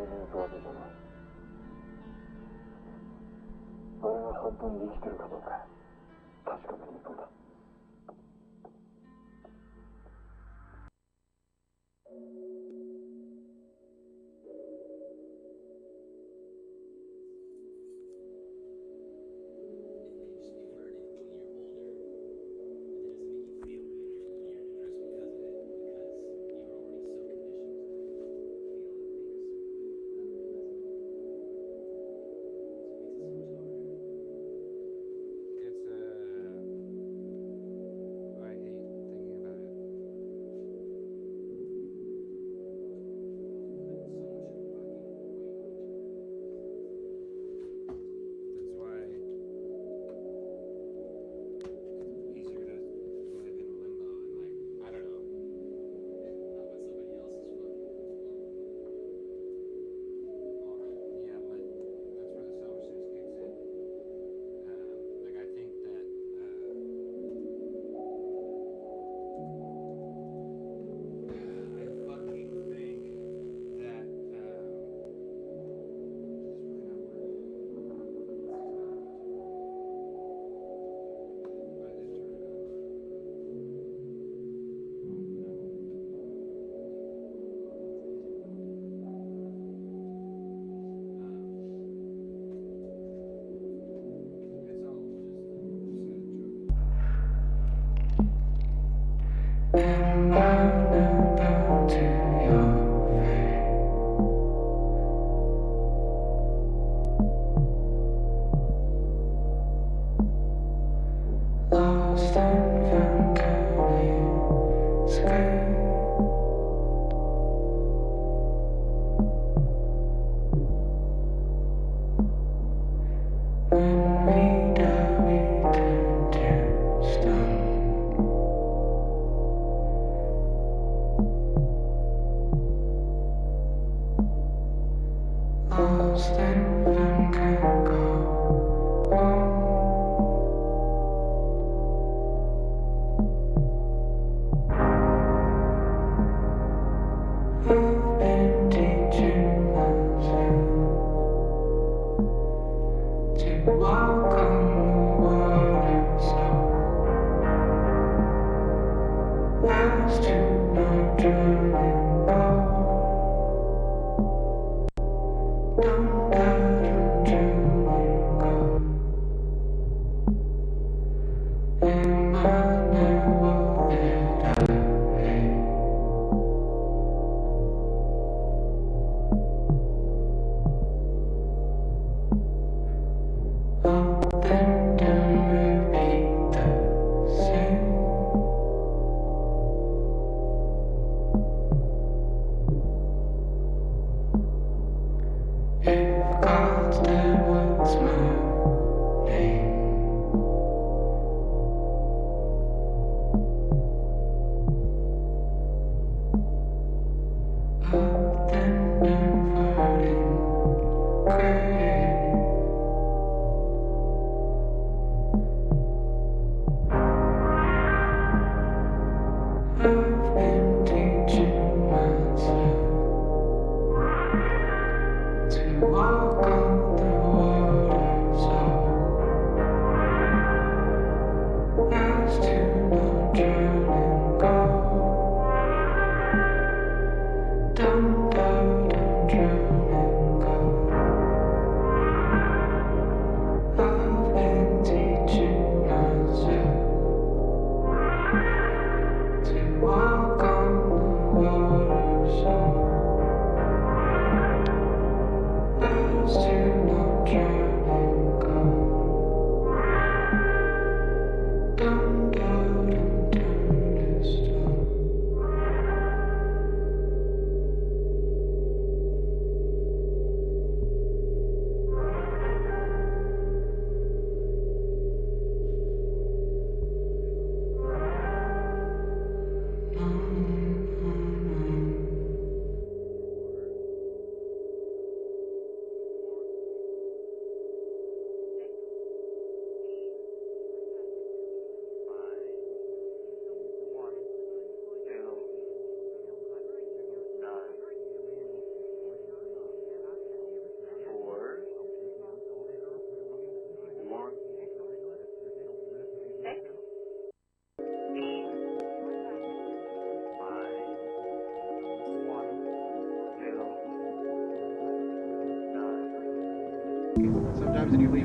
に行くわけじゃない。あれが本当に生きてるかどうか確かめに行くんだ。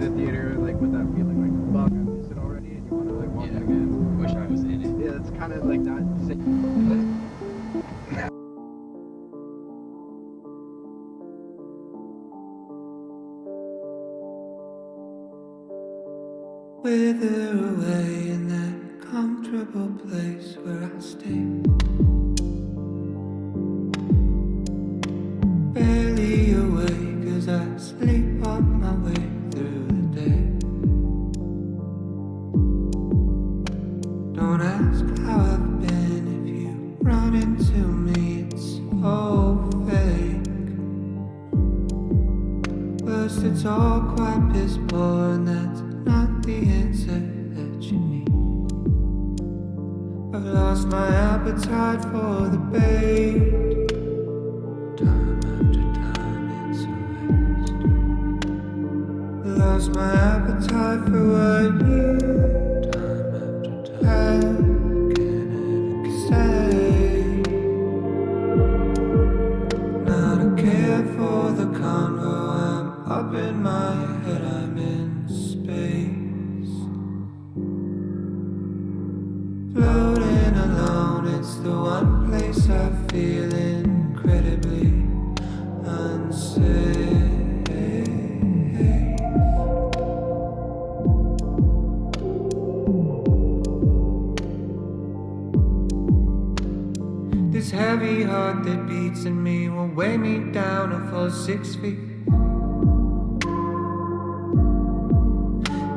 the theater like with that feeling like, fuck, I missed it already, and you want to like watch it again. Wish I was in it. Yeah, it's kind of like that. Wither away in that comfortable place where I stay. Barely awake as I sleepwalk my way through the day. Don't ask how I've been if you run into me, it's so fake. First it's all quite piss poor and that's not the answer that you need. I've lost my appetite for the bait. Time after time it's a waste. Lost my appetite for what you time after time can ever say. Now I don't care for the convo, I'm up in my head, I'm in space. Floating alone, it's the one place I feel incredibly unsafe. This heavy heart that beats in me will weigh me down a full 6 feet.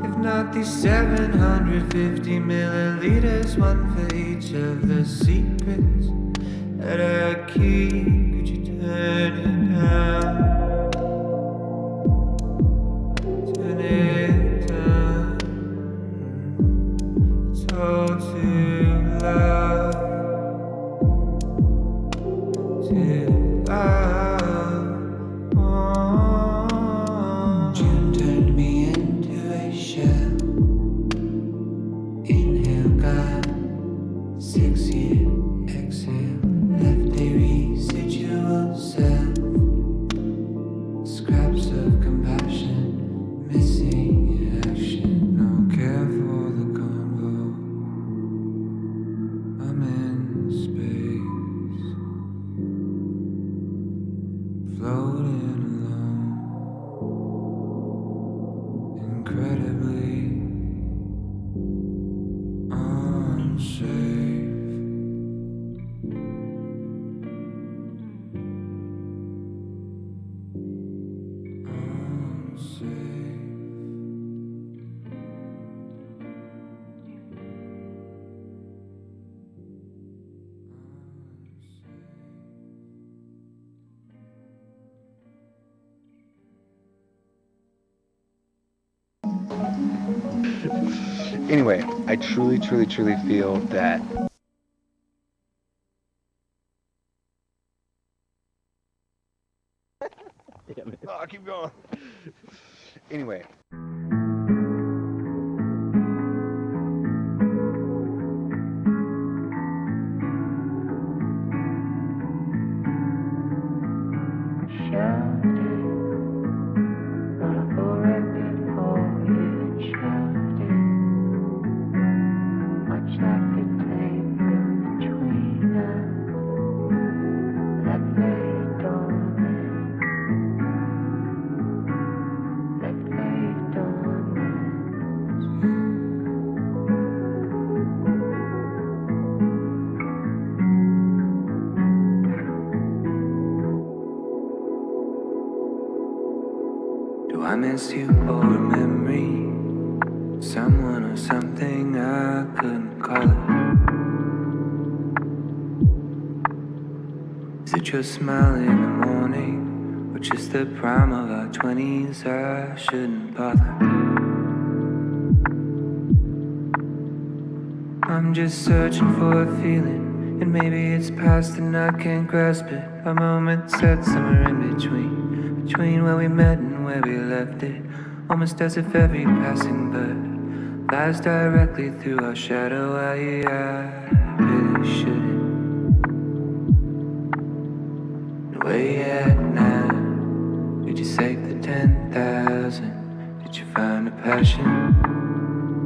If not these 750 milliliters, one for each of the secrets that I keep. Could you turn it down? Turn it down. It's all too loud. June turned me into a shell. Inhale, God. 6 year exhale. Left a residual self. Scraps of compassion. Missing in action. No care for the convo. I'm in space. Floating alone, incredibly unsafe. Anyway, I truly feel that oh, keep going. Anyway. Do I miss you or a memory? Someone or something I couldn't call it. Is it your smile in the morning? Or just the prime of our 20s? I shouldn't bother. I'm just searching for a feeling, and maybe it's past and I can't grasp it. A moment set somewhere in between where we met and where we left it. Almost as if every passing bird lies directly through our shadow. I really shouldn't. Where you at now? Did you save the 10,000? Did you find a passion?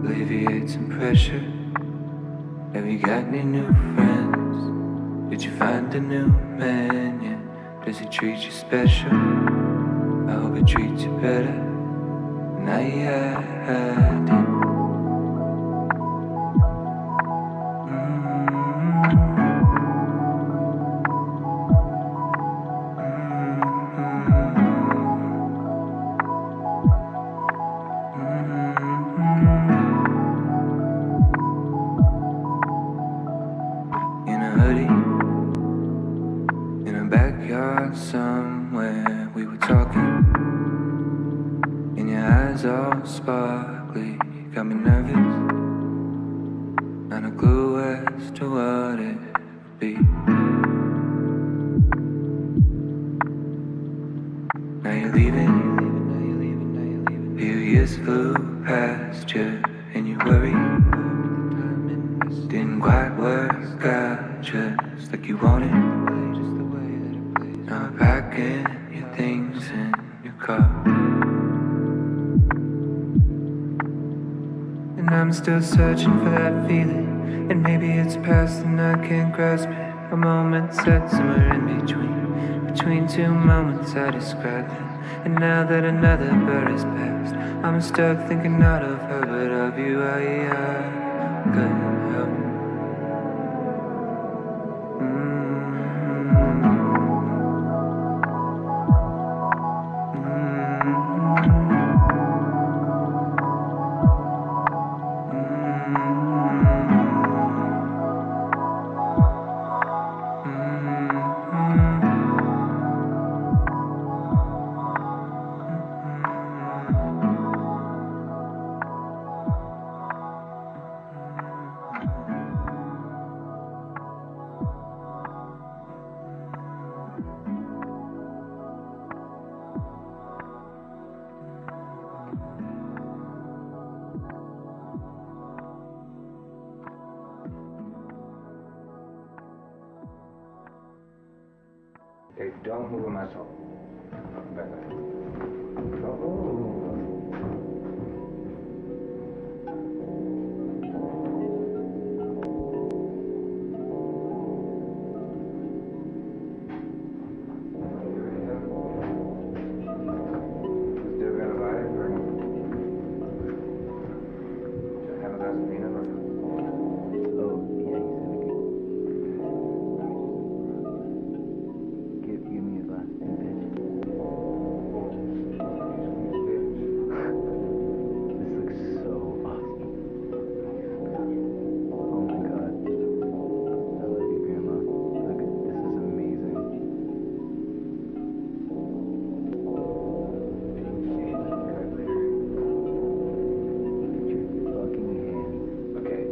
Alleviate some pressure? Have you got any new friends? Did you find a new man yet? Does he treat you special? I hope he treats you better than I did. Somewhere we were talking, and your eyes all sparkly, got me nervous, not a clue as to what it would be. Now you're leaving, few years flew past you, and you worried, didn't quite work out just like you wanted. Now packing your things in your car, and I'm still searching for that feeling. And maybe it's past and I can't grasp it. A moment set somewhere in between two moments I described it. And now that another bird has passed, I'm stuck thinking not of her but of you. I couldn't help it. Okay, don't move a muscle. Back up. Don't move. Still got a vibe or have a glass of peanut butter? Oh, yeah, give me a glass, bitch. This looks so awesome. Oh my god. I love you, Grandma. Look, this is amazing. Put your fucking hands. Okay.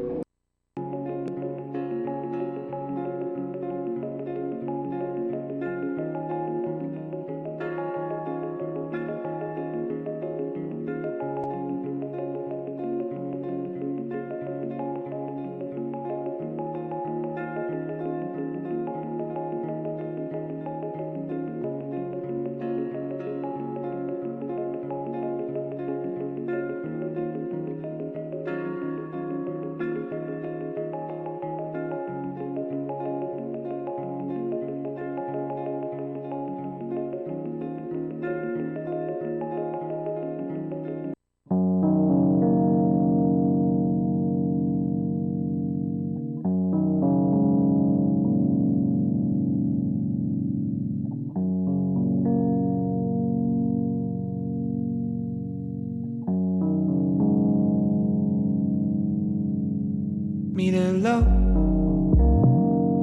Meter low,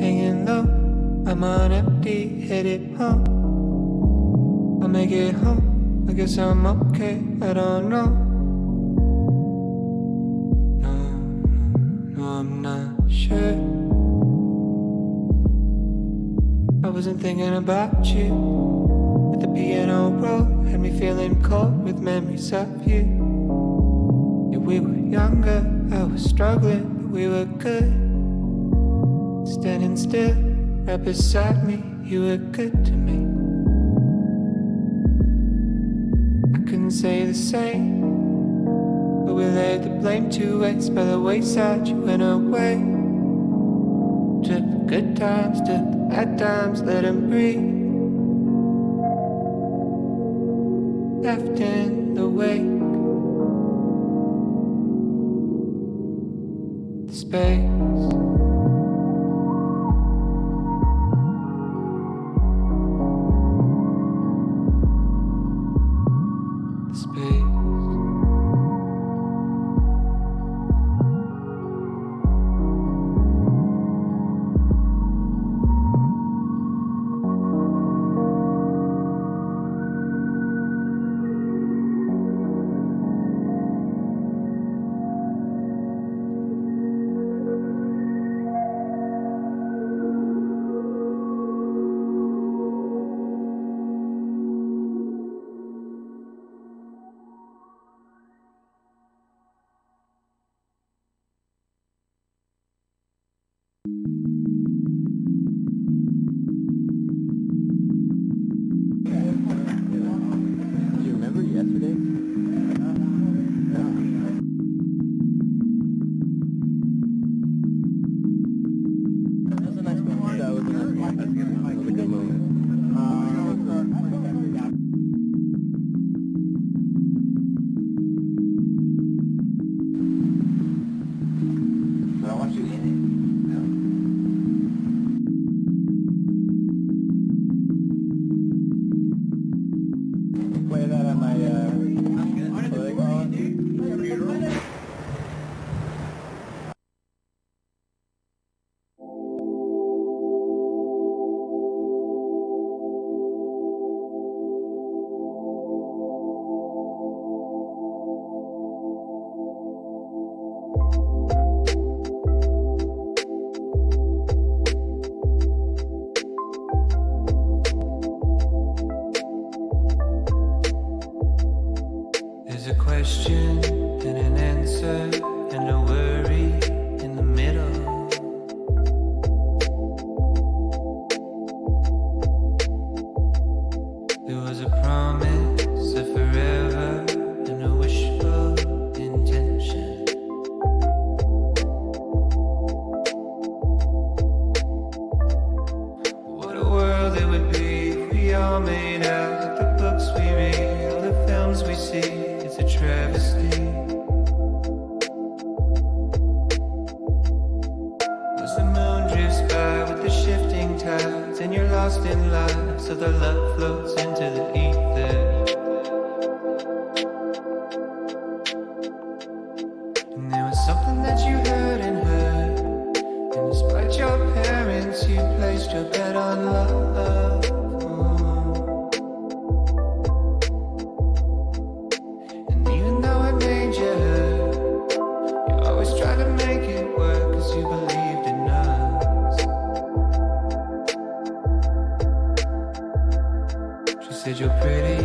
hanging low. I'm on empty, headed home. I'll make it home. I guess I'm okay. I don't know. No, I'm not sure. I wasn't thinking about you. But the piano roll had me feeling cold with memories of you. Yeah, we were younger. I was struggling. We were good, standing still, right beside me. You were good to me. I couldn't say the same we laid the blame to waste. By the wayside you went away. Took the good times, took the bad times, let them breathe. Left in the wake, the space. A question and an answer and a worry in the middle. There was a promise of forever and a wishful intention. What a world it would be if we all made out like the books we read, all the films we see. It's a travesty. As the moon drifts by with the shifting tides, and you're lost in life, so the love floats into the ether. And there was something that you heard and heard, and despite your parents, you placed your bet on love. Said you're pretty,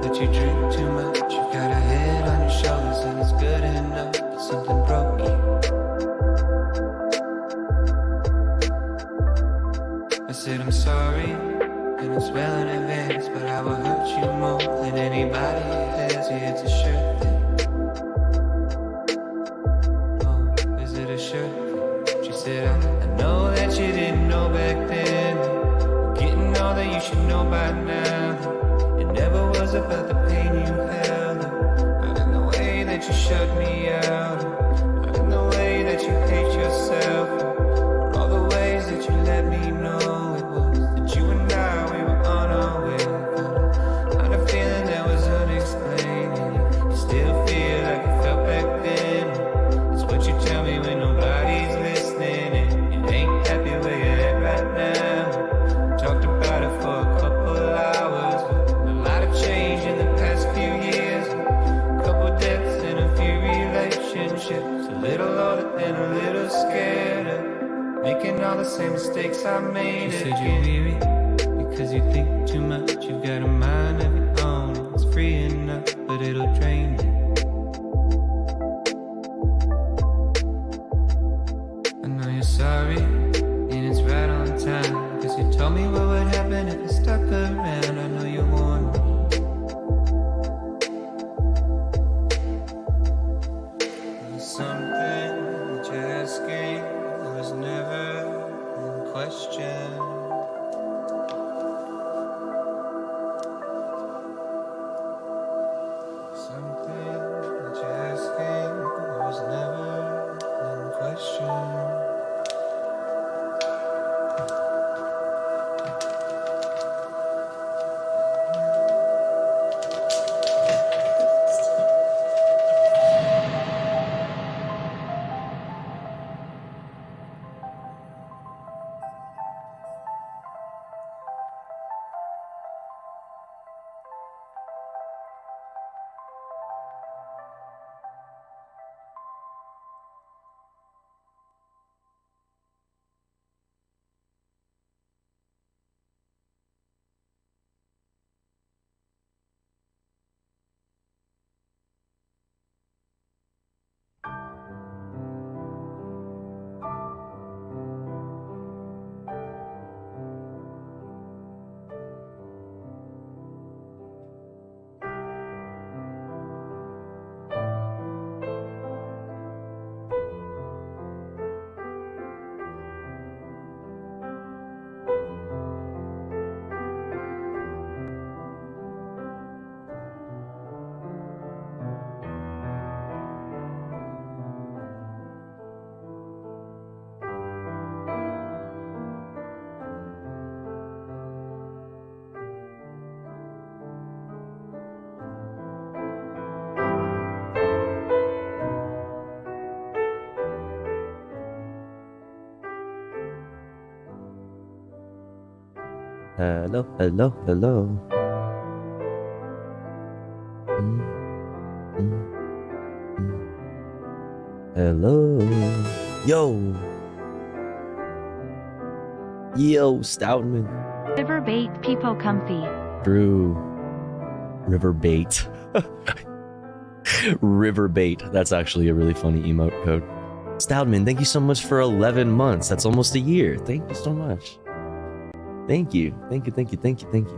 but you drink too much. You've got a head on your shoulders and it's good enough, but something broke you. I said I'm sorry, and it's well in advance, but I will hurt you more than anybody has. Yeah, it's a shirt thing. Oh, is it a shirt thing? She said I know that you didn't know back then, getting all that you should know by now. Never was about the pain you held, not in the way that you shut me out, not in the way that you hate yourself, or all the ways that you let me know it was that you and I, we were on our way. Kind of feeling that was unexplained, and you still feel like it felt back then. It's what you tell me when nobody's listening, and you ain't happy where you're at right now. Talked about it for a couple hours. Change in the past few years, a couple deaths and a few relationships, a little older and a little scared of making all the same mistakes I made. You said you're weary because you think too much. You've got a mind of your own, it's free enough, but it'll drain you. I know you're sorry, and it's right on time, cause you told me what would happen if you stuck around. I know you warned me. something that you're asking was never in question. Something that you're asking was never in question. Hello, hello, hello. Hello. Yo. Yo, Stoutman. River bait, people comfy. True. River bait. River bait. That's actually a really funny emote code. Stoutman, thank you so much for 11 months. That's almost a year. Thank you so much. Thank you. Thank you, thank you, thank you, thank you.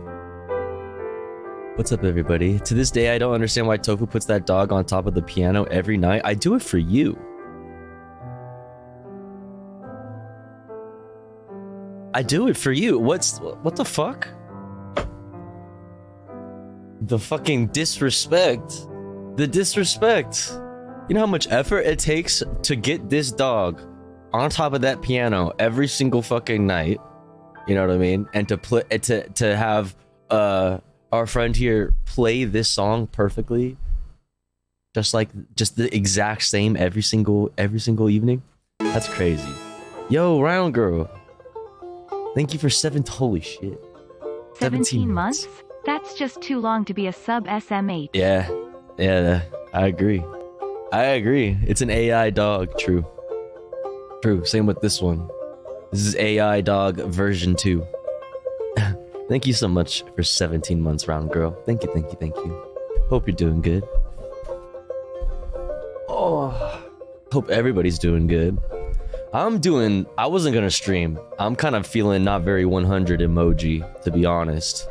What's up, everybody? To this day, I don't understand why Tofu puts that dog on top of the piano every night. I do it for you. I do it for you. What the fuck? The fucking disrespect. The disrespect. You know how much effort it takes to get this dog on top of that piano every single fucking night? You know what I mean? And to play to have our friend here play this song perfectly, just the exact same every single evening. That's crazy. Yo, Round Girl, thank you for holy shit. 17 months? That's just too long to be a sub SMH. Yeah, I agree. It's an AI dog. True. Same with this one. This is AI dog version 2. Thank you so much for 17 months, Round Girl. Thank you. Hope you're doing good. Oh, hope everybody's doing good. I wasn't gonna stream. I'm kind of feeling not very 100 emoji, to be honest.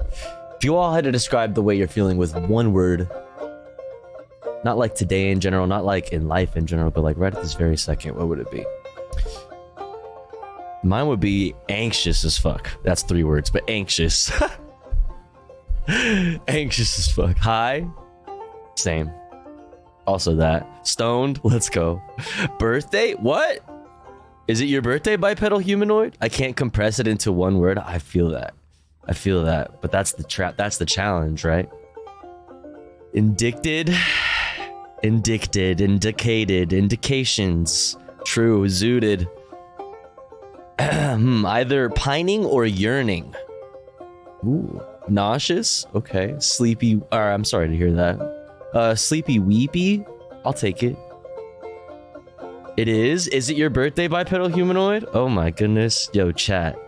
If you all had to describe the way you're feeling with one word, not like today in general, not like in life in general, but like right at this very second, what would it be? Mine would be anxious as fuck. That's 3 words, but anxious. Anxious as fuck. High? Same. Also that. Stoned? Let's go. Birthday? What? Is it your birthday, bipedal humanoid? I can't compress it into one word. I feel that. But that's the trap. That's the challenge, right? Indicated, indications. True, zooted. Either pining or yearning. Ooh, nauseous. Okay, sleepy. I'm sorry to hear that. Sleepy, weepy. I'll take it. It is. Is it your birthday, bipedal humanoid? Oh my goodness. Yo, chat.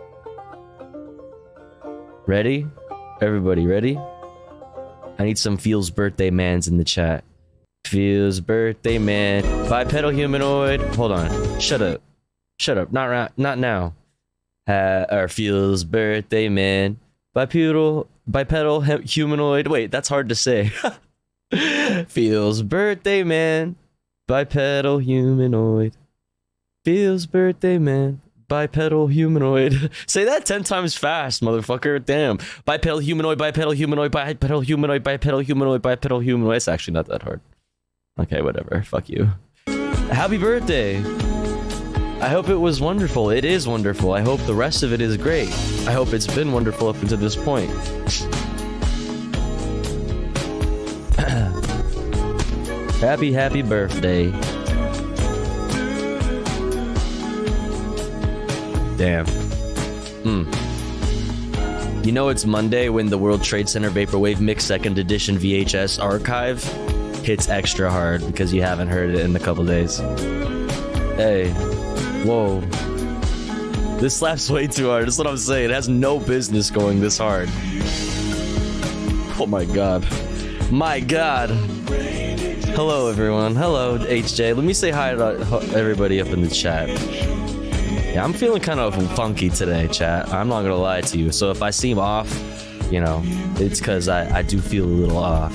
Ready? Everybody ready? I need some Feels birthday mans in the chat. Feels birthday man. Bipedal humanoid. Hold on. Shut up. Not now. Or Feels birthday man. Bipedal humanoid. Wait, that's hard to say. Feels birthday man. Bipedal humanoid. Feels birthday man. Bipedal humanoid. Say that 10 times fast, motherfucker. Damn. Bipedal humanoid, bipedal humanoid, bipedal humanoid, bipedal humanoid, bipedal humanoid. It's actually not that hard. Okay, whatever. Fuck you. Happy birthday. I hope it was wonderful. It is wonderful. I hope the rest of it is great. I hope it's been wonderful up until this point. Happy birthday. Damn. You know it's Monday when the World Trade Center Vaporwave Mix 2nd Edition VHS archive hits extra hard because you haven't heard it in a couple days. Hey. Whoa. This slaps way too hard. That's what I'm saying. It has no business going this hard. Oh my god. My god. Hello everyone. Hello HJ. Let me say hi to everybody up in the chat. Yeah, I'm feeling kind of funky today, chat. I'm not gonna lie to you. So if I seem off, you know, it's because I do feel a little off.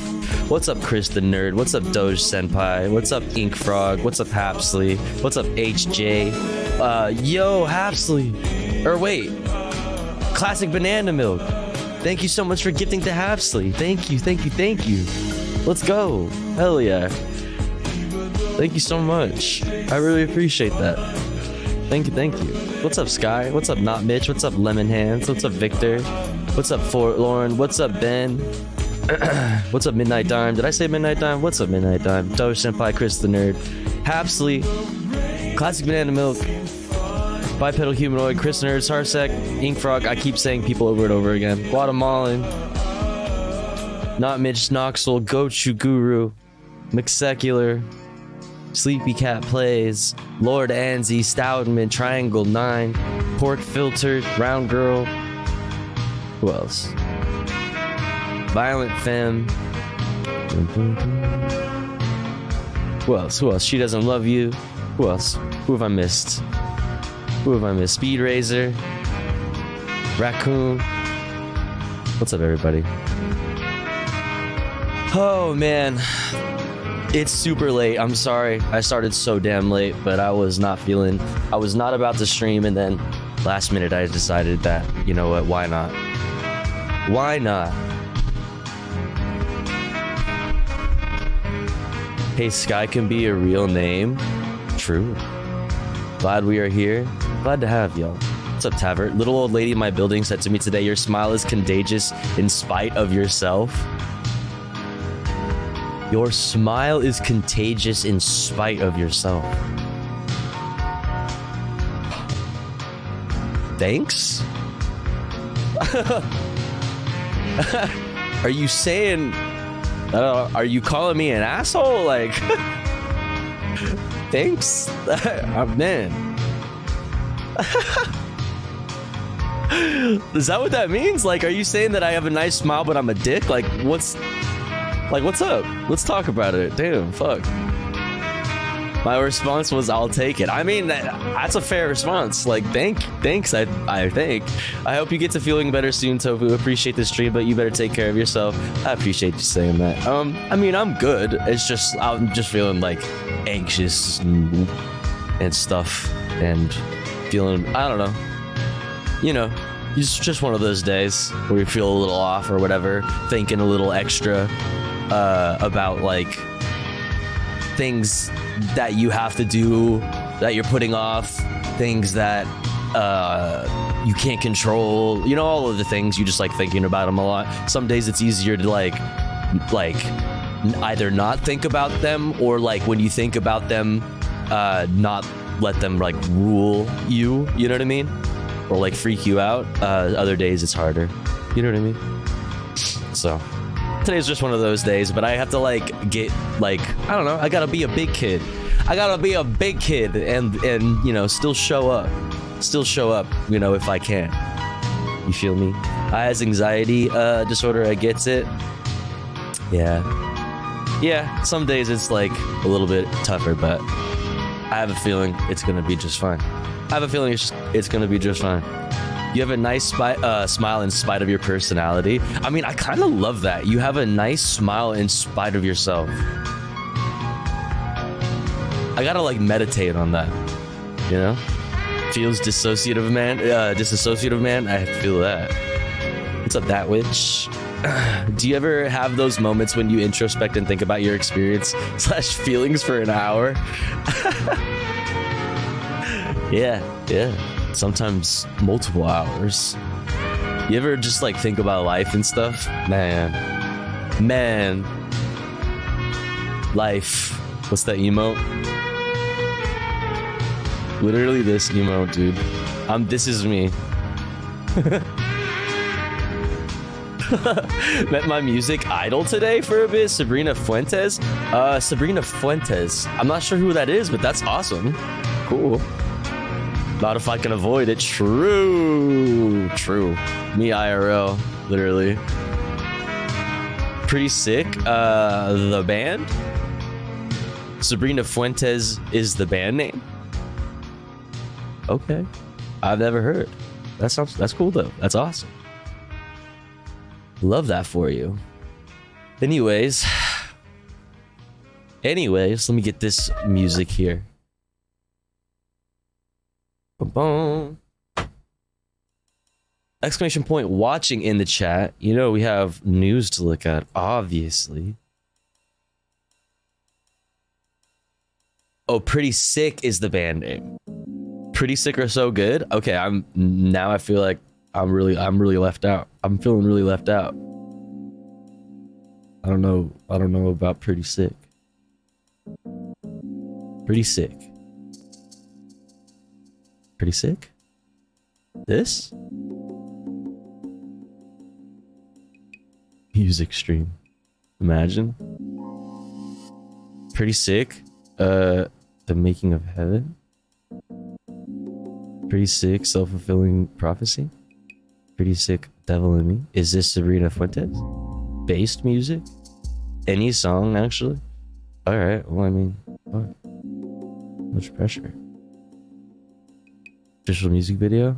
What's up, Chris the Nerd? What's up, Doge Senpai? What's up, Ink Frog? What's up, Hapsley? What's up, HJ? Yo, Hapsley. Or wait, Classic Banana Milk. Thank you so much for gifting to Hapsley. Thank you, thank you, thank you. Let's go. Hell yeah. Thank you so much. I really appreciate that. Thank you, thank you. What's up, Sky? What's up, Not Mitch? What's up, Lemon Hands? What's up, Victor? What's up, Fort Lauren? What's up, Ben? What's up, Midnight Dime? Did I say Midnight Dime? What's up, Midnight Dime? Doge Senpai, Chris the Nerd, Hapsley, Classic Banana Milk, Bipedal Humanoid, Chris Nerd, Sarsec, Ink Frog. I keep saying people over and over again. Guatemalan, Not Mitch Noxel, Gochu Guru, McSecular, Sleepy Cat Plays, Lord Anzi, Stoutman, Triangle 9, Pork Filtered, Round Girl. Who else? Violent Femme. Who else? Who else? She Doesn't Love You. Who else? Who have I missed? Who have I missed? Speed Razor. Raccoon. What's up, everybody? Oh, man. It's super late. I'm sorry. I started so damn late, but I was not about to stream, and then last minute I decided that, you know what, why not? Why not? Hey, Sky can be a real name. True. Glad we are here. Glad to have y'all. What's up, Tavert? Little old lady in my building said to me today, your smile is contagious in spite of yourself. Your smile is contagious in spite of yourself. Thanks? Are you saying... are you calling me an asshole? Like... Thanks? Man. Is that what that means? Like, are you saying that I have a nice smile but I'm a dick? Like, what's up? Let's talk about it. Damn, fuck. My response was, I'll take it. I mean, that's a fair response. Like, thanks, I think. I hope you get to feeling better soon, Tofu. Appreciate the stream, but you better take care of yourself. I appreciate you saying that. I mean, I'm good. It's just, I'm just feeling, like, anxious and stuff. And feeling, I don't know. You know, it's just one of those days where you feel a little off or whatever. Thinking a little extra about, like, things that you have to do, that you're putting off, things that you can't control, you know, all of the things. You just like thinking about them a lot. Some days it's easier to like either not think about them, or like when you think about them, not let them like rule you, you know what I mean, or like freak you out. Other days it's harder, you know what I mean. So today's just one of those days, but I have to like get like, I don't know, I gotta be a big kid. I gotta be a big kid and you know, still show up, you know, if I can. You feel me? I has anxiety disorder. I gets it. Yeah, some days it's like a little bit tougher, but I have a feeling it's gonna be just fine. I have a feeling it's gonna be just fine. You have a nice smile in spite of your personality. I mean, I kind of love that. You have a nice smile in spite of yourself. I gotta like meditate on that, you know? Feels disassociative man. I feel that. What's up, that witch? Do you ever have those moments when you introspect and think about your experience / feelings for an hour? Yeah. Sometimes multiple hours. You ever just like think about life and stuff? Man. Life. What's that emote? Literally this emote, dude. This is me. Met my music idol today for a bit, Sabrina Fuentes. I'm not sure who that is, but that's awesome. Cool. Not if I can avoid it. True. Me IRL, literally. Pretty sick. The band? Sabrina Fuentes is the band name? Okay. I've never heard. That's cool though. That's awesome. Love that for you. Anyways, let me get this music here. Boom. Exclamation point watching in the chat. You know we have news to look at, obviously. Oh, Pretty Sick is the band name. Pretty Sick or So Good? Okay, I feel like I'm really left out. I'm feeling really left out. I don't know about Pretty Sick. Pretty Sick. Pretty Sick? This? Music stream. Imagine. Pretty Sick. The Making of Heaven. Pretty Sick, Self-Fulfilling Prophecy. Pretty Sick, Devil in Me. Is this Sabrina Fuentes? Based music? Any song, actually? Alright, well, I mean, fuck. Much pressure. Official music video?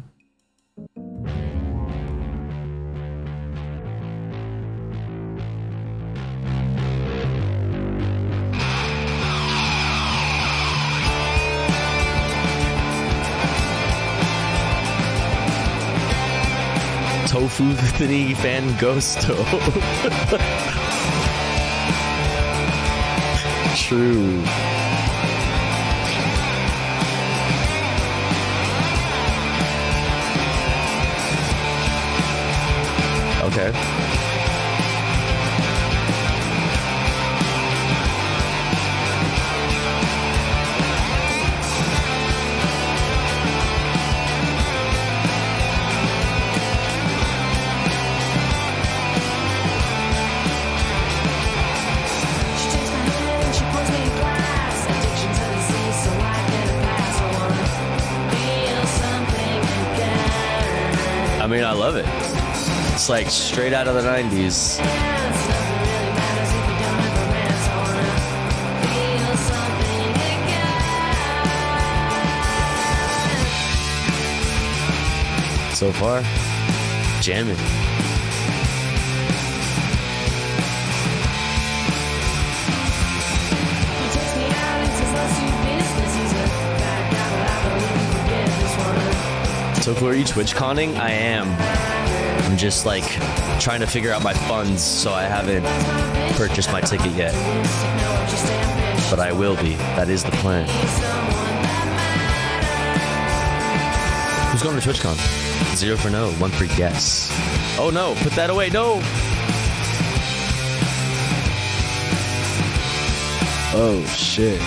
Tofu 3 fan ghosto. True. Okay. I mean, I love it. It's like straight out of the 90s. So far, jamming. So are you Twitch conning? I am. I'm just like trying to figure out my funds, so I haven't purchased my ticket yet. But I will be. That is the plan. Who's going to TwitchCon? 0 for no, 1 for yes. Oh no, put that away, no! Oh shit.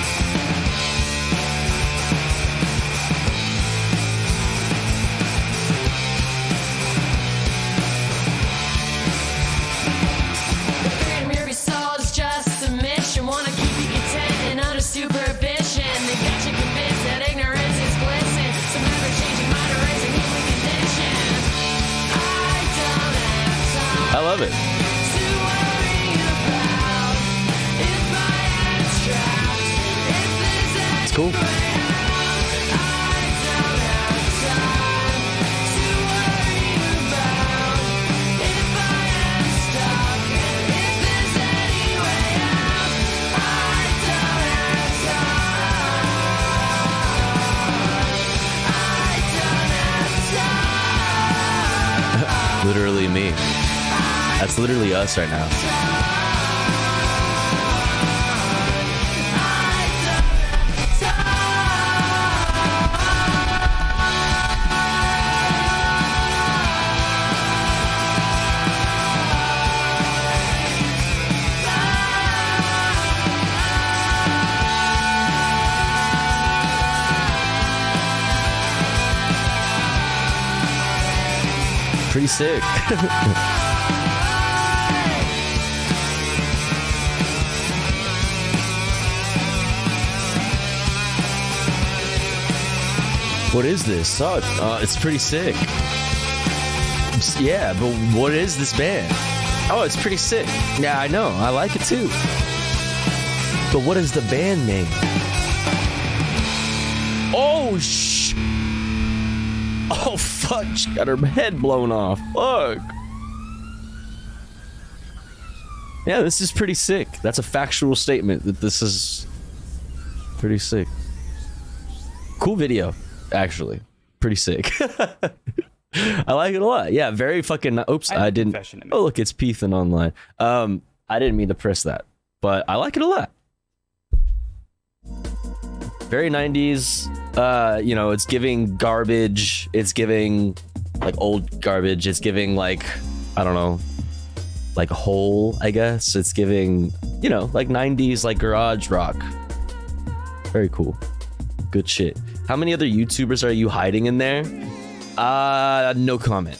I love it. It's cool. That's literally us right now. Pretty sick. What is this? Oh, it's pretty sick. Yeah, but what is this band? Oh, it's pretty sick. Yeah, I know. I like it too. But what is the band name? Oh, oh, fuck. She got her head blown off. Fuck. Yeah, this is pretty sick. That's a factual statement that this is pretty sick. Cool video, actually. Pretty sick. I like it a lot. Yeah, very fucking... Oops, I didn't... Oh, look, it's Peethan online. I didn't mean to press that, but I like it a lot. Very 90s. You know, it's giving garbage. It's giving like old garbage. It's giving like, I don't know, like Hole, I guess. It's giving, you know, like 90s, like garage rock. Very cool. Good shit. How many other YouTubers are you hiding in there? No comment.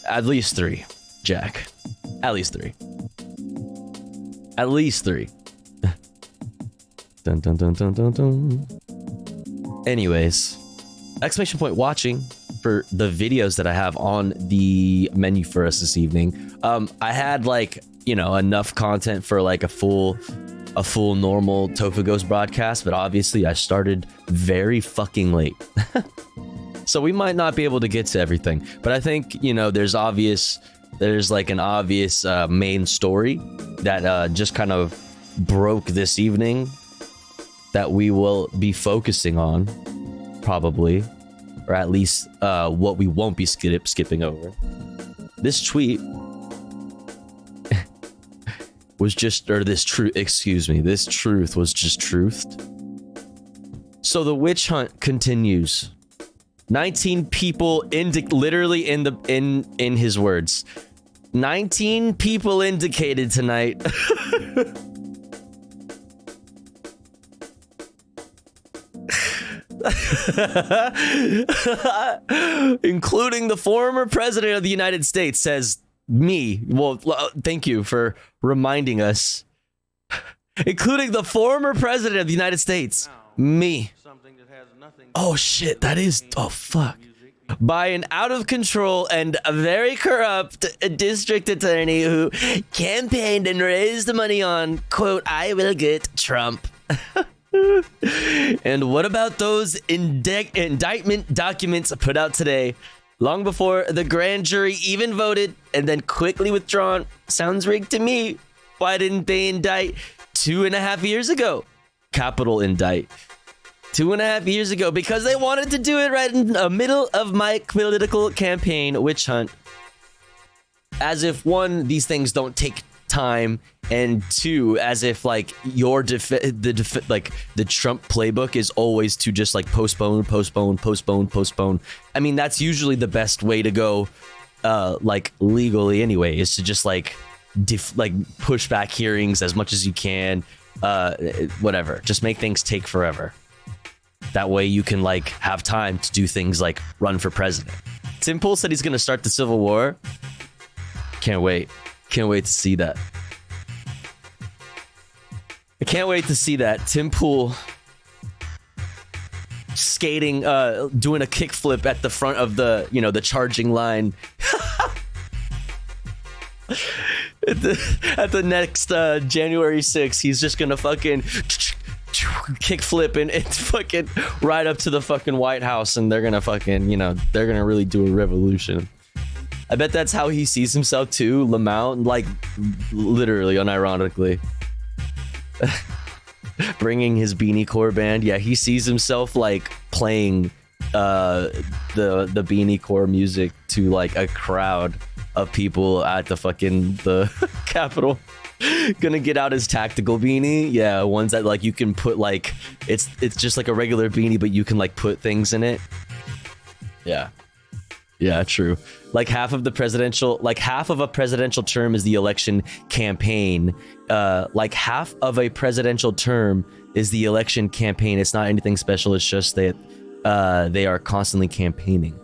At least 3, Jack. At least 3. At least 3. Dun dun dun dun dun dun. Anyways, exclamation point watching for the videos that I have on the menu for us this evening. I had like, you know, enough content for like a full normal Tofu Ghost broadcast, but obviously I started very fucking late. So we might not be able to get to everything, but I think, you know, there's like an obvious main story that just kind of broke this evening that we will be focusing on, probably, or at least what we won't be skipping over. This tweet was just, or this truth, excuse me, this truth was just truthed. So the witch hunt continues. 19 people literally in his words. 19 people indicated tonight. Including the former president of the United States, says me. Well, thank you for reminding us. Including the former president of the United States, me. Oh shit, that is, oh fuck. By an out of control and a very corrupt district attorney who campaigned and raised money on, quote, I will get Trump. And what about those indictment documents put out today, long before the grand jury even voted and then quickly withdrawn? Sounds rigged to me. Why didn't they indict 2.5 years ago? Capital indict. 2.5 years ago, because they wanted to do it right in the middle of my political campaign witch hunt. As if, one, these things don't take time, and two, as if like your the Trump playbook is always to just like postpone. I mean, that's usually the best way to go, like legally anyway, is to just like push back hearings as much as you can, whatever. Just make things take forever. That way you can like have time to do things like run for president. Tim Pool said he's gonna start the Civil War. Can't wait. Can't wait to see that. I can't wait to see that. Tim Pool skating, doing a kickflip at the front of the, you know, the charging line. At the next January 6th, he's just gonna fucking kickflip and fucking right up to the fucking White House, and they're gonna fucking, you know, they're gonna really do a revolution. I bet that's how he sees himself too, Lamau, like literally, unironically. Bringing his Beanie Core band. Yeah, he sees himself like playing the Beanie Core music to like a crowd of people at the Capitol gonna get out his tactical beanie. Yeah, ones that like you can put like it's just like a regular beanie, but you can like put things in it. Yeah. Yeah, true. Like half of a presidential term is the election campaign. Like half of a presidential term is the election campaign. It's not anything special. It's just that they are constantly campaigning.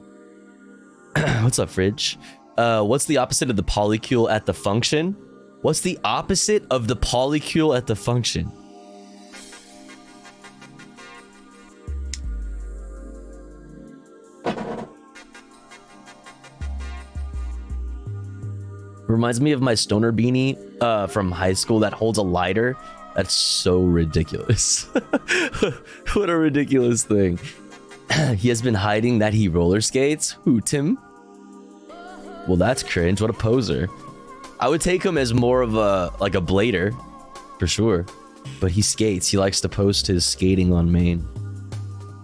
What's up, Fridge? What's the opposite of the polycule at the function? What's the opposite of the polycule at the function? Reminds me of my stoner beanie from high school that holds a lighter. That's so ridiculous. What a ridiculous thing. He has been hiding that he roller skates. Who, Tim? Well, that's cringe. What a poser. I would take him as more of a like a blader for sure, but he skates. He likes to post his skating on main,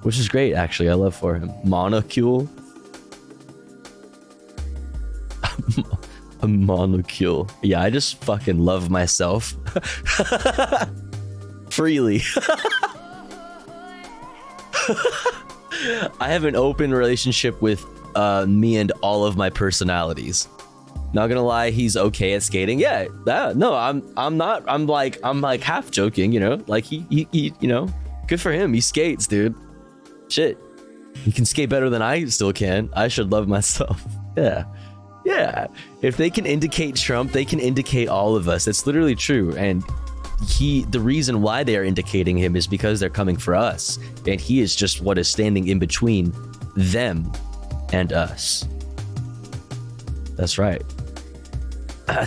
which is great actually. I love for him. Monocule. A monocule. Yeah, I just fucking love myself. Freely. I have an open relationship with me and all of my personalities. Not gonna lie, he's okay at skating. Yeah, no, I'm not. I'm like half joking, you know. Like he you know, good for him. He skates, dude. Shit, he can skate better than I still can. I should love myself. Yeah. Yeah, if they can indicate Trump, they can indicate all of us. That's literally true. And the reason why they are indicating him is because they're coming for us. And he is just what is standing in between them and us. That's right.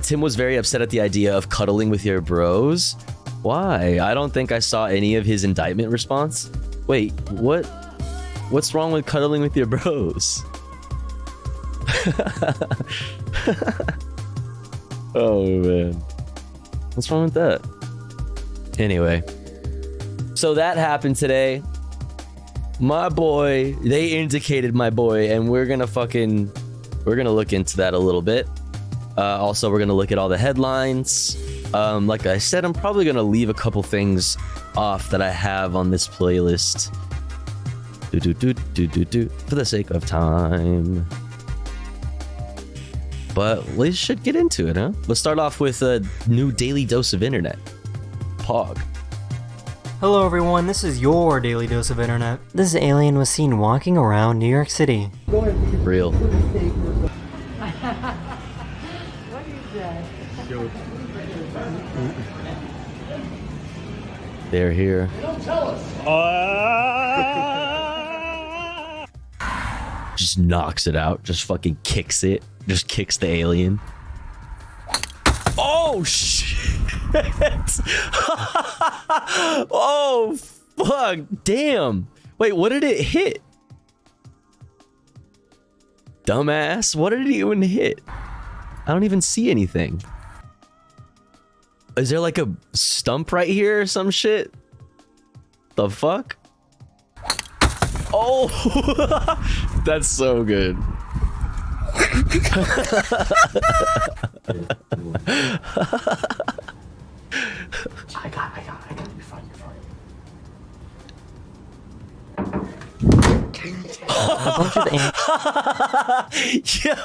Tim was very upset at the idea of cuddling with your bros. Why? I don't think I saw any of his indictment response. Wait, what's wrong with cuddling with your bros? Oh man, what's wrong with that? Anyway, so that happened today. My boy, they indicated my boy, and we're gonna look into that a little bit. Also, we're gonna look at all the headlines. Like I said, I'm probably gonna leave a couple things off that I have on this playlist. For the sake of time. But we should get into it, huh? Let's start off with a new daily dose of internet. Pog. Hello everyone, this is your Daily Dose of Internet. This alien was seen walking around New York City. Real. They're here. Just knocks it out. Just fucking kicks it. Just kicks the alien. Oh shit! Oh fuck! Damn! Wait, what did it hit? Dumbass! What did it even hit? I don't even see anything. Is there like a stump right here or some shit? The fuck? Oh! That's so good. I got it. You're fine. A bunch of ants. Yeah.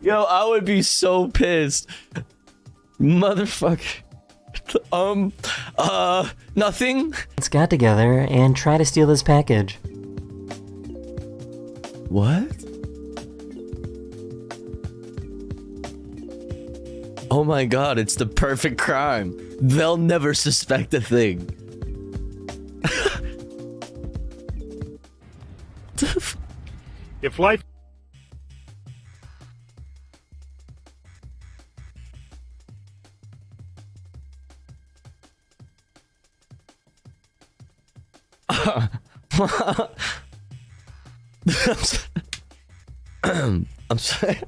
Yo, I would be so pissed. Motherfucker. Nothing. Got together and try to steal this package. What? Oh my god, it's the perfect crime. They'll never suspect a thing. If life I'm sorry.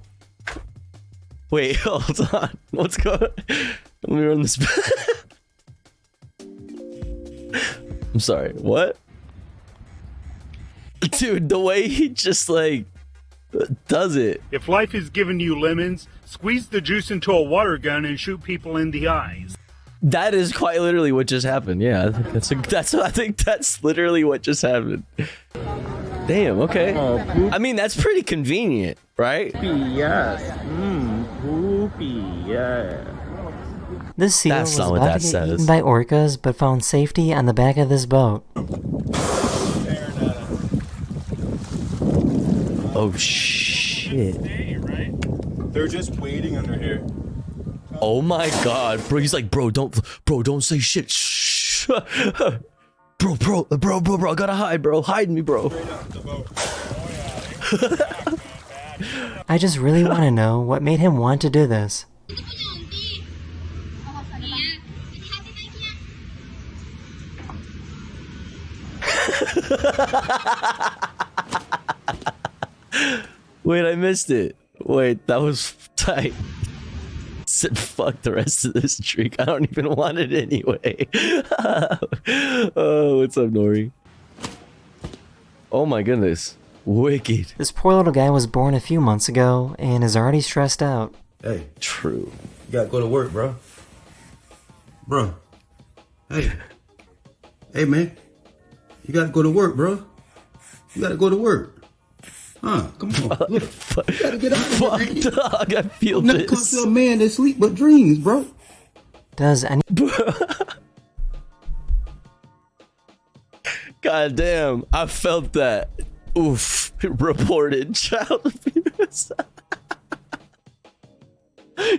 Wait, hold on. What's going on? Let me run this back. I'm sorry, what? Dude, the way he just like Does it? If life is giving you lemons, squeeze the juice into a water gun and shoot people in the eyes. That is quite literally what just happened. Yeah, I think that's literally what just happened. Damn. Okay. I mean, that's pretty convenient, right? This seal That's was not what about that to get says. eaten by orcas, but found safety on the back of this boat. Oh shit. They're just waiting under here. Oh my god, bro. He's like, bro, don't say shit. Shh. Bro, I gotta hide, bro. Hide me, bro. I just really want to know what made him want to do this. Wait, I missed it. Wait, that was tight. Said fuck the rest of this drink. I don't even want it anyway. Oh, what's up, Nori? Oh my goodness. Wicked. This poor little guy was born a few months ago and is already stressed out. Hey, True. you gotta go to work, bro. Bro. Hey. Hey, man. You gotta go to work, bro. You gotta go to work. Huh, come on. Look, you gotta get out of here, Fuck, man. dog. I feel Nothing comes this. to a man that sleep but dreams, bro. Does any God damn, I felt that. Oof. Reported child abuse.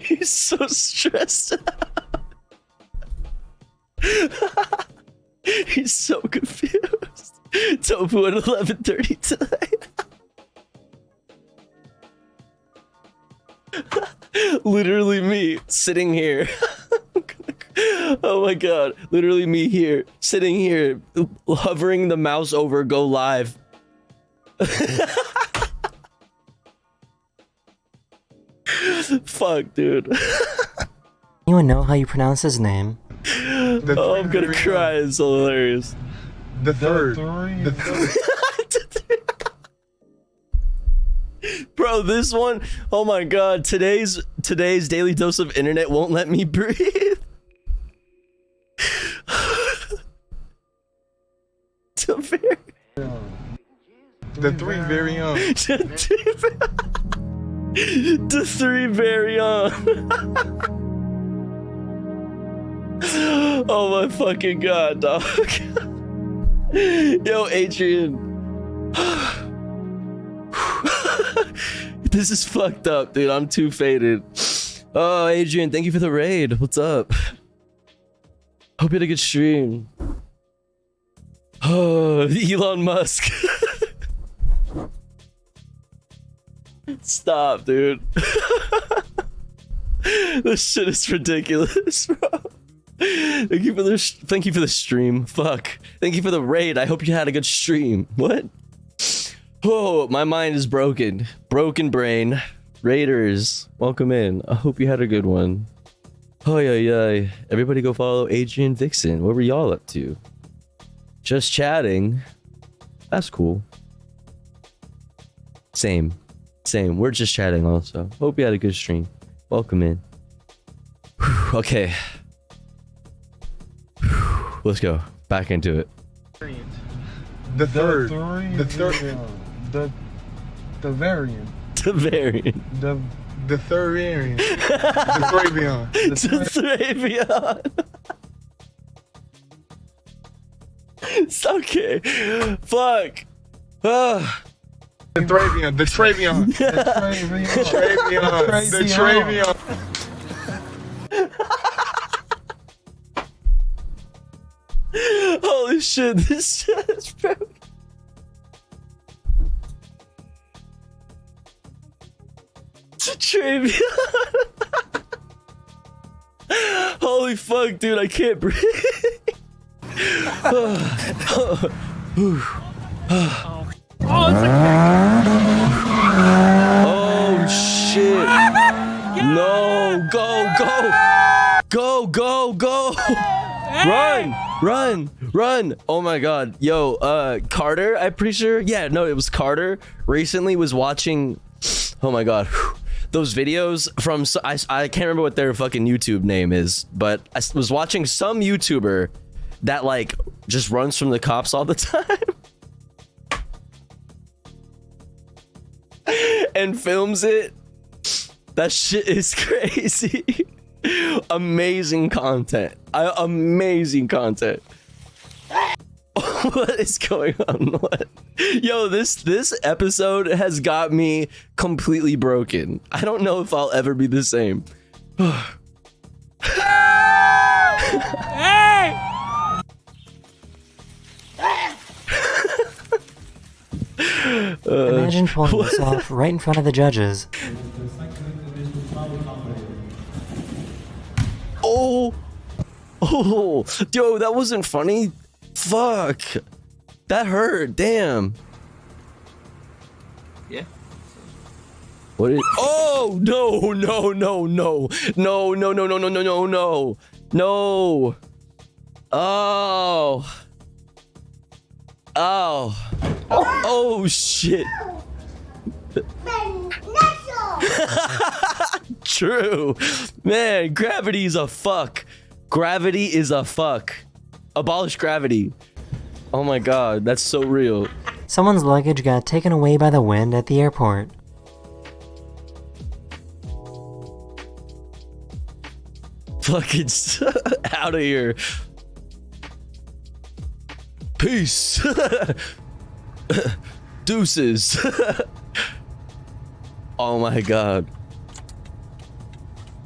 He's so stressed out. He's so confused. Tofu at 11:30 tonight. Literally me sitting here. Oh my god. Literally me here, sitting here, hovering the mouse over go live. Fuck, dude. anyone know how you pronounce his name? Oh, I'm gonna cry. It's so hilarious. The third. Bro, this one, oh my god, today's daily dose of internet won't let me breathe. The three very young. The three very on. Oh my fucking god, dog. Yo, Adrian. This is fucked up, dude. I'm too faded. Oh, Adrian, thank you for the raid. What's up? Hope you had a good stream. Oh, Elon Musk. Stop, dude. This shit is ridiculous, bro. Thank you for the stream. Fuck. Thank you for the raid. I hope you had a good stream. What? Oh, my mind is broken. Broken brain. Raiders, welcome in. I hope you had a good one. Oh yeah. Everybody go follow Adrian Vixen. What were y'all up to? Just chatting. That's cool. Same. We're just chatting also. Hope you had a good stream. Welcome in. Whew, okay. Whew, let's go. Back into it. The third. The variant. The variant. The third variant. The Thravion. The Thravion. It's okay. Fuck. The Thravion. The Thravion. The Thravion. Holy shit, this shit is broken. Trivia. Holy fuck, dude, I can't breathe. Oh shit. No, go. Run. Run! Oh my god. Yo, Carter, I'm pretty sure. Yeah, no, it was Carter. Recently was watching, oh my god, those videos from, I can't remember what their fucking YouTube name is, but I was watching some YouTuber that like just runs from the cops all the time. And films it. That shit is crazy. Amazing content. Amazing content. What is going on? What? Yo, this episode has got me completely broken. I don't know if I'll ever be the same. Hey! Imagine pulling this off right in front of the judges. Oh, yo, that wasn't funny. Fuck, that hurt. Damn. Yeah. What is? Oh no, no, no, no, no, no, no, no, no, no, no, no, no. Oh. Oh. Oh shit. True. Man, gravity is a fuck. Gravity is a fuck. Abolish gravity. Oh my god, that's so real. Someone's luggage got taken away by the wind at the airport. Fucking out of here. Peace. Deuces. Oh my god.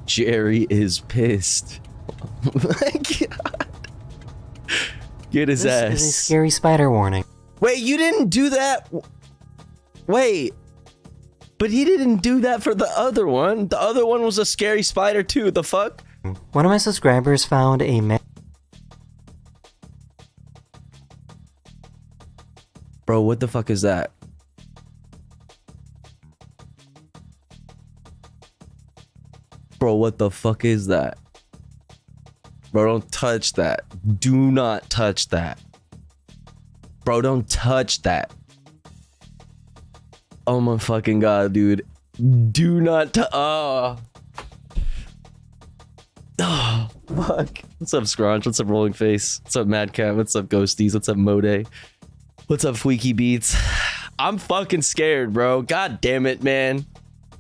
Jerry is pissed. Oh my god. Get his ass. This is a scary spider warning. Wait, you didn't do that? Wait. But he didn't do that for the other one. The other one was a scary spider too. The fuck? One of my subscribers found a Bro, what the fuck is that? Bro, what the fuck is that? Bro, don't touch that. Do not touch that. Bro, don't touch that. Oh my fucking god, dude. Do not oh, fuck. What's up, Scrunch? What's up, Rolling Face? What's up, Madcat? What's up, Ghosties? What's up, Mode? What's up, Fleeky Beats? I'm fucking scared, bro. God damn it, man.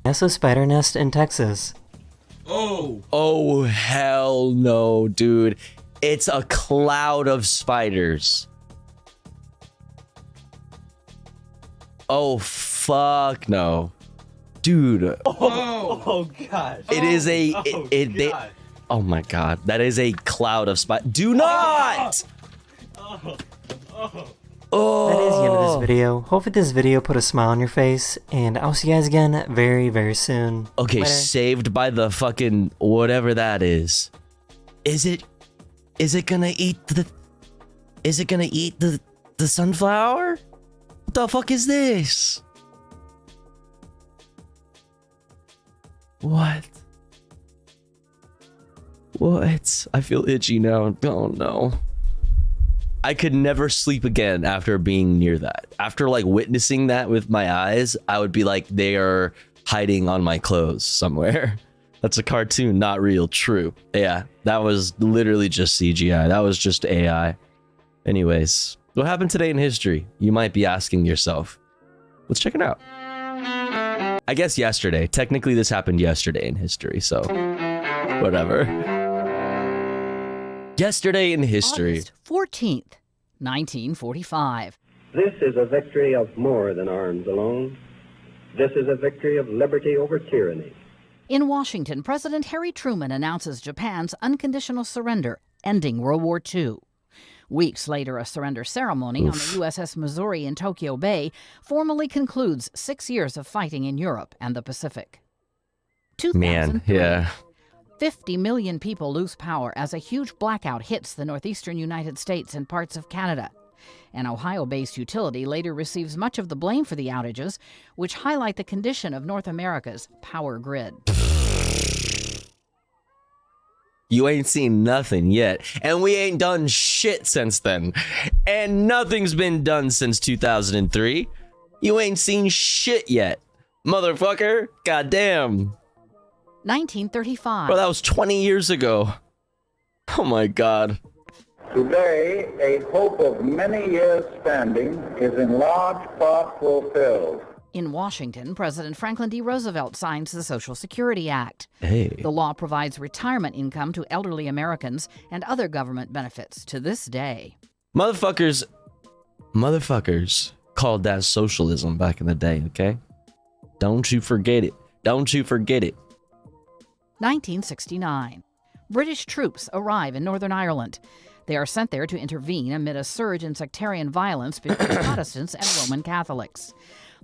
massive spider nest in Texas. Oh, hell no, dude. It's a cloud of spiders. Oh, fuck no. Dude. Oh god. It is a... oh my god. That is a cloud of spiders. Do not! Oh. That is the end of this video. Hopefully this video put a smile on your face, and I'll see you guys again very, very soon. Okay, Later. saved by the fucking whatever that is. Is it gonna eat the sunflower? What the fuck is this? What? I feel itchy now. Oh no. I could never sleep again after being near that. After like witnessing that with my eyes, I would be like, they are hiding on my clothes somewhere. That's a cartoon, not real. True. Yeah, that was literally just CGI. That was just AI. Anyways, what happened today in history? You might be asking yourself. Let's check it out. I guess yesterday. Technically, this happened yesterday in history, so whatever. Yesterday in history. August 14th, 1945. This is a victory of more than arms alone. This is a victory of liberty over tyranny. In Washington, President Harry Truman announces Japan's unconditional surrender, ending World War II. Weeks later, a surrender ceremony on the USS Missouri in Tokyo Bay formally concludes 6 years of fighting in Europe and the Pacific. 2003. Man, yeah. 50 million people lose power as a huge blackout hits the northeastern United States and parts of Canada. An Ohio-based utility later receives much of the blame for the outages, which highlight the condition of North America's power grid. You ain't seen nothing yet. And we ain't done shit since then. And nothing's been done since 2003. You ain't seen shit yet. Motherfucker. Goddamn. 1935. Bro, that was 20 years ago. Oh my God. Today, a hope of many years standing is in large part fulfilled. In Washington, President Franklin D. Roosevelt signs the Social Security Act. Hey. The law provides retirement income to elderly Americans and other government benefits to this day. Motherfuckers called that socialism back in the day, okay? Don't you forget it. Don't you forget it. 1969. British troops arrive in Northern Ireland. They are sent there to intervene amid a surge in sectarian violence between Protestants and Roman Catholics.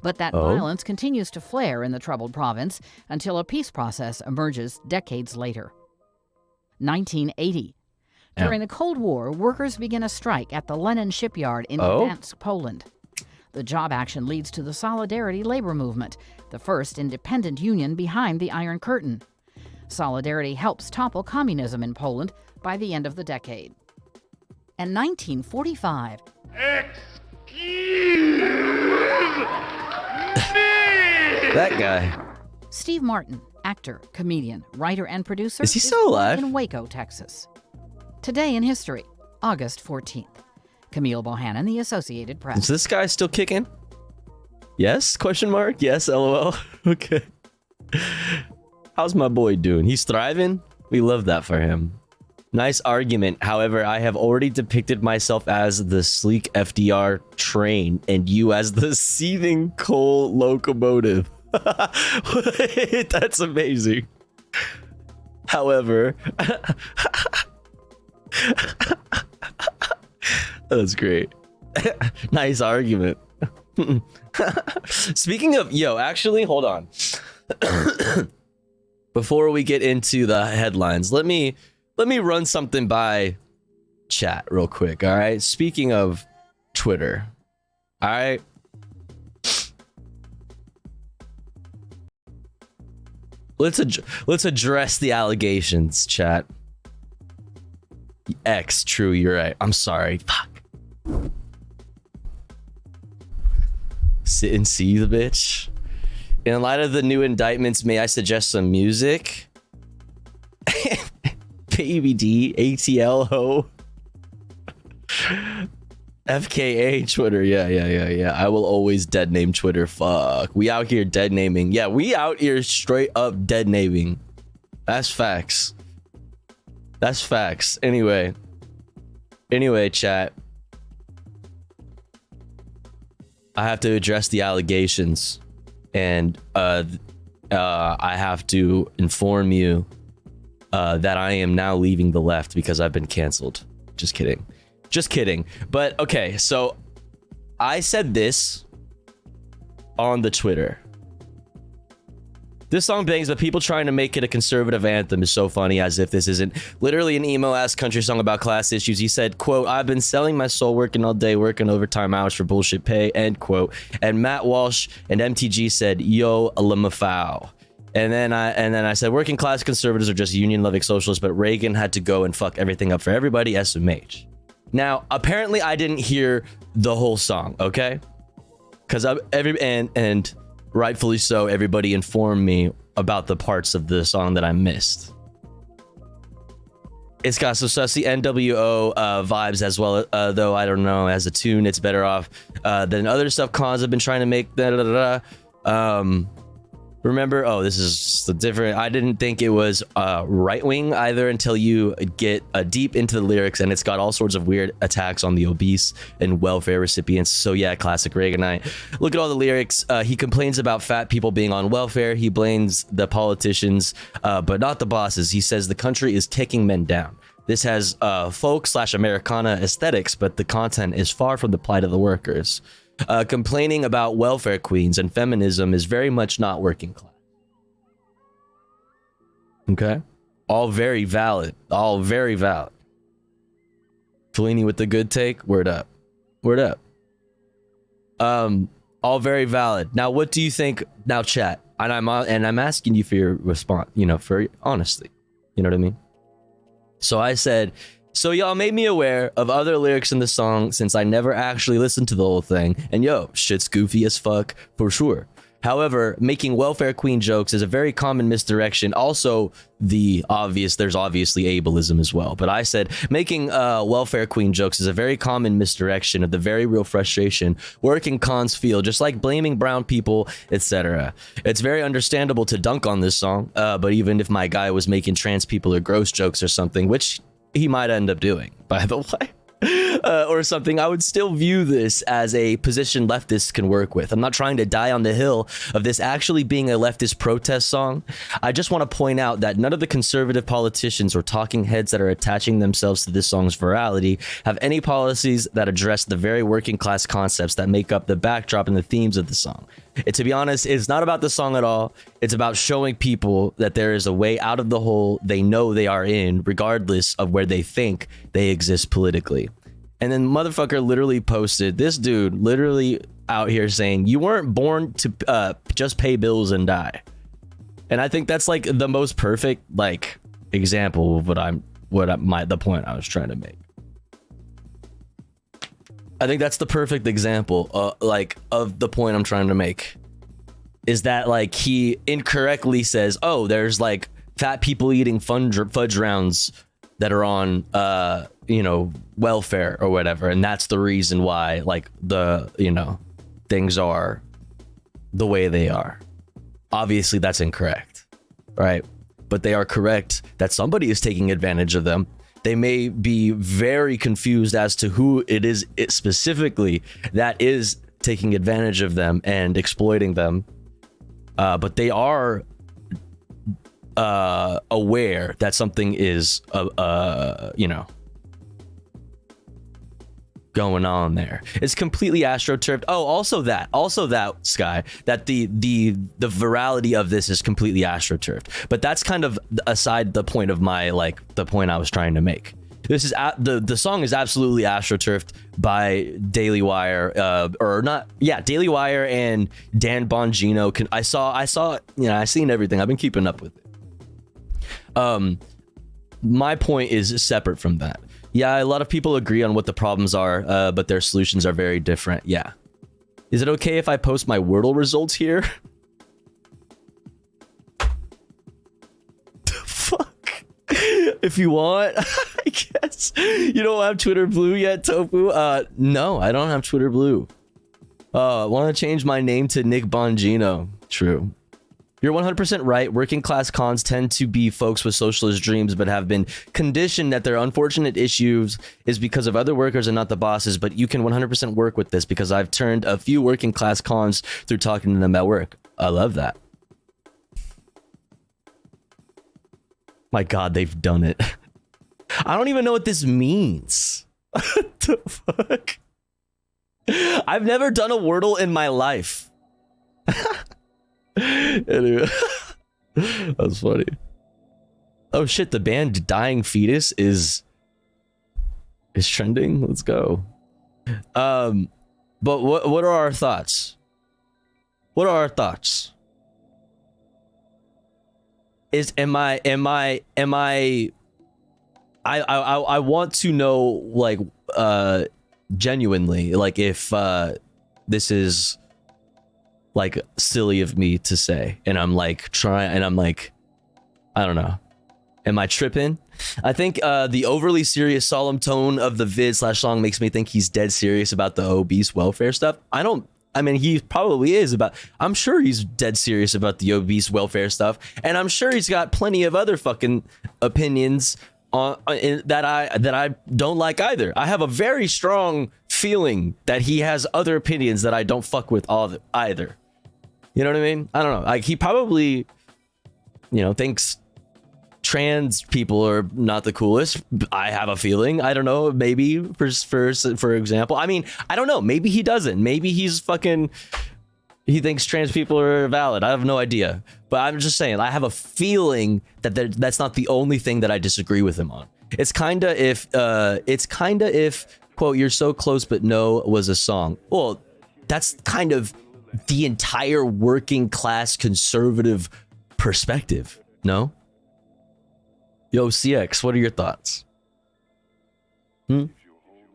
But that violence continues to flare in the troubled province until a peace process emerges decades later. 1980. During the Cold War, workers begin a strike at the Lenin shipyard in Gdansk, Poland. The job action leads to the Solidarity labor movement, the first independent union behind the Iron Curtain. Solidarity helps topple communism in Poland by the end of the decade. And 1945. That guy. Steve Martin, actor, comedian, writer, and producer, Is he still alive? In Waco, Texas. Today in history, August 14th. Camille Bohannon, The Associated Press. Is this guy still kicking? Yes? Question mark? Yes, LOL. Okay. How's my boy doing? He's thriving? We love that for him. Nice argument. However, I have already depicted myself as the sleek FDR train and you as the seething coal locomotive. That's amazing. However, that's great. Nice argument. Speaking of, actually, hold on. Before we get into the headlines, let me run something by chat real quick, all right? Speaking of Twitter, all right? Let's address the allegations, chat. X, true, you're right. I'm sorry. Fuck. Sit and see the bitch. In light of the new indictments, may I suggest some music? Baby D, ATL ho. FKA Twitter, yeah. I will always dead name Twitter. Fuck. We out here dead naming. Yeah, we out here straight up dead naming. That's facts. That's facts. Anyway, chat. I have to address the allegations, and I have to inform you that I am now leaving the left because I've been canceled. Just kidding. But okay, so I said this on the Twitter. This song bangs, but people trying to make it a conservative anthem is so funny, as if this isn't literally an emo-ass country song about class issues. He said, quote, I've been selling my soul, working all day, working overtime hours for bullshit pay, end quote. And Matt Walsh and MTG said, yo, lamafau. And then I said, working class conservatives are just union-loving socialists, but Reagan had to go and fuck everything up for everybody, SMH. Now, apparently I didn't hear the whole song, okay? Because and rightfully so, everybody informed me about the parts of the song that I missed. It's got some sussy NWO vibes as well, though I don't know, as a tune, it's better off than other stuff cons have been trying to make. Remember, this is different. I didn't think it was right-wing either until you get deep into the lyrics, and it's got all sorts of weird attacks on the obese and welfare recipients. So yeah, classic Reaganite. Look at all the lyrics. He complains about fat people being on welfare. He blames the politicians, but not the bosses. He says the country is kicking men down. This has folk/Americana aesthetics, but the content is far from the plight of the workers. Complaining about welfare queens and feminism is very much not working class. Okay? All very valid. All very valid. Fellini with the good take. Word up. Word up. All very valid. Now, what do you think? Now, chat. And I'm asking you for your response, for honestly. You know what I mean? So I said, so y'all made me aware of other lyrics in the song since I never actually listened to the whole thing. And yo, shit's goofy as fuck for sure. However, making welfare queen jokes is a very common misdirection. Also, there's obviously ableism as well. But I said making welfare queen jokes is a very common misdirection of the very real frustration working cons feel, just like blaming brown people, etc. It's very understandable to dunk on this song, but even if my guy was making trans people or gross jokes or something, which he might end up doing, by the way. Or something, I would still view this as a position leftists can work with. I'm not trying to die on the hill of this actually being a leftist protest song. I just want to point out that none of the conservative politicians or talking heads that are attaching themselves to this song's virality have any policies that address the very working class concepts that make up the backdrop and the themes of the song. To be honest, it's not about the song at all. It's about showing people that there is a way out of the hole they know they are in, regardless of where they think they exist politically. And then motherfucker literally posted, this dude literally out here saying, you weren't born to just pay bills and die. And I think that's like the most perfect like example of the point I was trying to make. I think that's the perfect example of the point I'm trying to make, is that like he incorrectly says, oh, there's like fat people eating fudge rounds that are on welfare or whatever, and that's the reason why like things are the way they are. Obviously that's incorrect, right? But they are correct that somebody is taking advantage of them. They may be very confused as to who it is specifically that is taking advantage of them and exploiting them, but they are aware that something is going on there. It's completely astroturfed. Oh, also that Sky, that the virality of this is completely astroturfed. But that's kind of aside the point of my the point I was trying to make. This is the song is absolutely astroturfed by Daily Wire, Daily Wire and Dan Bongino. I've seen everything. I've been keeping up with it. My point is separate from that. Yeah, a lot of people agree on what the problems are, but their solutions are very different. Yeah. Is it okay if I post my Wordle results here? Fuck. If you want, I guess. You don't have Twitter Blue yet, Tofu? No, I don't have Twitter Blue. I want to change my name to Nick Bongino. True. You're 100% right. Working class cons tend to be folks with socialist dreams, but have been conditioned that their unfortunate issues is because of other workers and not the bosses. But you can 100% work with this because I've turned a few working class cons through talking to them at work. I love that. My God, they've done it. I don't even know what this means. What the fuck? I've never done a Wordle in my life. Anyway, that's funny. Oh shit, the band Dying Fetus is trending. Let's go. But what are our thoughts? What are our thoughts? I want to know genuinely if this is silly of me to say, and I'm I don't know, am I tripping? I think the overly serious solemn tone of the vid/song makes me think he's dead serious about the obese welfare stuff. I mean he probably is I'm sure he's dead serious about the obese welfare stuff, and I'm sure he's got plenty of other fucking opinions that I don't like either. I have a very strong feeling that he has other opinions that I don't fuck with either. You know what I mean? I don't know. He probably, thinks trans people are not the coolest. I have a feeling. I don't know. Maybe for example. I mean, I don't know. Maybe he doesn't. Maybe he thinks trans people are valid. I have no idea. But I'm just saying, I have a feeling that that's not the only thing that I disagree with him on. It's kinda if quote, "You're so close but no" was a song. Well, that's kind of the entire working class conservative perspective, no? Yo, CX, what are your thoughts? What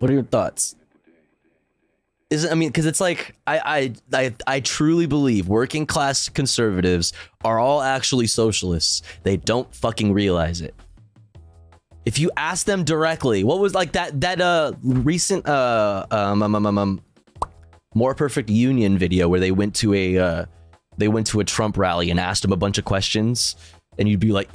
are your thoughts? Because it's like I truly believe working class conservatives are all actually socialists. They don't fucking realize it. If you ask them directly, what was like that recent More Perfect Union video where they went to a Trump rally and asked him a bunch of questions, and you'd be like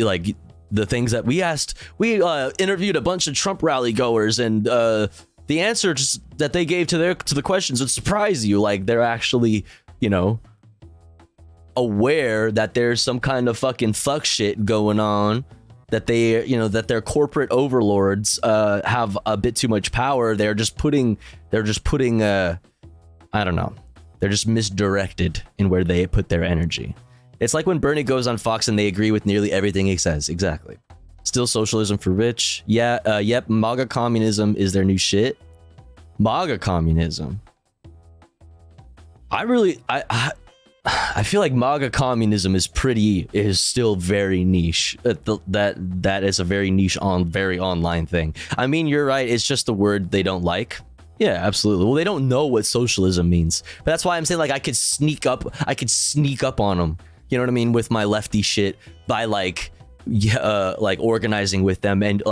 the things that we asked. We interviewed a bunch of Trump rally goers, and the answers that they gave to the questions would surprise you. Like, they're actually, aware that there's some kind of fucking fuck shit going on, that they, that their corporate overlords have a bit too much power. They're just putting I don't know. They're just misdirected in where they put their energy. It's like when Bernie goes on Fox and they agree with nearly everything he says. Exactly. Still socialism for rich. Yeah, yep, MAGA communism is their new shit. MAGA communism. I feel like MAGA communism is still very niche. That is a very niche very online thing. I mean, you're right, it's just a word they don't like. Yeah, absolutely. Well, they don't know what socialism means. But that's why I'm saying, like, I could sneak up on them. You know what I mean? With my lefty shit by like organizing with them and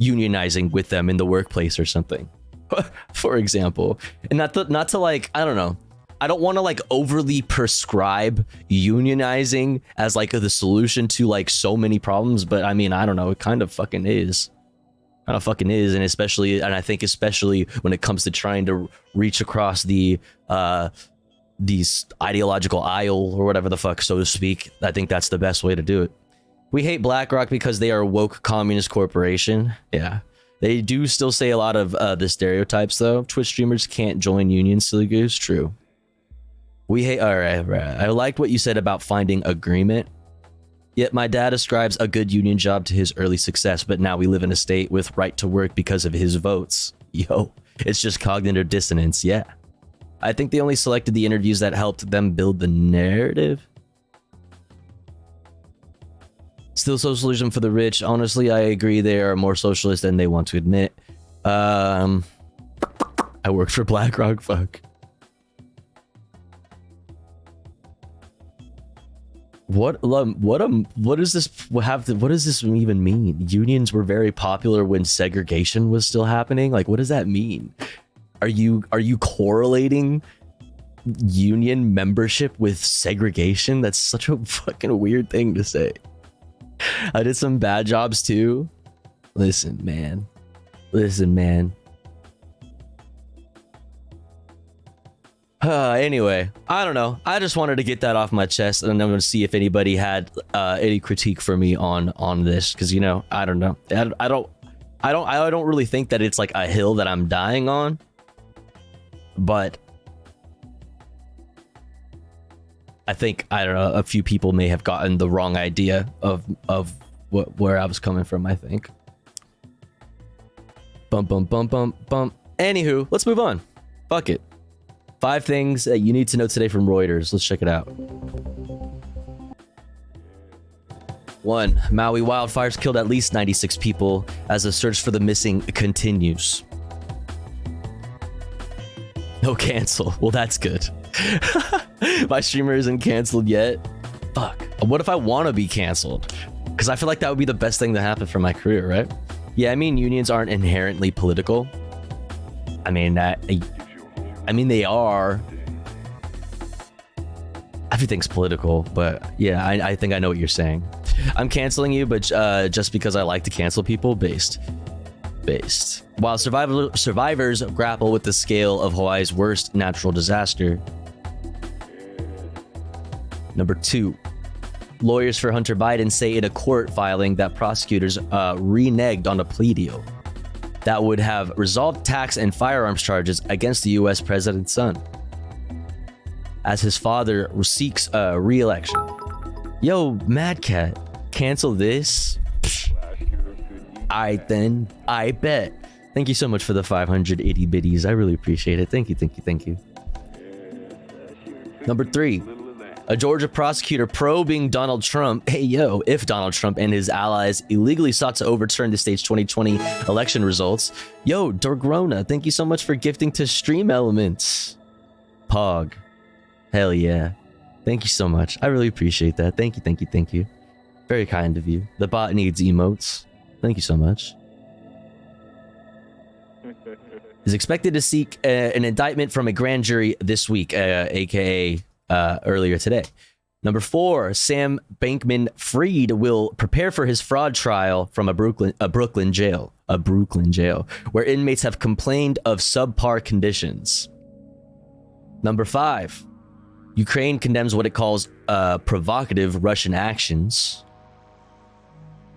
unionizing with them in the workplace or something, for example. And not to like, I don't know. I don't want to like overly prescribe unionizing as like the solution to like so many problems, but I mean, I don't know. It kind of fucking is. And I think especially when it comes to trying to reach across the these ideological aisle or whatever the fuck, so to speak. I think that's the best way to do it. We hate BlackRock because they are a woke communist corporation. Yeah, they do still say a lot of the stereotypes though. Twitch streamers can't join unions, silly goose. True. We hate. All right. I liked what you said about finding agreement. Yet my dad ascribes a good union job to his early success, but now we live in a state with right to work because of his votes. Yo, it's just cognitive dissonance. Yeah. I think they only selected the interviews that helped them build the narrative. Still socialism for the rich. Honestly, I agree they are more socialist than they want to admit. I worked for BlackRock. Fuck. What does this even mean? Unions were very popular when segregation was still happening. Like, what does that mean? Are you correlating union membership with segregation? That's such a fucking weird thing to say. I did some bad jobs too. Listen, man. Anyway, I don't know. I just wanted to get that off my chest, and I'm going to see if anybody had any critique for me on this, because I don't know. I don't really think that it's like a hill that I'm dying on, but I think, I don't know, a few people may have gotten the wrong idea of where I was coming from. I think. Bump. Anywho, let's move on. Fuck it. 5 things that you need to know today from Reuters. Let's check it out. 1. Maui wildfires killed at least 96 people as the search for the missing continues. No cancel. Well, that's good. My streamer isn't canceled yet. Fuck. What if I want to be canceled? Because I feel like that would be the best thing to happen for my career, right? Yeah, I mean, unions aren't inherently political. I mean, they are. Everything's political, but yeah, I think I know what you're saying. I'm canceling you, but just because I like to cancel people. Based. While survivors grapple with the scale of Hawaii's worst natural disaster. Number 2. Lawyers for Hunter Biden say in a court filing that prosecutors reneged on a plea deal that would have resolved tax and firearms charges against the U.S. president's son, as his father seeks re-election. Yo, Mad Cat, cancel this? Alright then, I bet. Thank you so much for the 580 biddies. I really appreciate it. Thank you. Number 3. A Georgia prosecutor probing Donald Trump. Hey, yo, if Donald Trump and his allies illegally sought to overturn the state's 2020 election results. Yo, Dorgrona, thank you so much for gifting to Stream Elements. Pog. Hell yeah. Thank you so much. I really appreciate that. Thank you, thank you, thank you. Very kind of you. The bot needs emotes. Thank you so much. Is expected to seek an indictment from a grand jury this week, aka earlier today. Number 4, Sam Bankman-Fried will prepare for his fraud trial from a Brooklyn jail, where inmates have complained of subpar conditions. Number 5, Ukraine condemns what it calls provocative Russian actions.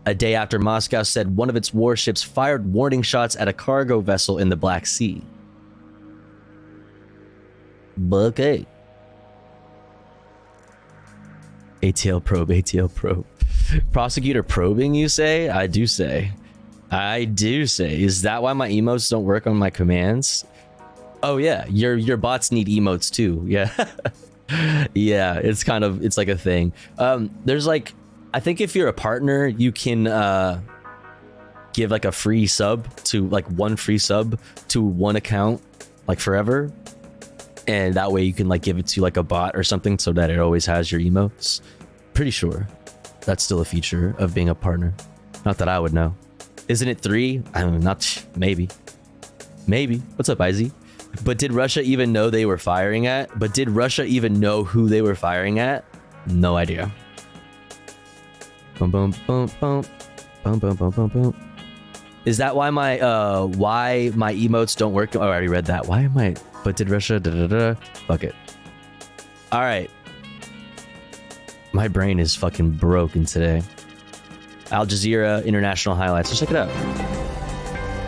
A day after Moscow said one of its warships fired warning shots at a cargo vessel in the Black Sea. Okay. ATL probe. Prosecutor probing, you say? I do say. Is that why my emotes don't work on my commands? Oh yeah, your bots need emotes too. Yeah. Yeah, it's like a thing. There's like, I think if you're a partner, you can give like a free sub to like one free sub to one account like forever. And that way you can like give it to like a bot or something so that it always has your emotes. Pretty sure that's still a feature of being a partner. Not that I would know. Isn't it 3? I mean, not maybe. What's up, Izzy? But did Russia even know they were firing at? But did Russia even know who they were firing at? No idea. Boom, boom, boom, boom, boom, boom, boom, boom, boom. Is that why my emotes don't work? Oh, I already read that. Why am I? But did Russia? Fuck it. All right. My brain is fucking broken today. Al Jazeera International Highlights. Let's check it out.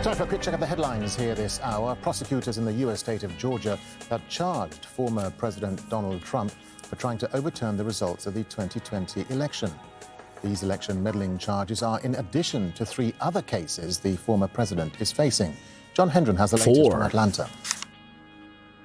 Time for a quick check of the headlines here this hour. Prosecutors in the U.S. state of Georgia have charged former President Donald Trump for trying to overturn the results of the 2020 election. These election meddling charges are in addition to 3 other cases the former president is facing. John Hendren has the latest from Atlanta.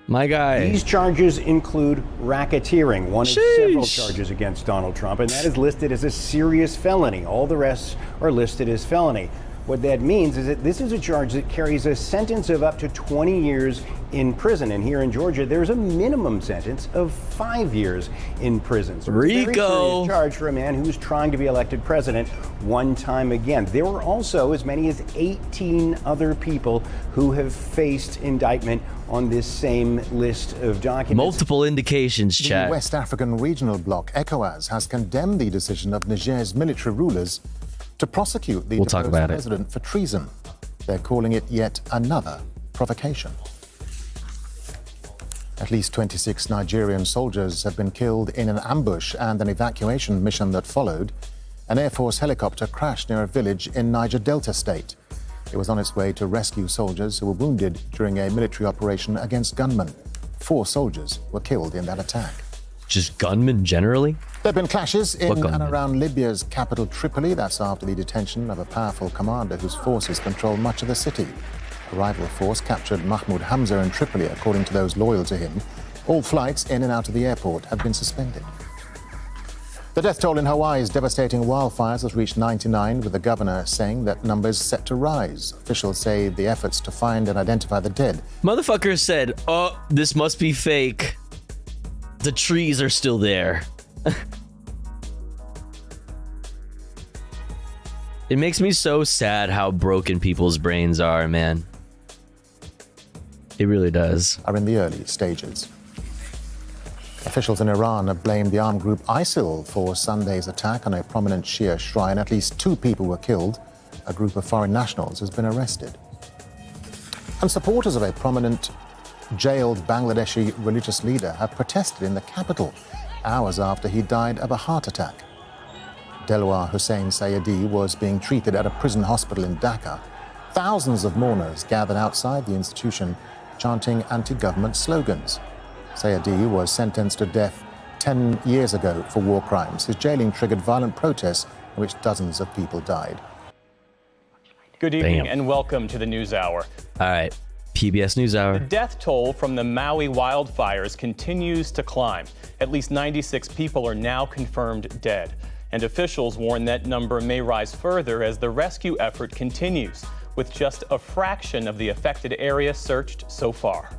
My guy. These charges include racketeering, one of several charges against Donald Trump, and that is listed as a serious felony. All the rest are listed as felony. What that means is that this is a charge that carries a sentence of up to 20 years in prison. And here in Georgia, there's a minimum sentence of 5 years in prison. So it's a very serious charge for a man who was trying to be elected president one time again. There were also as many as 18 other people who have faced indictment on this same list of documents. Multiple indications, chat. The West African regional bloc, ECOWAS, has condemned the decision of Niger's military rulers to prosecute the deposed president for treason. They're calling it yet another provocation. At least 26 Nigerian soldiers have been killed in an ambush and an evacuation mission that followed. An Air Force helicopter crashed near a village in Niger Delta State. It was on its way to rescue soldiers who were wounded during a military operation against gunmen. 4 soldiers were killed in that attack. Just gunmen generally? There have been clashes in and around Libya's capital Tripoli. That's after the detention of a powerful commander whose forces control much of the city. A rival force captured Mahmoud Hamza in Tripoli, according to those loyal to him. All flights in and out of the airport have been suspended. The death toll in Hawaii's devastating wildfires has reached 99, with the governor saying that numbers set to rise. Officials say the efforts to find and identify the dead. Motherfucker said, oh, this must be fake. The trees are still there. It makes me so sad how broken people's brains are, man. It really does. Are in the early stages. Officials in Iran have blamed the armed group ISIL for Sunday's attack on a prominent Shia shrine. At least 2 people were killed. A group of foreign nationals has been arrested. And supporters of a prominent jailed Bangladeshi religious leader have protested in the capital hours after he died of a heart attack. Delwar Hussain Sayedi was being treated at a prison hospital in Dhaka. Thousands of mourners gathered outside the institution chanting anti-government slogans. Sayedi was sentenced to death 10 years ago for war crimes. His jailing triggered violent protests in which dozens of people died. Good evening and welcome to the NewsHour. All right. PBS NewsHour. The death toll from the Maui wildfires continues to climb. At least 96 people are now confirmed dead. And officials warn that number may rise further as the rescue effort continues, with just a fraction of the affected area searched so far.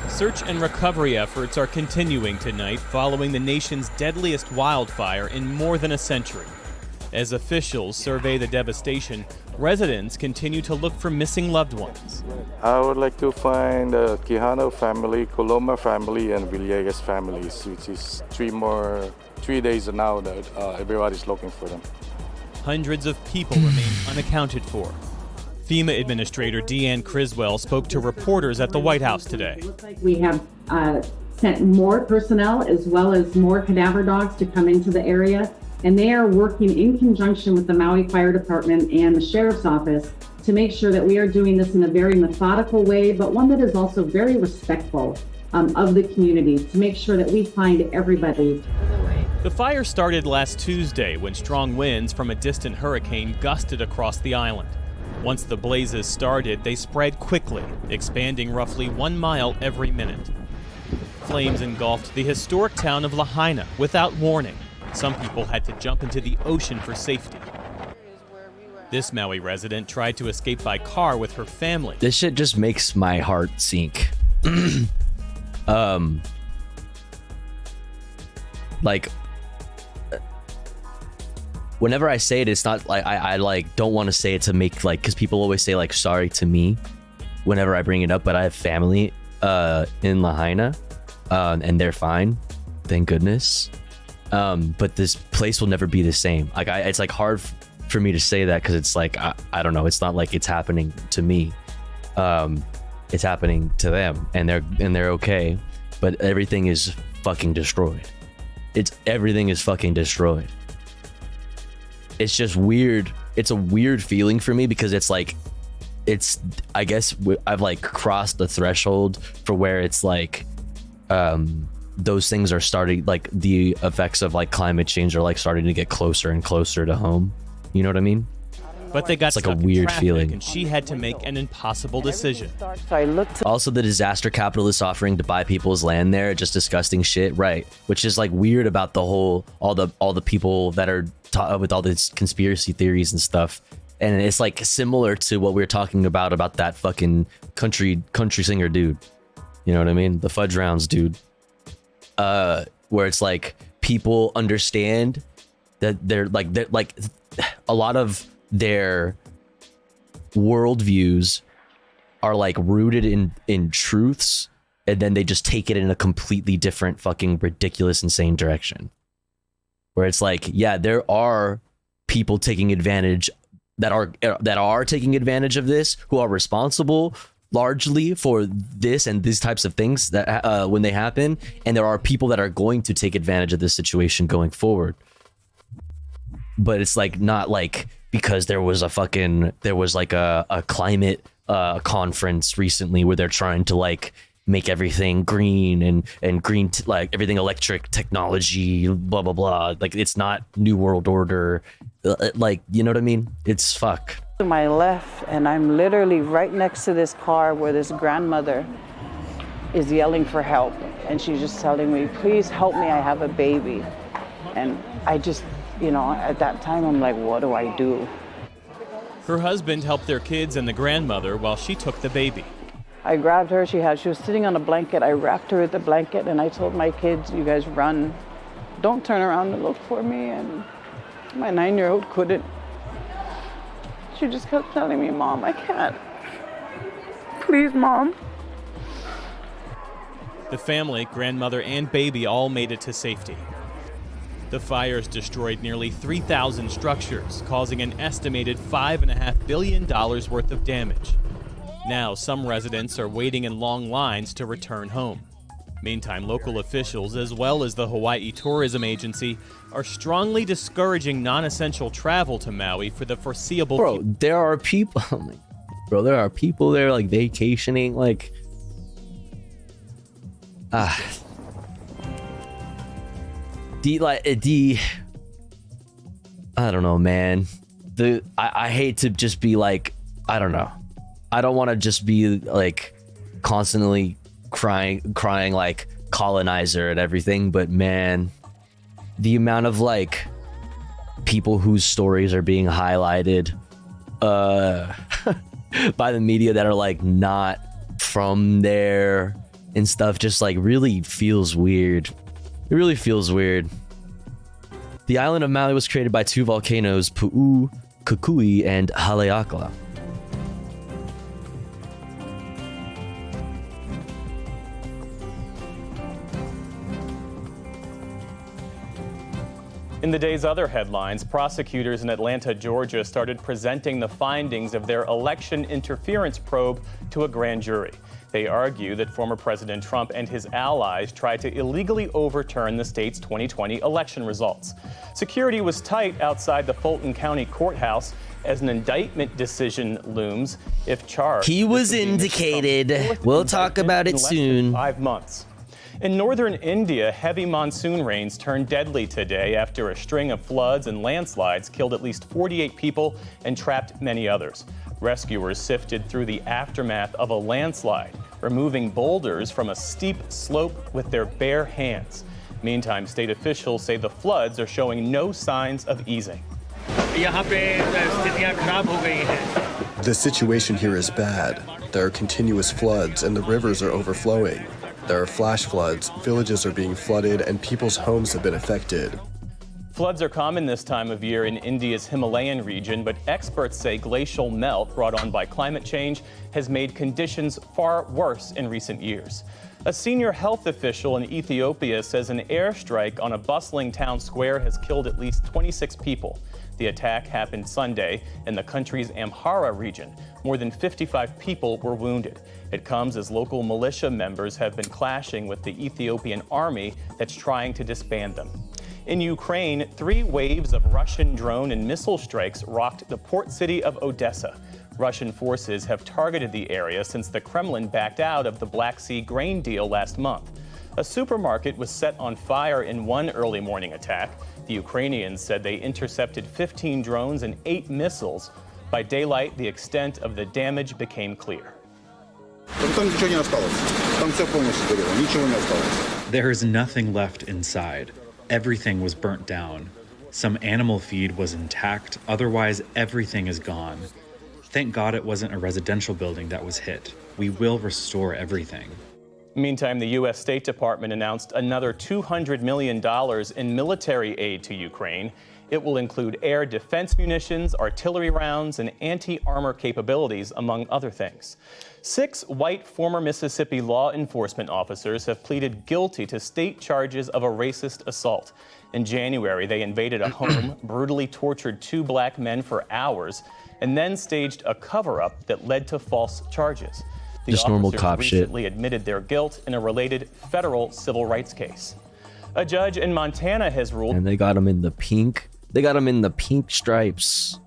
Search and recovery efforts are continuing tonight following the nation's deadliest wildfire in more than a century. As officials survey the devastation, residents continue to look for missing loved ones. I would like to find the Quijano family, Coloma family, and Villegas families, which is 3 days now that everybody's looking for them. Hundreds of people remain unaccounted for. FEMA Administrator Deanne Criswell spoke to reporters at the White House today. We have sent more personnel as well as more cadaver dogs to come into the area, and they are working in conjunction with the Maui Fire Department and the Sheriff's Office to make sure that we are doing this in a very methodical way, but one that is also very respectful of the community, to make sure that we find everybody. The fire started last Tuesday when strong winds from a distant hurricane gusted across the island. Once the blazes started, they spread quickly, expanding roughly 1 mile every minute. Flames engulfed the historic town of Lahaina without warning. Some people had to jump into the ocean for safety. This Maui resident tried to escape by car with her family. This shit just makes my heart sink. Like, whenever I say it, it's not like I like don't want to say it to make like, because people always say like sorry to me whenever I bring it up, but I have family in Lahaina and they're fine, thank goodness. But this place will never be the same. Like it's like hard for me to say that because it's like I don't know, it's not like it's happening to me. It's happening to them and they're okay, but everything is fucking destroyed. Everything is fucking destroyed. It's just weird. It's a weird feeling for me because it's like, I guess I've like crossed the threshold for where it's like, those things are starting, like the effects of like climate change are like starting to get closer and closer to home. You know what I mean? But they got it's like stuck a weird in traffic, feeling. and she had to make an impossible decision. Also, the disaster capitalists offering to buy people's land there, just disgusting shit, right? Which is like weird about the whole, all the people that are with all these conspiracy theories and stuff. And it's like similar to what we were talking about that fucking country singer dude. You know what I mean? The Fudge Rounds dude. Where it's like people understand that they're like a lot of their worldviews are like rooted in truths, and then they just take it in a completely different fucking ridiculous insane direction, where it's like, yeah, there are people taking advantage that are taking advantage of this, who are responsible largely for this and these types of things that when they happen, and there are people that are going to take advantage of this situation going forward. But it's like not like because there was like a climate conference recently where they're trying to like make everything green and green like everything electric technology, blah blah blah. Like it's not New World Order, like, you know what I mean? It's fuck. To my left, and I'm literally right next to this car where this grandmother is yelling for help, and she's just telling me, please help me, I have a baby. And I just, you know, at that time I'm like, what do I do? Her husband helped their kids and the grandmother while she took the baby. I grabbed her, she was sitting on a blanket, I wrapped her with the blanket, and I told my kids, you guys run, don't turn around and look for me. And my 9-year-old couldn't. She just kept telling me, Mom, I can't. Please, Mom. The family, grandmother, and baby all made it to safety. The fires destroyed nearly 3,000 structures, causing an estimated $5.5 billion worth of damage. Now, some residents are waiting in long lines to return home. Meantime, local officials, as well as the Hawaii Tourism Agency, are strongly discouraging non-essential travel to Maui for the foreseeable future. Bro, there are people, there are people there like vacationing, like, I don't know, man. I hate to just be like, I don't know. I don't want to just be like constantly crying like colonizer and everything, but man, the amount of like people whose stories are being highlighted by the media that are like not from there and stuff just like really feels weird. It really feels weird. The island of Maui was created by two volcanoes, Pu'u, Kukui, and Haleakala. In the day's other headlines, prosecutors in Atlanta, Georgia started presenting the findings of their election interference probe to a grand jury. They argue that former President Trump and his allies tried to illegally overturn the state's 2020 election results. Security was tight outside the Fulton County Courthouse as an indictment decision looms if charged. He was indicated. We'll talk about it soon. 5 months. In northern India, heavy monsoon rains turned deadly today after a string of floods and landslides killed at least 48 people and trapped many others. Rescuers sifted through the aftermath of a landslide, removing boulders from a steep slope with their bare hands. Meantime, state officials say the floods are showing no signs of easing. The situation here is bad. There are continuous floods and the rivers are overflowing. There are flash floods, villages are being flooded, and people's homes have been affected. Floods are common this time of year in India's Himalayan region, but experts say glacial melt brought on by climate change has made conditions far worse in recent years. A senior health official in Ethiopia says an airstrike on a bustling town square has killed at least 26 people. The attack happened Sunday in the country's Amhara region. More than 55 people were wounded. It comes as local militia members have been clashing with the Ethiopian army that's trying to disband them. In Ukraine, 3 waves of Russian drone and missile strikes rocked the port city of Odessa. Russian forces have targeted the area since the Kremlin backed out of the Black Sea grain deal last month. A supermarket was set on fire in one early morning attack. The Ukrainians said they intercepted 15 drones and 8 missiles. By daylight, the extent of the damage became clear. There is nothing left inside. Everything was burnt down. Some animal feed was intact, otherwise everything is gone. Thank God it wasn't a residential building that was hit. We will restore everything. Meantime, the U.S. State Department announced another $200 million in military aid to Ukraine. It will include air defense munitions, artillery rounds, and anti-armor capabilities, among other things. 6 white former Mississippi law enforcement officers have pleaded guilty to state charges of a racist assault. In January, they invaded a home, brutally tortured 2 black men for hours, and then staged a cover-up that led to false charges. The Just normal officers cop recently shit. admitted their guilt in a related federal civil rights case. A judge in Montana has ruled. And they got him in the pink. They got him in the pink stripes.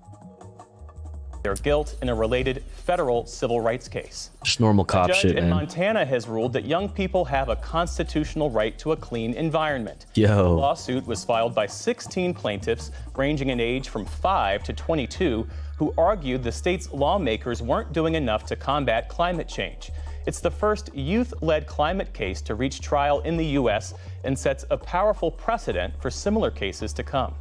Their guilt in a related federal civil rights case. Just normal cop a judge shit, in man. Montana has ruled that young people have a constitutional right to a clean environment. Yo. The lawsuit was filed by 16 plaintiffs ranging in age from 5 to 22 who argued the state's lawmakers weren't doing enough to combat climate change. It's the first youth-led climate case to reach trial in the U.S. and sets a powerful precedent for similar cases to come.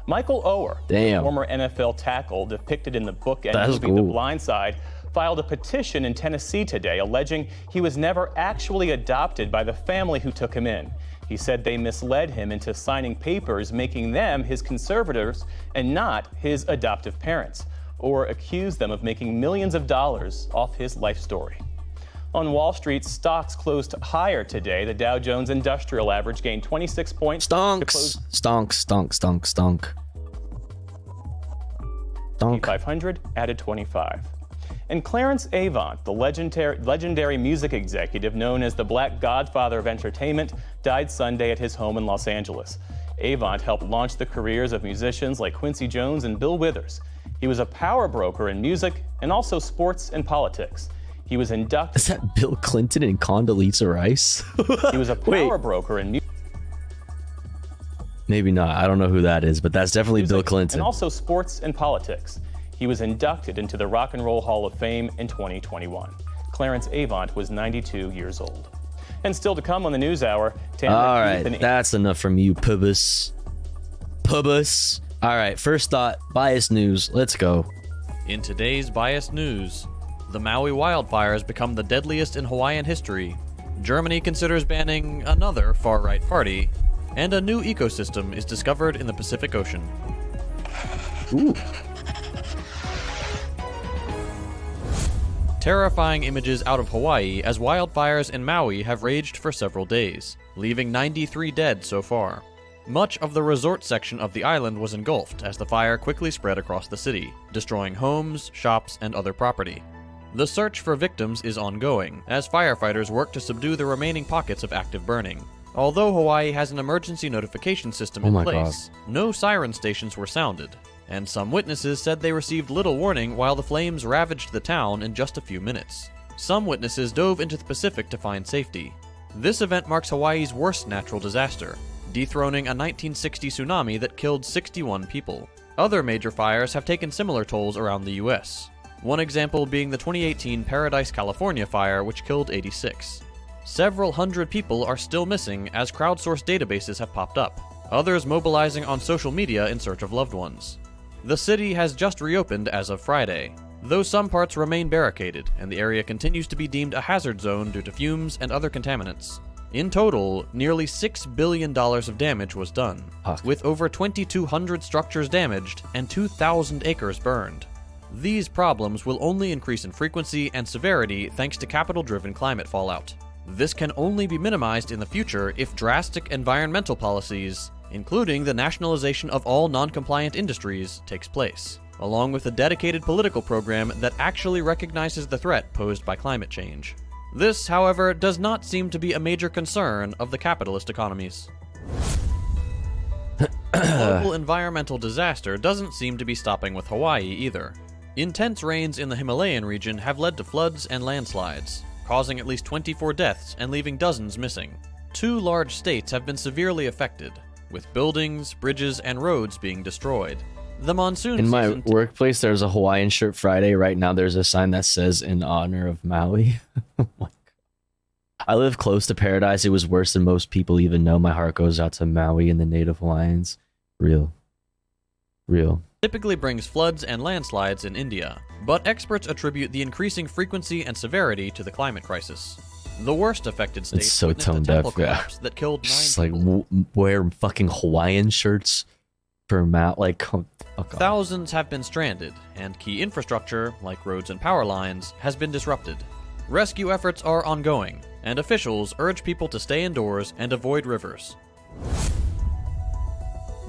Michael Oher, former NFL tackle depicted in the book and movie The Blind Side, filed a petition in Tennessee today alleging he was never actually adopted by the family who took him in. He said they misled him into signing papers making them his conservators and not his adoptive parents, or accused them of making millions of dollars off his life story. On Wall Street, stocks closed higher today. The Dow Jones Industrial Average gained 26 points. Stonks. Stonk. 500 added 25. And Clarence Avant, the legendary music executive known as the Black Godfather of entertainment, died Sunday at his home in Los Angeles. Avant helped launch the careers of musicians like Quincy Jones and Bill Withers. He was a power broker in music and also sports and politics. He was inducted. Is that Bill Clinton and Condoleezza Rice? He was a power broker in music. Maybe not. I don't know who that is, but that's definitely Bill Clinton. And also sports and politics. He was inducted into the Rock and Roll Hall of Fame in 2021. Clarence Avant was 92 years old. And still to come on the News Hour, Tamara All Keith right, and that's enough from you, Pubis. Pubis. All right, first thought, biased news. Let's go. In today's biased news, the Maui wildfires become the deadliest in Hawaiian history. Germany considers banning another far-right party, and a new ecosystem is discovered in the Pacific Ocean. Ooh. Terrifying images out of Hawaii as wildfires in Maui have raged for several days, leaving 93 dead so far. Much of the resort section of the island was engulfed as the fire quickly spread across the city, destroying homes, shops, and other property. The search for victims is ongoing, as firefighters work to subdue the remaining pockets of active burning. Although Hawaii has an emergency notification system in place, no siren stations were sounded, and some witnesses said they received little warning while the flames ravaged the town in just a few minutes. Some witnesses dove into the Pacific to find safety. This event marks Hawaii's worst natural disaster, dethroning a 1960 tsunami that killed 61 people. Other major fires have taken similar tolls around the US. One example being the 2018 Paradise, California fire, which killed 86. Several hundred people are still missing as crowdsourced databases have popped up, others mobilizing on social media in search of loved ones. The city has just reopened as of Friday, though some parts remain barricaded and the area continues to be deemed a hazard zone due to fumes and other contaminants. In total, nearly $6 billion of damage was done, with over 2,200 structures damaged and 2,000 acres burned. These problems will only increase in frequency and severity thanks to capital-driven climate fallout. This can only be minimized in the future if drastic environmental policies, including the nationalization of all non-compliant industries, takes place, along with a dedicated political program that actually recognizes the threat posed by climate change. This, however, does not seem to be a major concern of the capitalist economies. Global environmental disaster doesn't seem to be stopping with Hawaii either. Intense rains in the Himalayan region have led to floods and landslides, causing at least 24 deaths and leaving dozens missing. 2 large states have been severely affected, with buildings, bridges, and roads being destroyed. The monsoon In my season workplace, there's a Hawaiian Shirt Friday. Right now, there's a sign that says in honor of Maui. Oh my God. I live close to Paradise. It was worse than most people even know. My heart goes out to Maui and the native Hawaiians. Real. typically brings floods and landslides in India, but experts attribute the increasing frequency and severity to the climate crisis. The worst affected states It's so witnessed a tone temple deaf, yeah. collapse that killed 9 Just like people. wear fucking Hawaiian shirts for Matt. Like, fuck off. Thousands have been stranded, and key infrastructure, like roads and power lines, has been disrupted. Rescue efforts are ongoing, and officials urge people to stay indoors and avoid rivers.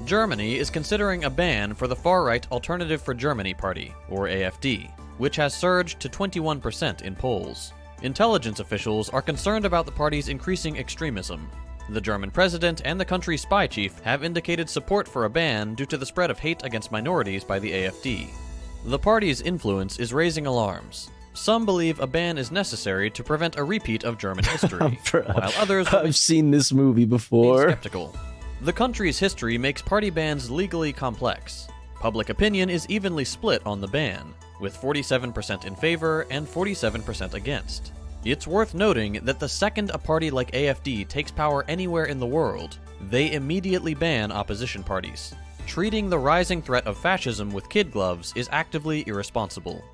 Germany is considering a ban for the far-right Alternative for Germany Party, or AfD, which has surged to 21% in polls. Intelligence officials are concerned about the party's increasing extremism. The German president and the country's spy chief have indicated support for a ban due to the spread of hate against minorities by the AfD. The party's influence is raising alarms. Some believe a ban is necessary to prevent a repeat of German history, while others I've seen this movie before. skeptical. The country's history makes party bans legally complex. Public opinion is evenly split on the ban, with 47% in favor and 47% against. It's worth noting that the second a party like AfD takes power anywhere in the world, they immediately ban opposition parties. Treating the rising threat of fascism with kid gloves is actively irresponsible.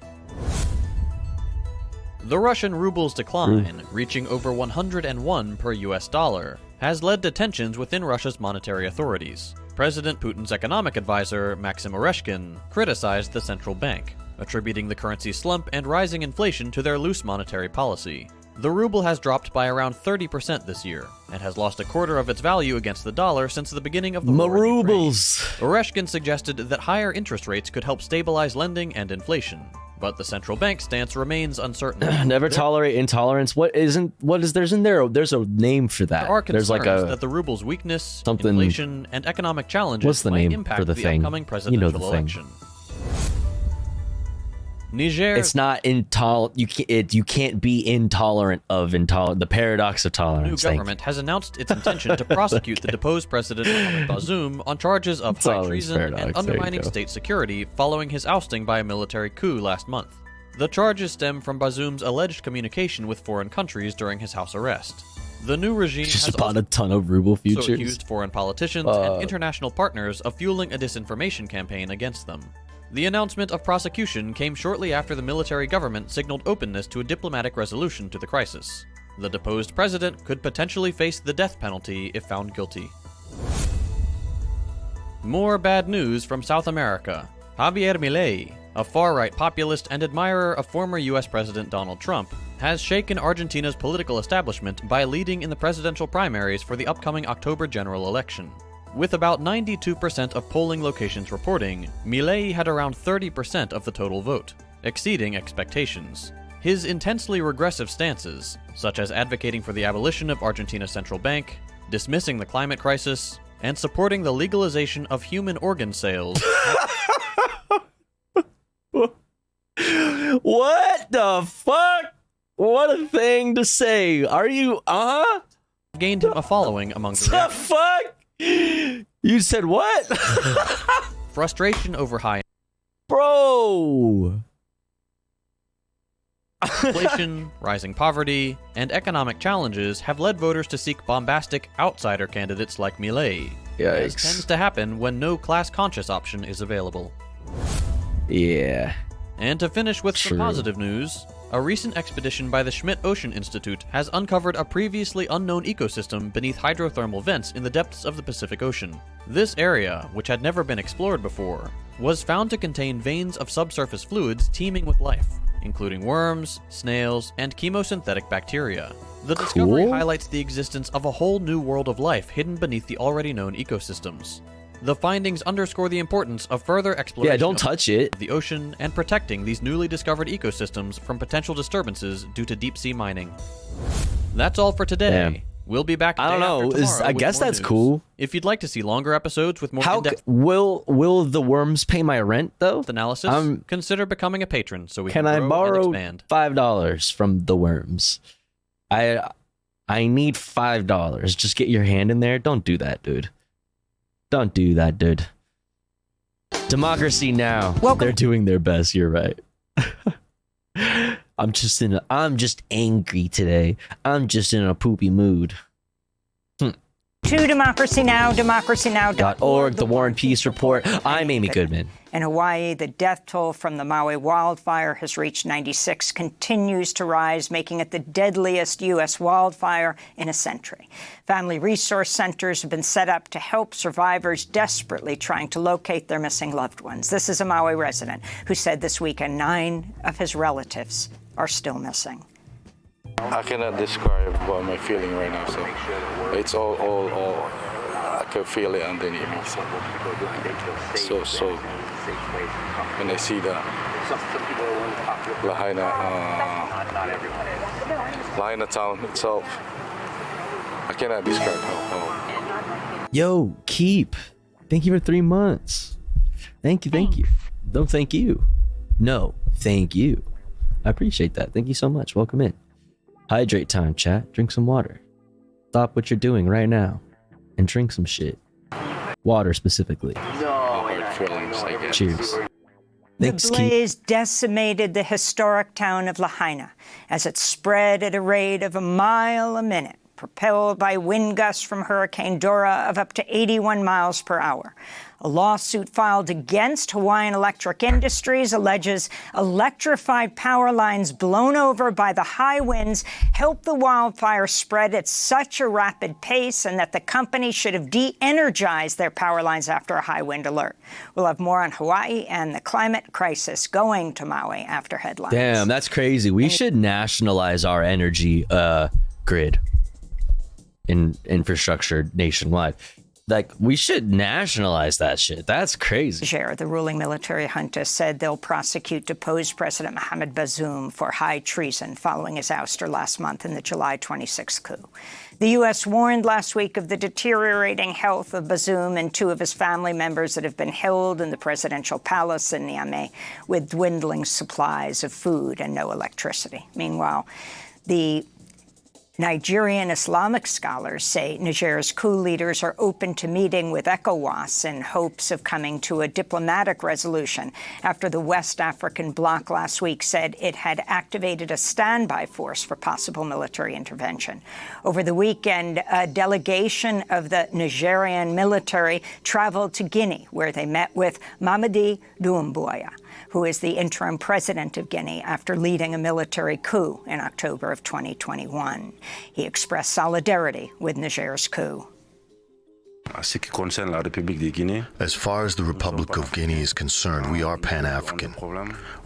The Russian ruble's decline, reaching over 101 per US dollar, has led to tensions within Russia's monetary authorities. President Putin's economic advisor, Maxim Oreshkin, criticized the central bank, attributing the currency's slump and rising inflation to their loose monetary policy. The ruble has dropped by around 30% this year, and has lost a quarter of its value against the dollar since the beginning of the war in Ukraine. Oreshkin suggested that higher interest rates could help stabilize lending and inflation, but the central bank's stance remains uncertain. Never tolerate intolerance. There's a name for that. There are There's concerns like a that the ruble's weakness, something- inflation, and economic challenges What's the might name impact for the thing? upcoming You know presidential the thing. election. Niger. It's not intolerant. You can't be intolerant of intolerant. The paradox of The tolerance. new government has announced its intention to prosecute the deposed President Mohamed Bazoum on charges of high treason paradox. and There you undermining go. state security following his ousting by a military coup last month. The charges stem from Bazoum's alleged communication with foreign countries during his house arrest. The new regime Just has bought a ton of ruble also futures. accused foreign politicians and international partners of fueling a disinformation campaign against them. The announcement of prosecution came shortly after the military government signaled openness to a diplomatic resolution to the crisis. The deposed president could potentially face the death penalty if found guilty. More bad news from South America. Javier Milei, a far-right populist and admirer of former US President Donald Trump, has shaken Argentina's political establishment by leading in the presidential primaries for the upcoming October general election. With about 92% of polling locations reporting, Milei had around 30% of the total vote, exceeding expectations. His intensely regressive stances, such as advocating for the abolition of Argentina's central bank, dismissing the climate crisis, and supporting the legalization of human organ sales. What the fuck? What a thing to say. Are you, gained him a following among the the fuck? You said what? frustration over high Bro. inflation, rising poverty, and economic challenges have led voters to seek bombastic outsider candidates like Milei, as Yikes. tends to happen when no class-conscious option is available. Yeah. And to finish with some True. positive news, a recent expedition by the Schmidt Ocean Institute has uncovered a previously unknown ecosystem beneath hydrothermal vents in the depths of the Pacific Ocean. This area, which had never been explored before, was found to contain veins of subsurface fluids teeming with life, including worms, snails, and chemosynthetic bacteria. The discovery Cool. highlights the existence of a whole new world of life hidden beneath the already known ecosystems. The findings underscore the importance of further exploration don't touch it. of the ocean and protecting these newly discovered ecosystems from potential disturbances due to deep-sea mining. That's all for today. Damn. We'll be back. I don't day know. after tomorrow I with guess more that's news. cool. If you'd like to see longer episodes with more How in-depth will the worms pay my rent though? analysis, consider becoming a patron so we Can can I grow borrow and expand. $5 from the worms? I need $5. Just get your hand in there. Don't do that, dude. Don't do that, dude. Democracy Now! They're doing their best. You're right. I'm just angry today. I'm just in a poopy mood. To Democracy Now!, democracynow.org. The War and Peace Report. I'm Amy Goodman. In Hawaii, the death toll from the Maui wildfire has reached 96, continues to rise, making it the deadliest U.S. wildfire in a century. Family resource centers have been set up to help survivors desperately trying to locate their missing loved ones. This is a Maui resident who said this weekend 9 of his relatives are still missing. I cannot describe what I'm feeling right now, so it's all I can feel it underneath me. So when I see the Lahaina town itself, I cannot describe how. Yo, Keep. Thank you for 3 months. Thank you. No, thank you. No, thank you. I appreciate that. Thank you so much. Welcome in. Hydrate time, chat. Drink some water. Stop what you're doing right now and drink some shit. Water specifically. Cheers. Thanks, The blaze decimated the historic town of Lahaina as it spread at a rate of a mile a minute, propelled by wind gusts from Hurricane Dora of up to 81 miles per hour. A lawsuit filed against Hawaiian Electric Industries alleges electrified power lines blown over by the high winds helped the wildfire spread at such a rapid pace, and that the company should have de-energized their power lines after a high wind alert. We'll have more on Hawaii and the climate crisis going to Maui after headlines. Damn, that's crazy. We should nationalize our energy grid in infrastructure nationwide. Like, we should nationalize that shit. That's crazy. Niger, the ruling military junta, said they'll prosecute deposed President Mohamed Bazoum for high treason following his ouster last month in the July 26 coup. The U.S. warned last week of the deteriorating health of Bazoum and two of his family members that have been held in the presidential palace in Niamey with dwindling supplies of food and no electricity. Meanwhile, the Nigerian Islamic scholars say Niger's coup leaders are open to meeting with ECOWAS in hopes of coming to a diplomatic resolution after the West African bloc last week said it had activated a standby force for possible military intervention. Over the weekend, a delegation of the Nigerian military traveled to Guinea, where they met with Mamadi Doumbouya, who is the interim president of Guinea after leading a military coup in October of 2021. He expressed solidarity with Niger's coup. As far as the Republic of Guinea is concerned, we are Pan-African.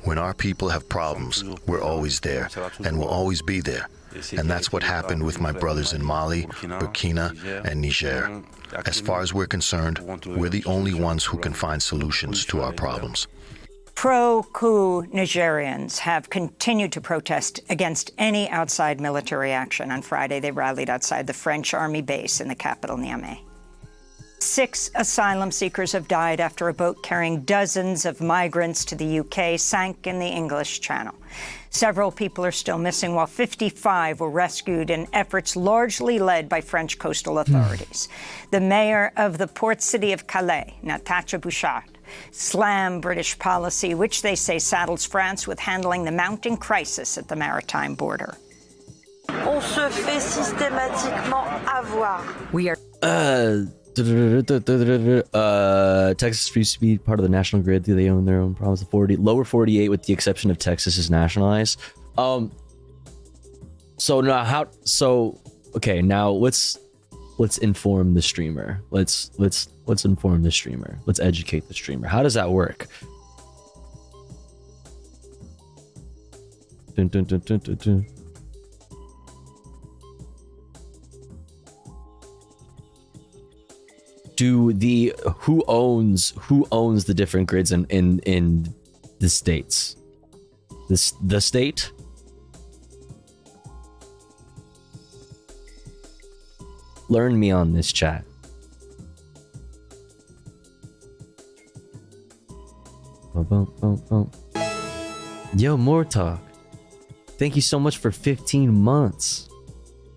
When our people have problems, we're always there, and will always be there. And that's what happened with my brothers in Mali, Burkina, and Niger. As far as we're concerned, we're the only ones who can find solutions to our problems. Pro-coup Nigerians have continued to protest against any outside military action. On Friday, they rallied outside the French army base in the capital, Niamey. 6 asylum seekers have died after a boat carrying dozens of migrants to the UK sank in the English Channel. Several people are still missing, while 55 were rescued in efforts largely led by French coastal authorities. The mayor of the port city of Calais, Natacha Bouchard, slammed British policy, which they say saddles France with handling the mounting crisis at the maritime border. On se fait systématiquement avoir. We are... Texas used to be part of the national grid. They own their own problems. The lower 48, with the exception of Texas, is nationalized. So now okay, now let's inform the streamer. Let's inform the streamer. Let's educate the streamer. How does that work? Dun, dun, dun, dun, dun, dun. Who owns the different grids in the states? The state? Learn me on this, chat. Yo, more talk. Thank you so much for 15 months.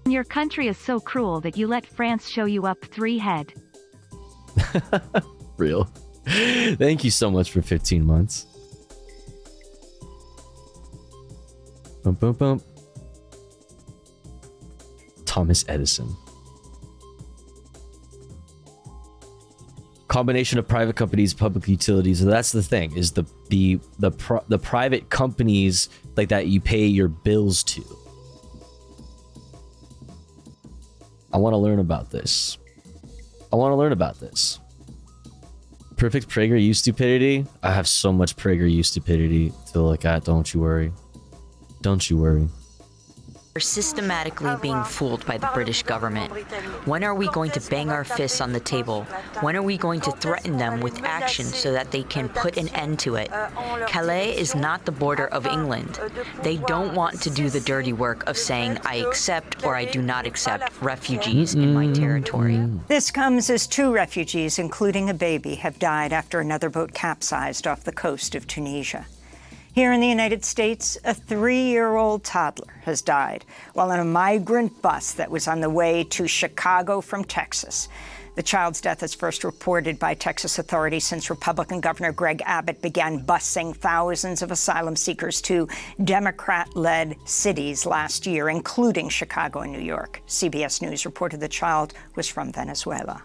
Your country is so cruel that you let France show you up 3 head. Real. Thank you so much for 15 months. Bum, bum, bum. Thomas Edison. Combination of private companies, public utilities. That's the thing, is the private companies like that you pay your bills to. I want to learn about this. Perfect PragerU stupidity. I have so much PragerU stupidity to look at. Don't you worry. We're systematically being fooled by the British government. When are we going to bang our fists on the table? When are we going to threaten them with action so that they can put an end to it? Calais is not the border of England. They don't want to do the dirty work of saying, I accept or I do not accept refugees in my territory. This comes as 2 refugees, including a baby, have died after another boat capsized off the coast of Tunisia. Here in the United States, a 3-year-old toddler has died while on a migrant bus that was on the way to Chicago from Texas. The child's death is first reported by Texas authorities since Republican Governor Greg Abbott began busing thousands of asylum seekers to Democrat-led cities last year, including Chicago and New York. CBS News reported the child was from Venezuela.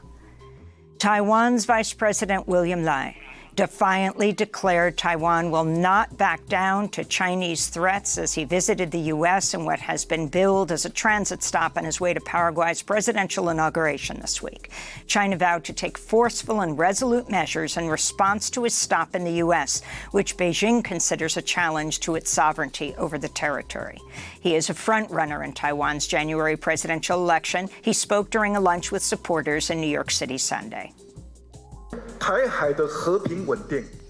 Taiwan's Vice President William Lai defiantly declared Taiwan will not back down to Chinese threats as he visited the U.S. in what has been billed as a transit stop on his way to Paraguay's presidential inauguration this week. China vowed to take forceful and resolute measures in response to his stop in the U.S., which Beijing considers a challenge to its sovereignty over the territory. He is a front-runner in Taiwan's January presidential election. He spoke during a lunch with supporters in New York City Sunday.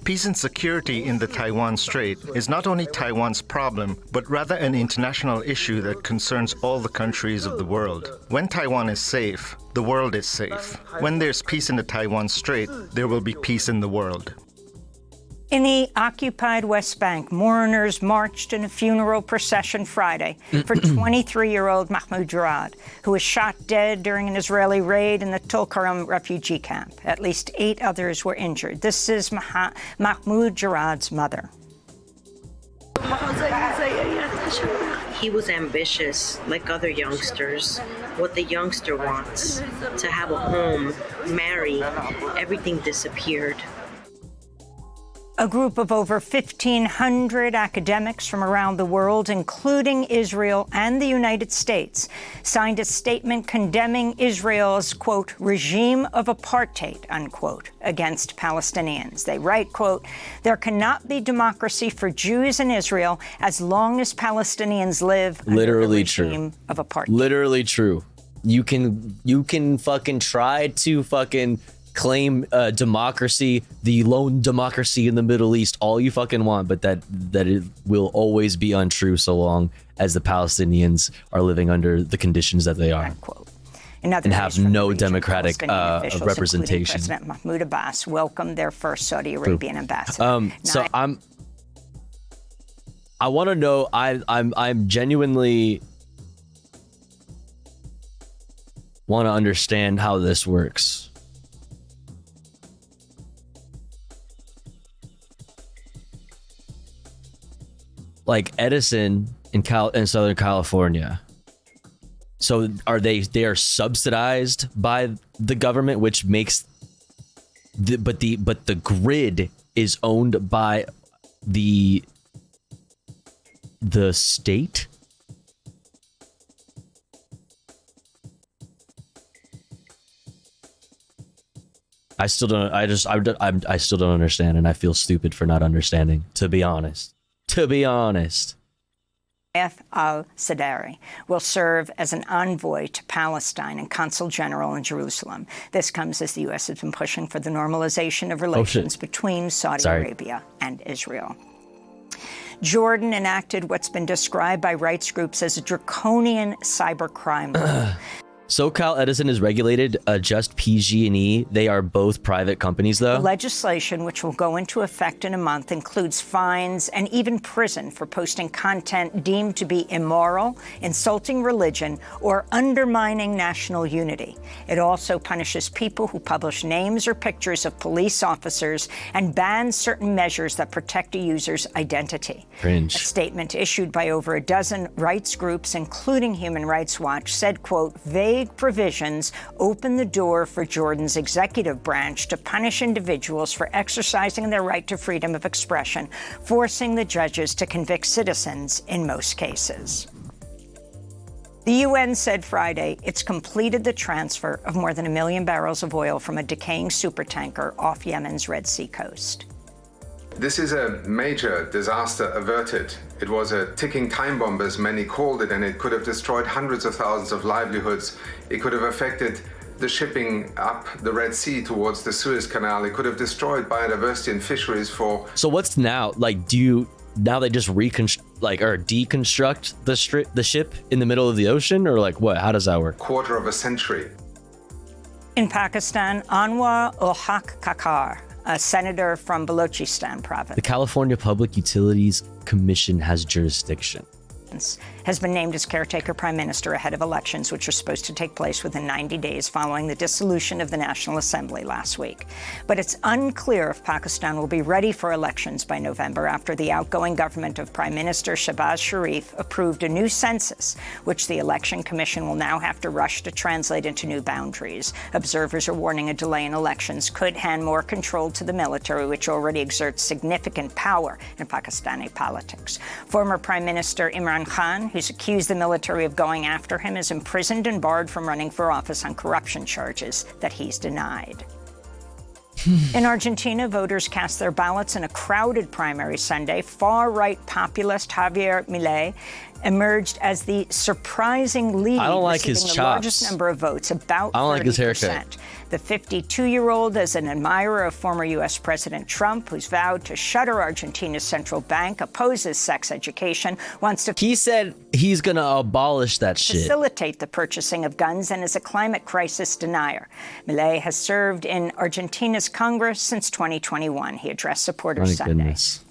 Peace and security in the Taiwan Strait is not only Taiwan's problem, but rather an international issue that concerns all the countries of the world. When Taiwan is safe, the world is safe. When there's peace in the Taiwan Strait, there will be peace in the world. In the occupied West Bank, mourners marched in a funeral procession Friday for 23-year-old Mahmoud Jarad, who was shot dead during an Israeli raid in the Tulkarem refugee camp. At least 8 others were injured. This is Mahmoud Jarad's mother. He was ambitious, like other youngsters. What the youngster wants, to have a home, marry, everything disappeared. A group of over 1,500 academics from around the world, including Israel and the United States, signed a statement condemning Israel's, quote, regime of apartheid, unquote, against Palestinians. They write, quote, there cannot be democracy for Jews in Israel as long as Palestinians live under the regime of apartheid. Literally true. You can fucking try to fucking claim democracy, the lone democracy in the Middle East, all you fucking want, but that it will always be untrue so long as the Palestinians are living under the conditions that they are. And have no democratic representation. President Mahmoud Abbas welcomed their first Saudi Arabian ambassador. So I want to know. I'm genuinely want to understand how this works. Like Edison in Southern California. So they are subsidized by the government, which makes but the grid is owned by the state. I still don't understand, and I feel stupid for not understanding, to be honest. Al-Sadari will serve as an envoy to Palestine and consul general in Jerusalem. This comes as the U.S. has been pushing for the normalization of relations between Saudi Arabia and Israel. Jordan enacted what's been described by rights groups as a draconian cybercrime law. SoCal Edison is regulated just PG&E. They are both private companies, though. The legislation, which will go into effect in a month, includes fines and even prison for posting content deemed to be immoral, insulting religion, or undermining national unity. It also punishes people who publish names or pictures of police officers and bans certain measures that protect a user's identity. Cringe. A statement issued by over a dozen rights groups, including Human Rights Watch, said, quote, vague provisions open the door for Jordan's executive branch to punish individuals for exercising their right to freedom of expression, forcing the judges to convict citizens in most cases. The UN said Friday it's completed the transfer of more than 1 million barrels of oil from a decaying supertanker off Yemen's Red Sea coast. This is a major disaster averted. It was a ticking time bomb, as many called it, and it could have destroyed hundreds of thousands of livelihoods. It could have affected the shipping up the Red Sea towards the Suez Canal. It could have destroyed biodiversity and fisheries for... So what's now? Like, now they just deconstruct the ship in the middle of the ocean, or like what? How does that work? Quarter of a century. In Pakistan, Anwar ul-Haq Kakar, a senator from Balochistan province. The California Public Utilities Commission has jurisdiction. has been named as caretaker prime minister ahead of elections, which are supposed to take place within 90 days following the dissolution of the National Assembly last week. But it's unclear if Pakistan will be ready for elections by November after the outgoing government of Prime Minister Shehbaz Sharif approved a new census, which the Election Commission will now have to rush to translate into new boundaries. Observers are warning a delay in elections could hand more control to the military, which already exerts significant power in Pakistani politics. Former Prime Minister Imran Khan, who's accused the military of going after him, is imprisoned and barred from running for office on corruption charges that he's denied. In Argentina, voters cast their ballots in a crowded primary Sunday. Far-right populist Javier Milei emerged as the surprising lead, I don't like receiving his the chops. largest number of votes, about 30%. I don't like his haircut. The 52-year-old is an admirer of former U.S. President Trump, who's vowed to shutter Argentina's central bank, opposes sex education, wants to... He said he's going to abolish that shit. ...facilitate the purchasing of guns, and is a climate crisis denier. Milei has served in Argentina's Congress since 2021. He addressed supporters Sunday. Goodness.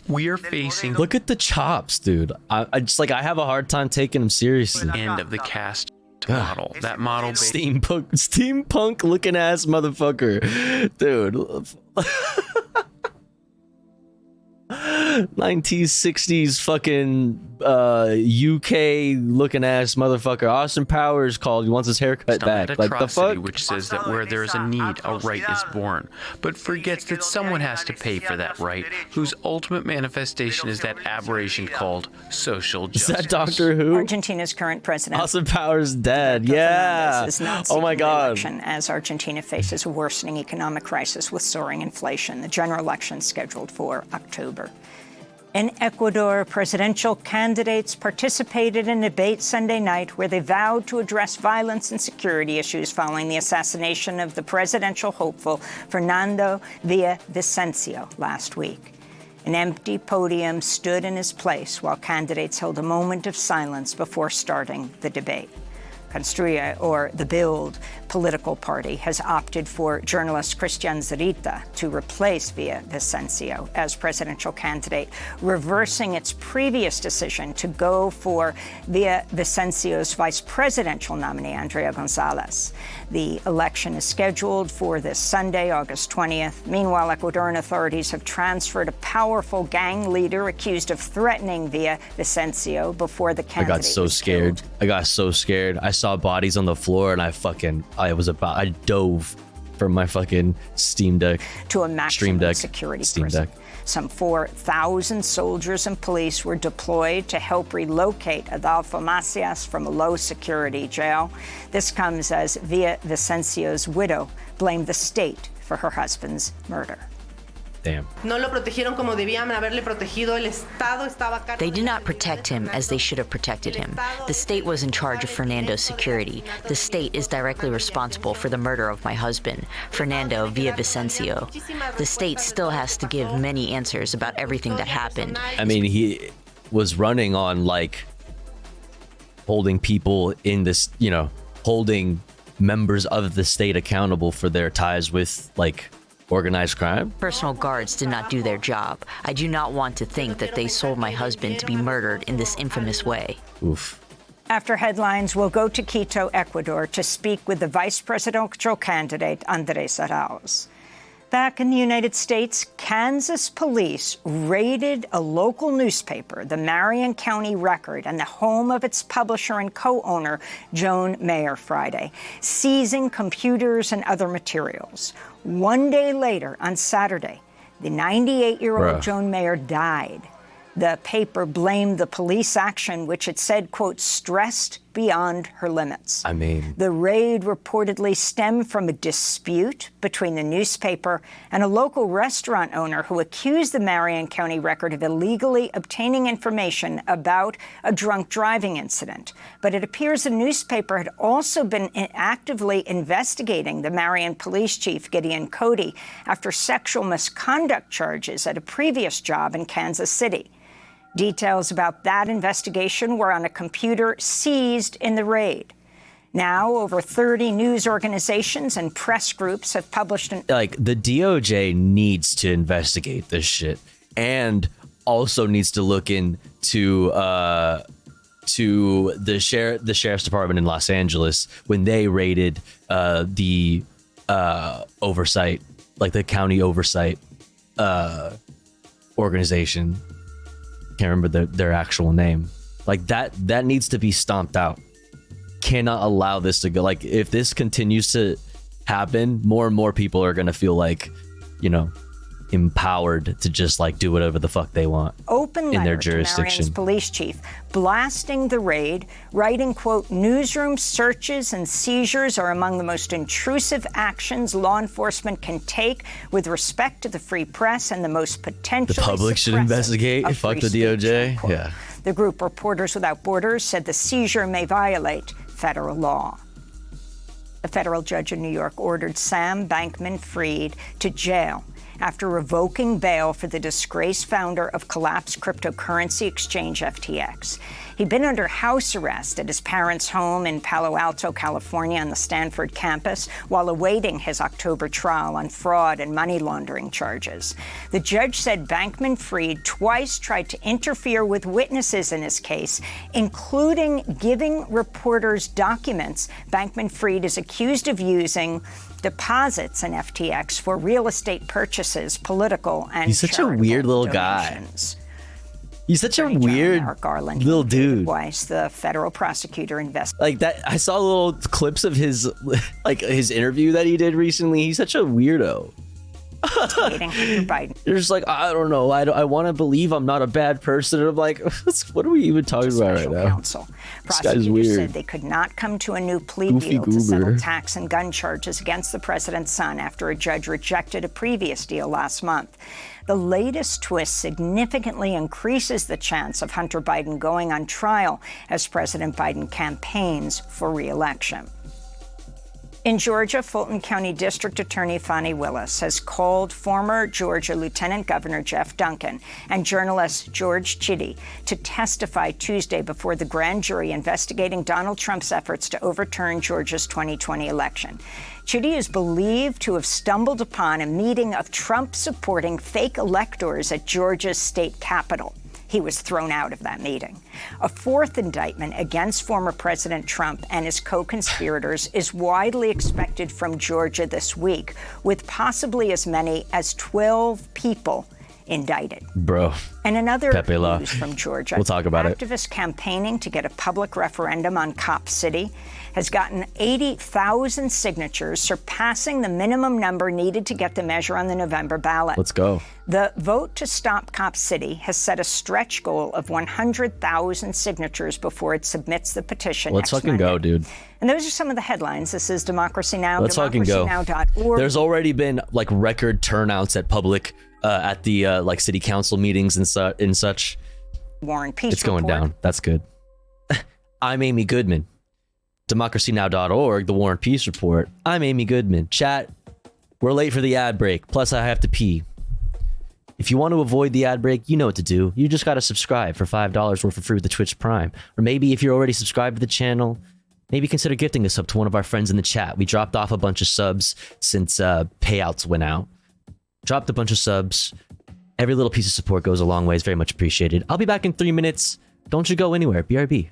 We are facing Look at the chops, dude. I just like, I have a hard time taking him seriously. the end of the caste model. That model Steampunk looking ass motherfucker. Dude. 1960s fucking UK looking ass motherfucker. Austin Powers called. He wants his haircut back. Like the fuck? Which says that where there is a need, a right is born, but forgets that someone has to pay for that right, whose ultimate manifestation is that aberration called social justice. Is that Doctor Who? Argentina's current president, Austin Powers' dad. Yeah. is not Oh my seeking God. re-election as Argentina faces a worsening economic crisis with soaring inflation. The general election is scheduled for October. In Ecuador, presidential candidates participated in a debate Sunday night where they vowed to address violence and security issues following the assassination of the presidential hopeful Fernando Villavicencio last week. An empty podium stood in his place while candidates held a moment of silence before starting the debate. Construye, or the Build political party, has opted for journalist Christian Zurita to replace Villavicencio as presidential candidate, reversing its previous decision to go for Villavicencio's vice presidential nominee, Andrea Gonzalez. The election is scheduled for this Sunday, August 20th. Meanwhile, Ecuadorian authorities have transferred a powerful gang leader accused of threatening Villavicencio before the I candidate got so was scared. killed. I got so scared. I saw bodies on the floor and I dove from my fucking Steam Deck. To a maximum Stream Deck. security Steam prison. Deck. Some 4,000 soldiers and police were deployed to help relocate Adolfo Macias from a low-security jail. This comes as Villavicencio's widow blamed the state for her husband's murder. Damn. They did not protect him as they should have protected him. The state was in charge of Fernando's security. The state is directly responsible for the murder of my husband, Fernando Villavicencio. The state still has to give many answers about everything that happened. I mean, he was running on like holding people in this, holding members of the state accountable for their ties with like organized crime. Personal guards did not do their job. I do not want to think that they sold my husband to be murdered in this infamous way. Oof. After headlines, we'll go to Quito, Ecuador, to speak with the vice presidential candidate, Andres Arauz. Back in the United States, Kansas police raided a local newspaper, the Marion County Record, and the home of its publisher and co-owner, Joan Mayer, Friday, seizing computers and other materials. One day later, on Saturday, the 98-year-old Joan Mayer died. The paper blamed the police action, which it said, quote, stressed beyond her limits. I mean, the raid reportedly stemmed from a dispute between the newspaper and a local restaurant owner who accused the Marion County Record of illegally obtaining information about a drunk driving incident. But it appears the newspaper had also been actively investigating the Marion police chief, Gideon Cody, after sexual misconduct charges at a previous job in Kansas City. Details about that investigation were on a computer seized in the raid. Now, over 30 news organizations and press groups have published the DOJ needs to investigate this shit. And also needs to look into to the sheriff's department in Los Angeles when they raided the oversight, like the county oversight organization. Can't remember their actual name. Like that needs to be stomped out. Cannot allow this to go. Like if this continues to happen, more and more people are gonna feel like, you know, empowered to just like do whatever the fuck they want Open in their letter to jurisdiction. Marion's police chief blasting the raid, writing, quote, newsroom searches and seizures are among the most intrusive actions law enforcement can take with respect to the free press and the most potentially The public should suppressive investigate. of Fuck free the speech, DOJ. unquote. Yeah. The group Reporters Without Borders said the seizure may violate federal law. A federal judge in New York ordered Sam Bankman-Fried to jail after revoking bail for the disgraced founder of collapsed cryptocurrency exchange FTX. He'd been under house arrest at his parents' home in Palo Alto, California, on the Stanford campus while awaiting his October trial on fraud and money laundering charges. The judge said Bankman-Fried twice tried to interfere with witnesses in his case, including giving reporters documents Bankman-Fried is accused of using deposits in FTX for real estate purchases, political and He's such a weird little guy. He's such a weird little dude. Weiss, the federal prosecutor, Like that, I saw little clips of his like his interview that he did recently. He's such a weirdo. investigating Hunter Biden. You're just like, I don't know. I want to believe I'm not a bad person. And I'm like, what are we even talking about right now? Counsel. This guy's Prosecutors weird. said they could not come to a new plea Goofy deal to settle goober. tax and gun charges against the president's son after a judge rejected a previous deal last month. The latest twist significantly increases the chance of Hunter Biden going on trial as President Biden campaigns for re-election. In Georgia, Fulton County District Attorney Fani Willis has called former Georgia Lieutenant Governor Jeff Duncan and journalist George Chitty to testify Tuesday before the grand jury investigating Donald Trump's efforts to overturn Georgia's 2020 election. Chitty is believed to have stumbled upon a meeting of Trump-supporting fake electors at Georgia's state capitol. He was thrown out of that meeting. A fourth indictment against former President Trump and his co-conspirators is widely expected from Georgia this week, with possibly as many as 12 people indicted. Bro. And another Pepe La. news from Georgia. We'll talk about it. Activists campaigning to get a public referendum on Cop City has gotten 80,000 signatures, surpassing the minimum number needed to get the measure on the November ballot. Let's go. The vote to stop Cop City has set a stretch goal of 100,000 signatures before it submits the petition Let's next fucking Monday. go, dude. And those are some of the headlines. This is Democracy Now!, Let's fucking go. democracynow.org. There's already been like record turnouts at public, at the like city council meetings and such. Warren Peace It's going Report. down. That's good. I'm Amy Goodman. DemocracyNow.org, the War and Peace Report. I'm Amy Goodman. Chat, we're late for the ad break. Plus, I have to pee. If you want to avoid the ad break, you know what to do. You just got to subscribe for $5 worth of free with the Twitch Prime. Or maybe if you're already subscribed to the channel, maybe consider gifting a sub to one of our friends in the chat. We dropped off a bunch of subs since payouts went out. Dropped a bunch of subs. Every little piece of support goes a long way. It's very much appreciated. I'll be back in 3 minutes. Don't you go anywhere. BRB.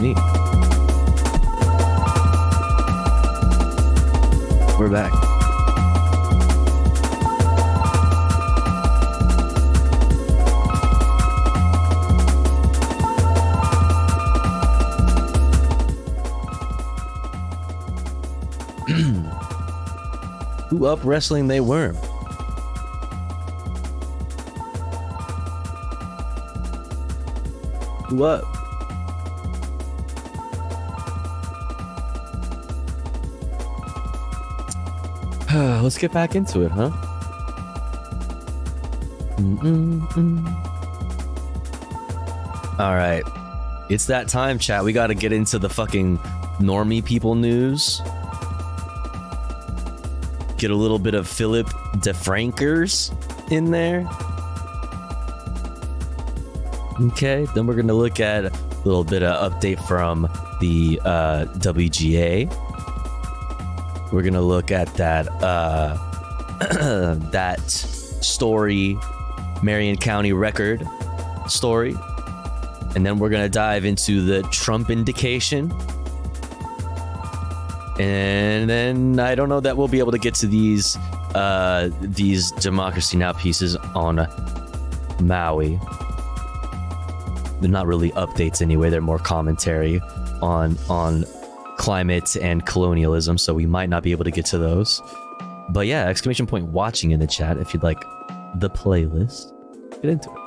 neat. We're back. Who up wrestling they worm? Who up? Let's get back into it, huh? All right. It's that time, chat. We got to get into the fucking normie people news. Get a little bit of Philip DeFrankers in there. Okay, then we're going to look at a little bit of update from the WGA. We're going to look at that that story, Marion County Record story. And then we're going to dive into the Trump indication. And then I don't know that we'll be able to get to these Democracy Now! Pieces on Maui. They're not really updates anyway. They're more commentary on climate and colonialism. So we might not be able to get to those. But yeah, exclamation point watching in the chat if you'd like the playlist. Get into it.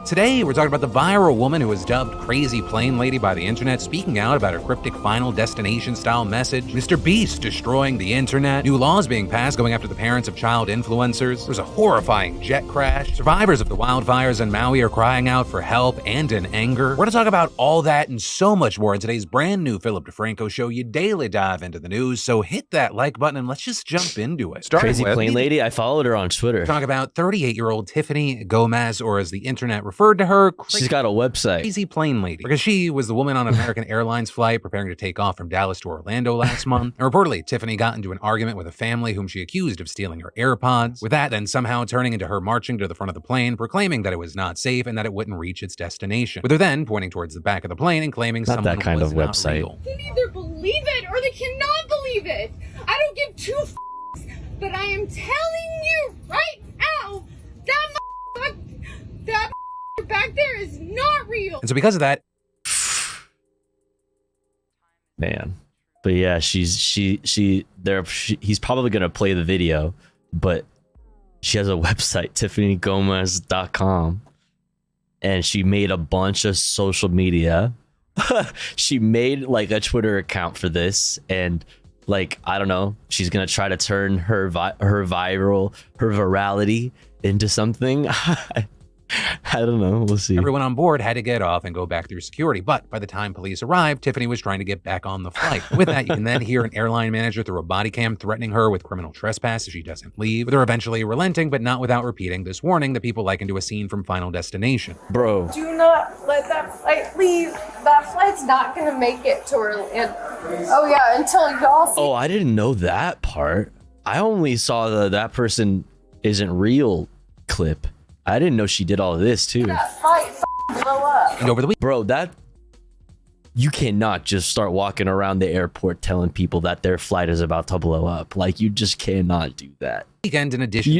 Today, we're talking about the viral woman who was dubbed Crazy Plane Lady by the internet, speaking out about her cryptic Final Destination-style message, Mr. Beast destroying the internet, new laws being passed going after the parents of child influencers, there's a horrifying jet crash, survivors of the wildfires in Maui are crying out for help and in anger. We're going to talk about all that and so much more in today's brand new Philip DeFranco show. You daily dive into the news, so hit that like button and let's just jump into it. Crazy Plane Lady, I followed her on Twitter. Talk about 38-year-old Tiffany Gomez, or as the internet referred to her, she's got a website. Crazy Plane Lady, because she was the woman on an American Airlines flight preparing to take off from Dallas to Orlando last month. And reportedly, Tiffany got into an argument with a family whom she accused of stealing her AirPods, with that then somehow turning into her marching to the front of the plane, proclaiming that it was not safe and that it wouldn't reach its destination, with her then pointing towards the back of the plane and claiming not someone that kind was of not website. real. They can either believe it or they cannot believe it. I don't give two f***s, but I am telling you right now, that back there is not real. And so because of that, man, but yeah, he's probably gonna play the video, but she has a website, TiffanyGomez.com, and she made a bunch of social media. She made like a Twitter account for this, and like I don't know, she's gonna try to turn her virality into something. I don't know. We'll see. Everyone on board had to get off and go back through security. But by the time police arrived, Tiffany was trying to get back on the flight. With that, you can then hear an airline manager through a body cam threatening her with criminal trespass if she doesn't leave, with her eventually relenting, but not without repeating this warning that people liken to a scene from Final Destination. Bro. Do not let that flight leave. That flight's not going to make it to Orlando. Oh, yeah, until y'all see. Oh, I didn't know that part. I only saw the that person isn't real clip. I didn't know she did all of this too. That flight blow up. And over the week, bro, that you cannot just start walking around the airport telling people that their flight is about to blow up. Like you just cannot do that. Weekend in addition,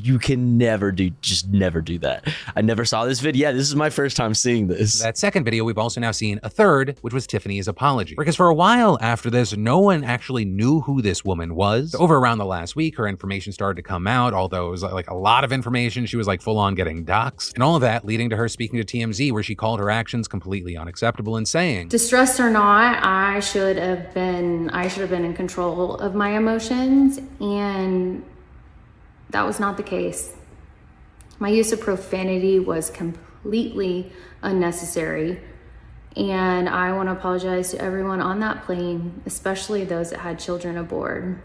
you can never do, just never do that. I never saw this video. Yeah, this is my first time seeing this. That second video, we've also now seen a third, which was Tiffany's apology. Because for a while after this, no one actually knew who this woman was. Over around the last week, her information started to come out, although it was like a lot of information. She was like full on getting doxxed, and all of that leading to her speaking to TMZ, where she called her actions completely unacceptable and saying, distressed or not, I should have been in control of my emotions, and that was not the case. My use of profanity was completely unnecessary, and I want to apologize to everyone on that plane, especially those that had children aboard.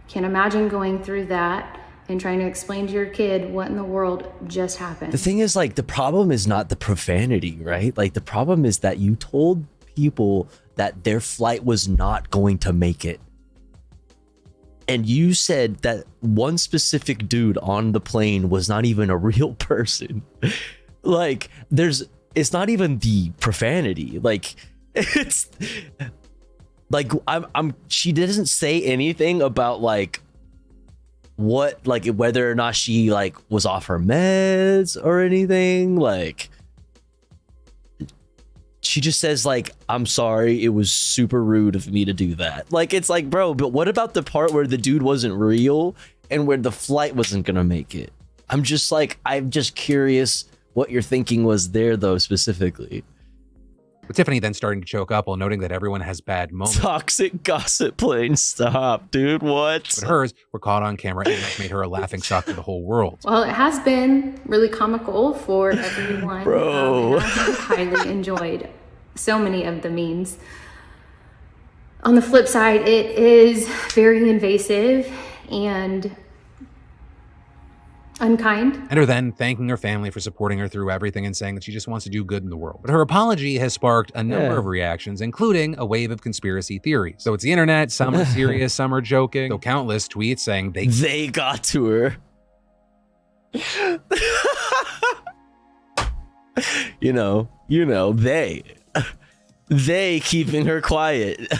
Can't imagine going through that and trying to explain to your kid what in the world just happened. The thing is, like, the problem is not the profanity, right? Like, the problem is that you told people that their flight was not going to make it. And you said that one specific dude on the plane was not even a real person. Like, it's not even the profanity. Like, It's like she doesn't say anything about like what, like whether or not she like was off her meds or anything. Like she just says like, I'm sorry, it was super rude of me to do that. Like, it's like, bro, but what about the part where the dude wasn't real and where the flight wasn't gonna make it? I'm just curious what your thinking was there though, specifically. With Tiffany then starting to choke up while noting that everyone has bad moments. Toxic gossip plane, stop, dude, what? But hers were caught on camera and that made her a laughing stock to the whole world. Well, it has been really comical for everyone. Bro. And I have highly enjoyed so many of the memes. On the flip side, it is very invasive and unkind. And her then thanking her family for supporting her through everything and saying that she just wants to do good in the world. But her apology has sparked a number of reactions, including a wave of conspiracy theories. So it's the internet, some are serious, some are joking. So countless tweets saying they got to her. you know, they keeping her quiet.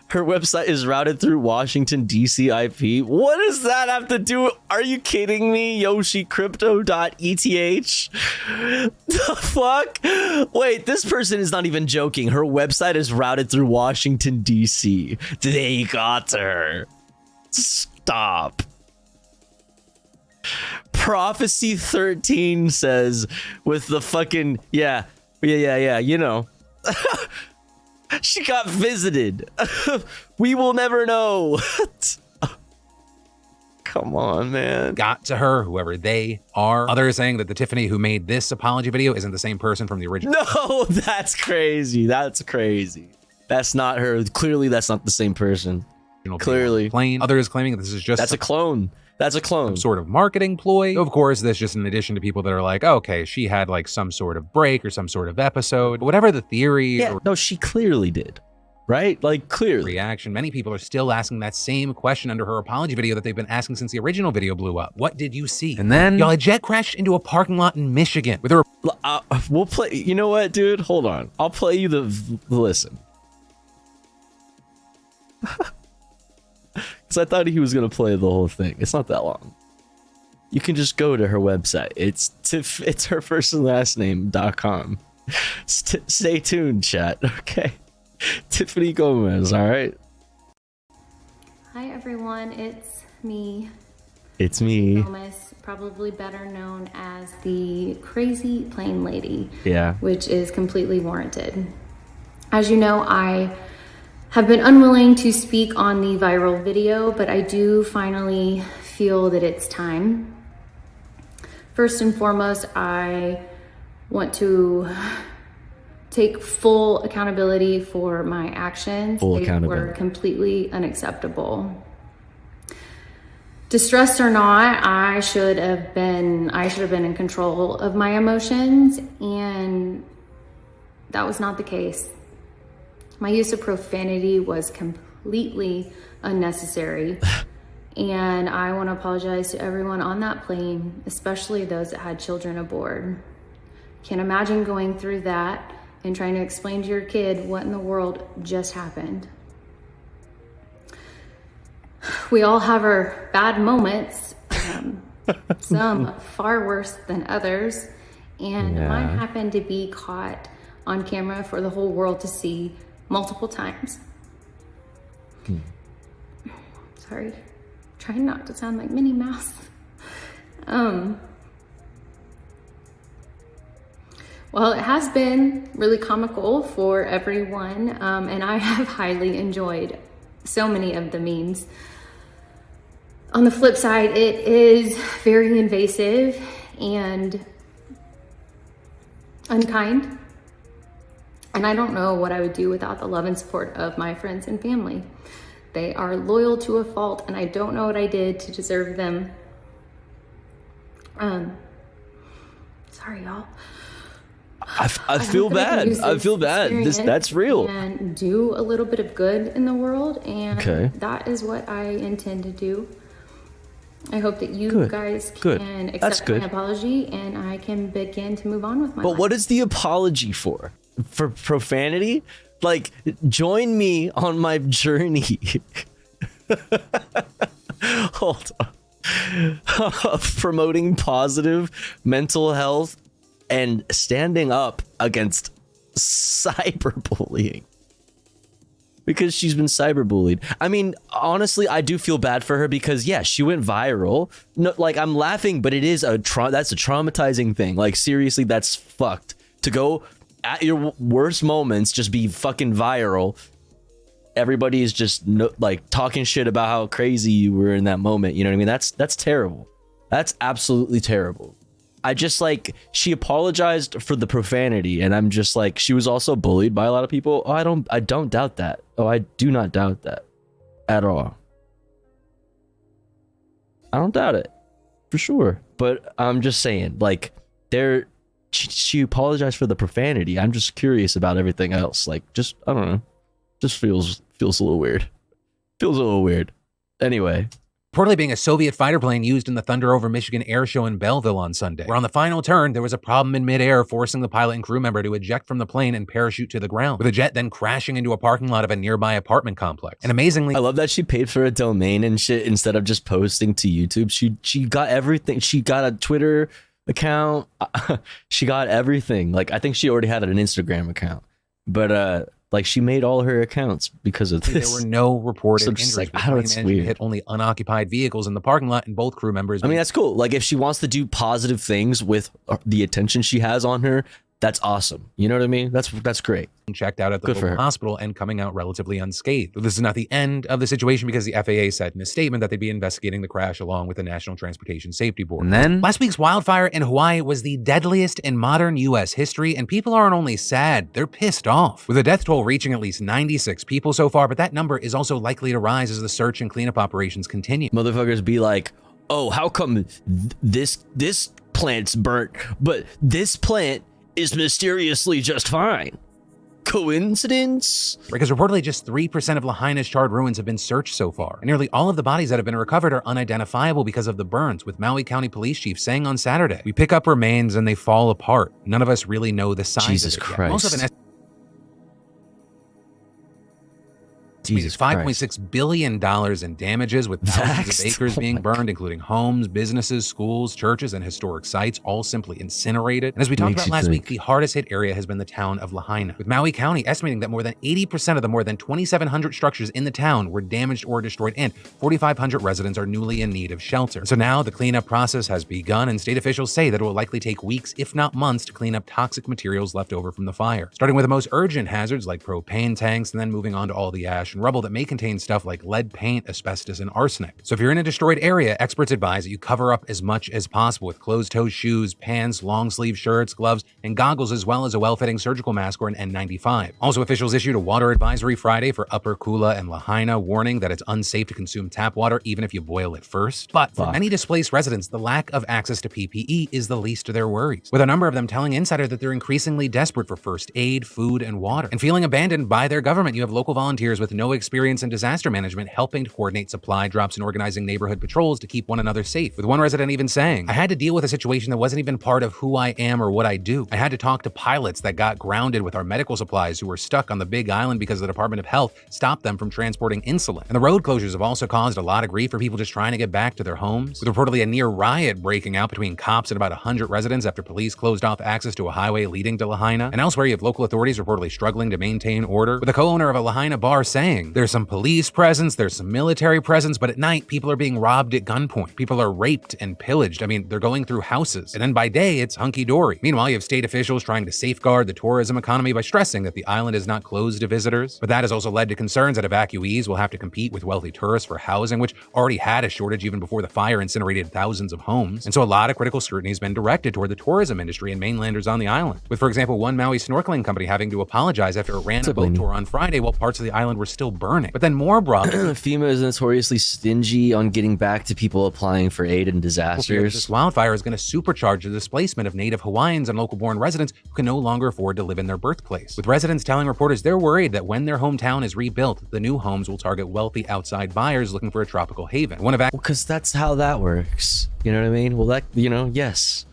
Her website is routed through Washington, D.C. IP. What does that have to do? Are you kidding me? YoshiCrypto.eth? The fuck? Wait, this person is not even joking. Her website is routed through Washington, D.C. They got her. Stop. Prophecy 13 says with the fucking, yeah, you know. She got visited. We will never know. Come on, man. Got to her, whoever they are. Others saying that the Tiffany who made this apology video isn't the same person from the original. No, that's crazy. That's crazy. That's not her. Clearly, that's not the same person. Clearly. Others claiming that this is just... That's a clone. That's a clone. Some sort of marketing ploy. Of course, this just in addition to people that are like, okay, she had like some sort of break or some sort of episode. But whatever the theory. Yeah, no, she clearly did. Right? Like, clearly. Reaction. Many people are still asking that same question under her apology video that they've been asking since the original video blew up. What did you see? And then, y'all, a jet crashed into a parking lot in Michigan with her. We'll play. You know what, dude? Hold on. I'll play you the listen. Because I thought he was going to play the whole thing. It's not that long. You can just go to her website. It's her first and last name.com. Stay tuned, chat. Okay. Tiffany Gomez, all right? Hi, everyone. It's me. It's me. Gomez, probably better known as the Crazy Plane Lady. Yeah. Which is completely warranted. As you know, I have been unwilling to speak on the viral video, but I do finally feel that it's time. First and foremost, I want to take full accountability for my actions. They were completely unacceptable. Distressed or not, I should have been in control of my emotions, and that was not the case. My use of profanity was completely unnecessary. And I want to apologize to everyone on that plane, especially those that had children aboard. Can't imagine going through that and trying to explain to your kid what in the world just happened. We all have our bad moments, some far worse than others. And mine happened to be caught on camera for the whole world to see multiple times. Sorry, trying not to sound like Minnie Mouse. Well, it has been really comical for everyone, and I have highly enjoyed so many of the memes. On the flip side, it is very invasive and unkind. And I don't know what I would do without the love and support of my friends and family. They are loyal to a fault, and I don't know what I did to deserve them. Sorry, y'all. I feel bad. I feel bad. That's real. And do a little bit of good in the world, and that is what I intend to do. I hope that you guys can accept my apology, and I can begin to move on with my life. But what is the apology for? For profanity? Like, join me on my journey. Hold on. Of promoting positive mental health and standing up against cyberbullying. Because she's been cyberbullied. I mean, honestly, I do feel bad for her because, yeah, she went viral. No, like, I'm laughing, but it is that's a traumatizing thing. Like, seriously, that's fucked. To go at your worst moments, just be fucking viral. Everybody is just like talking shit about how crazy you were in that moment. You know what I mean? That's terrible. That's absolutely terrible. I just like, she apologized for the profanity, and I'm just like, she was also bullied by a lot of people. Oh, I don't doubt that. Oh, I do not doubt that at all. I don't doubt it for sure. But I'm just saying, like, she apologized for the profanity. I'm just curious about everything else. Like, just, I don't know. Just feels a little weird. Feels a little weird. Anyway. Reportedly being a Soviet fighter plane used in the Thunder over Michigan air show in Belleville on Sunday, where on the final turn, there was a problem in midair, forcing the pilot and crew member to eject from the plane and parachute to the ground, with the jet then crashing into a parking lot of a nearby apartment complex. And amazingly, I love that she paid for a domain and shit instead of just posting to YouTube. She got everything. She got a Twitter account. She got everything. Like, I think she already had an Instagram account, but like, she made all her accounts because of this. There were no reported injuries. Like, I don't know, it's weird. Hit only unoccupied vehicles in the parking lot, and both crew members. I mean, that's cool. Like, if she wants to do positive things with the attention she has on her, that's awesome. You know what I mean? That's great. Checked out at the local hospital and coming out relatively unscathed. This is not the end of the situation, because the FAA said in a statement that they'd be investigating the crash along with the National Transportation Safety Board. And then last week's wildfire in Hawaii was the deadliest in modern U.S. history, and people aren't only sad, they're pissed off. With the death toll reaching at least 96 people so far, but that number is also likely to rise as the search and cleanup operations continue. Motherfuckers be like, oh, how come this plant's burnt, but this plant is mysteriously just fine? Coincidence? Because reportedly just 3% of Lahaina's charred ruins have been searched so far, and nearly all of the bodies that have been recovered are unidentifiable because of the burns, with Maui County Police Chief saying on Saturday, "We pick up remains and they fall apart. None of us really know the size Jesus of it Christ. yet." Most of an Jesus $5.6 billion in damages, with thousands of acres being burned, including homes, businesses, schools, churches, and historic sites, all simply incinerated. And as we talked about last week, the hardest hit area has been the town of Lahaina, with Maui County estimating that more than 80% of the more than 2,700 structures in the town were damaged or destroyed, and 4,500 residents are newly in need of shelter. So now the cleanup process has begun, and state officials say that it will likely take weeks, if not months, to clean up toxic materials left over from the fire, starting with the most urgent hazards like propane tanks, and then moving on to all the ash and rubble that may contain stuff like lead paint, asbestos, and arsenic. So if you're in a destroyed area, experts advise that you cover up as much as possible with closed-toe shoes, pants, long-sleeve shirts, gloves, and goggles, as well as a well-fitting surgical mask or an N95. Also, officials issued a water advisory Friday for Upper Kula and Lahaina, warning that it's unsafe to consume tap water even if you boil it first. But for many displaced residents, the lack of access to PPE is the least of their worries, with a number of them telling Insider that they're increasingly desperate for first aid, food, and water, and feeling abandoned by their government. You have local volunteers with no experience in disaster management helping to coordinate supply drops and organizing neighborhood patrols to keep one another safe, with one resident even saying, "I had to deal with a situation that wasn't even part of who I am or what I do. I had to talk to pilots that got grounded with our medical supplies who were stuck on the Big Island because the Department of Health stopped them from transporting insulin." And the road closures have also caused a lot of grief for people just trying to get back to their homes, with reportedly a near riot breaking out between cops and about 100 residents after police closed off access to a highway leading to Lahaina. And elsewhere, you have local authorities reportedly struggling to maintain order, with a co-owner of a Lahaina bar saying, "There's some police presence, there's some military presence, but at night, people are being robbed at gunpoint. People are raped and pillaged. I mean, they're going through houses. And then by day, it's hunky-dory." Meanwhile, you have state officials trying to safeguard the tourism economy by stressing that the island is not closed to visitors. But that has also led to concerns that evacuees will have to compete with wealthy tourists for housing, which already had a shortage even before the fire incinerated thousands of homes. And so a lot of critical scrutiny has been directed toward the tourism industry and mainlanders on the island, with, for example, one Maui snorkeling company having to apologize after it ran a boat tour on Friday while parts of the island were still burning. But then more broadly, FEMA is notoriously stingy on getting back to people applying for aid in disasters. This wildfire is going to supercharge the displacement of native Hawaiians and local-born residents who can no longer afford to live in their birthplace, with residents telling reporters they're worried that when their hometown is rebuilt, the new homes will target wealthy outside buyers looking for a tropical haven. Because that's how that works. You know what I mean? Well, that, yes.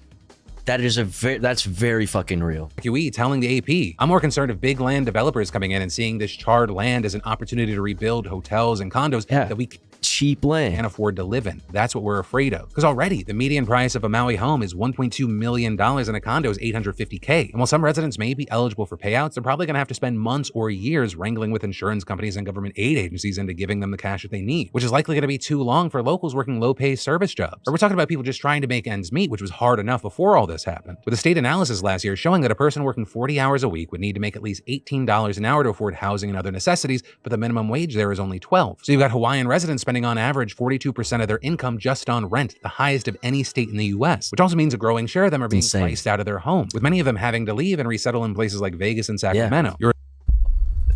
that's very fucking real. QE telling the AP, I'm more concerned of big land developers coming in and seeing this charred land as an opportunity to rebuild hotels and condos that we cheap land can't afford to live in. That's what we're afraid of. Because already the median price of a Maui home is $1.2 million and a condo is $850K. And while some residents may be eligible for payouts, they're probably going to have to spend months or years wrangling with insurance companies and government aid agencies into giving them the cash that they need, which is likely going to be too long for locals working low-pay service jobs. Or we're talking about people just trying to make ends meet, which was hard enough before all this happened. With a state analysis last year showing that a person working 40 hours a week would need to make at least $18 an hour to afford housing and other necessities, but the minimum wage there is only $12. So you've got Hawaiian residents spending on average 42% of their income just on rent, the highest of any state in the US, which also means a growing share of them are being priced out of their homes, with many of them having to leave and resettle in places like Vegas and Sacramento.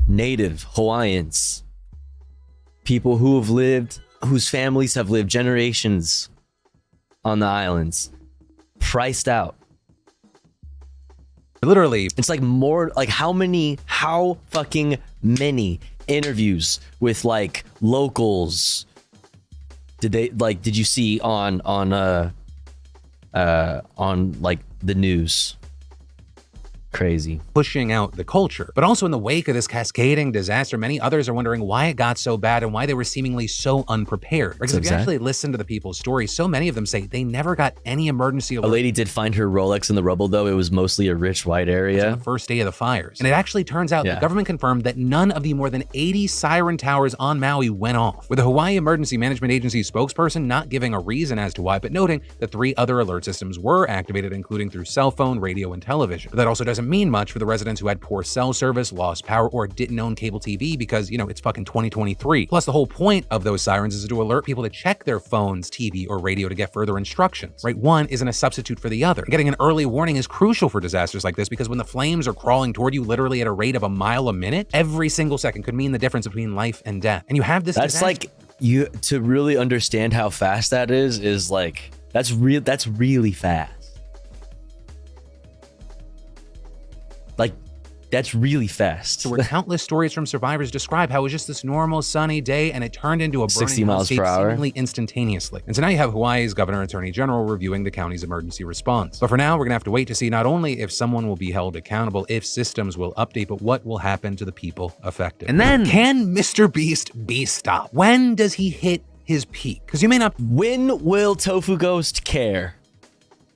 Native Hawaiians, people who have lived, whose families have lived generations on the islands, priced out. Literally, it's like more like how fucking many interviews with like locals did you see on like the news? Crazy. Pushing out the culture. But also in the wake of this cascading disaster, many others are wondering why it got so bad and why they were seemingly so unprepared. Because if you actually listen to the people's stories, so many of them say they never got any emergency alert. A lady did find her Rolex in the rubble, though. It was mostly a rich white area. On the first day of the fires. And it actually turns out the government confirmed that none of the more than 80 siren towers on Maui went off, with the Hawaii Emergency Management Agency spokesperson not giving a reason as to why, but noting that 3 other alert systems were activated, including through cell phone, radio, and television. But that also doesn't mean much for the residents who had poor cell service, lost power, or didn't own cable TV because, you know, it's fucking 2023. Plus, the whole point of those sirens is to alert people to check their phones, TV, or radio to get further instructions, right? One isn't a substitute for the other. And getting an early warning is crucial for disasters like this because when the flames are crawling toward you literally at a rate of a mile a minute, every single second could mean the difference between life and death. And you have this That's disaster. like, to really understand how fast that is like, that's really fast. Like, that's really fast. So where countless stories from survivors describe how it was just this normal sunny day and it turned into a burning 60 miles per hour seemingly instantaneously. And so now you have Hawaii's governor and attorney general reviewing the county's emergency response. But for now, we're gonna have to wait to see not only if someone will be held accountable, if systems will update, but what will happen to the people affected. And then, can Mr. Beast be stopped? When does he hit his peak? Because you may not. When will Tofu Ghost care?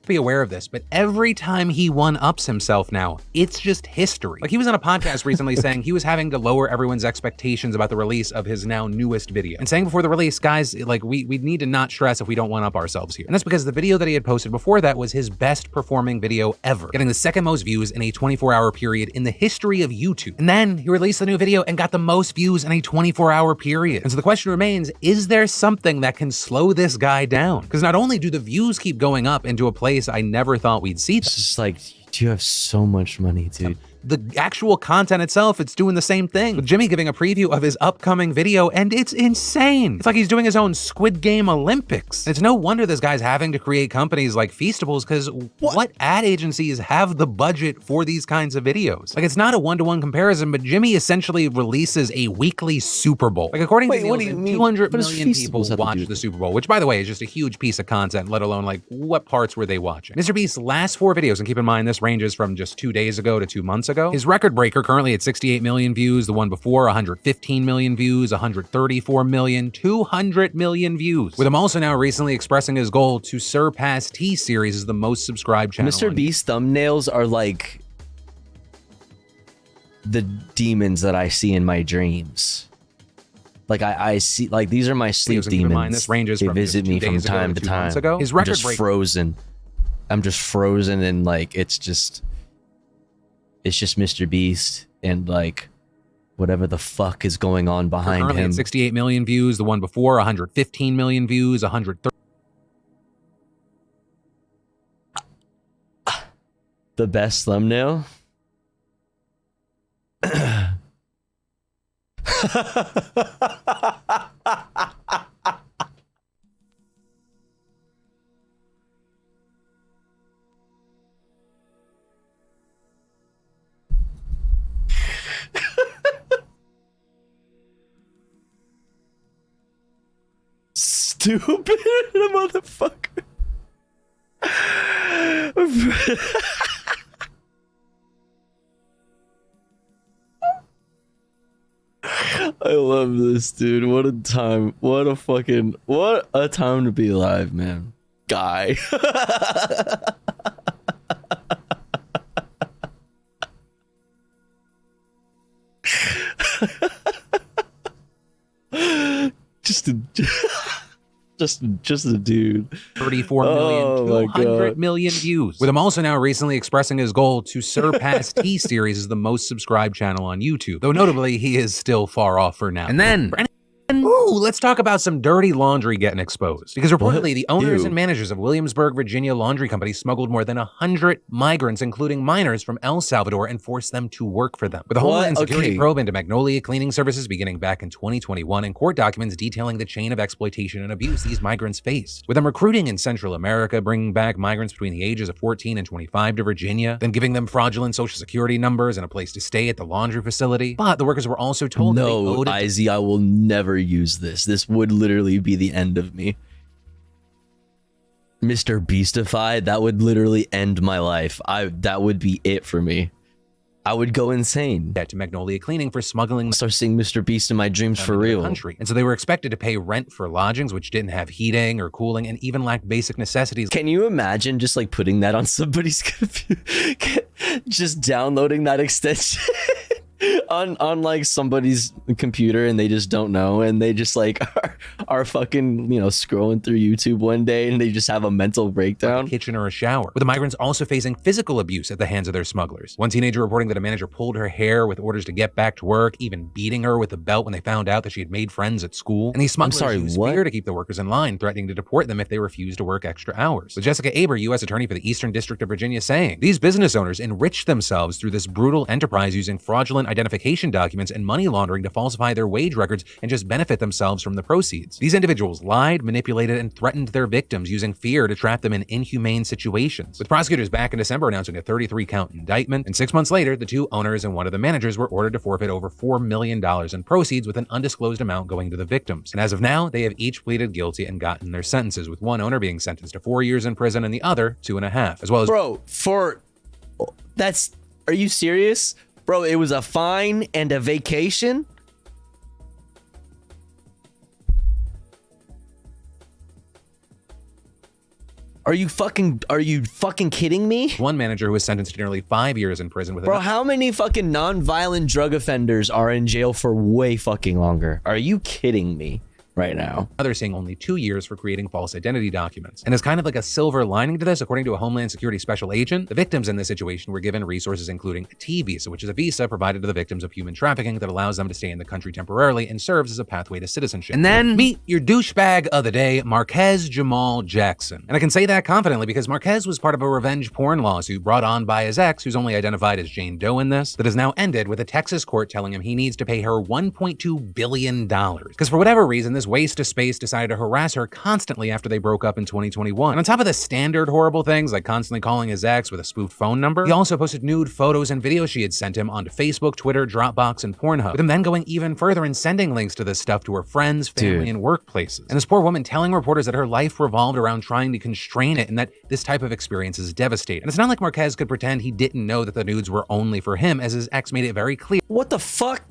Be aware of this, but every time he one-ups himself now, it's just history. Like he was on a podcast recently saying he was having to lower everyone's expectations about the release of his now newest video. And saying before the release, guys, like we need to not stress if we don't one-up ourselves here. And that's because the video that he had posted before that was his best performing video ever, getting the second most views in a 24-hour period in the history of YouTube. And then he released the new video and got the most views in a 24-hour period. And so the question remains, is there something that can slow this guy down? Because not only do the views keep going up into a place I never thought we'd see. It's just like, you have so much money, dude. The actual content itself, it's doing the same thing. With Jimmy giving a preview of his upcoming video, and it's insane. It's like he's doing his own Squid Game Olympics. And it's no wonder this guy's having to create companies like Feastables, because what ad agencies have the budget for these kinds of videos? Like, it's not a one-to-one comparison, but Jimmy essentially releases a weekly Super Bowl. Like, according to Nielsen, 200 million people watch the Super Bowl, which, by the way, is just a huge piece of content, let alone, like, what parts were they watching? Mr. Beast's last 4 videos, and keep in mind, this ranges from just 2 days ago to 2 months ago. His record breaker currently at 68 million views, the one before 115 million views, 134 million, 200 million views. With him also now recently expressing his goal to surpass T-Series as the most subscribed channel. Mr. Beast thumbnails are like the demons that I see in my dreams. Like I see, like these are my sleep demons. This ranges they from visit me from time to time. His record I'm just frozen. I'm just frozen, and like it's just Mr. Beast and like whatever the fuck is going on behind currently him. At 68 million views, the one before 115 million views, 130. The best thumbnail. Stupid motherfucker. I love this, dude. What a time. What a time to be alive, man. Guy. just a dude. 34 million, 200 million views. With him also now recently expressing his goal to surpass T-Series as the most subscribed channel on YouTube. Though notably, he is still far off for now. And then, ooh, let's talk about some dirty laundry getting exposed. Because reportedly, the owners and managers of Williamsburg, Virginia Laundry Company smuggled more than 100 migrants, including minors, from El Salvador and forced them to work for them. With a Homeland Security probe into Magnolia Cleaning Services beginning back in 2021 and court documents detailing the chain of exploitation and abuse these migrants faced. With them recruiting in Central America, bringing back migrants between the ages of 14 and 25 to Virginia, then giving them fraudulent social security numbers and a place to stay at the laundry facility. But the workers were also told that they owed it. Izzy, I will never use this. This would literally be the end of me. Mr. Beastified, that would literally end my life. That would be it for me. I would go insane. To Magnolia Cleaning for smuggling. Start seeing Mr. Beast in my dreams for real. Country. And so they were expected to pay rent for lodgings, which didn't have heating or cooling and even lacked basic necessities. Can you imagine just like putting that on somebody's computer? Just downloading that extension on like somebody's computer and they just don't know, and they just like are fucking, you know, scrolling through YouTube one day and they just have a mental breakdown. A kitchen or a shower. With the migrants also facing physical abuse at the hands of their smugglers. One teenager reporting that a manager pulled her hair with orders to get back to work, even beating her with a belt when they found out that she had made friends at school. And these smugglers used fear to keep the workers in line, threatening to deport them if they refused to work extra hours. With Jessica Aber, U.S. Attorney for the Eastern District of Virginia, saying, these business owners enriched themselves through this brutal enterprise using fraudulent identification documents and money laundering to falsify their wage records and just benefit themselves from the proceeds. These individuals lied, manipulated, and threatened their victims using fear to trap them in inhumane situations. With prosecutors back in December announcing a 33-count indictment, and 6 months later, the two owners and one of the managers were ordered to forfeit over $4 million in proceeds, with an undisclosed amount going to the victims. And as of now, they have each pleaded guilty and gotten their sentences, with one owner being sentenced to 4 years in prison and the other 2.5, as well as— are you serious? Bro, it was a fine and a vacation? Are you fucking kidding me? One manager who was sentenced to nearly 5 years in prison with— Bro, how many fucking non-violent drug offenders are in jail for way fucking longer? Are you kidding me right now? Others seeing only 2 years for creating false identity documents. And as kind of like a silver lining to this, according to a Homeland Security special agent, the victims in this situation were given resources including a T visa, which is a visa provided to the victims of human trafficking that allows them to stay in the country temporarily and serves as a pathway to citizenship. And then meet your douchebag of the day, Marquez Jamal Jackson. And I can say that confidently because Marquez was part of a revenge porn lawsuit brought on by his ex, who's only identified as Jane Doe in this, that has now ended with a Texas court telling him he needs to pay her $1.2 billion. Because for whatever reason, this waste of space decided to harass her constantly after they broke up in 2021. And on top of the standard horrible things like constantly calling his ex with a spoofed phone number, he also posted nude photos and videos she had sent him onto Facebook, Twitter, Dropbox, and Pornhub, with him then going even further and sending links to this stuff to her friends, family, and workplaces. And this poor woman telling reporters that her life revolved around trying to constrain it and that this type of experience is devastating. And it's not like Marquez could pretend he didn't know that the nudes were only for him, as his ex made it very clear. What the fuck?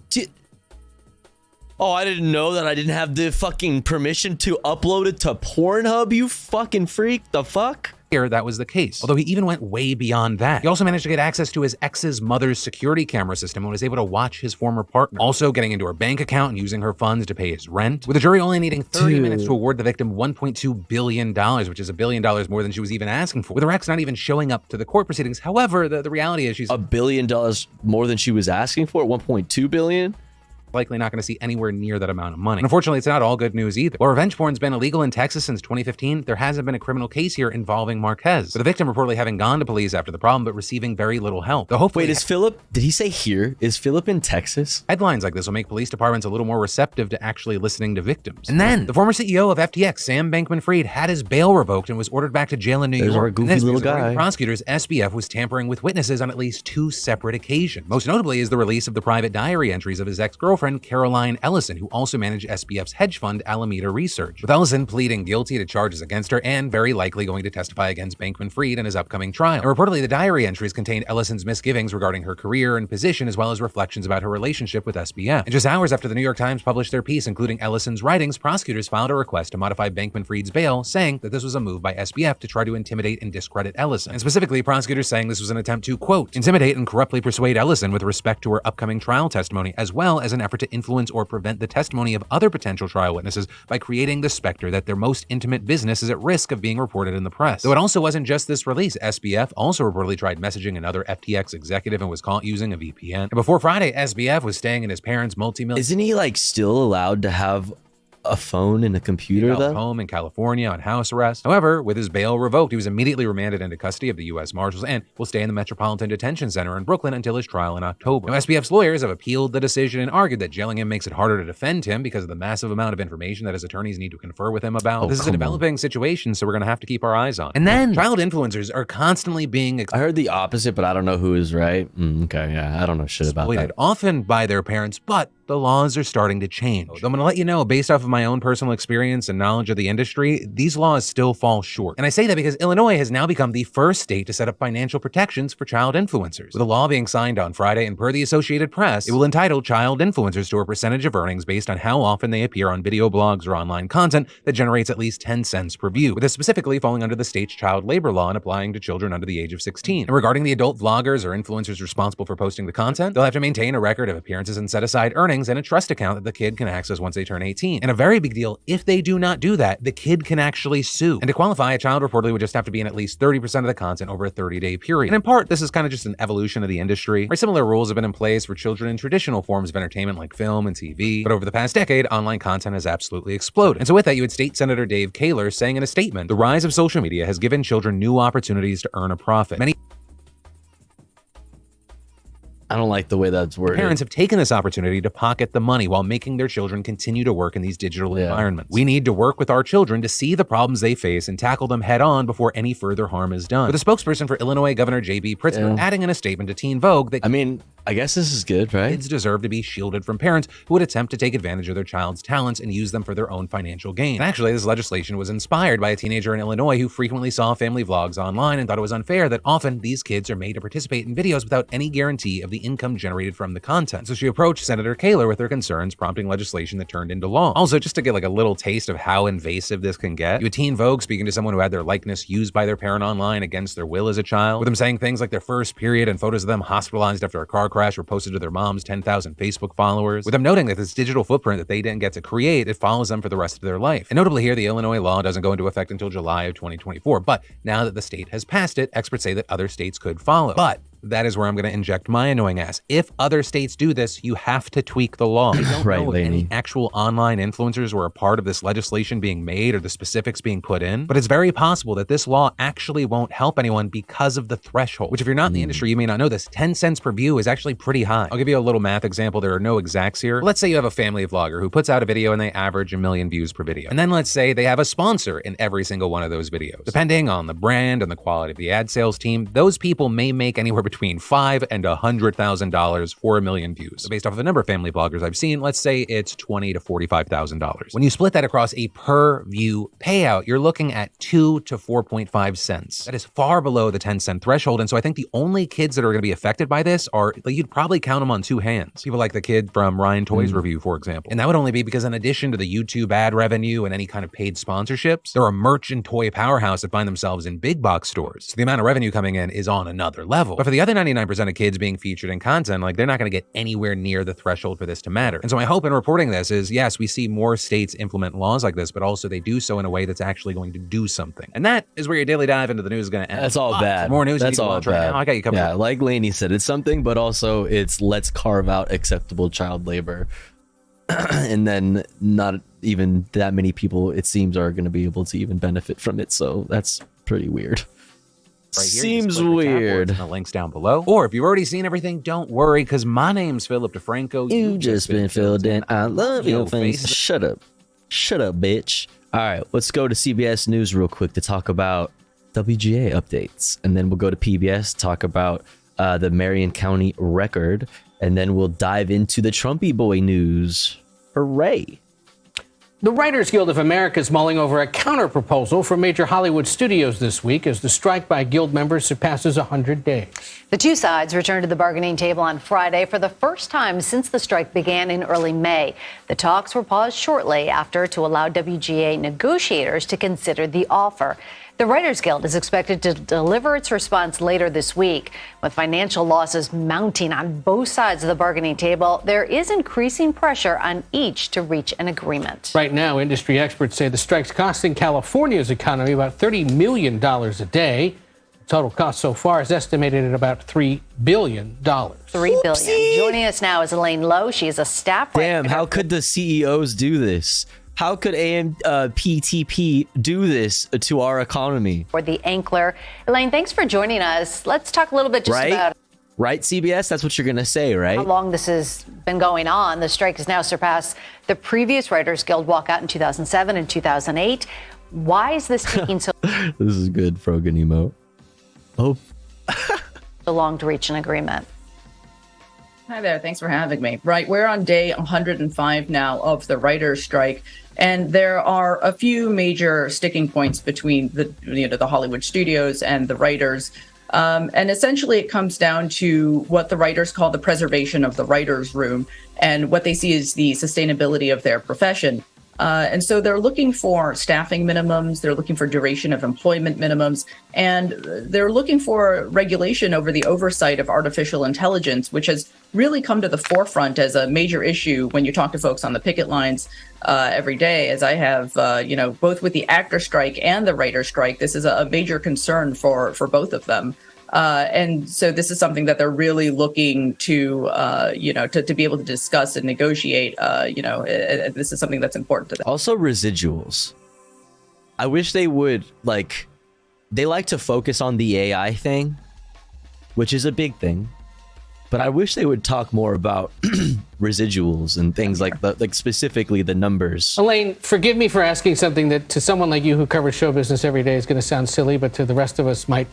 Oh, I didn't know that I didn't have the fucking permission to upload it to Pornhub, you fucking freak. The fuck? That was the case. Although he even went way beyond that. He also managed to get access to his ex's mother's security camera system and was able to watch his former partner. Also getting into her bank account and using her funds to pay his rent. With the jury only needing 30 minutes to award the victim $1.2 billion, which is $1 billion more than she was even asking for. With her ex not even showing up to the court proceedings. However, the reality is she's— $1 billion more than she was asking for? 1.2 billion? likely not going to see anywhere near that amount of money. And unfortunately, it's not all good news either. While revenge porn's been illegal in Texas since 2015, there hasn't been a criminal case here involving Marquez, with the victim reportedly having gone to police after the problem but receiving very little help. Though hopefully— Wait, is Philip, did he say here? Is Philip in Texas? Headlines like this will make police departments a little more receptive to actually listening to victims. And then the former CEO of FTX, Sam Bankman-Fried, had his bail revoked and was ordered back to jail in New York. Our goofy little guy. Prosecutors, SBF was tampering with witnesses on at least 2 separate occasions. Most notably is the release of the private diary entries of his ex-girlfriend, girlfriend, Caroline Ellison, who also managed SBF's hedge fund, Alameda Research, with Ellison pleading guilty to charges against her and very likely going to testify against Bankman-Fried in his upcoming trial. And reportedly, the diary entries contained Ellison's misgivings regarding her career and position, as well as reflections about her relationship with SBF. And just hours after the New York Times published their piece, including Ellison's writings, prosecutors filed a request to modify Bankman-Fried's bail, saying that this was a move by SBF to try to intimidate and discredit Ellison. And specifically, prosecutors saying this was an attempt to, quote, intimidate and corruptly persuade Ellison with respect to her upcoming trial testimony, as well as an effort to influence or prevent the testimony of other potential trial witnesses by creating the specter that their most intimate business is at risk of being reported in the press. Though it also wasn't just this release. SBF also reportedly tried messaging another FTX executive and was caught using a VPN. And before Friday, SBF was staying in his parents' multi-million... Isn't he like still allowed to have a phone and a computer though? Home in California on house arrest. However, with his bail revoked, he was immediately remanded into custody of the U.S. Marshals and will stay in the Metropolitan Detention Center in Brooklyn until his trial in October. Now, SBF's lawyers have appealed the decision and argued that jailing him makes it harder to defend him because of the massive amount of information that his attorneys need to confer with him about. This is a developing situation, so we're going to have to keep our eyes on. And then child influencers are constantly being... I heard the opposite, but I don't know who is right. Okay, yeah, I don't know shit about that. Often by their parents, but the laws are starting to change. I'm going to let you know, based off of my own personal experience and knowledge of the industry, these laws still fall short. And I say that because Illinois has now become the first state to set up financial protections for child influencers. With a law being signed on Friday, and per the Associated Press, it will entitle child influencers to a percentage of earnings based on how often they appear on video blogs or online content that generates at least 10 cents per view, with this specifically falling under the state's child labor law and applying to children under the age of 16. And regarding the adult vloggers or influencers responsible for posting the content, they'll have to maintain a record of appearances and set aside earnings and a trust account that the kid can access once they turn 18. And a very big deal, if they do not do that, the kid can actually sue. And to qualify, a child reportedly would just have to be in at least 30% of the content over a 30-day period. And in part, this is kind of just an evolution of the industry, where similar rules have been in place for children in traditional forms of entertainment like film and TV. But over the past decade, online content has absolutely exploded. And so with that, you had State Senator Dave Kaler saying in a statement, the rise of social media has given children new opportunities to earn a profit. Many I don't like the way that's worded. Parents have taken this opportunity to pocket the money while making their children continue to work in these digital environments. We need to work with our children to see the problems they face and tackle them head on before any further harm is done. With a spokesperson for Illinois Governor J.B. Pritzker adding in a statement to Teen Vogue that, I mean, I guess this is good, right? Kids deserve to be shielded from parents who would attempt to take advantage of their child's talents and use them for their own financial gain. And actually, this legislation was inspired by a teenager in Illinois who frequently saw family vlogs online and thought it was unfair that often these kids are made to participate in videos without any guarantee of the income generated from the content. So she approached Senator Kaler with her concerns, prompting legislation that turned into law. Also, just to get like a little taste of how invasive this can get, you had Teen Vogue speaking to someone who had their likeness used by their parent online against their will as a child, with them saying things like their first period and photos of them hospitalized after a car crash were posted to their mom's 10,000 Facebook followers, with them noting that this digital footprint that they didn't get to create, it follows them for the rest of their life. And notably here, the Illinois law doesn't go into effect until July of 2024, but now that the state has passed it, experts say that other states could follow. But that is where I'm going to inject my annoying ass. If other states do this, you have to tweak the law. I don't know if any actual online influencers were a part of this legislation being made or the specifics being put in, but it's very possible that this law actually won't help anyone because of the threshold, which if you're not in the industry, you may not know this. 10 cents per view is actually pretty high. I'll give you a little math example. There are no exacts here. Let's say you have a family vlogger who puts out a video and they average 1 million views per video. And then let's say they have a sponsor in every single one of those videos. Depending on the brand and the quality of the ad sales team, those people may make anywhere between $5,000 and $100,000 for 1 million views. So based off of the number of family bloggers I've seen, let's say it's $20,000 to $45,000. When you split that across a per view payout, you're looking at 2 to 4.5 cents. That is far below the 10-cent threshold. And so I think the only kids that are going to be affected by this are, like, you'd probably count them on 2 hands. People like the kid from Ryan Toys Review, for example. And that would only be because in addition to the YouTube ad revenue and any kind of paid sponsorships, they're a merch and toy powerhouse that find themselves in big box stores. So the amount of revenue coming in is on another level. But for the other 99% of kids being featured in content, like, they're not going to get anywhere near the threshold for this to matter. And so my hope in reporting this is, yes, we see more states implement laws like this, but also they do so in a way that's actually going to do something. And that is where your daily dive into the news is going to end. That's all bad. More news. That's all bad. Right now. I got you covered. Yeah, like Lainey said, it's something, but also it's let's carve out acceptable child labor. And then not even that many people, it seems, are going to be able to even benefit from it. So that's pretty weird. Right here, seems weird. The links down below. Or if you've already seen everything, don't worry, because my name's Philip DeFranco. You've just been filled in. I love your face. Shut up. Shut up, bitch. All right, let's go to CBS News real quick to talk about WGA updates. And then we'll go to PBS, talk about the Marion County Record. And then we'll dive into the Trumpy boy news. Hooray. The Writers Guild of America is mulling over a counter-proposal from major Hollywood studios this week as the strike by guild members surpasses 100 days. The two sides returned to the bargaining table on Friday for the first time since the strike began in early May. The talks were paused shortly after to allow WGA negotiators to consider the offer. The Writers Guild is expected to deliver its response later this week. With financial losses mounting on both sides of the bargaining table, there is increasing pressure on each to reach an agreement. Right now, industry experts say the strike's costing California's economy about $30 million a day. The total cost so far is estimated at about $3 billion. $3 billion. Joining us now is Elaine Lowe. She is a staff writer. Damn, how could the CEOs do this? How could AMPTP do this to our economy? For the Ankler. Elaine, thanks for joining us. Let's talk a little bit just about... Right, CBS? That's what you're going to say, right? How long this has been going on. The strike has now surpassed the previous Writers Guild walkout in 2007 and 2008. Why is this taking so This is good, Frogan emote. Oh. so long to reach an agreement? Hi there. Thanks for having me. Right. We're on day 105 now of the writers' strike. And there are a few major sticking points between the Hollywood studios and the writers. And essentially, it comes down to what the writers call the preservation of the writers' room and what they see as the sustainability of their profession. And so they're looking for staffing minimums, they're looking for duration of employment minimums, and they're looking for regulation over the oversight of artificial intelligence, which has really come to the forefront as a major issue when you talk to folks on the picket lines every day, as I have, both with the actor strike and the writer strike. This is a major concern for both of them. And so this is something that they're really looking to be able to discuss and negotiate. This is something that's important to them. Also, residuals. I wish they would, they like to focus on the AI thing, which is a big thing. But I wish they would talk more about residuals and things like specifically the numbers. Elaine, forgive me for asking something that to someone like you who covers show business every day is going to sound silly, but to the rest of us might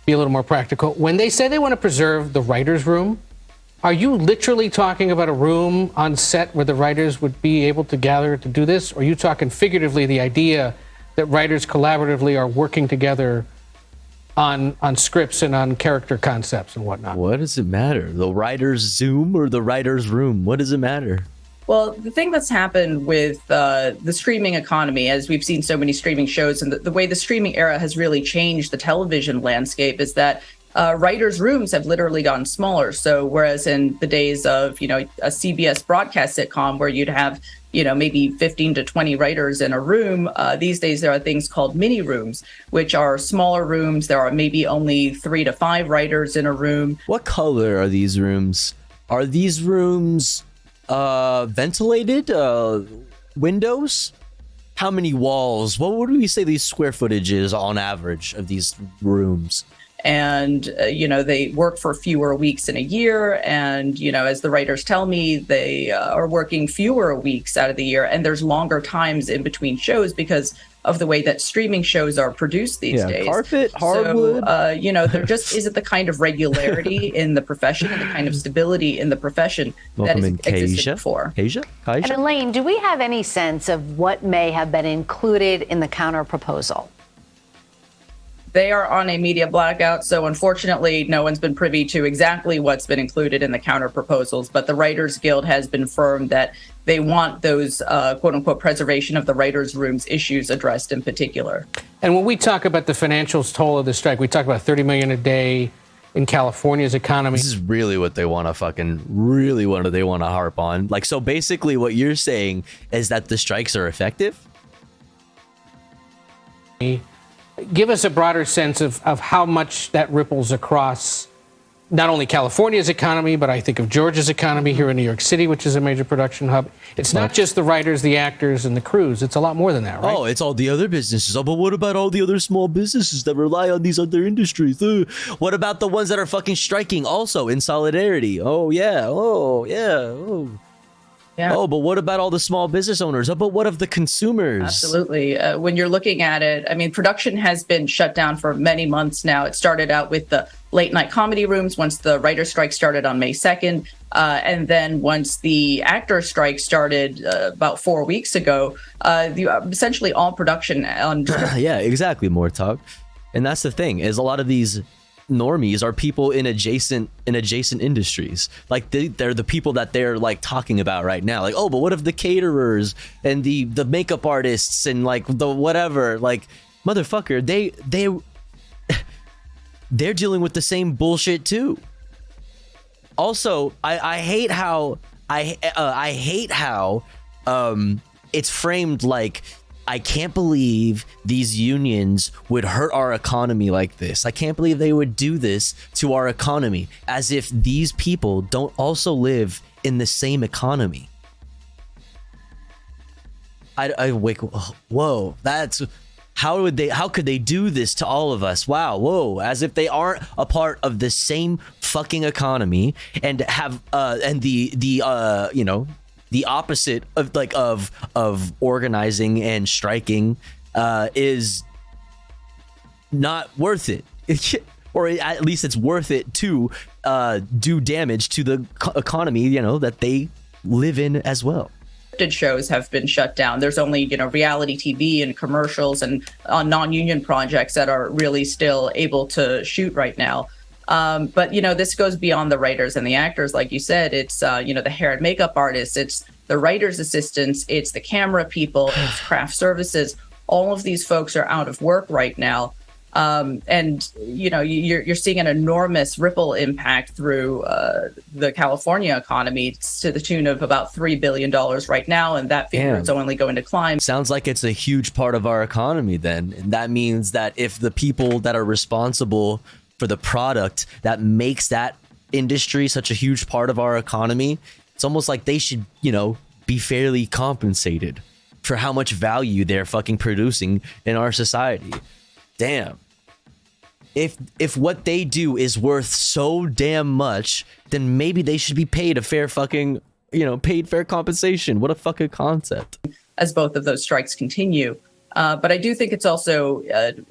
be a little more practical. When they say they want to preserve the writer's room, are you literally talking about a room on set where the writers would be able to gather to do this? Or are you talking figuratively the idea that writers collaboratively are working together on scripts and on character concepts and whatnot? What does it matter? The writer's Zoom or the writer's room? What does it matter? Well, the thing that's happened with the streaming economy, as we've seen so many streaming shows, and the way the streaming era has really changed the television landscape, is that writers' rooms have literally gotten smaller. So whereas in the days of, a CBS broadcast sitcom where you'd have, maybe 15 to 20 writers in a room, these days there are things called mini rooms, which are smaller rooms. There are maybe only 3 to 5 writers in a room. What color are these rooms? Are these rooms ventilated? Windows? How many walls? What would we say these square footage is on average of these rooms? And, they work for fewer weeks in a year. And, as the writers tell me, they are working fewer weeks out of the year. And there's longer times in between shows because of the way that streaming shows are produced these days. Carpet, hardwood. So, there just isn't the kind of regularity in the profession and the kind of stability in the profession that has existed before. And Elaine, do we have any sense of what may have been included in the counter proposal? They are on a media blackout, so unfortunately, no one's been privy to exactly what's been included in the counter proposals. But the Writers Guild has been firm that they want those quote unquote preservation of the writers' rooms issues addressed in particular. And when we talk about the financial toll of the strike, we talk about $30 million a day in California's economy. This is really what they want to they want to harp on. So basically what you're saying is that the strikes are effective? Give us a broader sense of how much that ripples across not only California's economy, but I think of Georgia's economy here in New York City, which is a major production hub. It's not just the writers, the actors, and the crews. It's a lot more than that, right? Oh, it's all the other businesses. Oh, but what about all the other small businesses that rely on these other industries? What about the ones that are fucking striking also in solidarity? Oh, yeah. Yeah. Oh, but what about all the small business owners? Oh, but what of the consumers? Absolutely. When you're looking at it, I mean, production has been shut down for many months now. It started out with the late night comedy rooms once the writer's strike started on May 2nd. And then once the actor's strike started about 4 weeks ago, essentially all production on. Yeah, exactly, Mortalk. And that's the thing, is a lot of these normies are people in adjacent industries. Like they're the people that they're like talking about right now. Like, oh, but what if the caterers and the makeup artists and like the whatever, like motherfucker, they're dealing with the same bullshit too. Also, I hate how it's framed like, I can't believe these unions would hurt our economy like this. I can't believe they would do this to our economy, as if these people don't also live in the same economy. Whoa, that's how could they do this to all of us? Wow, whoa, as if they aren't a part of the same fucking economy and have and the you know, the opposite of organizing and striking is not worth it. Or at least it's worth it to do damage to the economy, you know, that they live in as well. Shows have been shut down. There's only, you know, reality TV and commercials and non-union projects that are really still able to shoot right now. But, you know, this goes beyond the writers and the actors. Like you said, it's, you know, the hair and makeup artists, it's the writer's assistants, it's the camera people, it's craft services. All of these folks are out of work right now. And, you know, you're seeing an enormous ripple impact through the California economy to the tune of about $3 billion right now. And that figure is only going to climb. Sounds like it's a huge part of our economy then. And that means that if the people that are responsible for the product that makes that industry such a huge part of our economy, it's almost like they should, you know, be fairly compensated for how much value they're fucking producing in our society. Damn. If what they do is worth so damn much, then maybe they should be paid a fair fucking, you know, paid fair compensation. What a fucking concept. As both of those strikes continue. But I do think it's also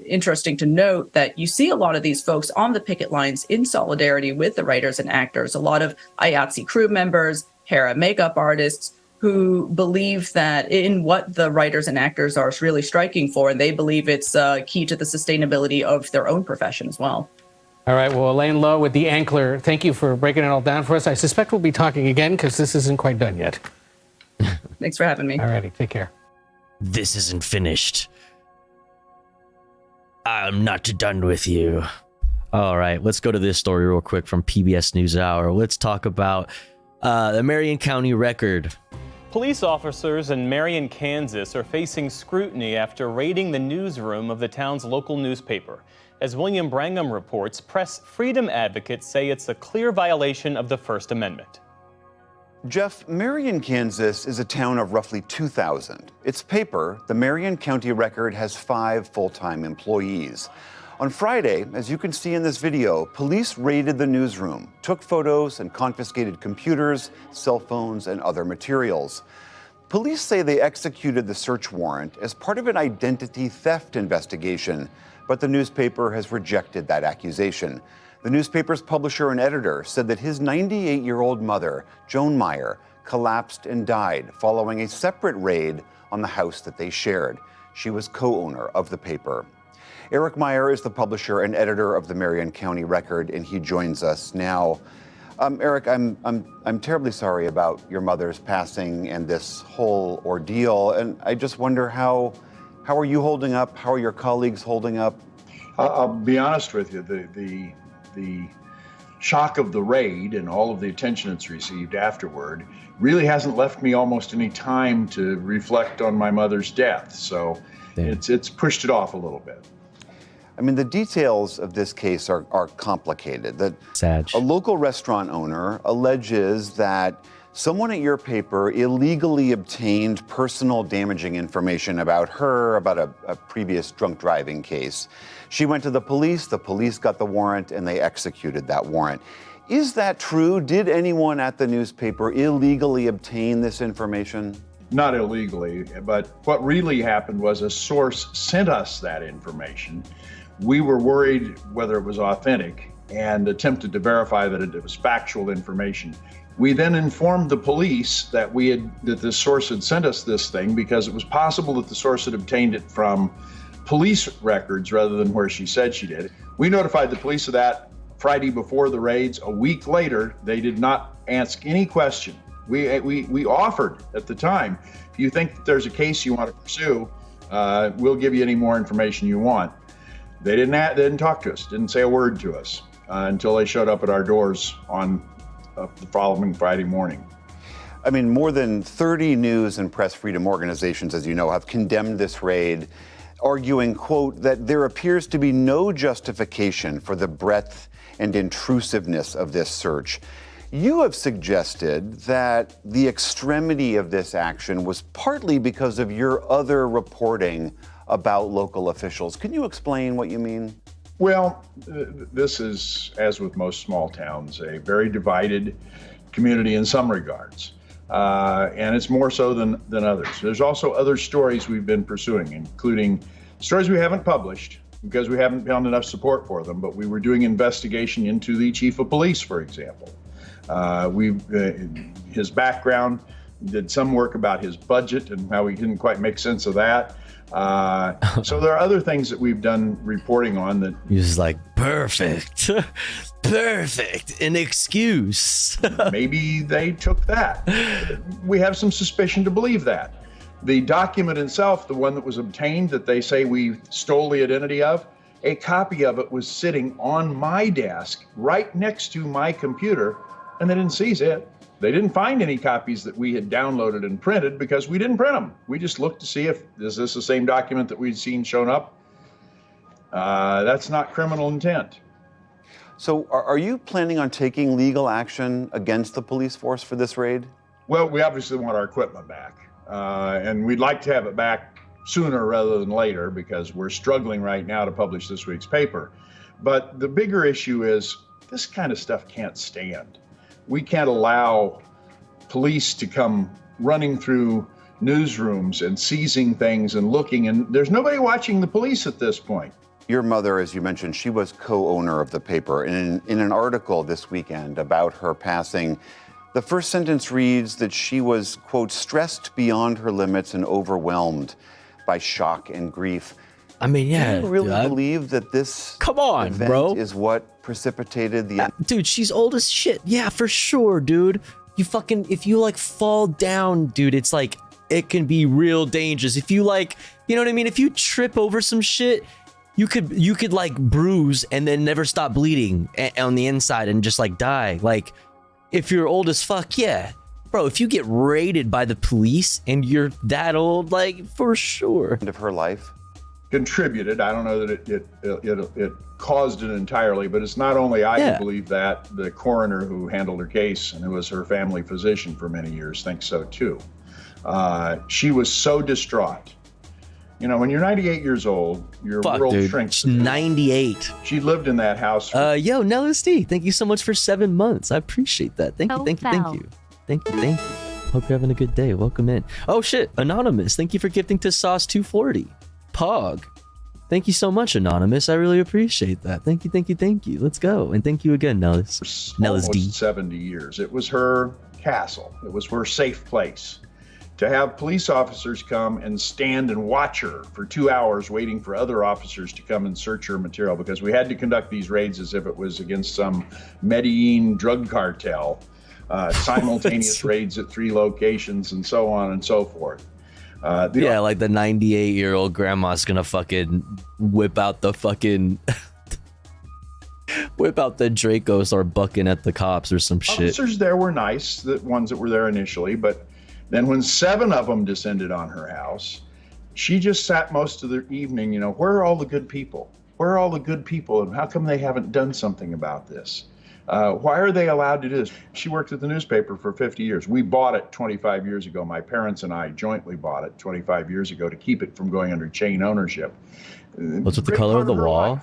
interesting to note that you see a lot of these folks on the picket lines in solidarity with the writers and actors, a lot of IATSE crew members, hair and makeup artists, who believe that in what the writers and actors are really striking for, and they believe it's key to the sustainability of their own profession as well. All right, well, Elaine Lowe with The Ankler, thank you for breaking it all down for us. I suspect we'll be talking again because this isn't quite done yet. Thanks for having me. All righty, take care. This isn't finished. I'm not done with you. All right, let's go to this story real quick from PBS NewsHour. Let's talk about the Marion County Record. Police officers in Marion, Kansas are facing scrutiny after raiding the newsroom of the town's local newspaper. As William Brangham reports, press freedom advocates say it's a clear violation of the First Amendment. Jeff, Marion, Kansas is a town of roughly 2,000. Its paper, the Marion County Record, has 5 full-time employees. On Friday, as you can see in this video, police raided the newsroom, took photos and confiscated computers, cell phones, and other materials. Police say they executed the search warrant as part of an identity theft investigation, but the newspaper has rejected that accusation. The newspaper's publisher and editor said that his 98-year-old mother, Joan Meyer, collapsed and died following a separate raid on the house that they shared. She was co-owner of the paper. Eric Meyer is the publisher and editor of the Marion County Record, and he joins us now. Eric, I'm terribly sorry about your mother's passing and this whole ordeal, and I just wonder how are you holding up? How are your colleagues holding up? I'll be honest with you. The shock of the raid and all of the attention it's received afterward really hasn't left me almost any time to reflect on my mother's death. So it's pushed it off a little bit. I mean, the details of this case are complicated. A local restaurant owner alleges that someone at your paper illegally obtained personal damaging information about her, about a previous drunk driving case. She went to the police got the warrant, and they executed that warrant. Is that true? Did anyone at the newspaper illegally obtain this information? Not illegally, but what really happened was a source sent us that information. We were worried whether it was authentic and attempted to verify that it was factual information. We then informed the police that the source had sent us this thing because it was possible that the source had obtained it from police records rather than where she said she did. We notified the police of that Friday before the raids. A week later, they did not ask any question. We offered at the time, if you think that there's a case you want to pursue, we'll give you any more information you want. They didn't talk to us, didn't say a word to us until they showed up at our doors on the following Friday morning. I mean, more than 30 news and press freedom organizations, as you know, have condemned this raid, arguing, quote, that there appears to be no justification for the breadth and intrusiveness of this search. You have suggested that the extremity of this action was partly because of your other reporting about local officials. Can you explain what you mean? Well, this is, as with most small towns, a very divided community in some regards. And it's more so than others. There's also other stories we've been pursuing, including stories we haven't published because we haven't found enough support for them, but we were doing investigation into the chief of police, for example. His background, did some work about his budget and how we didn't quite make sense of that. So there are other things that we've done reporting on that. He's like, perfect, perfect, an excuse. Maybe they took that. We have some suspicion to believe that. The document itself, the one that was obtained that they say we stole the identity of, a copy of it was sitting on my desk right next to my computer, and they didn't seize it. They didn't find any copies that we had downloaded and printed because we didn't print them. We just looked to see is this the same document that we'd seen shown up? That's not criminal intent. So are you planning on taking legal action against the police force for this raid? Well, we obviously want our equipment back. And we'd like to have it back sooner rather than later because we're struggling right now to publish this week's paper. But the bigger issue is this kind of stuff can't stand. We can't allow police to come running through newsrooms and seizing things and looking, and there's nobody watching the police at this point. Your mother, as you mentioned, she was co-owner of the paper. And in an article this weekend about her passing, the first sentence reads that she was, quote, stressed beyond her limits and overwhelmed by shock and grief. I mean, yeah. Do you really believe that this event bro. is what precipitated the... Dude, she's old as shit. Yeah, for sure, dude. You fucking, if you like fall down, dude, it's like, it can be real dangerous. If you like, you know what I mean? If you trip over some shit, you could like bruise and then never stop bleeding on the inside and just like die. Like, if you're old as fuck, yeah. Bro, if you get raided by the police and you're that old, like, for sure. Of her life? Contributed. I don't know that it caused it entirely, but it's not only I who believe that. The coroner who handled her case and who was her family physician for many years thinks so too. She was so distraught. You know, when you're 98 years old, your world shrinks. 98. She lived in that house. Yo, Nellis D, thank you so much for 7 months. I appreciate that. Thank you, thank you, thank you. Thank you, thank you. Hope you're having a good day. Welcome in. Oh shit, Anonymous, thank you for gifting to Sauce 240. Pog. Thank you so much, Anonymous. I really appreciate that. Thank you, thank you, thank you. Let's go. And thank you again, Nellis. Nellis D. 70 years. It was her castle. It was her safe place. To have police officers come and stand and watch her for 2 hours waiting for other officers to come and search her material, because we had to conduct these raids as if it was against some Medellin drug cartel, simultaneous raids at 3 locations and so on and so forth. Yeah, like the 98-year-old grandma's gonna fucking whip out the fucking whip out the Draco, start bucking at the cops or some shit. Officers there were nice, the ones that were there initially, but then when 7 of them descended on her house, she just sat most of the evening, you know, where are all the good people? Where are all the good people, and how come they haven't done something about this? Why are they allowed to do this? She worked at the newspaper for 50 years. We bought it 25 years ago. My parents and I jointly bought it 25 years ago to keep it from going under chain ownership. What's with the color of the wall?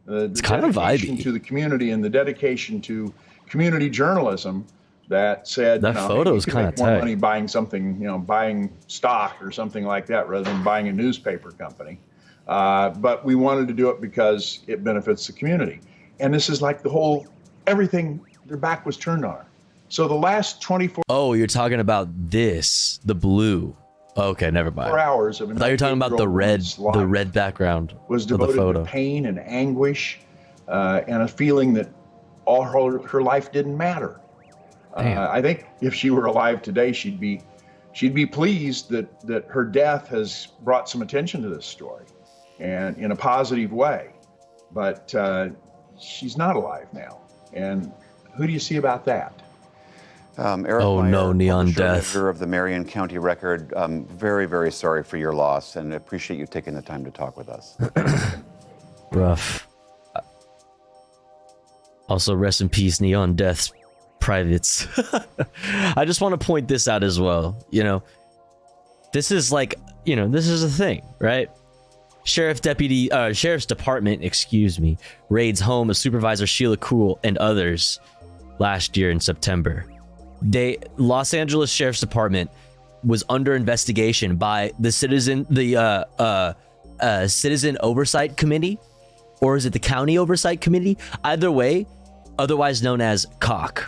It's kind of vibey. To the community and the dedication to community journalism that said, That photo is you can kinda make more tight. money buying something, buying stock or something like that rather than buying a newspaper company. But we wanted to do it because it benefits the community. And this is like everything, their back was turned on her. So the last 24 Oh, you're talking about this, the blue. Okay, never mind. hours of I thought you were talking about the red background was of the devoted photo. to pain and anguish and a feeling that all her life didn't matter. I think if she were alive today, she'd be pleased that her death has brought some attention to this story, and in a positive way. But she's not alive now, and who do you see about that? Eric Oh, Meyer, no, Neon publisher and Death. editor of the Marion County Record. Very, very sorry for your loss, and appreciate you taking the time to talk with us. Rough. Also, rest in peace, Neon Death's privates. I just want to point this out as well. This is this is a thing, right? Sheriff's Department, raids home of Supervisor Sheila Kuhl and others last year in September. Los Angeles Sheriff's Department was under investigation by the Citizen Oversight Committee, or is it the County Oversight Committee? Either way, otherwise known as COC.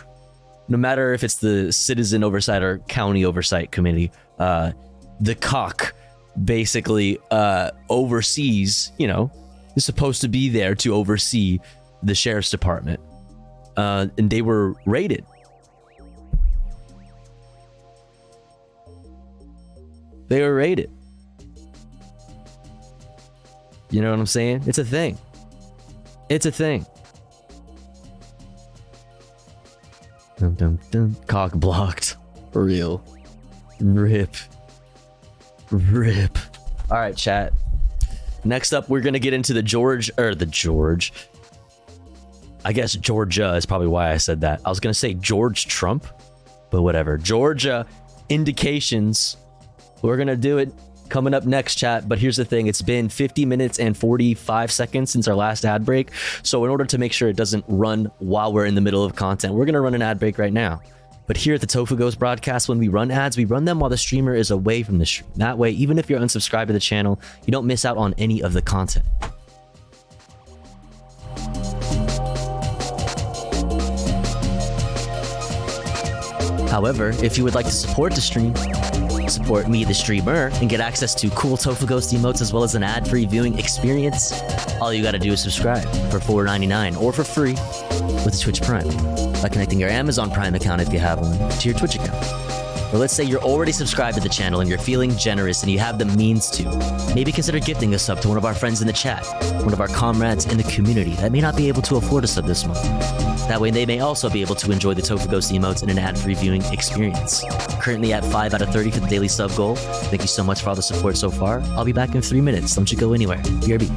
No matter if it's the Citizen Oversight or County Oversight Committee, the COC basically oversees, is supposed to be there to oversee the Sheriff's Department. And they were raided. They were raided. You know what I'm saying? It's a thing. It's a thing. Dun, dun, dun. Cock blocked. For real. Rip. All right, chat. Next up, we're going to get into the Georgia. I guess Georgia is probably why I said that. I was going to say George Trump, but whatever. Georgia indications. We're going to do it coming up next, chat. But here's the thing. It's been 50 minutes and 45 seconds since our last ad break. So in order to make sure it doesn't run while we're in the middle of content, we're going to run an ad break right now. But here at the Tofu Ghost broadcast, when we run ads, we run them while the streamer is away from the stream. That way, even if you're unsubscribed to the channel, you don't miss out on any of the content. However, if you would like to support the stream, support me, the streamer, and get access to cool Tofu Ghost emotes as well as an ad-free viewing experience, all you gotta do is subscribe for $4.99 or for free with Twitch Prime by connecting your Amazon Prime account, if you have one, to your Twitch account. Or let's say you're already subscribed to the channel and you're feeling generous and you have the means to. Maybe consider gifting a sub to one of our friends in the chat, one of our comrades in the community that may not be able to afford a sub this month. That way they may also be able to enjoy the Tofu Ghost emotes in an ad-free viewing experience. Currently at 5 out of 30 for the daily sub goal. Thank you so much for all the support so far. I'll be back in 3 minutes. Don't you go anywhere. BRB.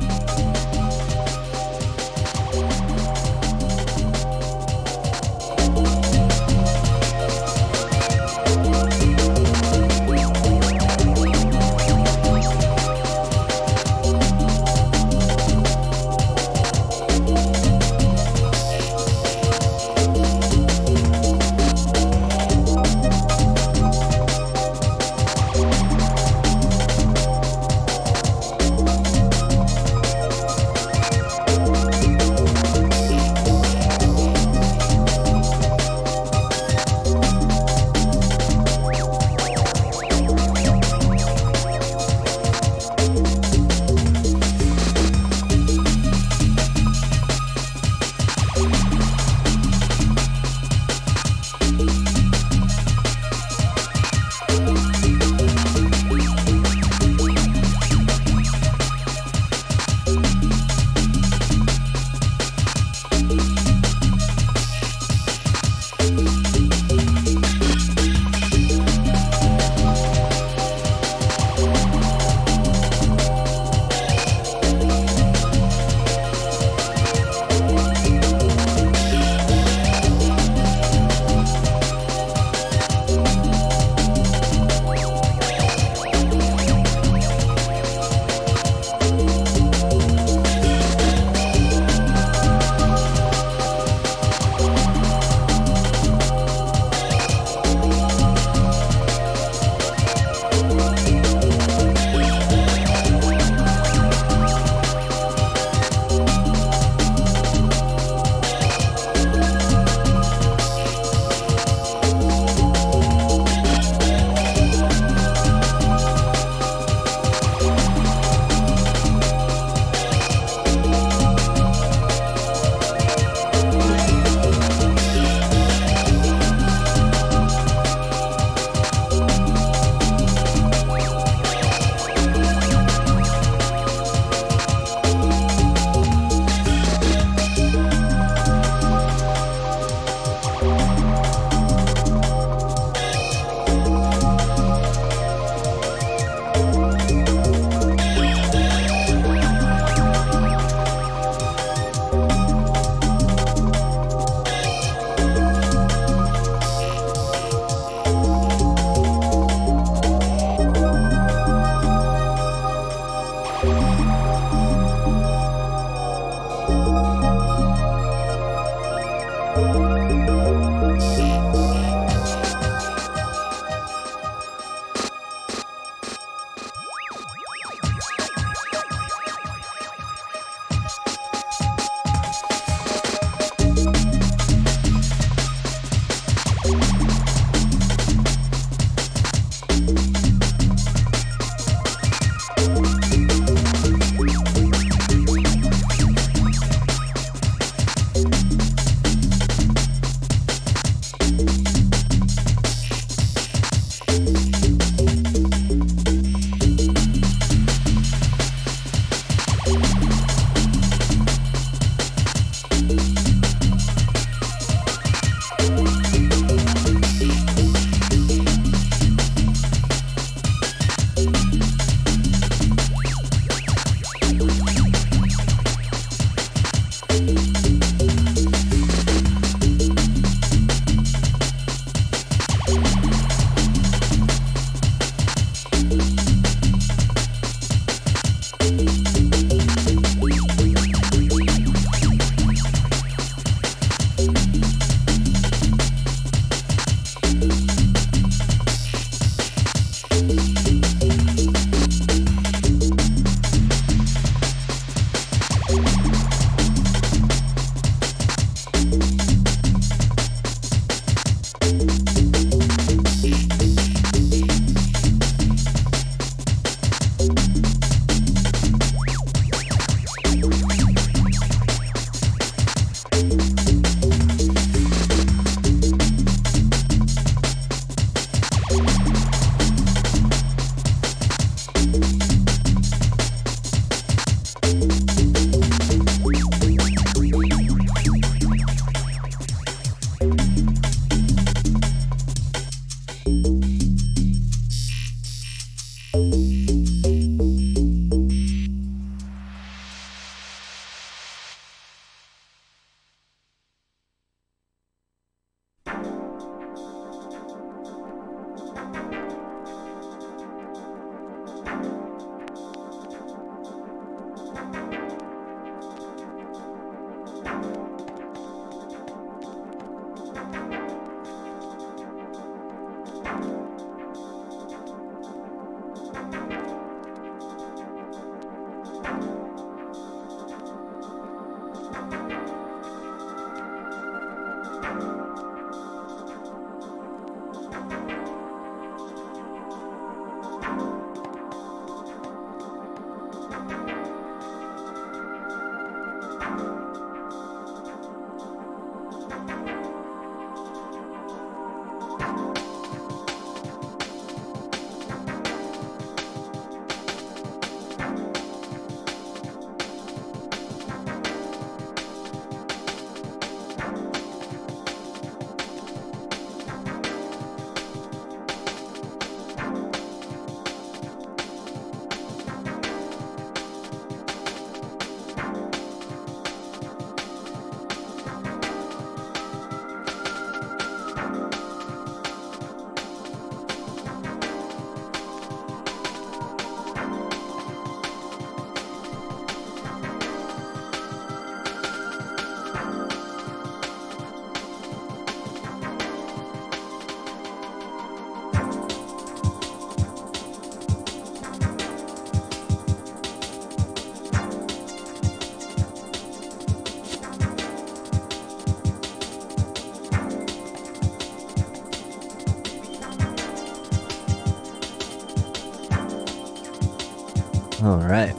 All right.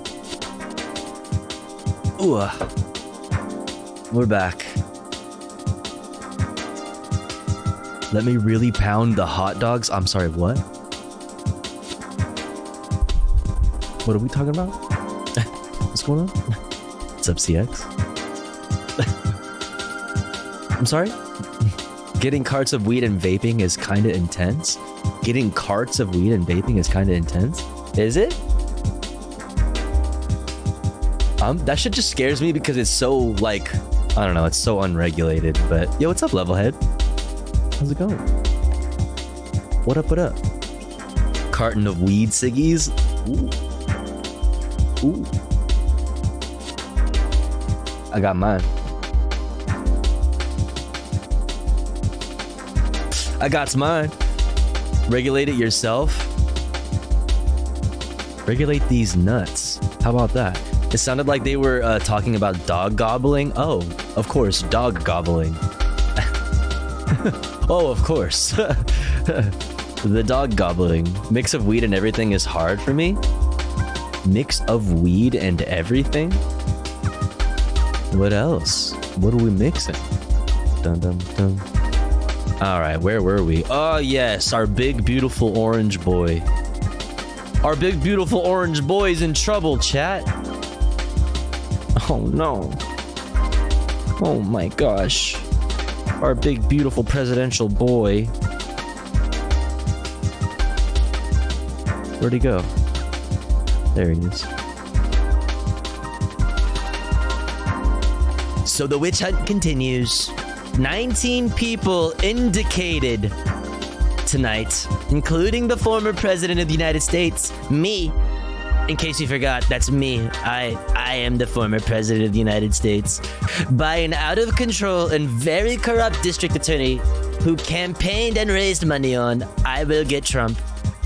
Ooh. We're back. Let me really pound the hot dogs. I'm sorry, what? What are we talking about? What's going on? What's up, CX? I'm sorry? Getting carts of weed and vaping is kind of intense? Getting carts of weed and vaping is kind of intense? Is it? That shit just scares me because it's so, like, I don't know, it's so unregulated. But, yo, what's up, Levelhead? How's it going? What up, what up? Carton of weed ciggies? Ooh. Ooh. I got mine. I got mine. Regulate it yourself. Regulate these nuts. How about that? It sounded like they were talking about dog gobbling. Oh, of course, dog gobbling. Oh, of course. The dog gobbling. Mix of weed and everything is hard for me. Mix of weed and everything? What else? What are we mixing? Dun dun dun. All right, where were we? Oh, yes, our big, beautiful orange boy. Our big, beautiful orange boy's in trouble, chat. Oh, no. Oh, my gosh. Our big, beautiful presidential boy. Where'd he go? There he is. So the witch hunt continues. 19 people indicated tonight, including the former president of the United States, me. In case you forgot, that's me. I am the former president of the United States. By an out-of-control and very corrupt district attorney who campaigned and raised money on I will get Trump.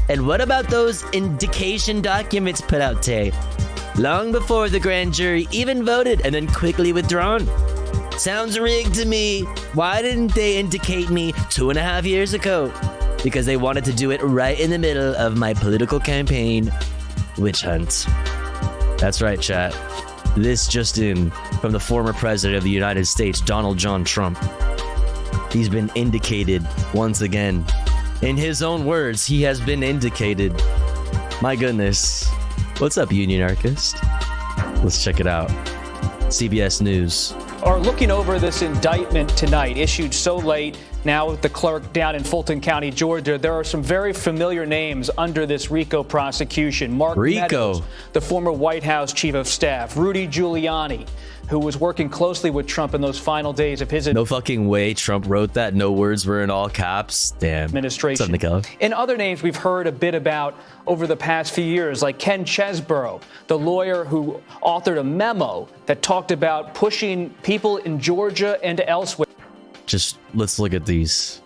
And what about those indication documents put out today? Long before the grand jury even voted and then quickly withdrawn. Sounds rigged to me. Why didn't they indicate me 2.5 years ago? Because they wanted to do it right in the middle of my political campaign. Witch hunt. That's right, chat. This just in from the former president of the United States, Donald John Trump. He's been indicated once again. In his own words, he has been indicated. My goodness. What's up, Union Archist? Let's check it out. CBS News. Are looking over this indictment tonight, issued so late. Now with the clerk down in Fulton County, Georgia, there are some very familiar names under this RICO prosecution. Mark Meadows, the former White House chief of staff. Rudy Giuliani, who was working closely with Trump in those final days of his No fucking way Trump wrote that. No words were in all caps. Damn. Administration. What's up, Nikel? And other names we've heard a bit about over the past few years, like Ken Chesborough, the lawyer who authored a memo that talked about pushing people in Georgia and elsewhere. Just let's look at these.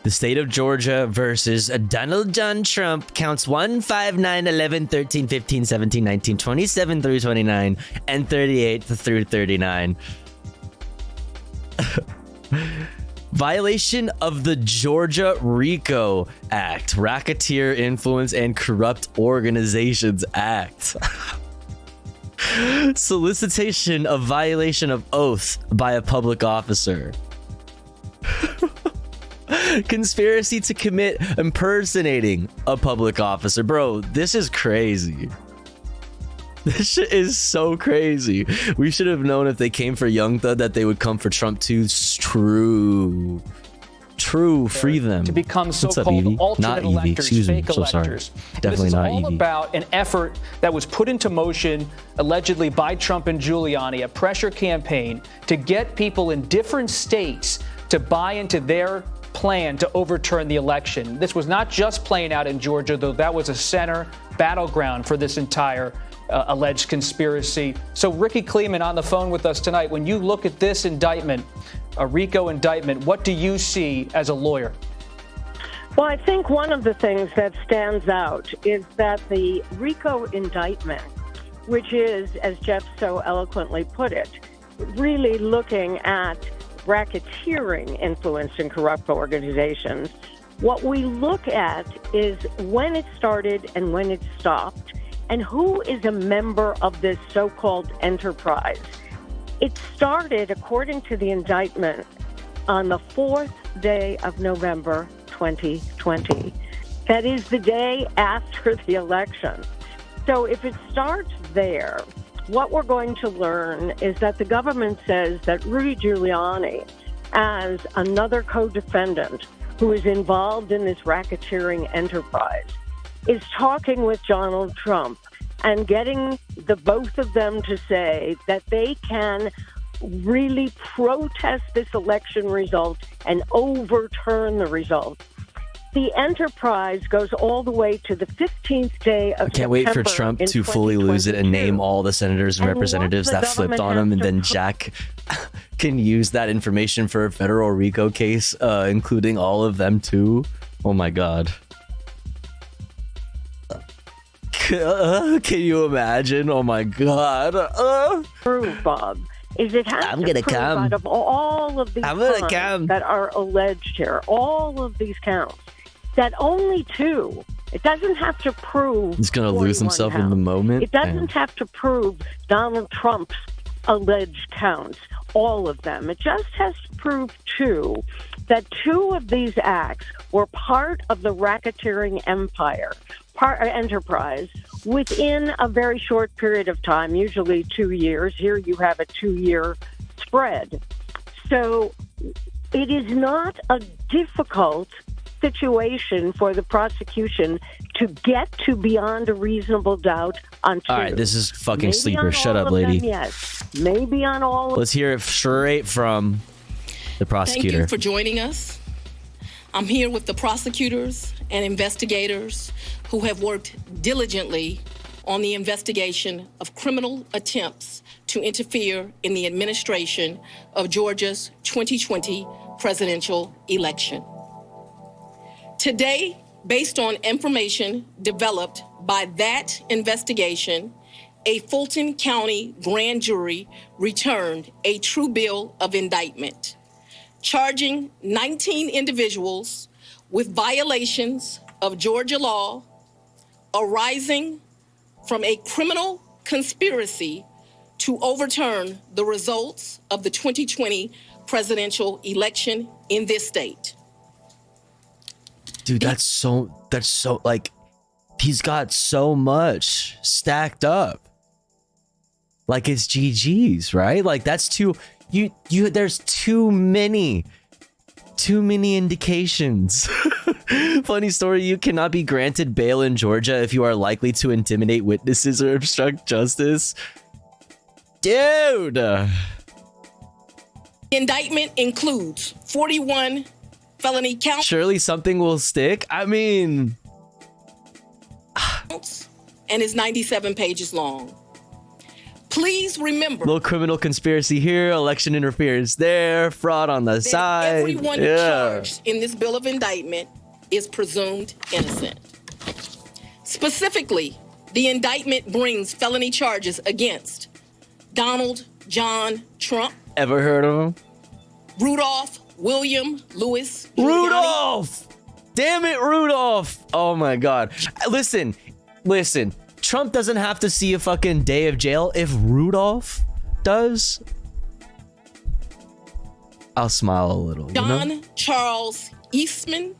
The state of Georgia versus Donald John Trump counts 1, 5, 9, 11, 13, 15, 17, 19, 27 through 29, and 38 through 39. Violation of the Georgia RICO Act, Racketeer Influence and Corrupt Organizations Act. Solicitation of violation of oath by a public officer. Conspiracy to commit impersonating a public officer. Bro, this is crazy. This shit is so crazy. We should have known if they came for Young Thug that they would come for Trump too. True, free them. To become so-called alternate not electors, Evie. Excuse me, fake so sorry. electors. Definitely not This is all Evie. about an effort that was put into motion, allegedly by Trump and Giuliani, a pressure campaign to get people in different states to buy into their plan to overturn the election. This was not just playing out in Georgia, though that was a center battleground for this entire alleged conspiracy. So Ricky Kleeman on the phone with us tonight. When you look at this indictment, a RICO indictment, what do you see as a lawyer? Well, I think one of the things that stands out is that the RICO indictment, which is, as Jeff so eloquently put it, really looking at racketeering influence in corrupt organizations, What we look at is when it started and when it stopped, and who is a member of this so-called enterprise. It started, according to the indictment, on the 4th day of November 2020. That is the day after the election. So if it starts there, what we're going to learn is that the government says that Rudy Giuliani, as another co-defendant who is involved in this racketeering enterprise, is talking with Donald Trump and getting the both of them to say that they can really protest this election result and overturn the result. The enterprise goes all the way to the 15th day of I can't wait for September Trump in to fully lose it and 2022. name all the senators and And representatives what the that flipped government on him, has and to then Jack can use that information for a federal RICO case, including all of them too. Oh my god. Can you imagine? Oh my god. Prove, Bob, is it has I'm to gonna prove come. out of all of these I'm gonna crimes come. that are alleged here, all of these counts, that only 2. It doesn't have to prove. He's gonna lose 41 himself in counts. the moment. It doesn't have to prove Donald Trump's alleged counts, all of them. It just has to prove 2, that 2 of these acts were part of the racketeering enterprise within a very short period of time, usually 2 years. Here you have a 2-year spread. So it is not a difficult situation for the prosecution to get to beyond a reasonable doubt on 2. All right, this is fucking Maybe sleeper. on Shut all up, of lady. them, yes. Maybe on all of Let's hear it straight from the prosecutor. Thank you for joining us. I'm here with the prosecutors and investigators who have worked diligently on the investigation of criminal attempts to interfere in the administration of Georgia's 2020 presidential election. Today, based on information developed by that investigation, a Fulton County grand jury returned a true bill of indictment, charging 19 individuals with violations of Georgia law arising from a criminal conspiracy to overturn the results of the 2020 presidential election in this state. Dude, that's so like, he's got so much stacked up. Like, it's GG's, right? Like, that's there's too many indications. Funny story, you cannot be granted bail in Georgia if you are likely to intimidate witnesses or obstruct justice. Dude! The indictment includes 41 felony counts. Surely something will stick. I mean, And is 97 pages long. Please remember, little criminal conspiracy here, election interference there, fraud on the side. everyone charged in this bill of indictment is presumed innocent. Specifically, the indictment brings felony charges against Donald John Trump. Ever heard of him? Rudolph William Louis Giuliani. Rudolph! Damn it, Rudolph! Oh my god. Listen. Trump doesn't have to see a fucking day of jail. If Rudolph does, I'll smile a little. You know? John Charles Eastman.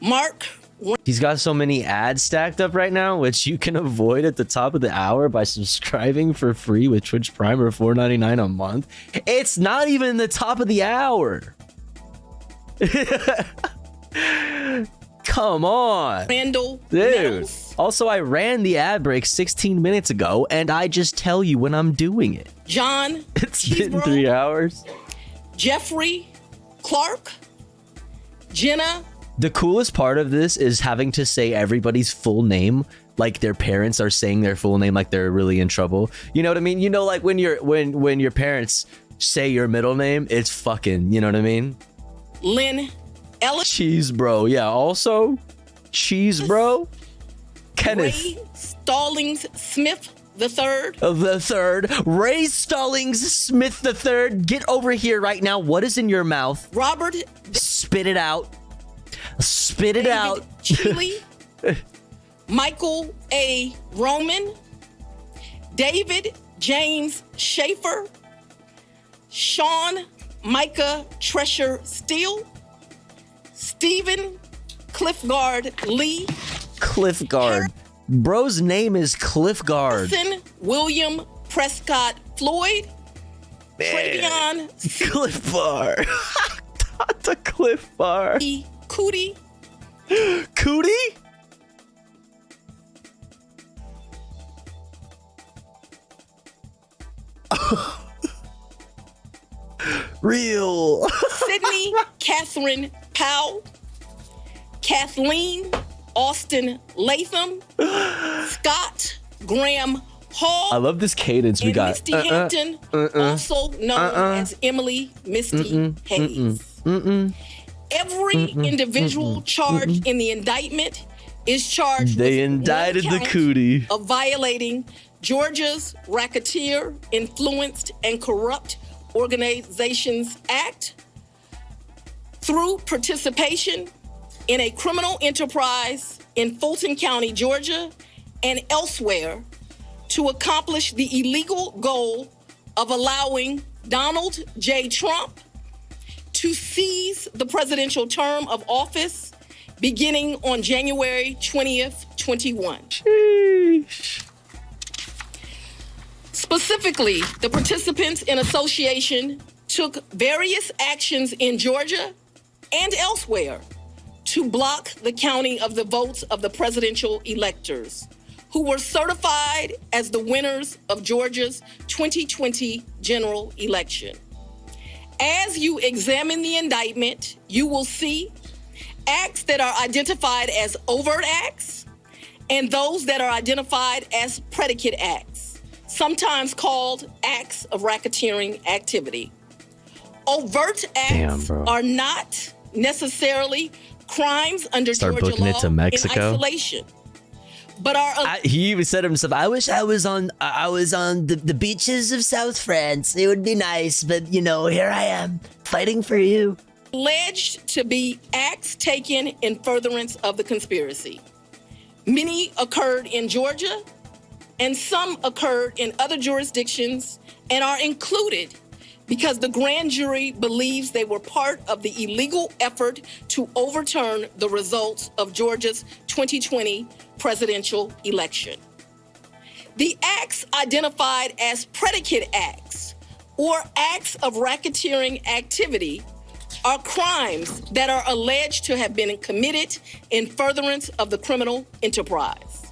Mark. He's got so many ads stacked up right now, which you can avoid at the top of the hour by subscribing for free with Twitch Prime or $4.99 a month. It's not even the top of the hour. Come on. Randall. Dude. Also, I ran the ad break 16 minutes ago, and I just tell you when I'm doing it. John. It's been 3 hours. Jeffrey Clark. Jenna. The coolest part of this is having to say everybody's full name like their parents are saying their full name like they're really in trouble. You know what I mean? You know, like when your parents say your middle name, it's fucking, you know what I mean? Lynn Ellis. Cheese bro. Yeah, also cheese bro. Kenneth. Ray Stallings Smith III. Ray Stallings Smith III. Get over here right now. What is in your mouth? Robert. Spit it out. Spit it out. Chile, Michael A. Roman, David James Schaefer, Sean Micah Tresher Steele, Stephen Cliffguard Lee. Cliffguard. Bro's name is Cliffguard. Harrison William Prescott Floyd, Travion Cliff Bar. Dr. Cliff Bar. Cootie. Cootie? Real. Sydney Catherine Powell, Kathleen Austin Latham, Scott Graham Hall. I love this cadence we and got. Misty Hampton, also known as Emily Misty Hayes. Every individual charged in the indictment is charged They with indicted one the count cootie. of violating Georgia's Racketeer, Influenced, and Corrupt Organizations Act through participation in a criminal enterprise in Fulton County, Georgia, and elsewhere to accomplish the illegal goal of allowing Donald J. Trump to seize the presidential term of office beginning on January 20th, 21. Specifically, the participants in association took various actions in Georgia and elsewhere to block the counting of the votes of the presidential electors who were certified as the winners of Georgia's 2020 general election. As you examine the indictment, you will see acts that are identified as overt acts and those that are identified as predicate acts, sometimes called acts of racketeering activity. Overt acts are not necessarily crimes under Start Georgia booking law it to Mexico. in isolation, but are He even said himself, I wish I was on the beaches of South France. It would be nice, but you know, here I am fighting for you. alleged to be acts taken in furtherance of the conspiracy. Many occurred in Georgia, and some occurred in other jurisdictions and are included because the grand jury believes they were part of the illegal effort to overturn the results of Georgia's 2020 presidential election. The acts identified as predicate acts or acts of racketeering activity are crimes that are alleged to have been committed in furtherance of the criminal enterprise.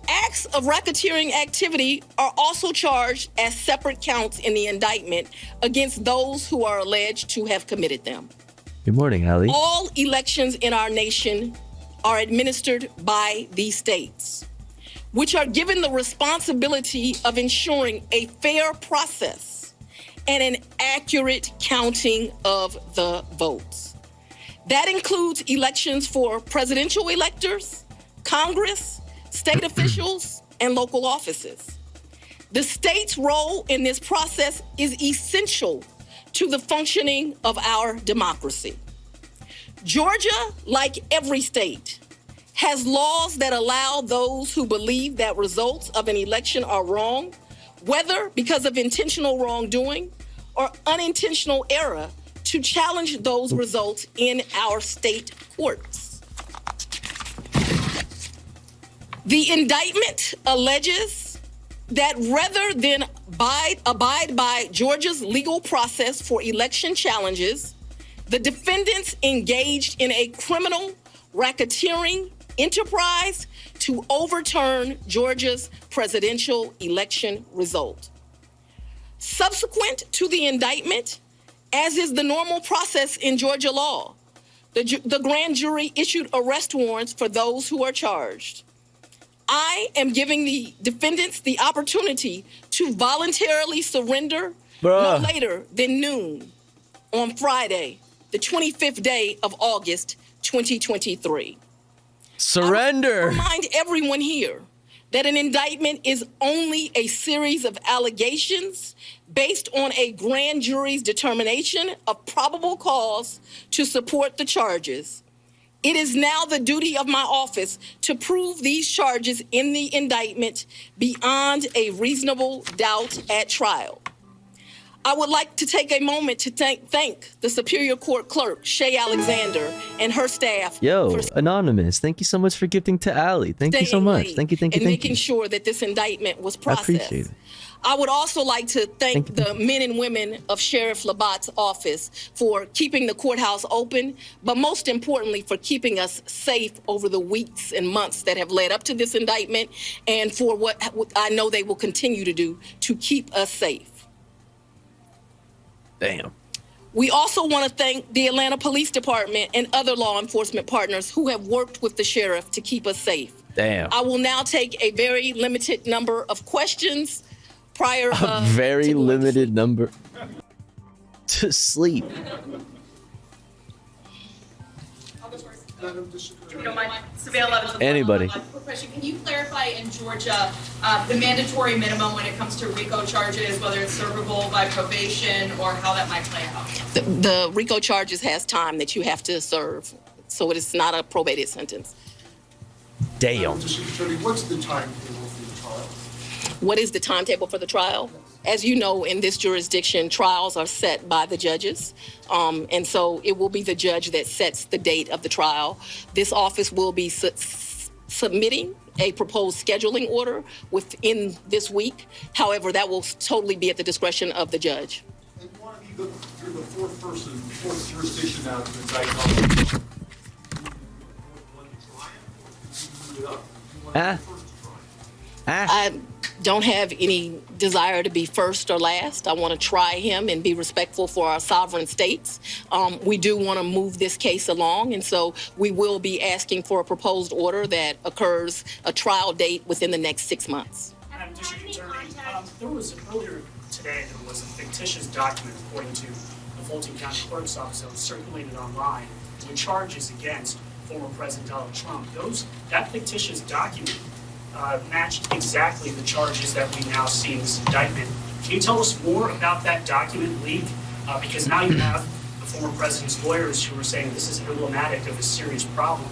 Acts of racketeering activity are also charged as separate counts in the indictment against those who are alleged to have committed them. Good morning, Allie. All elections in our nation are administered by these states, which are given the responsibility of ensuring a fair process and an accurate counting of the votes. That includes elections for presidential electors, Congress, state officials, and local offices. The state's role in this process is essential to the functioning of our democracy. Georgia, like every state, has laws that allow those who believe that results of an election are wrong, whether because of intentional wrongdoing or unintentional error, to challenge those results in our state courts. The indictment alleges that rather than abide by Georgia's legal process for election challenges, the defendants engaged in a criminal racketeering enterprise to overturn Georgia's presidential election result. Subsequent to the indictment, as is the normal process in Georgia law, the grand jury issued arrest warrants for those who are charged. I am giving the defendants the opportunity to voluntarily surrender no later than noon on Friday, the 25th day of August, 2023. Surrender. I remind everyone here that an indictment is only a series of allegations based on a grand jury's determination of probable cause to support the charges, It is now the duty of my office to prove these charges in the indictment beyond a reasonable doubt at trial. I would like to take a moment to thank the Superior Court Clerk, Shay Alexander, and her staff. Yo, Anonymous, thank you so much for gifting to Allie. Thank you so much. Thank you, thank you, and thank making you. sure that this indictment was I processed. appreciate it. I would also like to thank the men and women of Sheriff Labatt's office for keeping the courthouse open, but most importantly, for keeping us safe over the weeks and months that have led up to this indictment, and for what I know they will continue to do to keep us safe. Damn. We also want to thank the Atlanta Police Department and other law enforcement partners who have worked with the sheriff to keep us safe. Damn. I will now take a very limited number of questions prior A very limited number to sleep. Anybody. Quick question. Can you clarify in Georgia the mandatory minimum when it comes to RICO charges, whether it's servable by probation or how that might play out? The RICO charges has time that you have to serve, so it is not a probated sentence. Damn. District Attorney, what's the timetable for the trial? What is the timetable for the trial? As you know, in this jurisdiction, trials are set by the judges. And so it will be the judge that sets the date of the trial. This office will be submitting a proposed scheduling order within this week. However, that will totally be at the discretion of the judge. And you want to be you're the fourth person, fourth jurisdiction now to indict. I don't have any desire to be first or last. I want to try him and be respectful for our sovereign states. We do want to move this case along, and so we will be asking for a proposed order that occurs a trial date within the next 6 months. District Attorney, there was earlier today there was a fictitious document according to the Fulton County Clerk's Office that was circulated online with charges against former President Donald Trump. That fictitious document matched exactly the charges that we now see in this indictment. Can you tell us more about that document leak? Because now you have the former president's lawyers who are saying this is emblematic of a serious problem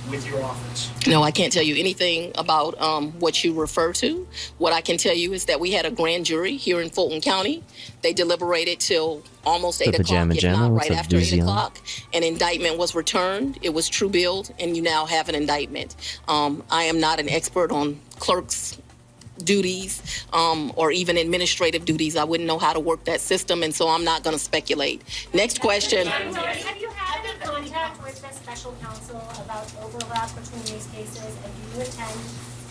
with your office. No, I can't tell you anything about what you refer to. What I can tell you is that we had a grand jury here in Fulton County. They deliberated till almost 8 o'clock, if not right after 8 o'clock. An indictment was returned. It was true billed, and you now have an indictment. I am not an expert on clerks' duties or even administrative duties. I wouldn't know how to work that system, and so I'm not going to speculate. Next question. Have you had any contact with the special counsel about overlap between these cases, and do you intend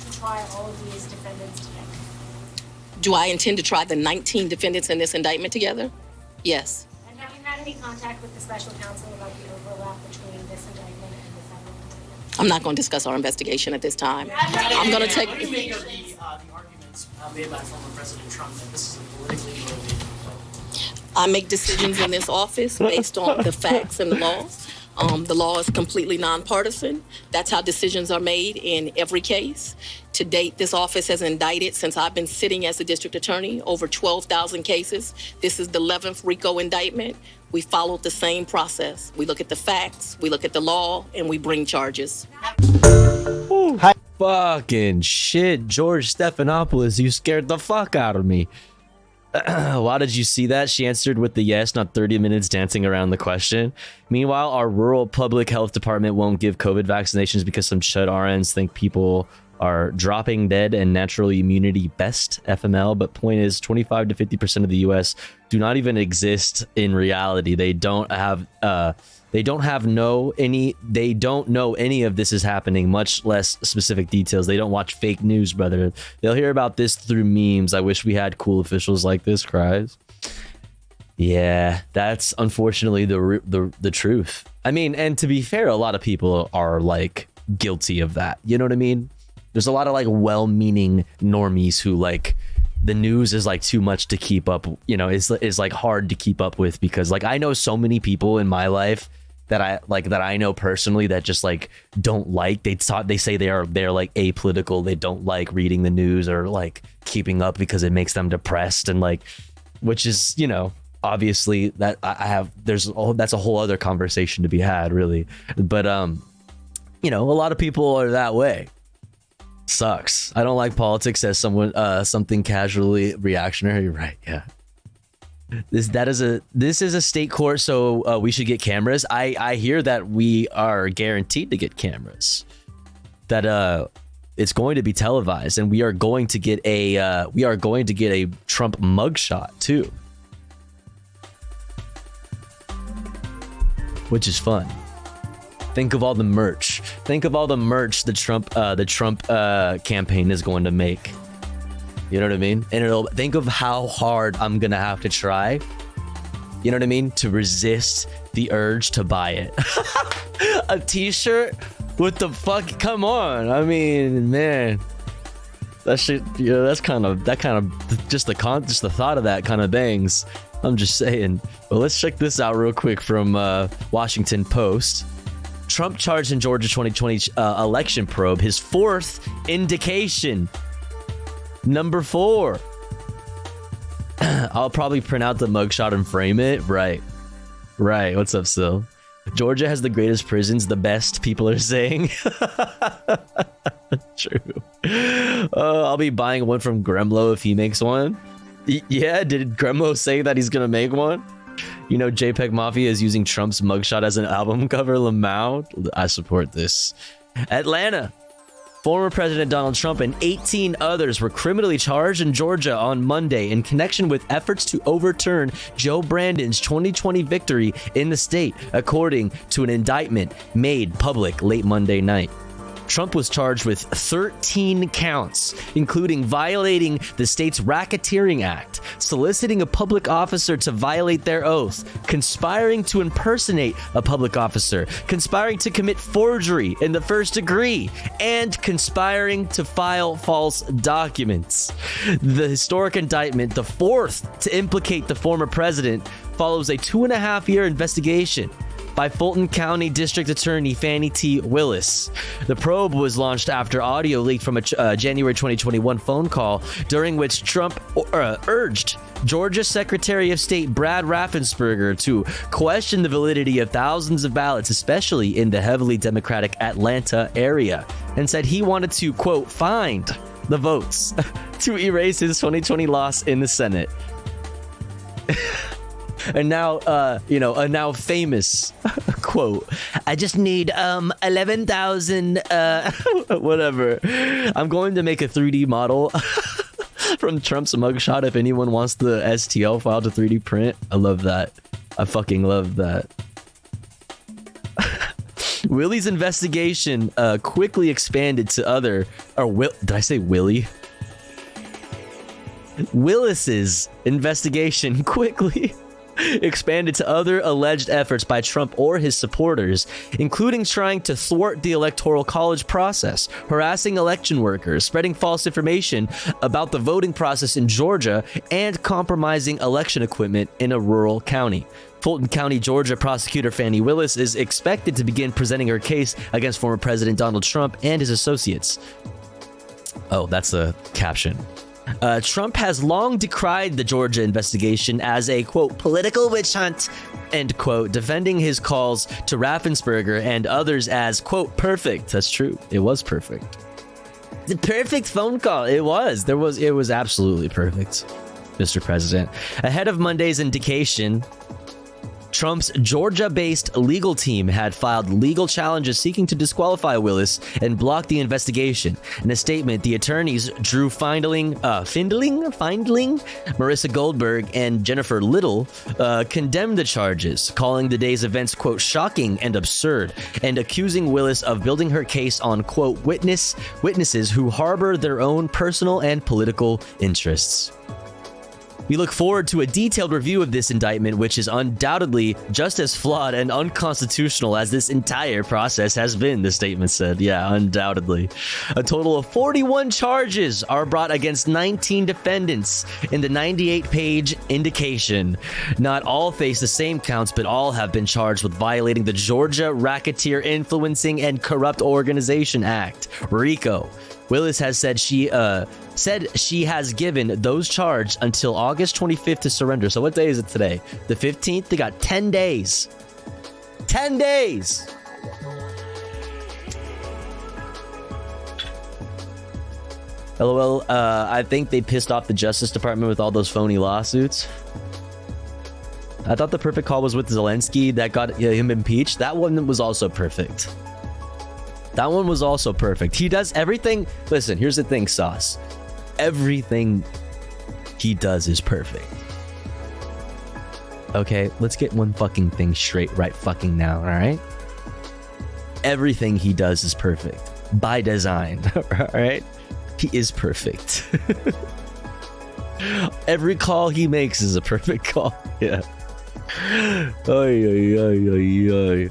to try all of these defendants together? Do I intend to try the 19 defendants in this indictment together? Yes. And have you had any contact with the special counsel about the overlap between this indictment and the federal indictment? I'm not going to discuss our investigation at this time. I'm going to take... What do you make of the arguments made by former President Trump that this is a politically motivated vote? I make decisions in this office based on the facts and the law. The law is completely nonpartisan. That's how decisions are made in every case. To date, this office has indicted, since I've been sitting as a district attorney, over 12,000 cases. This is the 11th RICO indictment. We followed the same process. We look at the facts, we look at the law, and we bring charges. Fucking shit, George Stephanopoulos, you scared the fuck out of me. Why did you see that? She answered with the yes, not 30 minutes dancing around the question. Meanwhile, our rural public health department won't give COVID vaccinations because some chud RNs think people are dropping dead and natural immunity best, FML. But point is, 25 to 50% of the US do not even exist in reality. They don't know any of this is happening, much less specific details. They don't watch fake news, brother. They'll hear about this through memes. I wish we had cool officials like this, cries. Yeah, that's unfortunately the truth. I mean, and to be fair, a lot of people are like guilty of that. You know what I mean? There's a lot of like well-meaning normies who like the news is like too much to keep up, you know, is like hard to keep up with, because like I know so many people in my life that I know personally that just like don't like, they say they're like apolitical. They don't like reading the news or like keeping up because it makes them depressed, and like, which is, you know, obviously that that's a whole other conversation to be had, really. But you know, a lot of people are that way. Sucks. I don't like politics as someone something casually reactionary. Right? Yeah. This is a state court, so we should get cameras. I hear that we are guaranteed to get cameras. That it's going to be televised, and we are going to get a Trump mugshot too, which is fun. Think of all the merch. Think of all the merch the Trump campaign is going to make. You know what I mean? And think of how hard I'm gonna have to try. You know what I mean? To resist the urge to buy it. A t-shirt with the fuck, come on. I mean, man. That shit, you know, that kind of just the thought of that kind of bangs. I'm just saying. But let's check this out real quick from Washington Post. Trump charged in Georgia 2020 election probe, his fourth indication. Number 4. I'll probably print out the mugshot and frame it. Right. What's up, Sil? Georgia has the greatest prisons, the best, people are saying. True. I'll be buying one from Gremlo if he makes one. Yeah, did Gremlo say that he's gonna make one? You know, JPEG Mafia is using Trump's mugshot as an album cover. Lamau, I support this. Atlanta. Former President Donald Trump and 18 others were criminally charged in Georgia on Monday in connection with efforts to overturn Joe Brandon's 2020 victory in the state, according to an indictment made public late Monday night. Trump was charged with 13 counts, including violating the state's Racketeering Act, soliciting a public officer to violate their oath, conspiring to impersonate a public officer, conspiring to commit forgery in the first degree, and conspiring to file false documents. The historic indictment, the fourth to implicate the former president, follows a 2.5-year investigation by Fulton County District Attorney Fannie T. Willis. The probe was launched after audio leaked from a January 2021 phone call during which Trump urged Georgia Secretary of State Brad Raffensperger to question the validity of thousands of ballots, especially in the heavily Democratic Atlanta area, and said he wanted to, quote, find the votes to erase his 2020 loss in the Senate. And now, a now famous quote, I just need 11,000, whatever. I'm going to make a 3D model from Trump's mugshot if anyone wants the STL file to 3D print. I love that. I fucking love that. Willie's investigation quickly expanded to other, did I say Willie? Willis's investigation quickly expanded to other alleged efforts by Trump or his supporters, including trying to thwart the Electoral College process, harassing election workers, spreading false information about the voting process in Georgia, and compromising election equipment in a rural county. Fulton County, Georgia prosecutor Fannie Willis is expected to begin presenting her case against former President Donald Trump and his associates. Oh, that's a caption. Trump has long decried the Georgia investigation as a, quote, political witch hunt, end quote, defending his calls to Raffensperger and others as, quote, perfect. That's true. It was perfect. The perfect phone call. It was. It was absolutely perfect, Mr. President. Ahead of Monday's indication, Trump's Georgia-based legal team had filed legal challenges seeking to disqualify Willis and block the investigation. In a statement, the attorneys Drew Findling, Marissa Goldberg, and Jennifer Little condemned the charges, calling the day's events, quote, shocking and absurd, and accusing Willis of building her case on, quote, witnesses who harbor their own personal and political interests. We look forward to a detailed review of this indictment, which is undoubtedly just as flawed and unconstitutional as this entire process has been, the statement said. Yeah, undoubtedly. A total of 41 charges are brought against 19 defendants in the 98-page indication. Not all face the same counts, but all have been charged with violating the Georgia Racketeer Influencing and Corrupt Organization Act, RICO. Willis has said she has given those charged until August 25th to surrender. So what day is it today? The 15th? They got 10 days. 10 days! LOL, I think they pissed off the Justice Department with all those phony lawsuits. I thought the perfect call was with Zelensky that got him impeached. That one was also perfect. That one was also perfect. He does everything. Listen, here's the thing, Sauce. Everything he does is perfect. Okay, let's get one fucking thing straight right fucking now, all right? Everything he does is perfect. By design, all right? He is perfect. Every call he makes is a perfect call. Yeah. Oy, oy, oy, oy, oy.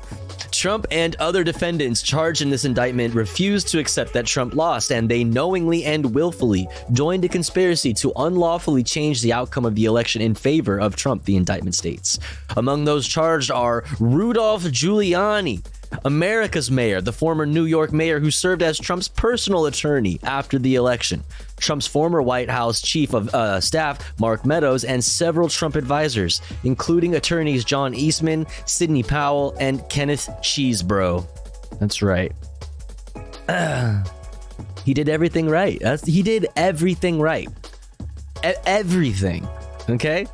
Trump and other defendants charged in this indictment refused to accept that Trump lost, and they knowingly and willfully joined a conspiracy to unlawfully change the outcome of the election in favor of Trump, the indictment states. Among those charged are Rudolph Giuliani, America's mayor, the former New York mayor who served as Trump's personal attorney after the election, Trump's former White House chief of staff, Mark Meadows, and several Trump advisors, including attorneys John Eastman, Sidney Powell, and Kenneth Chesebro. That's right. He did everything right. He did everything right. Everything. Okay?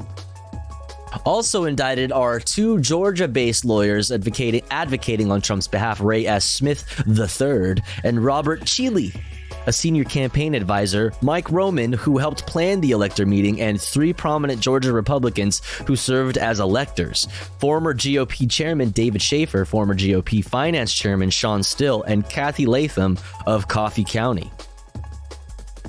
Also indicted are two Georgia-based lawyers advocating on Trump's behalf, Ray S. Smith III and Robert Cheeley, a senior campaign advisor, Mike Roman, who helped plan the elector meeting, and three prominent Georgia Republicans who served as electors: former GOP chairman David Schaefer, former GOP finance chairman Sean Still, and Kathy Latham of Coffee County.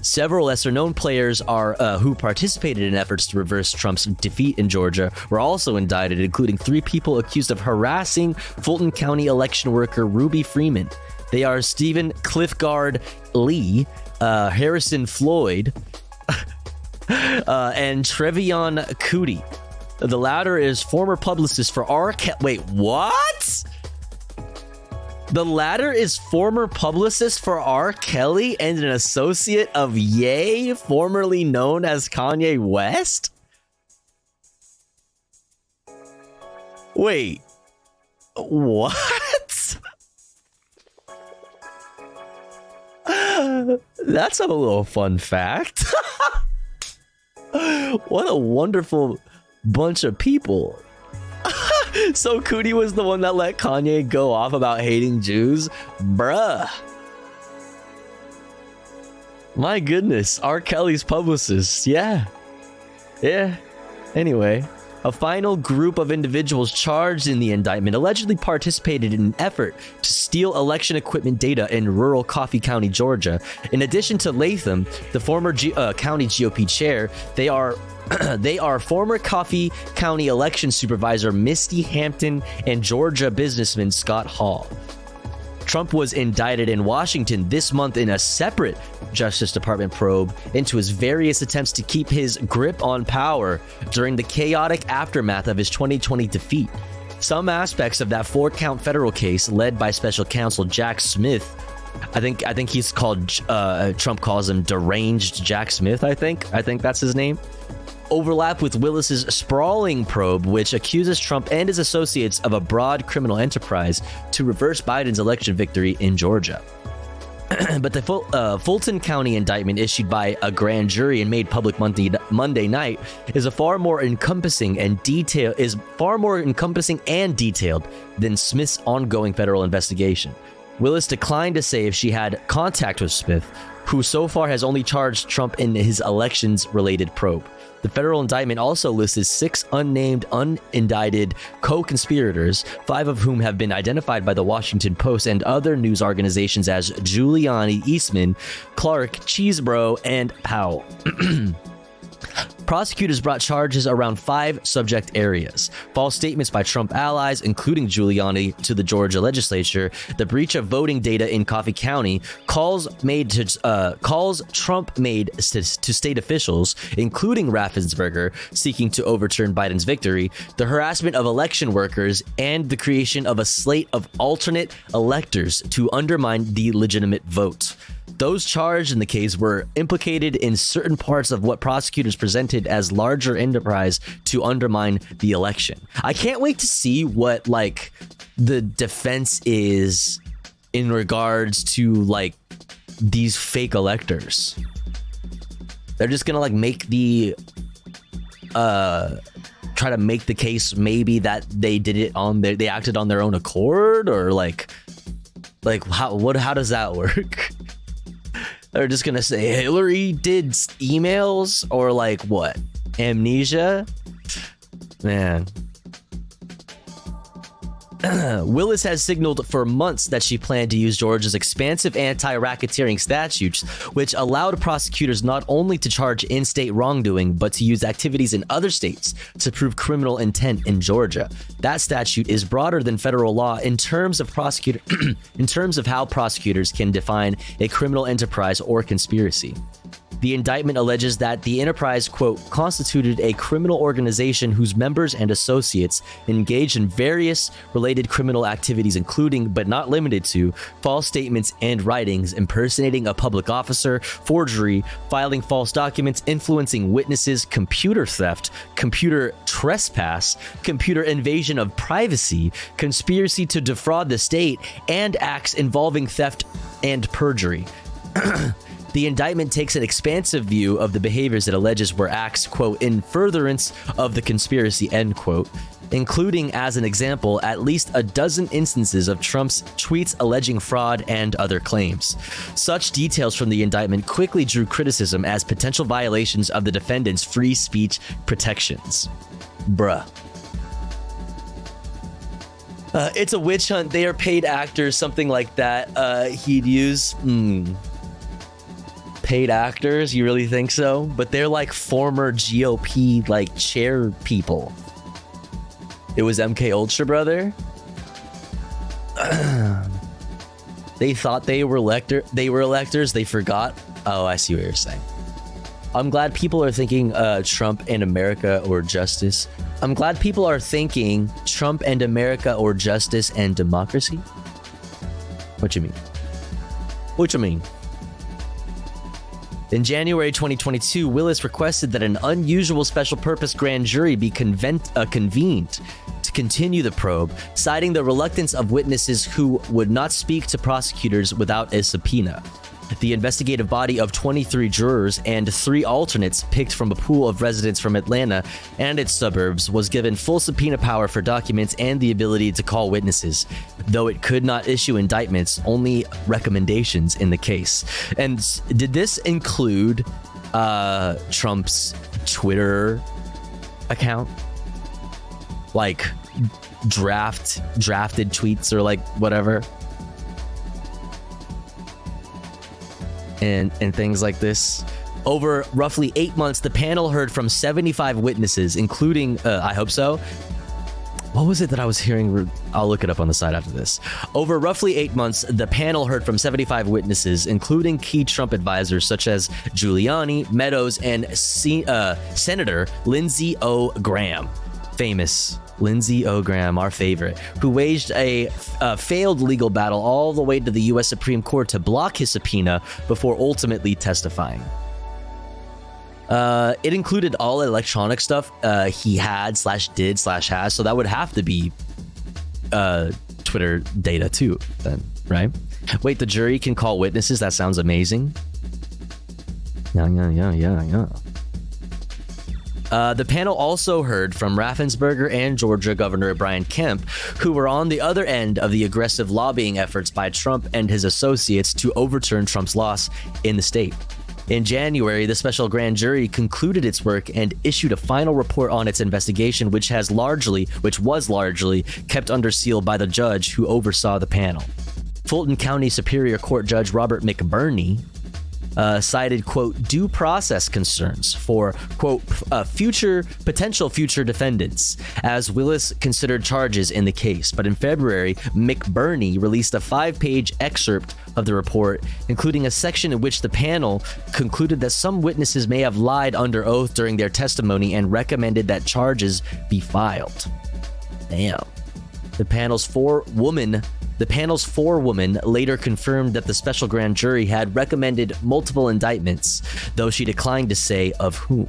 Several lesser-known players who participated in efforts to reverse Trump's defeat in Georgia were also indicted, including three people accused of harassing Fulton County election worker Ruby Freeman. They are Stephen Cliffgard Lee, Harrison Floyd, and Trevion Cootie. The latter is former publicist for R. Wait, what? The latter is former publicist for R. Kelly and an associate of Ye, formerly known as Kanye West? Wait, what? That's a little fun fact. What a wonderful bunch of people. So Cootie was the one that let Kanye go off about hating Jews? Bruh. My goodness, R. Kelly's publicist. Yeah. Anyway, a final group of individuals charged in the indictment allegedly participated in an effort to steal election equipment data in rural Coffee County, Georgia. In addition to Latham, the former county GOP chair, they are former Coffee County election supervisor Misty Hampton and Georgia businessman Scott Hall. Trump was indicted in Washington this month in a separate Justice Department probe into his various attempts to keep his grip on power during the chaotic aftermath of his 2020 defeat. Some aspects of that 4-count federal case, led by special counsel Jack Smith, I think he's called, Trump calls him deranged Jack Smith, I think that's his name, overlap with Willis's sprawling probe, which accuses Trump and his associates of a broad criminal enterprise to reverse Biden's election victory in Georgia. But the Fulton County indictment issued by a grand jury and made public Monday night is far more encompassing and detailed than Smith's ongoing federal investigation. Willis declined to say if she had contact with Smith, who so far has only charged Trump in his elections-related probe. The federal indictment also listed 6 unnamed, unindicted co-conspirators, 5 of whom have been identified by the Washington Post and other news organizations as Giuliani, Eastman, Clark, Chesebro, and Powell. Prosecutors brought charges around 5 subject areas: false statements by Trump allies, including Giuliani, to the Georgia legislature, the breach of voting data in Coffee County, calls Trump made to state officials, including Raffensperger, seeking to overturn Biden's victory, the harassment of election workers, and the creation of a slate of alternate electors to undermine the legitimate vote. Those charged in the case were implicated in certain parts of what prosecutors presented as larger enterprise to undermine the election. I can't wait to see what the defense is in regards to these fake electors. They're just gonna like make the try to make the case maybe that they did it on their, they acted on their own accord, or like how does that work? They're just gonna say Hillary did emails, or like what? Amnesia? Man. Willis has signaled for months that she planned to use Georgia's expansive anti-racketeering statutes, which allowed prosecutors not only to charge in-state wrongdoing, but to use activities in other states to prove criminal intent in Georgia. That statute is broader than federal law in terms of in terms of how prosecutors can define a criminal enterprise or conspiracy. The indictment alleges that the enterprise, quote, constituted a criminal organization whose members and associates engaged in various related criminal activities, including, but not limited to, false statements and writings, impersonating a public officer, forgery, filing false documents, influencing witnesses, computer theft, computer trespass, computer invasion of privacy, conspiracy to defraud the state, and acts involving theft and perjury. The indictment takes an expansive view of the behaviors it alleges were acts, quote, in furtherance of the conspiracy, end quote, including, as an example, at least a dozen instances of Trump's tweets alleging fraud and other claims. Such details from the indictment quickly drew criticism as potential violations of the defendant's free speech protections. Bruh. It's a witch hunt. They are paid actors, something like that. He'd use... Paid actors? You really think so? But they're like former GOP like chair people. It was MK Ultra, brother. They thought they were electors. They forgot. Oh, I see what you're saying. I'm glad people are thinking Trump and America or justice. I'm glad people are thinking Trump and America or justice and democracy. What you mean? What you mean? In January 2022, Willis requested that an unusual special purpose grand jury be convened to continue the probe, citing the reluctance of witnesses who would not speak to prosecutors without a subpoena. The investigative body of 23 jurors and 3 alternates picked from a pool of residents from Atlanta and its suburbs was given full subpoena power for documents and the ability to call witnesses, though it could not issue indictments, only recommendations in the case. And did this include Trump's Twitter account? Like drafted tweets or like whatever? And things like this. Over roughly 8 months, the panel heard from 75 witnesses, including, I hope so. What was it that I was hearing? I'll look it up on the side after this. Over roughly 8 months, the panel heard from 75 witnesses, including key Trump advisors such as Giuliani, Meadows, and Senator Lindsey O. Graham. Famous Lindsey O. Graham, our favorite, who waged a failed legal battle all the way to the U.S. Supreme Court to block his subpoena before ultimately testifying. It included all electronic stuff he had /did/has, so that would have to be Twitter data too, then, right? Wait, the jury can call witnesses? That sounds amazing. Yeah. The panel also heard from Raffensperger and Georgia Governor Brian Kemp, who were on the other end of the aggressive lobbying efforts by Trump and his associates to overturn Trump's loss in the state. In January, the special grand jury concluded its work and issued a final report on its investigation, which was largely kept under seal by the judge who oversaw the panel. Fulton County Superior Court Judge Robert McBurney cited, quote, due process concerns for, quote, potential future defendants as Willis considered charges in the case. But in February, McBurney released a 5-page excerpt of the report, including a section in which the panel concluded that some witnesses may have lied under oath during their testimony and recommended that charges be filed. Damn. The panel's four-woman later confirmed that the special grand jury had recommended multiple indictments, though she declined to say of whom.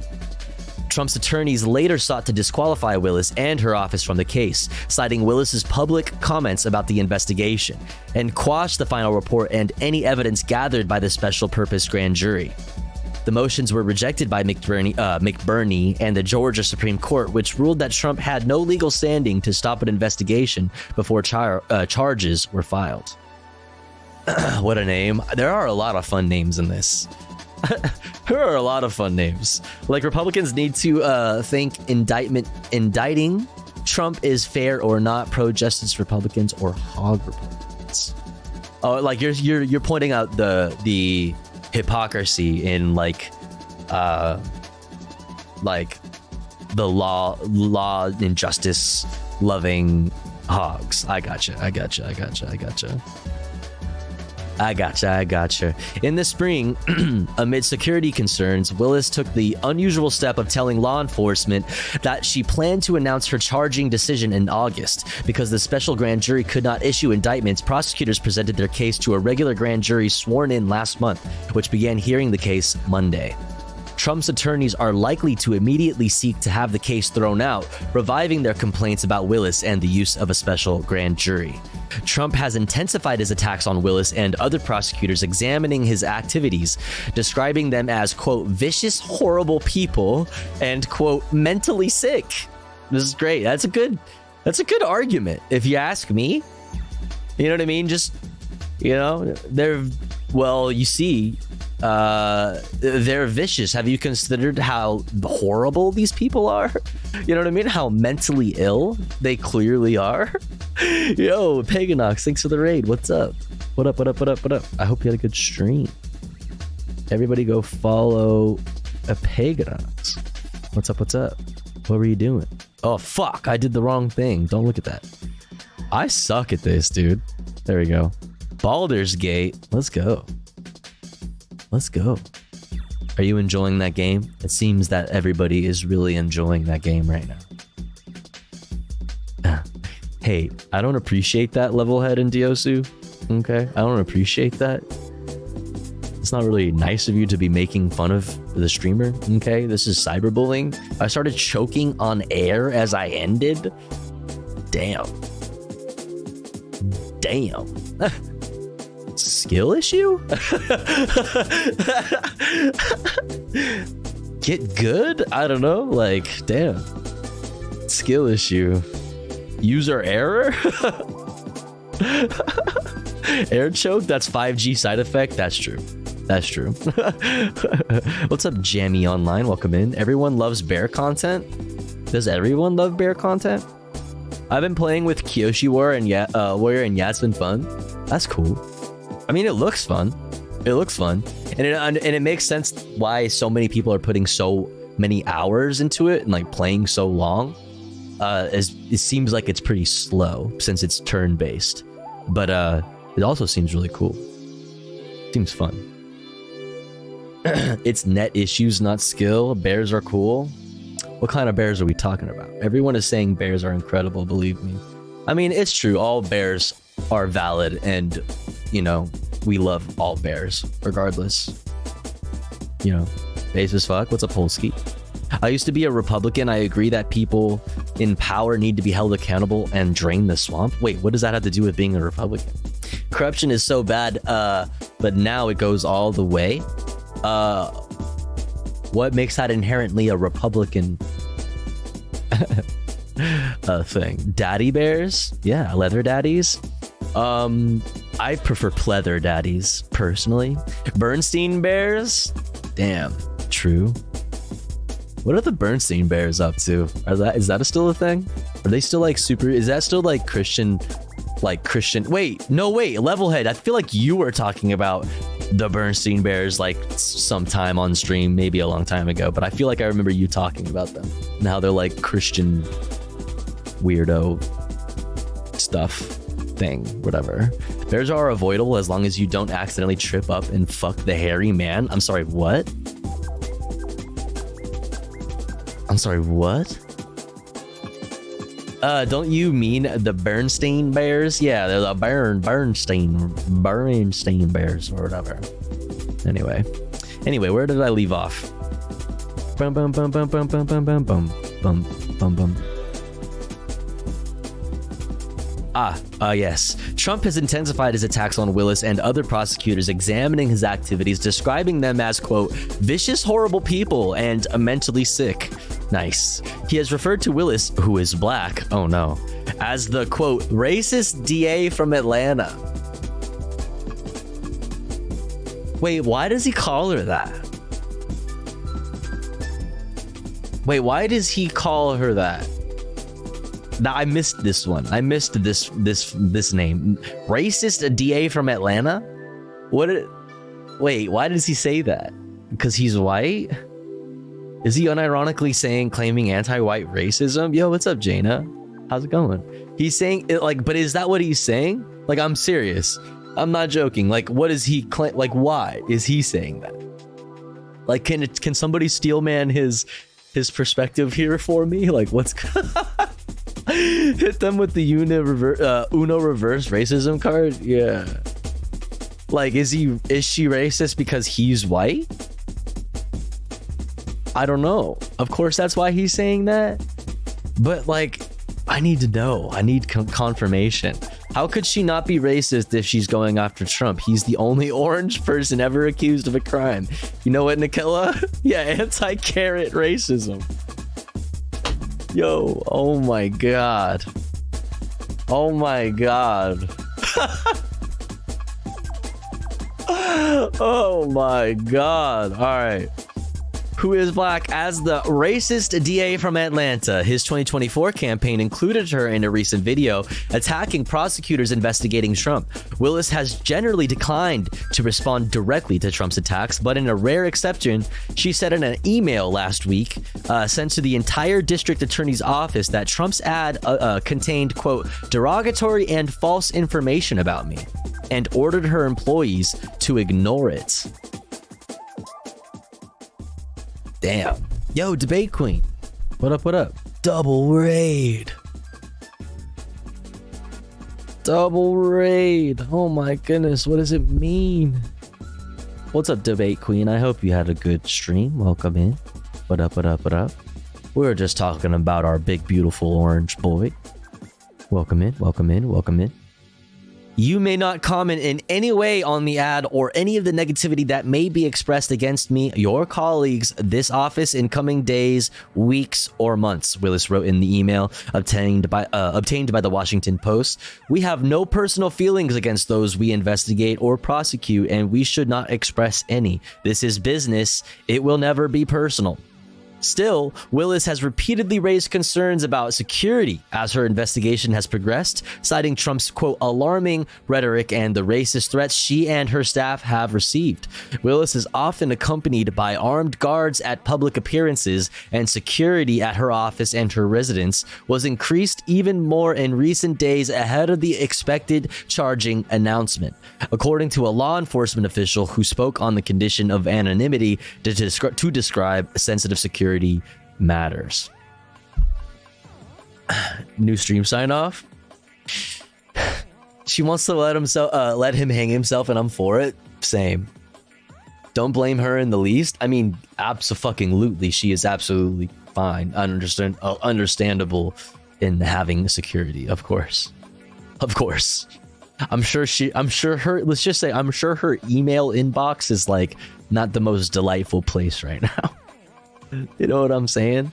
Trump's attorneys later sought to disqualify Willis and her office from the case, citing Willis's public comments about the investigation, and quashed the final report and any evidence gathered by the special purpose grand jury. The motions were rejected by McBurney and the Georgia Supreme Court, which ruled that Trump had no legal standing to stop an investigation before charges were filed. What a name. There are a lot of fun names in this. There are a lot of fun names. Like, Republicans need to think indicting Trump is fair or not. Pro-justice Republicans or hog Republicans. Oh, like you're pointing out the hypocrisy in like the law and justice loving hogs. I gotcha. In the spring, amid security concerns, Willis took the unusual step of telling law enforcement that she planned to announce her charging decision in August. Because the special grand jury could not issue indictments, prosecutors presented their case to a regular grand jury sworn in last month, which began hearing the case Monday. Trump's attorneys are likely to immediately seek to have the case thrown out, reviving their complaints about Willis and the use of a special grand jury. Trump has intensified his attacks on Willis and other prosecutors, examining his activities, describing them as, quote, vicious, horrible people, and, quote, mentally sick. This is great. That's a good argument, if you ask me. You know what I mean? Just, you know, they're vicious. Have you considered how horrible these people are? You know what I mean? How mentally ill they clearly are. Yo, Paganox, thanks for the raid. What's up? What up? I hope you had a good stream. Everybody go follow a Paganox. What's up? What were you doing? Oh, fuck. I did the wrong thing. Don't look at that. I suck at this, dude. There we go. Baldur's Gate. Let's go. Are you enjoying that game? It seems that everybody is really enjoying that game right now. Hey, I don't appreciate that, Levelhead and Diosu. Okay, I don't appreciate that. It's not really nice of you to be making fun of the streamer. Okay, this is cyberbullying. I started choking on air as I ended. Damn. Skill issue? Get good? I don't know. Like, damn. Skill issue. User error? Air choke? That's 5G side effect? That's true. What's up, Jammy Online? Welcome in. Everyone loves bear content? Does everyone love bear content? I've been playing with Kyoshi Warrior and it's been fun. That's cool. I mean, it looks fun. And it makes sense why so many people are putting so many hours into it and like playing so long. It seems like it's pretty slow since it's turn-based, but it also seems really cool. Seems fun. It's net issues, not skill. Bears are cool. What kind of bears are we talking about? Everyone is saying bears are incredible, believe me. I mean, it's true. All bears are valid, and, you know, we love all bears, regardless. You know, base as fuck. What's up, Polsky? I used to be a Republican. I agree that people in power need to be held accountable and drain the swamp. Wait, what does that have to do with being a Republican? Corruption is so bad, but now it goes all the way. What makes that inherently a Republican thing? Daddy bears? Yeah, leather daddies. I prefer pleather daddies, personally. Bernstein bears? Damn, true. What are the Bernstein bears up to? Is that still a thing? Are they still like super? Is that still like Christian? Wait, Levelhead. I feel like you were talking about the Bernstein bears like sometime on stream, maybe a long time ago. But I feel like I remember you talking about them. Now they're like Christian weirdo stuff thing, whatever. Bears are avoidable as long as you don't accidentally trip up and fuck the hairy man. I'm sorry, what? Don't you mean the Bernstein bears? Yeah, they're the Bernstein bears or whatever. Anyway, where did I leave off? Bum bum bum bum bum bum bum bum bum bum bum bum. Yes. Trump has intensified his attacks on Willis and other prosecutors, examining his activities, describing them as, quote, vicious, horrible people and mentally sick. Nice. He has referred to Willis, who is black, oh no, as the, quote, racist DA from Atlanta. Wait, why does he call her that? Wait, why does he call her that? Now, I missed this one. I missed this name. Racist DA from Atlanta? Wait, why does he say that? Because he's white? Is he unironically claiming anti-white racism? Yo, what's up, Jaina? How's it going? He's saying it like, but is that what he's saying? Like, I'm serious. I'm not joking. Like, what is he claim? Like, why is he saying that? Like, can somebody steel man his perspective here for me? Like, what's hit them with the Uno reverse racism card? Yeah. Like, is she racist because he's white? I don't know. Of course, that's why he's saying that. But like, I need to know. I need confirmation. How could she not be racist if she's going after Trump? He's the only orange person ever accused of a crime. You know what, Nikilla? Yeah, anti-carrot racism. Yo, oh my god. Oh my god. Oh my god. All right. Who is black as the racist DA from Atlanta. His 2024 campaign included her in a recent video attacking prosecutors investigating Trump. Willis has generally declined to respond directly to Trump's attacks, but in a rare exception, she said in an email last week sent to the entire district attorney's office that Trump's ad contained, quote, derogatory and false information about me, and ordered her employees to ignore it. Damn. Yo, Debate Queen. What up, what up? Double raid. Double raid. Oh my goodness, what does it mean? What's up, Debate Queen? I hope you had a good stream. Welcome in. What up, what up, what up? We were just talking about our big, beautiful orange boy. Welcome in, welcome in, welcome in. You may not comment in any way on the ad or any of the negativity that may be expressed against me, your colleagues, this office in coming days, weeks, or months, Willis wrote in the email obtained by the Washington Post. We have no personal feelings against those we investigate or prosecute, and we should not express any. This is business. It will never be personal. Still, Willis has repeatedly raised concerns about security as her investigation has progressed, citing Trump's, quote, alarming rhetoric and the racist threats she and her staff have received. Willis is often accompanied by armed guards at public appearances, and security at her office and her residence was increased even more in recent days ahead of the expected charging announcement. According to a law enforcement official who spoke on the condition of anonymity to describe sensitive security matters. New stream sign off. She wants to let him hang himself, and I'm for it. Same. Don't blame her in the least. I mean, abso-fucking-lutely, she is absolutely fine. Understandable in having security, of course. Of course. I'm sure her email inbox is like not the most delightful place right now. You know what I'm saying?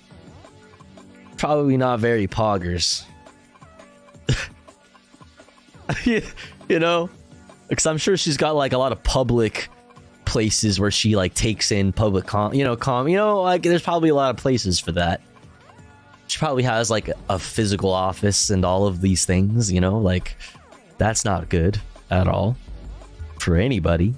Probably not very poggers. You know? Because I'm sure she's got like a lot of public places where she like takes in public like there's probably a lot of places for that. She probably has like a physical office and all of these things, you know, like that's not good at all for anybody.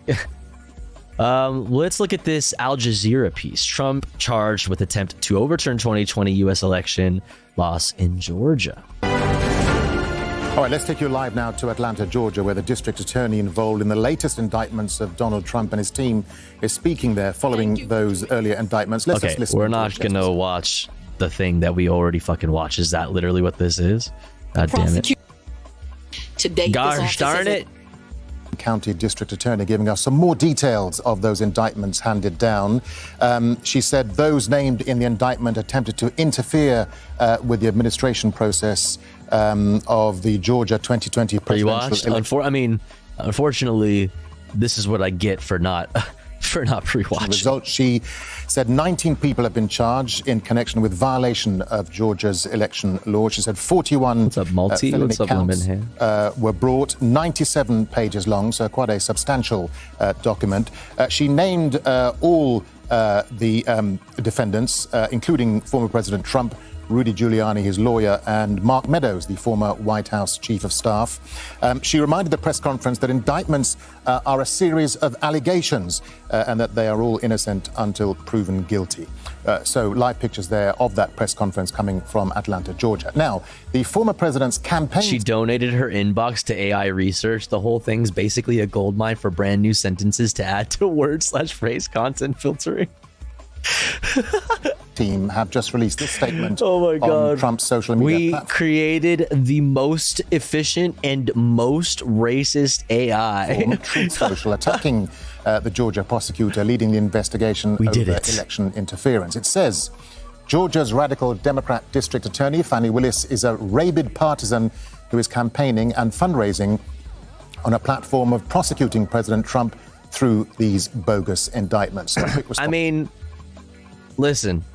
Let's look at this Al Jazeera piece. Trump charged with attempt to overturn 2020 U.S. election loss in Georgia. All right, let's take you live now to Atlanta, Georgia, where the district attorney involved in the latest indictments of Donald Trump and his team is speaking there following those earlier indictments. Let's just listen. We're not going to watch the thing that we already fucking watched. Is that literally what this is? God damn it. Today, gosh darn it. County District Attorney giving us some more details of those indictments handed down. She said those named in the indictment attempted to interfere with the administration process of the Georgia 2020 presidential election. Unfortunately, this is what I get for not pre-watching. Results, she said 19 people have been charged in connection with violation of Georgia's election law. She said 41 felony counts were brought, 97 pages long, so quite a substantial document. She named all the defendants, including former President Trump, Rudy Giuliani, his lawyer, and Mark Meadows, the former White House chief of staff. She reminded the press conference that indictments are a series of allegations and that they are all innocent until proven guilty. So live pictures there of that press conference coming from Atlanta, Georgia. Now, the former president's campaign... She donated her inbox to AI research. The whole thing's basically a goldmine for brand new sentences to add to word/phrase content filtering. Team have just released this statement on Trump's social media platform. We created the most efficient and most racist AI. Truth Social attacking the Georgia prosecutor leading the investigation over election interference. It says Georgia's radical Democrat district attorney Fani Willis is a rabid partisan who is campaigning and fundraising on a platform of prosecuting President Trump through these bogus indictments. Listen,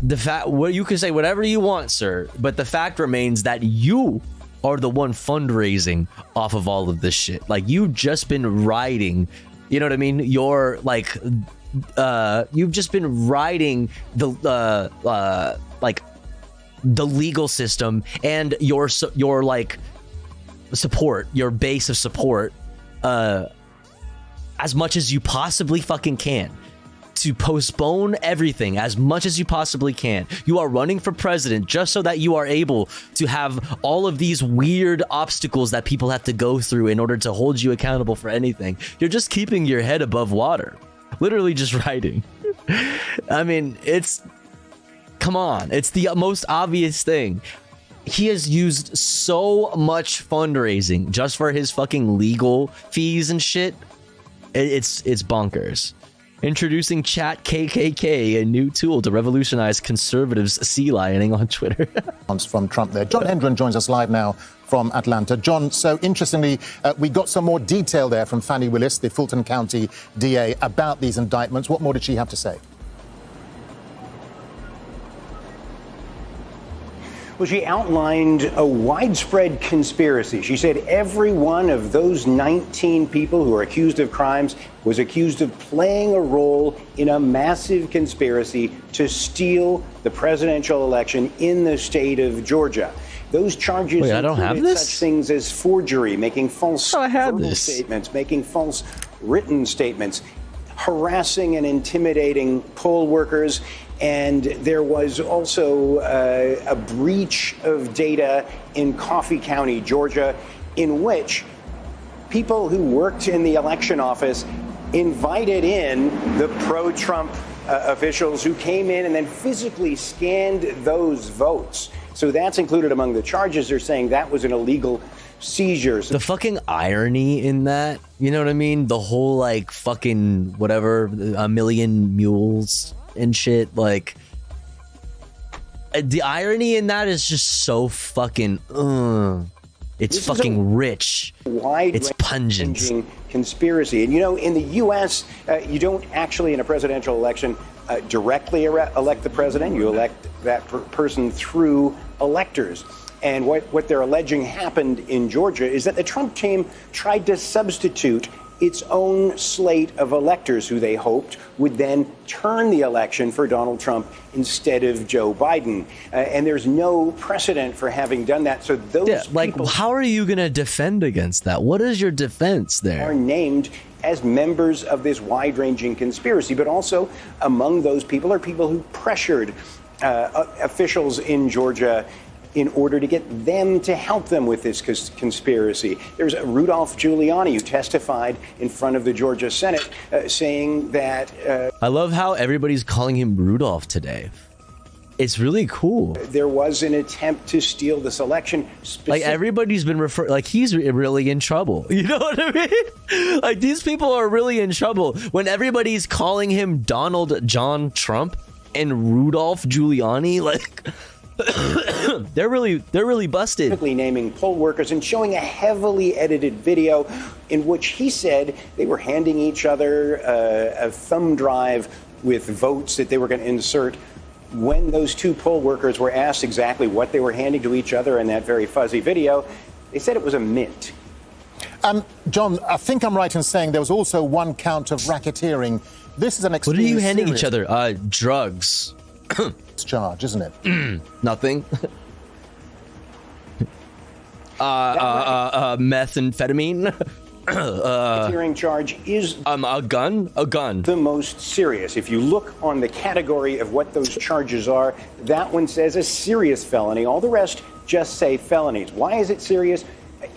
you can say whatever you want, sir, but the fact remains that you are the one fundraising off of all of this shit. Like, you've just been riding, you know what I mean? You're like, you've just been riding the legal system and your like support, your base of support, as much as you possibly fucking can, to postpone everything as much as you possibly can. You are running for president just so that you are able to have all of these weird obstacles that people have to go through in order to hold you accountable for anything. You're just keeping your head above water. Literally just writing. I mean, come on. It's the most obvious thing. He has used so much fundraising just for his fucking legal fees and shit. It's bonkers. Introducing Chat KKK, a new tool to revolutionize conservatives' sea lioning on Twitter. From Trump there. John Hendren joins us live now from Atlanta. John, so interestingly, we got some more detail there from Fani Willis, the Fulton County DA, about these indictments. What more did she have to say? Well, she outlined a widespread conspiracy. She said every one of those 19 people who are accused of crimes was accused of playing a role in a massive conspiracy to steal the presidential election in the state of Georgia. Those charges included such things as forgery, making false verbal statements, making false written statements, harassing and intimidating poll workers. And there was also a breach of data in Coffee County, Georgia, in which people who worked in the election office invited in the pro-Trump officials who came in and then physically scanned those votes. So that's included among the charges. They're saying that was an illegal seizure. The fucking irony in that, you know what I mean? The whole like fucking whatever, a million mules and shit, like the irony in that is just so fucking it's fucking rich. It's pungent conspiracy. And you know, in the US, you don't actually in a presidential election directly elect the president. You elect that person through electors. And what they're alleging happened in Georgia is that the Trump team tried to substitute its own slate of electors who they hoped would then turn the election for Donald Trump instead of Joe Biden. And there's no precedent for having done that. So those people, how are you going to defend against that? What is your defense there? Are named as members of this wide-ranging conspiracy, but also among those people are people who pressured officials in Georgia in order to get them to help them with this conspiracy. There's Rudolph Giuliani who testified in front of the Georgia Senate saying that... I love how everybody's calling him Rudolph today. It's really cool. There was an attempt to steal this election. Like everybody's been like he's really in trouble. You know what I mean? Like these people are really in trouble when everybody's calling him Donald John Trump and Rudolph Giuliani. Like... they're really busted. Naming poll workers and showing a heavily edited video in which he said they were handing each other a thumb drive with votes that they were going to insert. When those two poll workers were asked exactly what they were handing to each other in that very fuzzy video, they said it was a mint. John, I think I'm right in saying there was also one count of racketeering. This is an What are extremely you handing serious each other? Drugs. charge, isn't it? Nothing. Methamphetamine. Racketeering charge is a gun. The most serious. If you look on the category of what those charges are, that one says a serious felony. All the rest just say felonies. Why is it serious?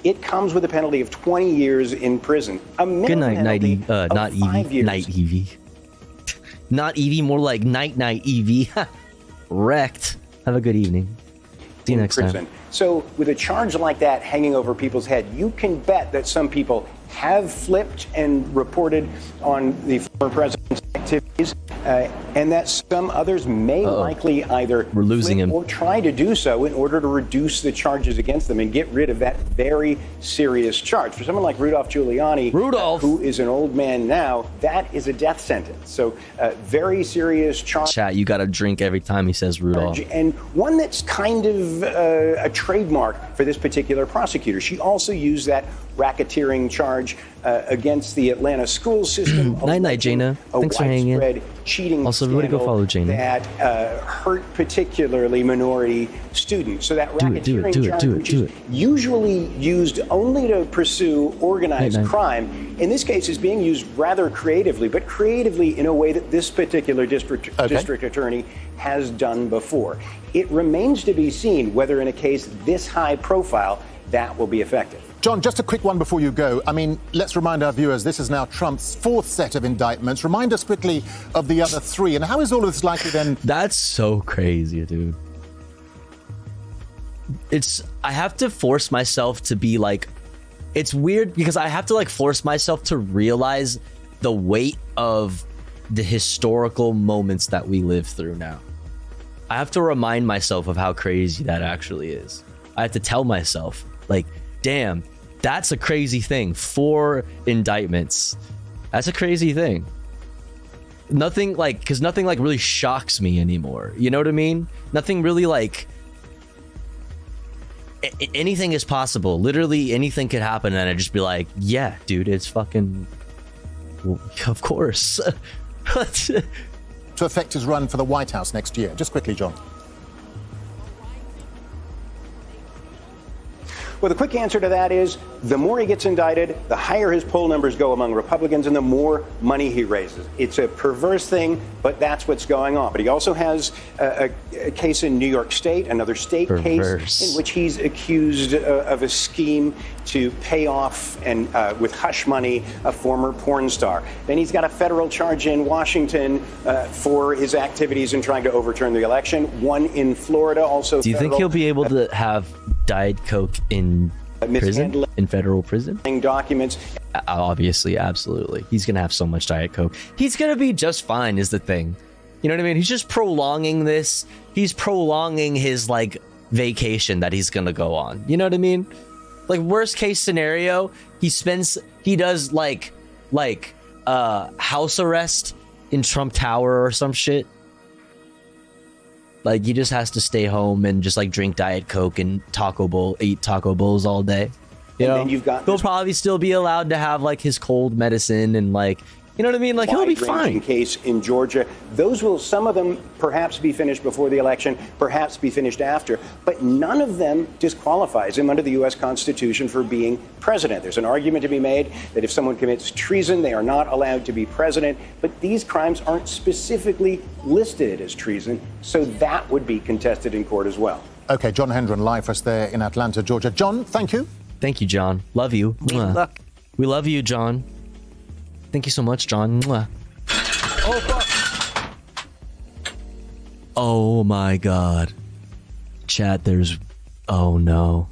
It comes with a penalty of 20 years in prison. A Good night, penalty nighty. of Not 5 Evie. years. Night Evie. Not Evie. More like night Evie. Wrecked. Have a good evening. See you next prison. time. So with a charge like that hanging over people's head, you can bet that some people have flipped and reported on the former president's activities, and that some others may likely either We're losing flip him. or try to do so in order to reduce the charges against them and get rid of that very serious charge. For someone like Rudolph Giuliani, who is an old man now, that is a death sentence. So very serious charge. Chat, you got to drink every time he says Rudolph. And one that's kind of a trademark for this particular prosecutor. She also used that racketeering charge against the Atlanta school system. Night, Jaina. Thanks for hanging in. Cheating Also, everybody go follow Jaina. that hurt particularly minority students. So that Do it, racketeering charge, which is usually used only to pursue organized crime, in this case is being used rather creatively, but creatively in a way that this particular district attorney has done before. It remains to be seen whether in a case this high profile that will be effective. John, just a quick one before you go. I mean, let's remind our viewers this is now Trump's fourth set of indictments. Remind us quickly of the other three. And how is all of this likely then? That's so crazy, dude. I have to force myself to be like, it's weird because I have to like force myself to realize the weight of the historical moments that we live through now. I have to remind myself of how crazy that actually is. I have to tell myself, like, damn, that's a crazy thing. 4 indictments. That's a crazy thing. Nothing like, because nothing like really shocks me anymore. You know what I mean? Nothing really like, anything is possible. Literally anything could happen and I'd just be like, yeah, dude, it's fucking, well, of course. To affect his run for the White House next year. Just quickly, John. Well, the quick answer to that is the more he gets indicted, the higher his poll numbers go among Republicans and the more money he raises. It's a perverse thing, but that's what's going on. But he also has a case in New York State, another state case in which he's accused of a scheme to pay off and with hush money a former porn star. Then he's got a federal charge in Washington for his activities in trying to overturn the election. One in Florida also. Do you think he'll be able to have Diet Coke in prison? In federal prison? Documents. Obviously, absolutely. He's gonna have so much Diet Coke. He's gonna be just fine, is the thing. You know what I mean? He's just prolonging this. He's prolonging his like vacation that he's gonna go on. You know what I mean? Like worst case scenario, he does like house arrest in Trump Tower or some shit. Like he just has to stay home and just like drink Diet Coke and eat Taco Bowls all day. You know, he'll probably still be allowed to have like his cold medicine and like, you know what I mean? Like he'll be fine. Case in Georgia. Some of them perhaps be finished before the election, perhaps be finished after, but none of them disqualifies him under the U.S. Constitution for being president. There's an argument to be made that if someone commits treason, they are not allowed to be president, but these crimes aren't specifically listed as treason, so that would be contested in court as well. Okay, John Hendren live for us there in Atlanta, Georgia. John, thank you. Thank you, John. Love you. We love you, John. Thank you so much, John. Mwah. Oh, fuck. Oh my God. Chat, oh no.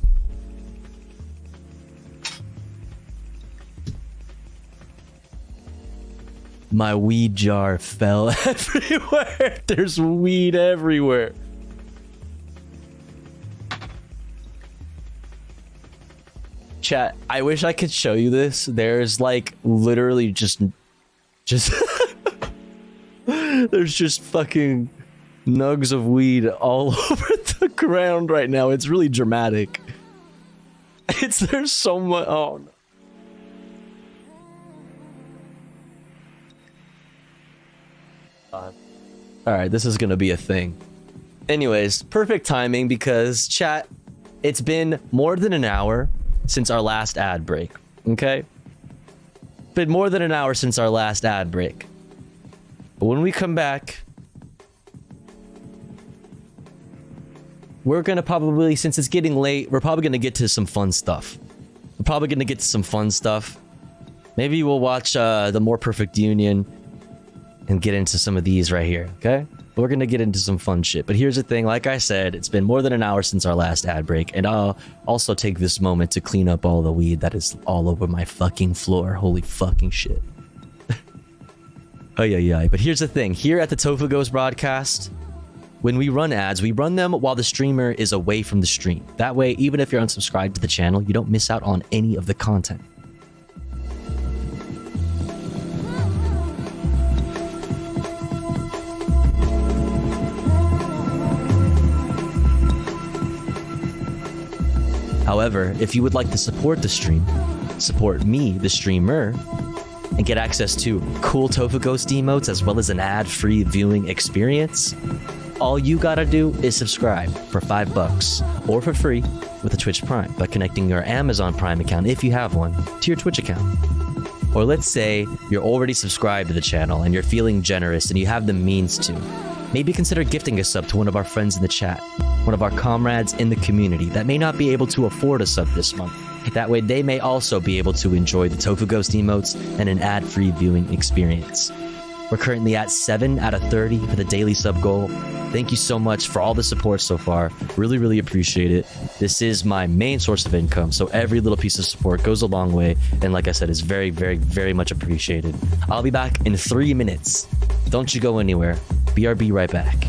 My weed jar fell everywhere. There's weed everywhere. Chat, I wish I could show you this. There's like literally just there's just fucking nugs of weed all over the ground right now. It's really dramatic. There's so much. Oh no. All right, this is gonna be a thing. Anyways, perfect timing because chat, it's been more than an hour since our last ad break. Okay, been more than an hour since our last ad break. But when we come back, we're gonna probably, since it's getting late, we're probably gonna get to some fun stuff. Maybe we'll watch The More Perfect Union and get into some of these right here, okay? We're gonna get into some fun shit. But here's the thing, like I said, it's been more than an hour since our last ad break, and I'll also take this moment to clean up all the weed that is all over my fucking floor. Holy fucking shit. Oh yeah. But here's the thing, here at the Tofu Ghost broadcast, when we run ads, we run them while the streamer is away from the stream. That way, even if you're unsubscribed to the channel, you don't miss out on any of the content. However, if you would like to support the stream, support me, the streamer, and get access to cool Tofu Ghost emotes as well as an ad-free viewing experience, all you gotta do is subscribe for $5 or for free with a Twitch Prime by connecting your Amazon Prime account, if you have one, to your Twitch account. Or let's say you're already subscribed to the channel and you're feeling generous and you have the means to. Maybe consider gifting a sub to one of our friends in the chat, one of our comrades in the community that may not be able to afford a sub this month. That way they may also be able to enjoy the Tofu Ghost emotes and an ad-free viewing experience. We're currently at 7 out of 30 for the daily sub goal. Thank you so much for all the support so far. Really appreciate it. This is my main source of income, so every little piece of support goes a long way. And like I said, it's very much appreciated. I'll be back in 3 minutes. Don't you go anywhere. BRB right back.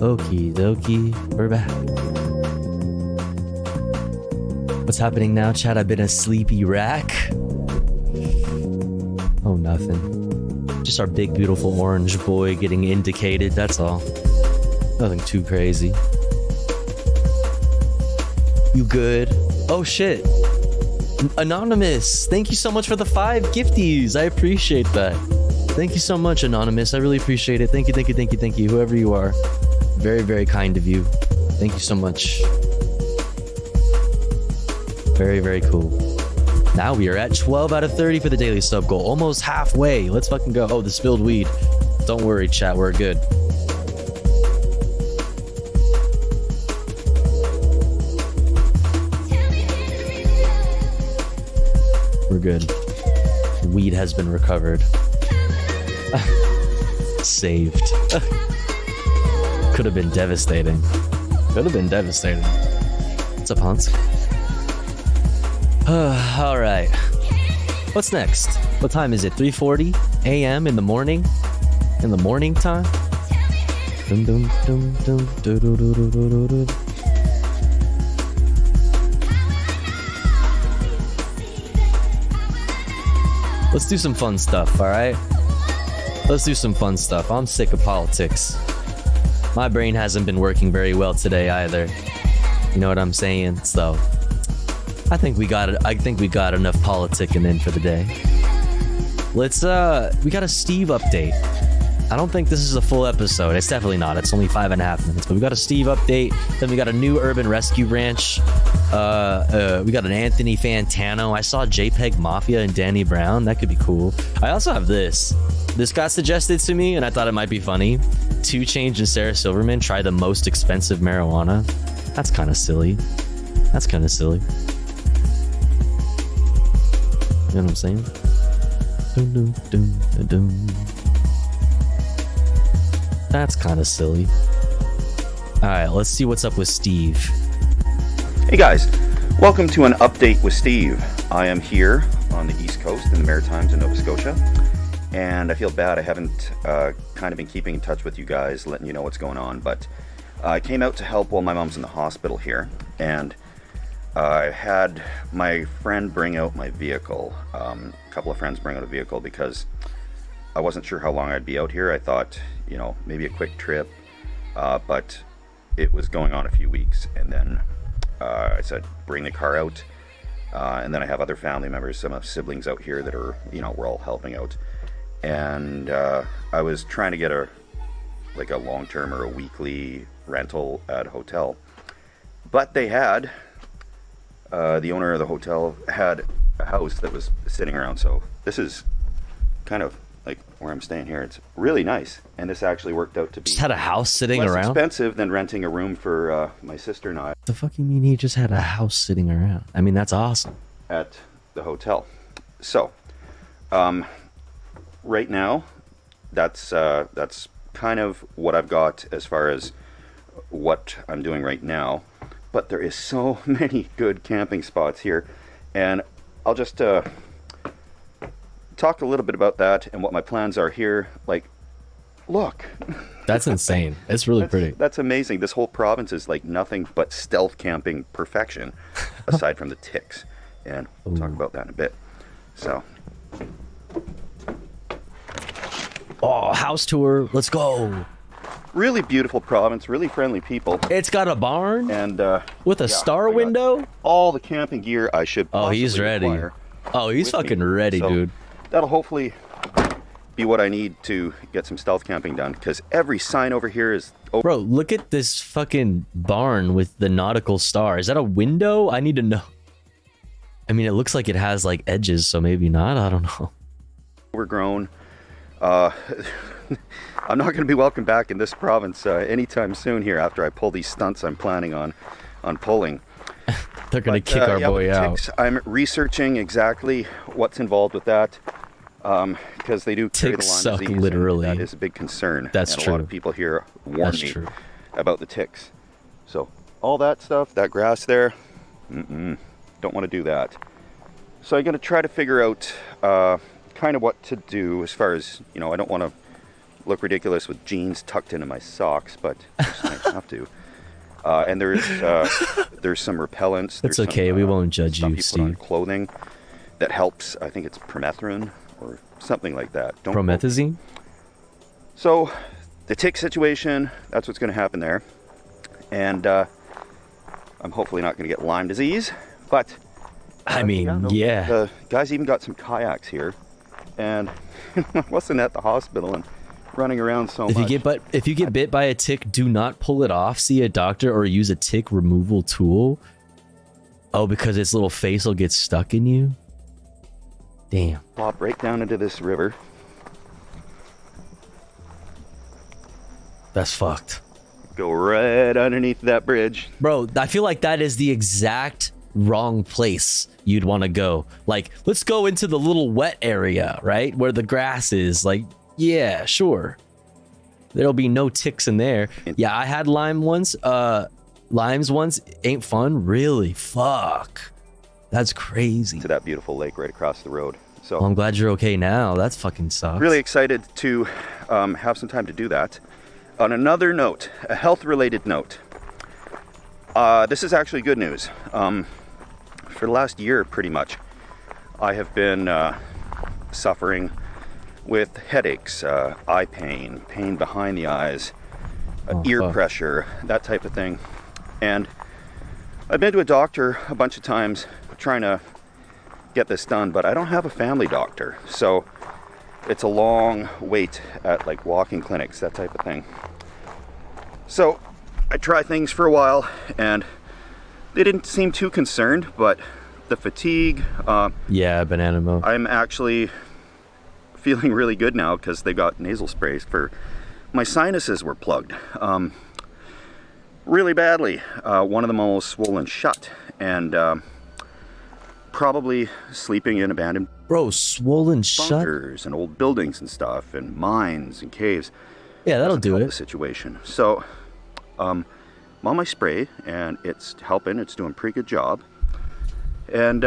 Okie dokie, we're back. What's happening now, chat? I've been a sleepy rack. Oh, nothing. Just our big, beautiful orange boy getting indicated, that's all. Nothing too crazy. You good? Oh, shit. Anonymous, thank you so much for the 5 gifties. I appreciate that. Thank you so much, Anonymous. I really appreciate it. Thank you, thank you, thank you, thank you, whoever you are. Very, very kind of you. Thank you so much. Very, very cool. Now we are at 12 out of 30 for the daily sub goal. Almost halfway. Let's fucking go. Oh, the spilled weed. Don't worry, chat. We're good. We're good. Weed has been recovered. Saved. Could have been devastating. Could have been devastating. What's up, Hans? All right. What's next? What time is it? 3:40 a.m. in the morning? In the morning time? Dum, dum, dum, dum, do, do, do, do, do, do. Let's do some fun stuff, all right? Let's do some fun stuff. I'm sick of politics. My brain hasn't been working very well today either. You know what I'm saying? So I think we got enough politicking in for the day. Let's we got a Steve update. I don't think this is a full episode. It's definitely not. It's only 5.5 minutes. But we got a Steve update. Then we got a new urban rescue branch. We got an Anthony Fantano. I saw JPEG Mafia and Danny Brown. That could be cool. I also have this. This got suggested to me, and I thought it might be funny. 2 Chainz and Sarah Silverman try the most expensive marijuana. That's kind of silly. That's kind of silly. You know what I'm saying? Dun, dun, dun, dun, dun. That's kind of silly. Alright, let's see what's up with Steve. Hey guys, welcome to an update with Steve. I am here on the East Coast in the Maritimes in Nova Scotia, and I feel bad I haven't kind of been keeping in touch with you guys, letting you know what's going on, but I came out to help while my mom's in the hospital here, and I had my friend bring out my vehicle, a couple of friends bring out a vehicle because I wasn't sure how long I'd be out here. I thought, you know, maybe a quick trip, but it was going on a few weeks, and then I said, bring the car out, and then I have other family members, some of siblings out here that are, you know, we're all helping out, and I was trying to get a long-term or a weekly rental at a hotel, but they had, the owner of the hotel had a house that was sitting around, so this is kind of like where I'm staying here. It's really nice, and this actually worked out to be just had a house sitting less around. Expensive than renting a room for my sister and I. The fuck you mean he just had a house sitting around? I mean, that's awesome. At the hotel. So, right now, that's kind of what I've got as far as what I'm doing right now. But there is so many good camping spots here, and I'll just talk a little bit about that and what my plans are here. Like, look. That's insane. It's really pretty. That's amazing. This whole province is like nothing but stealth camping perfection, aside from the ticks. And we'll talk about that in a bit. So. Oh, house tour. Let's go. Really beautiful province, really friendly people. It's got a barn and with a star window. All the camping gear I should possibly he's ready. require. Oh, he's fucking ready, So, dude. That'll hopefully be what I need to get some stealth camping done, because every sign over here is open. Bro, look at this fucking barn with the nautical star. Is that a window? I need to know. I mean, it looks like it has like edges, so maybe not. I don't know. Overgrown. I'm not going to be welcome back in this province anytime soon here after I pull these stunts I'm planning on pulling. They're going to kick our boy out. Ticks, I'm researching exactly what's involved with that, because they do carry the Ticks Lyme suck, disease, literally. and that is a big concern. That's and true. A lot of people here warn That's me true. about the ticks. So all that stuff, that grass there, don't want to do that. So I'm going to try to figure out kind of what to do as far as, you know, I don't want to look ridiculous with jeans tucked into my socks, but I just might have to. And there's some repellents. It's there's okay. Some, we won't judge stuff you, you put on Steve. clothing that helps. I think it's permethrin or something like that. Don't Promethazine? So the tick situation, that's what's going to happen there. And I'm hopefully not going to get Lyme disease, but I mean, yeah. The guys even got some kayaks here, and I wasn't at the hospital and running around so If much. you get bit by a tick, do not pull it off. See a doctor or use a tick removal tool. Oh, because its little face will get stuck in you. Damn. Pop right down into this river. That's fucked. Go right underneath that bridge. Bro, I feel like that is the exact wrong place you'd want to go. Like, let's go into the little wet area, right? Where the grass is. Like, yeah, sure. There'll be no ticks in there. Yeah, I had Lyme once. Limes once. Ain't fun. Really? Fuck. That's crazy. To that beautiful lake right across the road. So well, I'm glad you're okay now. That's fucking sucks. Really excited to have some time to do that. On another note, a health-related note. This is actually good news. For the last year, pretty much, I have been suffering with headaches, eye pain, pain behind the eyes, ear pressure, that type of thing. And I've been to a doctor a bunch of times trying to get this done, but I don't have a family doctor. So it's a long wait at like walking clinics, that type of thing. So I tried things for a while and they didn't seem too concerned, but the fatigue. Yeah, banana milk. I'm actually feeling really good now because they got nasal sprays for my sinuses were plugged really badly. One of them almost swollen shut, and probably sleeping in abandoned swollen bunkers and old buildings and stuff and mines and caves. Yeah, that'll do it. The situation. So I'm on my spray and it's helping. It's doing a pretty good job. And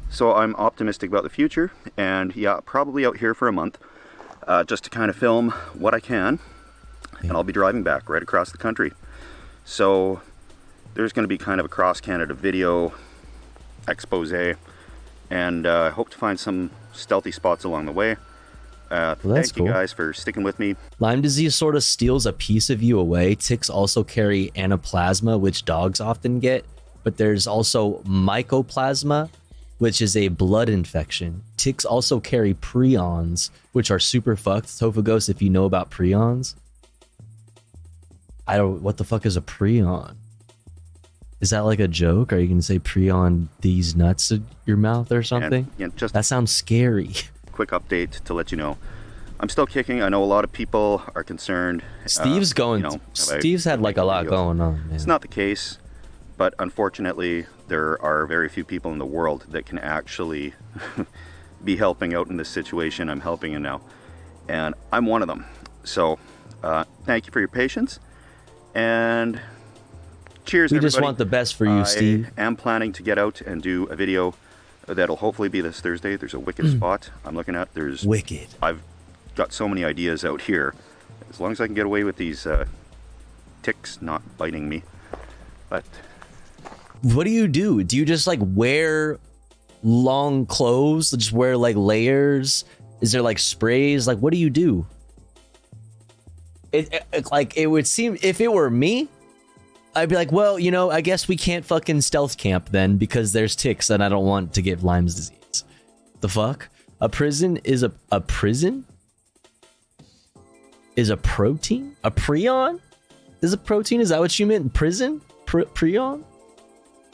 so I'm optimistic about the future, and yeah, probably out here for a month just to kind of film what I can, and I'll be driving back right across the country. So there's going to be kind of a cross Canada video expose, and I hope to find some stealthy spots along the way. Thank you guys for sticking with me. Lyme disease sort of steals a piece of you away. Ticks also carry anaplasma, which dogs often get, but there's also mycoplasma, which is a blood infection. Ticks also carry prions, which are super fucked. Tophagos, if you know about prions. What the fuck is a prion? Is that like a joke? Are you going to say prion these nuts in your mouth or something? That sounds scary. Quick update to let you know, I'm still kicking. I know a lot of people are concerned. Steve's Steve's had like a lot going on, man. It's not the case, but unfortunately, there are very few people in the world that can actually be helping out in this situation I'm helping in now, and I'm one of them. So thank you for your patience, and cheers, We everybody. just want the best for you, Steve. I am planning to get out and do a video that'll hopefully be this Thursday. There's a wicked spot I'm looking at. There's wicked. I've got so many ideas out here. As long as I can get away with these ticks not biting me. But what do? Do you just like wear long clothes? Just wear like layers? Is there like sprays? Like, what do you do? It would seem, if it were me, I'd be like, well, you know, I guess we can't fucking stealth camp then because there's ticks and I don't want to get Lyme's disease. The fuck? A prison is a prison? Is a protein? A prion? Is a protein? Is that what you meant? Prison? Prion?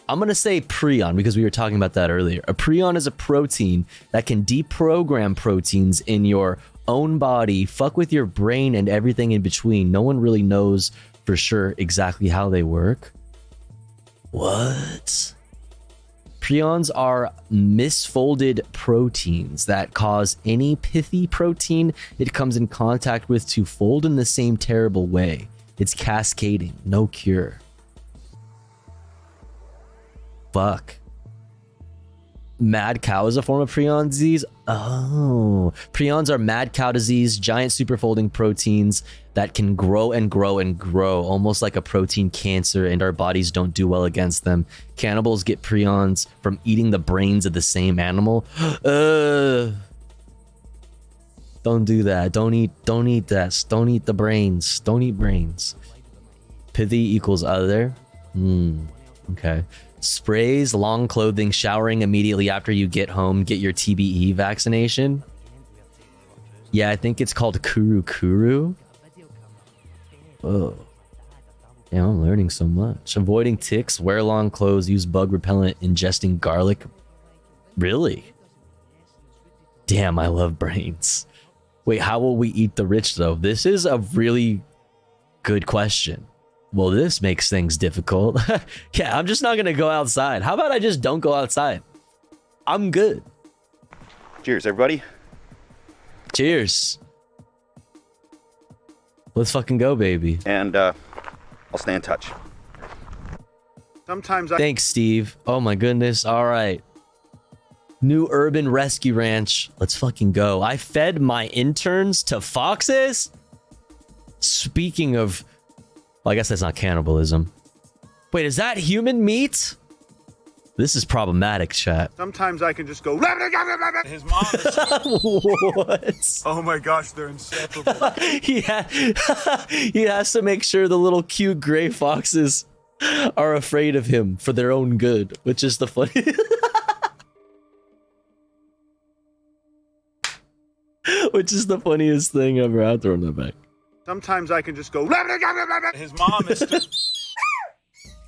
I'm going to say prion because we were talking about that earlier. A prion is a protein that can deprogram proteins in your own body, fuck with your brain and everything in between. No one really knows for sure exactly how they work. What? Prions are misfolded proteins that cause any pithy protein it comes in contact with to fold in the same terrible way. It's cascading, no cure. Fuck. Mad cow is a form of prion disease. Oh, prions are mad cow disease, giant superfolding proteins that can grow and grow and grow, almost like a protein cancer, and our bodies don't do well against them. Cannibals get prions from eating the brains of the same animal. Don't do that. Don't eat that. Don't eat the brains. Don't eat brains. Pithy equals other. Okay. Sprays, long clothing, showering immediately after you get home, get your TBE vaccination. Yeah, I think it's called Kuru Kuru. Oh. Damn, I'm learning so much. Avoiding ticks, wear long clothes, use bug repellent, ingesting garlic. Really? Damn, I love brains. Wait, how will we eat the rich though? This is a really good question. Well, this makes things difficult. Yeah, I'm just not gonna go outside. How about I just don't go outside? I'm good. Cheers, everybody. Cheers. Let's fucking go, baby. And I'll stay in touch. Sometimes Thanks, Steve. Oh my goodness. All right. New urban rescue ranch. Let's fucking go. I fed my interns to foxes? Speaking of... Well, I guess that's not cannibalism. Wait, is that human meat? This is problematic, chat. Sometimes I can just go. His mom is... What? Oh my gosh, they're inseparable. he has to make sure the little cute gray foxes are afraid of him for their own good, which is the funny. Which is the funniest thing ever. I'll throw that back. Sometimes I can just go. His mom is.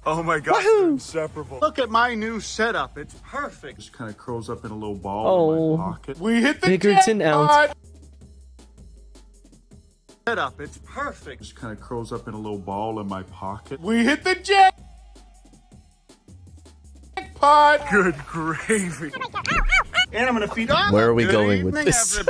Oh my gosh, they're inseparable. Look at my new setup. It's perfect. Just kind of curls up in a little ball in my pocket. We hit the Biggerton ounce. Setup. It's perfect. Just kind of curls up in a little ball in my pocket. We hit the jackpot. Good gravy. And I'm gonna feed on. Where are we going with this?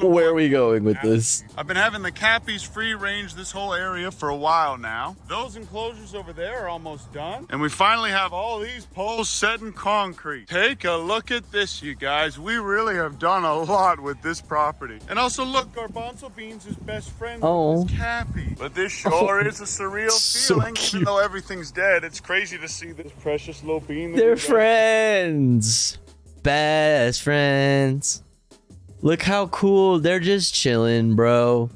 Where are we going with this? I've been having the Cappies free range this whole area for a while now. Those enclosures over there are almost done. And we finally have all these poles set in concrete. Take a look at this, you guys. We really have done a lot with this property. And also look, Garbanzo Beans is best friend with this Cappy. But this sure is a surreal feeling. Even though everything's dead, it's crazy to see this precious little bean. They're friends. Best friends. Look how cool. They're just chilling, bro.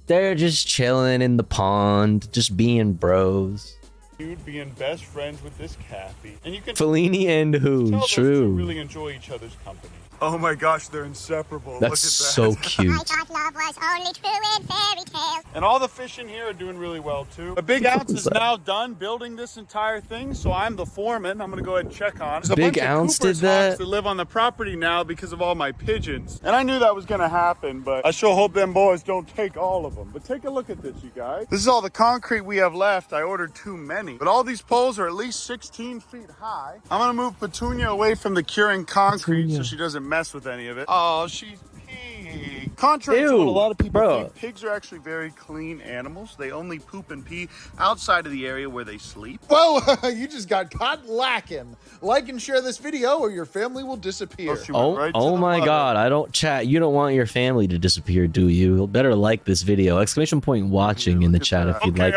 They're just chilling in the pond, just being bros. Dude, being best friends with this Cappy. And you can Fellini and who? tell those True. two really enjoy each other's company. Oh my gosh, they're inseparable. That's Look at that. so cute. Love was only true in fairy tales. And all the fish in here are doing really well too. The Big Ounce is now done building this entire thing, so I'm the foreman. I'm gonna go ahead and check on it. There's a Big bunch Ounce of Cooper's did that? hawks that live on the property now because of all my pigeons. And I knew that was gonna happen, but I sure hope them boys don't take all of them. But take a look at this, you guys. This is all the concrete we have left. I ordered too many. But all these poles are at least 16 feet high. I'm gonna move Petunia away from the curing concrete so she doesn't mess with any of it. Oh, she's pee. Contrary to what a lot of people think, pigs are actually very clean animals. They only poop and pee outside of the area where they sleep. Whoa, you just got caught lacking. Like and share this video or your family will disappear. Oh my god, I don't chat. You don't want your family to disappear, do you? Better like this video. Exclamation point watching in the chat if you'd like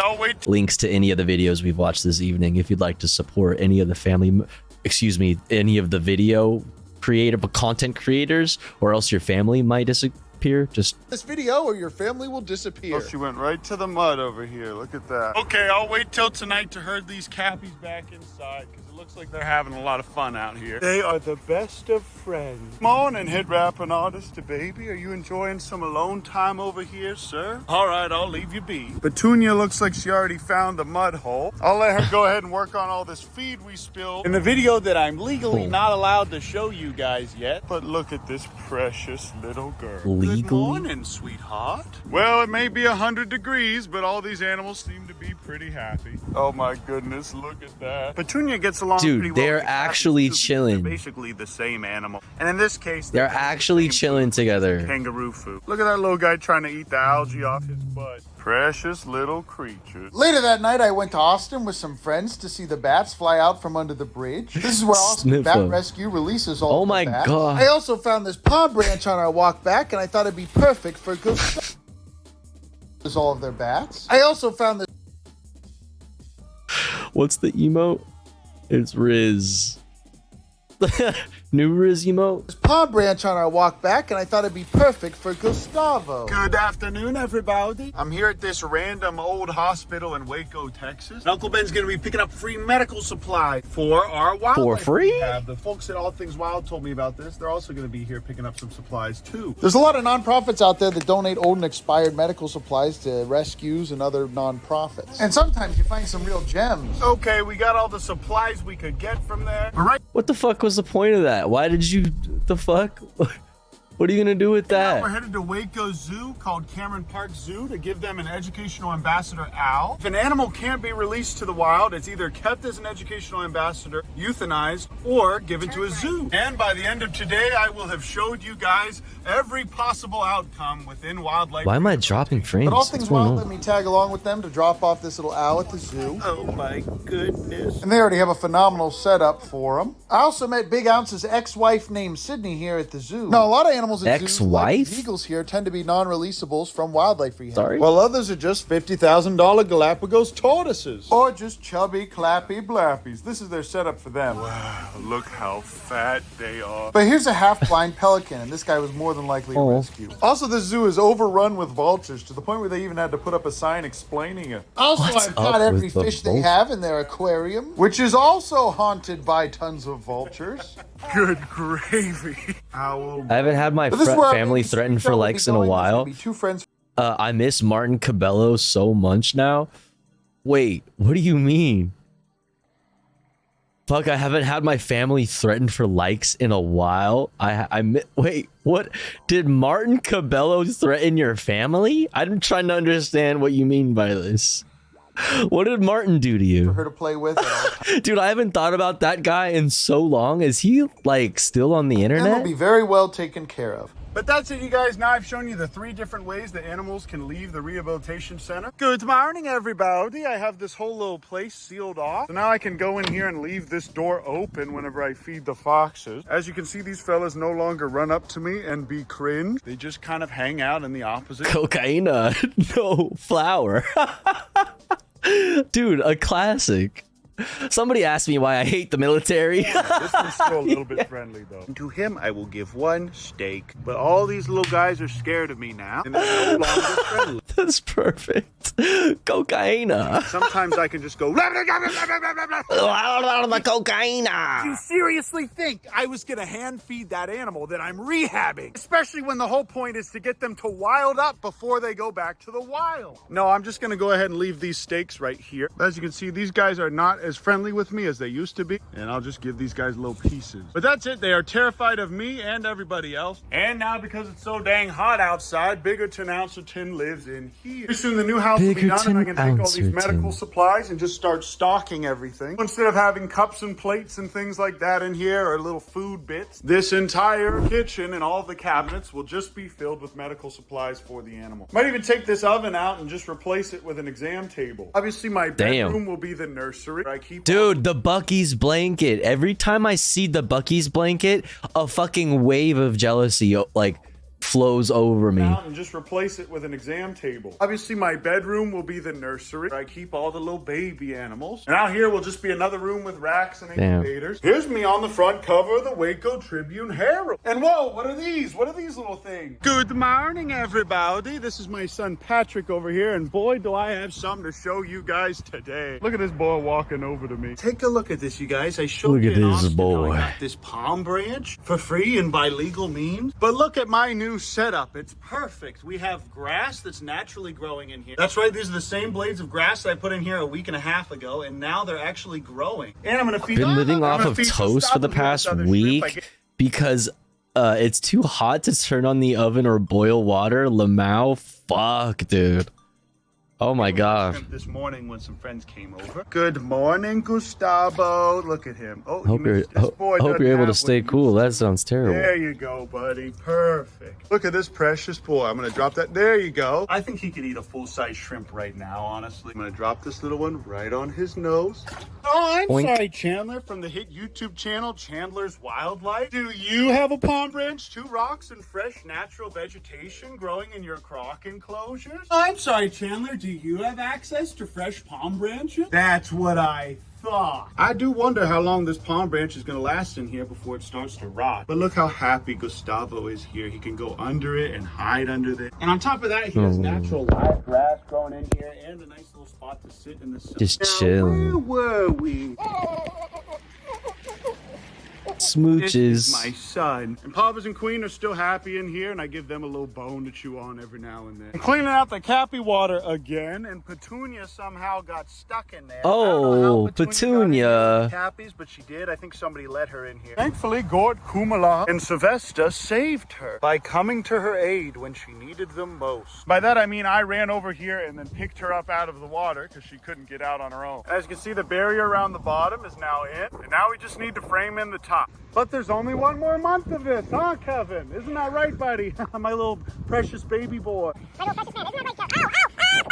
links to any of the videos we've watched this evening. If you'd like to support any of the family, any of the video content creators, or else your family might disappear. Just this video or your family will disappear. Oh, she went right to the mud over here. Look at that. Okay, I'll wait till tonight to herd these Cappies back inside because it looks like they're having a lot of fun out here. They are the best of friends. Morning, head rapping artist to baby. Are you enjoying some alone time over here, sir? All right, I'll leave you be. Petunia looks like she already found the mud hole. I'll let her go ahead and work on all this feed we spilled in the video that I'm legally not allowed to show you guys yet. But look at this precious little girl. Good morning, sweetheart. Well, it may be 100 degrees, but all these animals seem to be pretty happy. Oh my goodness, look at that. Petunia gets a along pretty Dude, well they're with the cappies, actually too, because chilling. They're basically the same animal. And in this case, They're actually chilling together. kangaroo food. Look at that little guy trying to eat the algae off his butt. Precious little creatures. Later that night, I went to Austin with some friends to see the bats fly out from under the bridge. This is where Austin Sniffer. Bat Rescue releases all Oh of the my bats. God. I also found this palm branch on our walk back, and I thought it'd be perfect for good all of their bats. I also found this. What's the emote? It's Riz. New Riz emote? Palm branch on our walk back, and I thought it'd be perfect for Gustavo. Good afternoon, everybody. I'm here at this random old hospital in Waco, Texas. And Uncle Ben's going to be picking up free medical supply for our wildlife. For free? rehab. The folks at All Things Wild told me about this. They're also going to be here picking up some supplies, too. There's a lot of nonprofits out there that donate old and expired medical supplies to rescues and other nonprofits. And sometimes you find some real gems. Okay, we got all the supplies we could get from there. But right What the fuck was the point of that? Why did you... The fuck? What are you gonna do with now we're that? headed to Waco Zoo, called Cameron Park Zoo, to give them an educational ambassador owl. If an animal can't be released to the wild, it's either kept as an educational ambassador, euthanized, or given to a zoo. And by the end of today, I will have showed you guys every possible outcome within wildlife. Why am I dropping frames? But All What's Things going Wild on? let me tag along with them to drop off this little owl at the zoo. Oh my goodness. And they already have a phenomenal setup for him. I also met Big Ounce's ex-wife named Sydney here at the zoo. Now, a lot of animals at zoos, like Ex-wife? eagles here, tend to be non-releasables from wildlife rehab. Sorry? While others are just $50,000 Galapagos tortoises. Or just chubby, clappy blappies. This is their setup for them. Wow, look how fat they are. But here's a half-blind pelican, and this guy was more than likely a rescue. Also, the zoo is overrun with vultures, to the point where they even had to put up a sign explaining it. Also, What's I've caught up every with the fish they vultures? have in their aquarium, which is also haunted by tons of vultures. Good gravy. Owl. I haven't had my But this is where our family main threatened show for will be likes in a going. There's while. gonna be two friends. I miss Martin Cabello so much now. Wait, what do you mean? Fuck, I haven't had my family threatened for likes in a while. Wait, what? Did Martin Cabello threaten your family? I'm trying to understand what you mean by this. What did Martin do to for you? her to play with. Dude, I haven't thought about that guy in so long. Is he, like, still on the And they'll internet? be very well taken care of. But that's it, you guys. Now I've shown you the 3 different ways that animals can leave the rehabilitation center. Good morning, everybody. I have this whole little place sealed off. So now I can go in here and leave this door open whenever I feed the foxes. As you can see, these fellas no longer run up to me and be cringe. They just kind of hang out in the opposite. Cocaina. No, flower. Dude, a classic. Somebody asked me why I hate the military. This one's still a little bit friendly, though. And to him, I will give 1 steak. But all these little guys are scared of me now, and they're no longer friendly. That's perfect. Cocaina. Sometimes I can just go. The cocaina. You seriously think I was gonna hand feed that animal that I'm rehabbing? Especially when the whole point is to get them to wild up before they go back to the wild. No, I'm just gonna go ahead and leave these steaks right here. As you can see, these guys are not as friendly with me as they used to be, and I'll just give these guys little pieces. But that's it. They are terrified of me and everybody else. And now, because it's so dang hot outside, Biggerton Ouncerton lives in here. Pretty soon the new house will be done, and I can take all these medical supplies and just start stocking everything. Instead of having cups and plates and things like that in here, or little food bits, this entire kitchen and all the cabinets will just be filled with medical supplies for the animal. Might even take this oven out and just replace it with an exam table. Obviously, my Damn. bedroom will be the nursery. I keep Dude, the Bucky's blanket. Every time I see the Bucky's blanket, a fucking wave of jealousy, like, flows over me. out and just replace it with an exam table. Obviously, my bedroom will be the nursery where I keep all the little baby animals. And out here will just be another room with racks and Damn. incubators. Here's me on the front cover of the Waco Tribune Herald. And whoa, what are these? What are these little things? Good morning, everybody. This is my son Patrick over here, and boy, do I have something to show you guys today. Look at this boy walking over to me. Take a look at this, you guys. I showed Look you at in this Austin how boy. I got this palm branch for free and by legal means. But look at my new setup. It's perfect. We have grass that's naturally growing in here. That's right. These are the same blades of grass that I put in here a week and a half ago, and now they're actually growing. And I'm gonna feed. Been living I'm off gonna of feed some toast for the stuff with past other shrimp. I week get- because it's too hot to turn on the oven or boil water. Lamau, fuck, dude. Oh my god. This morning when some friends came over. Good morning, Gustavo. Look at him. Oh, Hope you're able to stay cool. That sounds terrible. There you go, buddy. Perfect. Look at this precious boy. I'm gonna drop that. There you go. I think he could eat a full-size shrimp right now, honestly. I'm gonna drop this little one right on his nose. Oh, I'm Oink. sorry, Chandler, from the hit YouTube channel, Chandler's Wildlife. Do you have a palm branch, 2 rocks, and fresh natural vegetation growing in your croc enclosures? I'm sorry, Chandler. Do you have access to fresh palm branches? That's what I thought. I do wonder how long this palm branch is going to last in here before it starts to rot. But look how happy Gustavo is here. He can go under it and hide under it. And on top of that, he has natural live grass growing in here and a nice little spot to sit in the sun. Just chilling. Where were we? Smooches. This is my son. And Papas and Queen are still happy in here, and I give them a little bone to chew on every now and then. I'm cleaning out the Cappy water again, and Petunia somehow got stuck in there. Oh, Petunia. Cappies, but she did. I think somebody let her in here. Thankfully, Gord, Kumala, and Sylvester saved her by coming to her aid when she needed them most. By that, I mean I ran over here and then picked her up out of the water because she couldn't get out on her own. As you can see, the barrier around the bottom is now in, and now we just need to frame in the top. But there's only one more month of this, huh, Kevin? Isn't that right, buddy? My little precious baby boy. My little precious man, isn't that right, Kevin?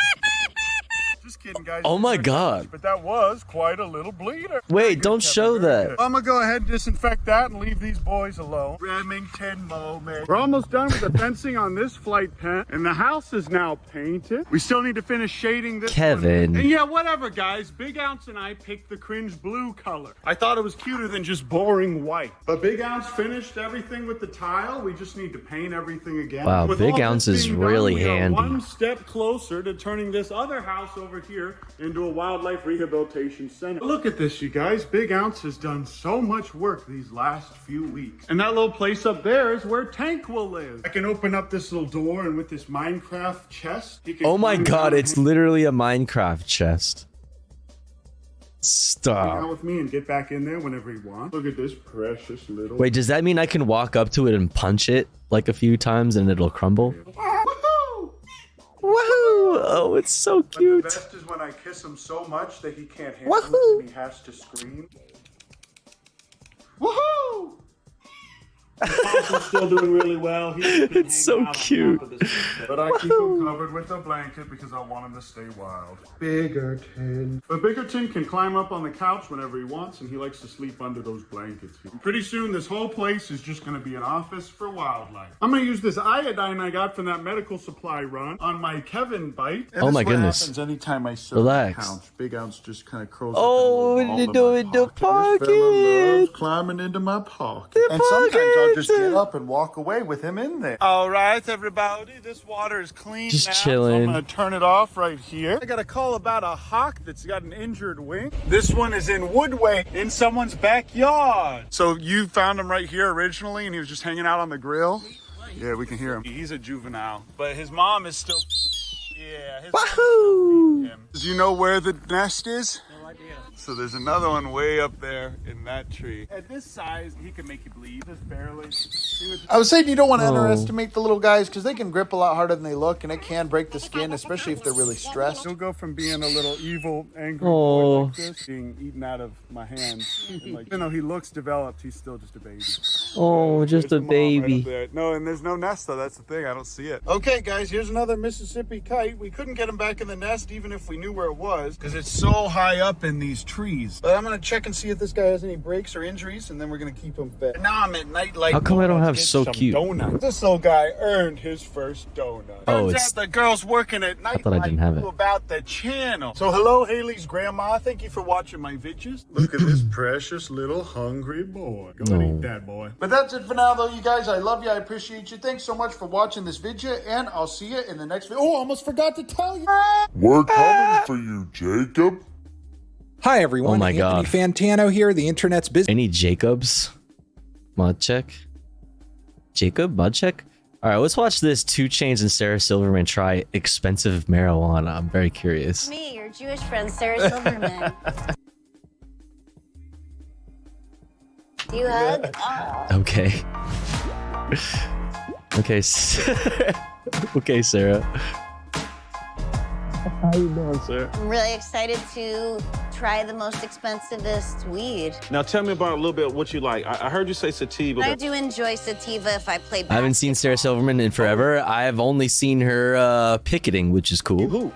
Just kidding, guys. Oh my god. But that was quite a little bleeder. Wait, don't show that. I'm gonna go ahead and disinfect that and leave these boys alone. Remington moment. We're almost done with the fencing on this flight pen, and the house is now painted. We still need to finish shading this Kevin. one. And yeah, whatever, guys. Big Ounce and I picked the cringe blue color. I thought it was cuter than just boring white. But Big Ounce finished everything with the tile. We just need to paint everything again. Wow, With Big all Ounce this is being done, really we are handy. one step closer to turning this other house over here into a wildlife rehabilitation center. Look at this, you guys. Big Ounce has done so much work these last few weeks. And that little place up there is where Tank will live. I can open up this little door, and with this Minecraft chest, he can Oh my climb god, down it's literally a Minecraft chest. hang out Stop. with me and get back in there whenever he wants. Look at this precious little... Wait, does that mean I can walk up to it and punch it like a few times and it'll crumble? Woohoo! Oh, it's so cute. But the best is when I kiss him so much that he can't handle it and he has to scream. Woohoo! Papa's still doing really well. It's so cute. But I keep him covered with a blanket because I want him to stay wild. Biggerton. But Biggerton can climb up on the couch whenever he wants, and he likes to sleep under those blankets. Pretty soon, this whole place is just going to be an office for wildlife. I'm going to use this iodine I got from that medical supply run on my Kevin bite. And Oh this my is what goodness. happens anytime I serve Relax. the couch. Big Ounce just kind of curls Oh, up in a little do ball it in in the my pocket. This fella pocket. loves climbing into my pocket. And sometimes I'll just get up and walk away with him in there. All right, everybody, this water is clean Just now, chilling. So I'm gonna turn it off right here. I got a call about a hawk that's got an injured wing. This one is in Woodway in someone's backyard. So you found him right here originally, and he was just hanging out on the grill? Yeah, we can hear him. He's a juvenile, but his mom is still... Yeah, his Wahoo! Do you know where the nest is? No idea. So there's another one way up there in that tree. At this size, he can make you bleed just barely. I was saying you don't want to Oh. underestimate the little guys because they can grip a lot harder than they look, and it can break the skin, especially if they're really stressed. He'll go from being a little evil, angry Oh. boy like this, being eaten out of my hands. And like, even though he looks developed, he's still just a baby. Oh, just There's a the mom right up baby. there. No, and there's no nest though. That's the thing. I don't see it. Okay, guys, here's another Mississippi kite. We couldn't get him back in the nest even if we knew where it was because it's so high up in these trees. But I'm gonna check and see if this guy has any breaks or injuries, and then we're gonna keep him fed. Now I'm at night like. How come I don't have Get so some cute? Donuts. This little guy earned his first donut. Oh, Turns it's- out the girls working at night thought I didn't have it. about the channel. So hello, Haley's grandma. Thank you for watching my videos. Look at this precious little hungry boy. Go and eat that boy. But that's it for now, though, you guys. I love you. I appreciate you. Thanks so much for watching this video, and I'll see you in the next video. Oh, I almost forgot to tell you. We're coming for you, Jacob. Hi everyone, Oh my Anthony God. Fantano here, the internet's business. Any Jacobs? Mod check? Jacob? Mod check? Alright, let's watch this 2 Chainz and Sarah Silverman try expensive marijuana. I'm very curious. Me, your Jewish friend, Sarah Silverman. Do you hug? Oh. Okay. Okay, okay, Sarah. How you doing, sir? I'm really excited to try the most expensivest weed. Now tell me about a little bit what you like. I heard you say sativa. I do enjoy sativa if I play I haven't seen Sarah Silverman in forever. I've only seen her picketing, which is cool. Who?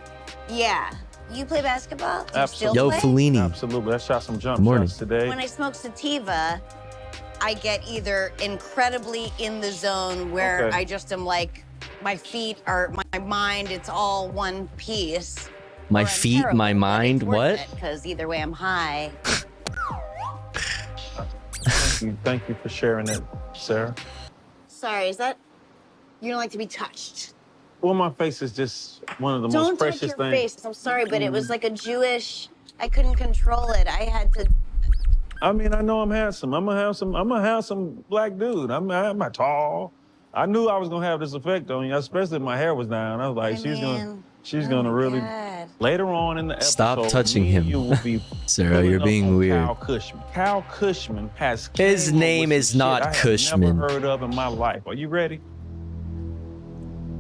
Yeah. You play basketball? Do you still Yo, play? Fellini. Absolutely. I shot some jump Good morning. shots today. When I smoke sativa, I get either incredibly in the zone where Okay. I just am like, my feet are, my mind, it's all one piece. My feet, my mind, what? Because either way, I'm high. Thank you for sharing it, Sarah. Sorry, is that, you don't like to be touched? Well, my face is just one of the Don't most touch precious your things. face. I'm sorry, but it was like a Jewish, I couldn't control it. I had to. I mean, I know I'm handsome. I'm a handsome black dude. I'm not tall. I knew I was gonna have this effect on you, especially if my hair was down. I was like, she's gonna really. Later on in the episode, Stop touching me and him. You will be Sarah, you're pulling up being on weird. Cal Cushman. Cal Cushman has. His came up name with is some not shit I have Cushman. Never heard of in my life. Are you ready?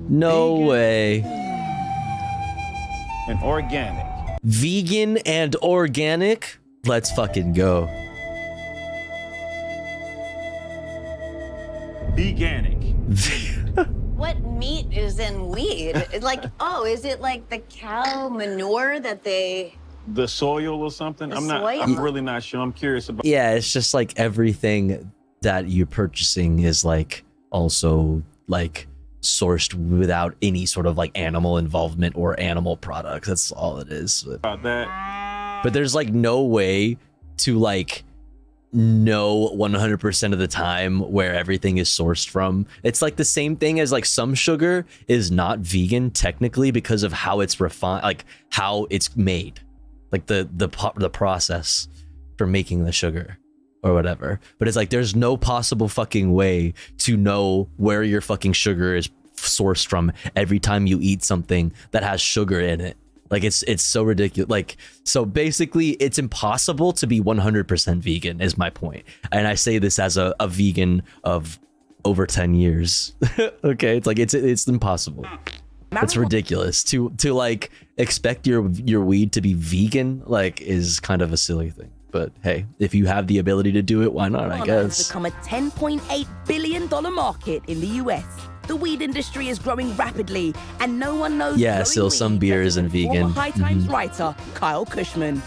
No way. And organic. Vegan and organic? Let's fucking go. Veganic. What meat is in weed? It's like, oh, is it like the cow manure that they? The soil or something? The I'm soil? really not sure. I'm curious about. Yeah, it's just like everything that you're purchasing is like also like sourced without any sort of like animal involvement or animal products. That's all it is. About that. But there's like no way to like know 100% of the time where everything is sourced from. It's like the same thing as like some sugar is not vegan technically because of how it's refined, like how it's made, like the process for making the sugar or whatever. But it's like there's no possible fucking way to know where your fucking sugar is sourced from every time you eat something that has sugar in it. Like it's so ridiculous. Like, so basically it's impossible to be 100% vegan is my point. And I say this as a vegan of over 10 years. Okay, it's like it's impossible. It's ridiculous to like expect your weed to be vegan, like is kind of a silly thing. But hey, if you have the ability to do it, why not? I Marijuana has guess. become a $10.8 billion market in the US. The weed industry is growing rapidly, and no one knows. Yeah, growing still some weed beer better isn't than vegan. former High Times Mhm. writer Kyle Cushman.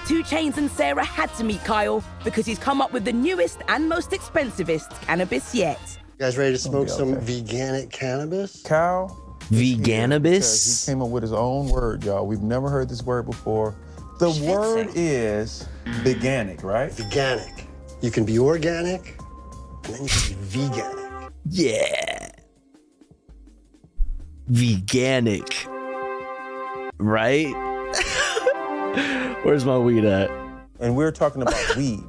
2 Chainz and Sarah had to meet Kyle because he's come up with the newest and most expensivest cannabis yet. You guys ready to smoke some veganic cannabis? Cal. Veganibus? He came up with his own word, y'all. We've never heard this word before. The word is veganic, right? Veganic. You can be organic, and then you can be veganic. Yeah. Veganic. Right? Where's my weed at? And we're talking about weed.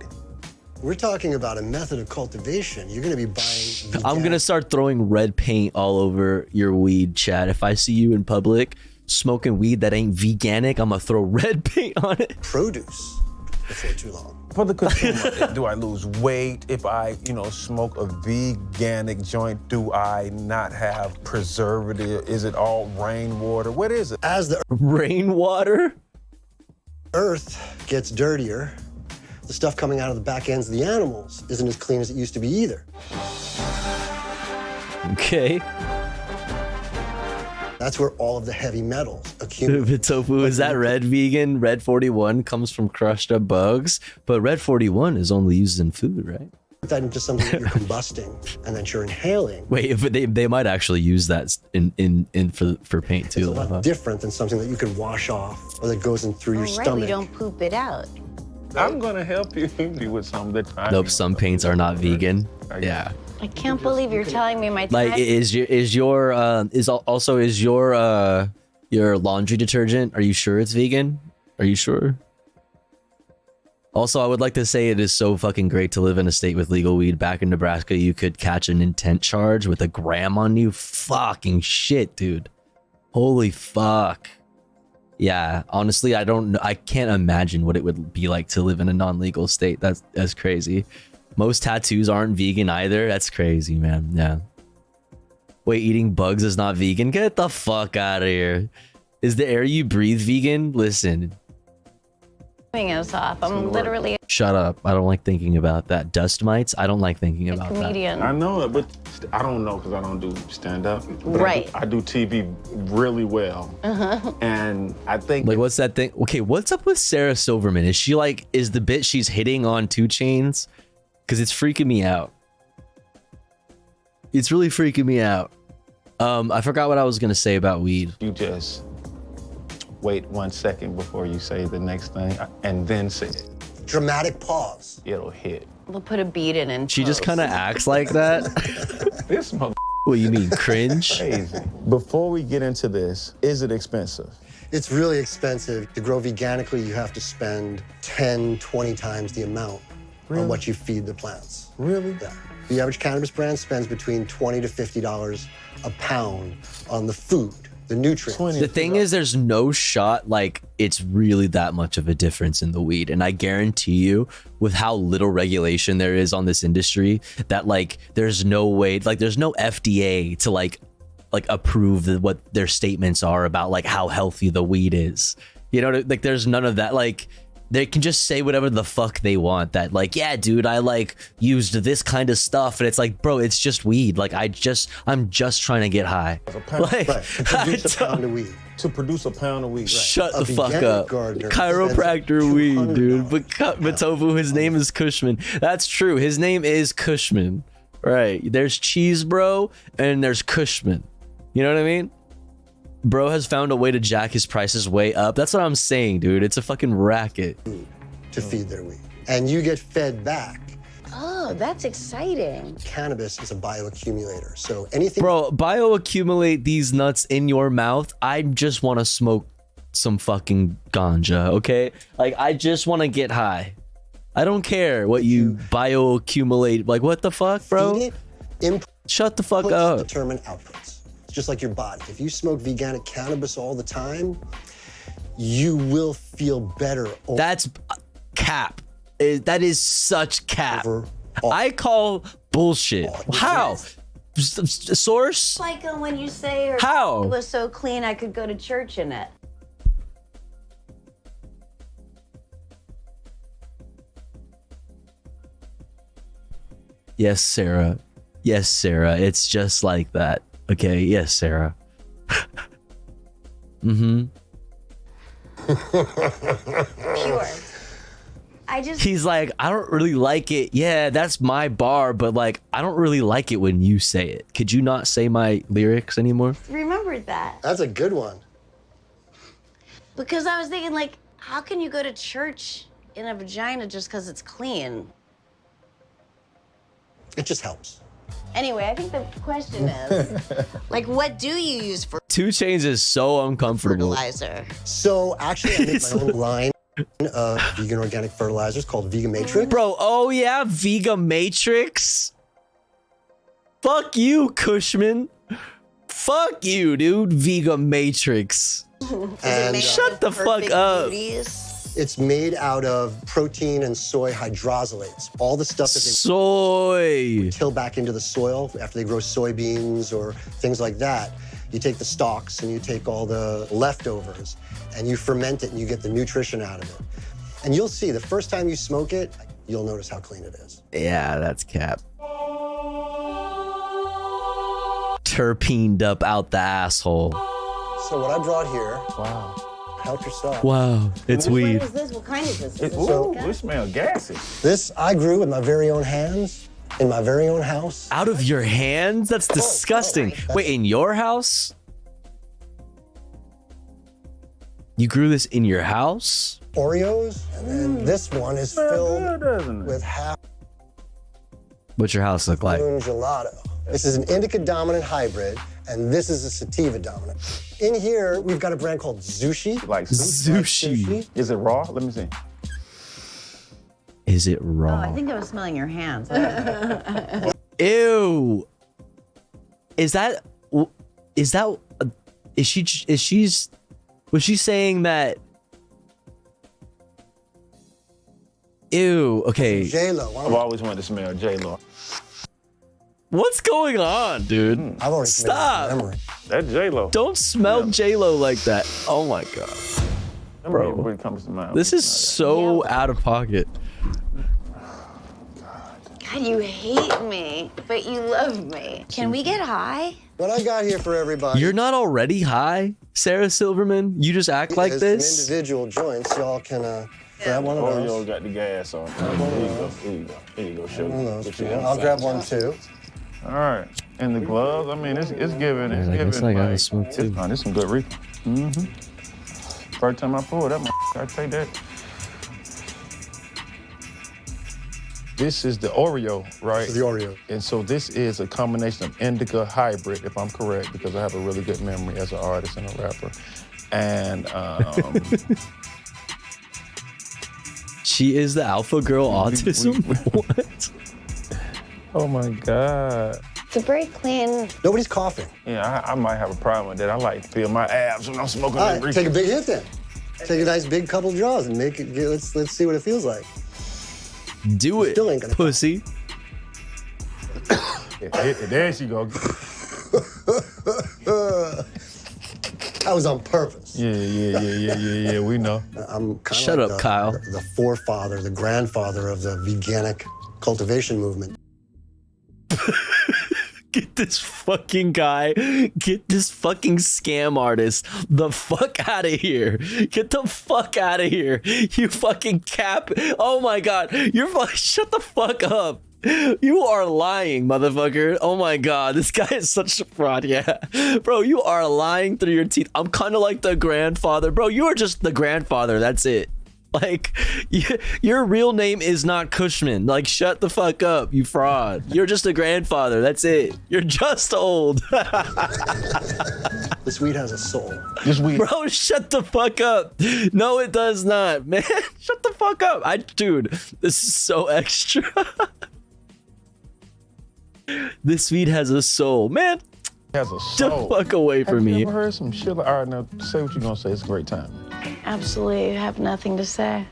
We're talking about a method of cultivation. You're going to be buying. I'm gonna start throwing red paint all over your weed, chat. If I see you in public smoking weed that ain't veganic, I'm gonna throw red paint on it. Produce before too long. For the consumer, do I lose weight if I, smoke a veganic joint? Do I not have preservative? Is it all rainwater? What is it? As the rainwater? Earth gets dirtier, the stuff coming out of the back ends of the animals isn't as clean as it used to be either. Okay. That's where all of the heavy metals accumulate. Tofu, is that red vegan? Red 41 comes from crushed up bugs, but red 41 is only used in food, right? Put that into something that you're combusting and that you're inhaling. Wait, if they might actually use that in for paint too. It's a lot different than something that you can wash off or that goes in through your Right, we stomach. don't poop it out. I'm gonna help you with some of the time. Nope, some paints are not vegan. Yeah. I can't believe you're telling me my Like time. is your laundry detergent, are you sure it's vegan? Are you sure? Also, I would like to say it is so fucking great to live in a state with legal weed. Back in Nebraska, you could catch an intent charge with a gram on you. Fucking shit, dude. Holy fuck. Yeah, honestly, I can't imagine what it would be like to live in a non-legal state. That's crazy. Most tattoos aren't vegan either. That's crazy, man. Yeah. Wait, eating bugs is not vegan? Get the fuck out of here. Is the air you breathe vegan? Listen. Us off. I'm literally Shut up. I don't like thinking about that. Dust mites? I don't like thinking a about comedian. I know it, but I don't know because I don't do stand-up. But Right. I do TV really well. And I think... Like, what's that thing? Okay, what's up with Sarah Silverman? Is she like, is the bit she's hitting on 2 Chainz? Because it's freaking me out. It's really freaking me out. I forgot what I was going to say about weed. You just wait 1 second before you say the next thing and then say it. Dramatic pause. It'll hit. We'll put a beat in and She just kind of acts like that. This mother... What, you mean cringe? Crazy. Before we get into this, is it expensive? It's really expensive. To grow veganically, you have to spend 10, 20 times the amount on what you feed the plants. Really? Yeah. The average cannabis brand spends between $20 to $50 a pound on the food, the nutrients. The thing is, there's no shot like it's really that much of a difference in the weed. And I guarantee you, with how little regulation there is on this industry, that like there's no way, like there's no FDA to like approve what their statements are about like how healthy the weed is. You know, like there's none of that. Like they can just say whatever the fuck they want, that like, yeah, dude, I like used this kind of stuff. And it's like, bro, it's just weed. Like I'm just trying to get high. Like, Right, to produce a pound of weed. To produce a pound of weed. Shut A the fuck veganic up. gardener Chiropractor weed, dude. But Tofu, his name is Cushman. That's true. His name is Cushman. Right. There's Cheese Bro and there's Cushman. You know what I mean? Bro has found a way to jack his prices way up. That's what I'm saying, dude. It's a fucking racket. To feed their weed. And you get fed back. Oh, that's exciting. Cannabis is a bioaccumulator. So anything... Bro, bioaccumulate these nuts in your mouth. I just want to smoke some fucking ganja, okay? Like, I just want to get high. I don't care what you bioaccumulate. Like, what the fuck, bro? Shut the fuck up. Determine outputs. It's just like your body. If you smoke veganic cannabis all the time, you will feel better. That's cap. That is such cap. I call bullshit. How? Source? Like when you say How? it was so clean I could go to church in it. Yes, Sarah. Yes, Sarah. It's just like that. Okay. Yes, Sarah. Mm-hmm. Pure. He's like, I don't really like it. Yeah, that's my bar, but like, I don't really like it when you say it. Could you not say my lyrics anymore? Remembered that. That's a good one. Because I was thinking, like, how can you go to church in a vagina just because it's clean? It just helps. Anyway, I think the question is, like, what do you use for 2 Chainz is so uncomfortable. fertilizer? So actually, I make my own line of vegan organic fertilizers called Vega Matrix. Bro, oh yeah, Vega Matrix. Fuck you, Cushman. Fuck you, dude. Vega Matrix. And shut the fuck up. It's made out of protein and soy hydrosylates. All the stuff that they soy till back into the soil after they grow soybeans or things like that. You take the stalks and you take all the leftovers and you ferment it and you get the nutrition out of it. And you'll see the first time you smoke it, you'll notice how clean it is. Yeah, that's cap. Terpened up out the asshole. So what I brought here, wow, help yourself. Wow, it's weed. What is this? What kind is this? It smells gassy. This I grew with my very own hands in my very own house. Out of your hands? That's disgusting. Wait, in your house? You grew this in your house? Oreos, and then this one is filled with half What's your house look like? moon gelato. This is an indica dominant hybrid, and this is a sativa dominant. In here, we've got a brand called Zushi. Like Zushi. Is it raw? Let me see. Is it Oh, raw? I think I was smelling your hands. Ew. Was she saying that? Ew, okay. J-Lo. I've always wanted to smell J-Lo. What's going on, dude? I've already Stop. memory. That J-Lo. Don't smell J-Lo like that. Oh my god. Bro, when it comes to mind. this is so out of pocket. God, you hate me, but you love me. Can we get high? What I got here for everybody. You're not already high, Sarah Silverman? You just act like is this? Some individual joints. Y'all can grab one of those. Oreo got the gas on. Here you go. Here you go, sugar. One of those, What you too. want? I'll grab one too. All right. And the gloves, I mean, it's giving. It's I giving. guess I gotta smoke too. This some good reefer. Mm-hmm. First time I pulled that, I take that. This is the Oreo, right? This is the Oreo. And so this is a combination of indica hybrid, if I'm correct, because I have a really good memory as an artist and a rapper. And She is the alpha girl autism? What? Oh my God. It's a very clean. Nobody's coughing. Yeah, I might have a problem with that. I like to feel my abs when I'm smoking All that right, reefer. take a big hit then. Take a nice big couple draws and make it. Let's see what it feels like. Do it, Still ain't gonna pussy. There she go. That was on purpose. Yeah. We know. I'm kind of Shut like up, Kyle. The forefather, the grandfather of the veganic cultivation movement. Get this fucking guy, get this fucking scam artist the fuck out of here. Get the fuck out of here. You fucking cap. Oh my God. You're fucking, shut the fuck up. You are lying, motherfucker. Oh my God. This guy is such a fraud. Yeah. Bro, you are lying through your teeth. I'm kind of like the grandfather. Bro, you are just the grandfather. That's it. Like, your real name is not Cushman. Like, shut the fuck up, you fraud. You're just a grandfather. That's it. You're just old. This weed has a soul. This weed. Bro, shut the fuck up. No, it does not, man. Shut the fuck up. Dude, this is so extra. This weed has a soul. Man, Has a soul. the fuck away from Have you me. ever heard some shit like, all right, now say what you're gonna say. It's a great time. Absolutely have nothing to say.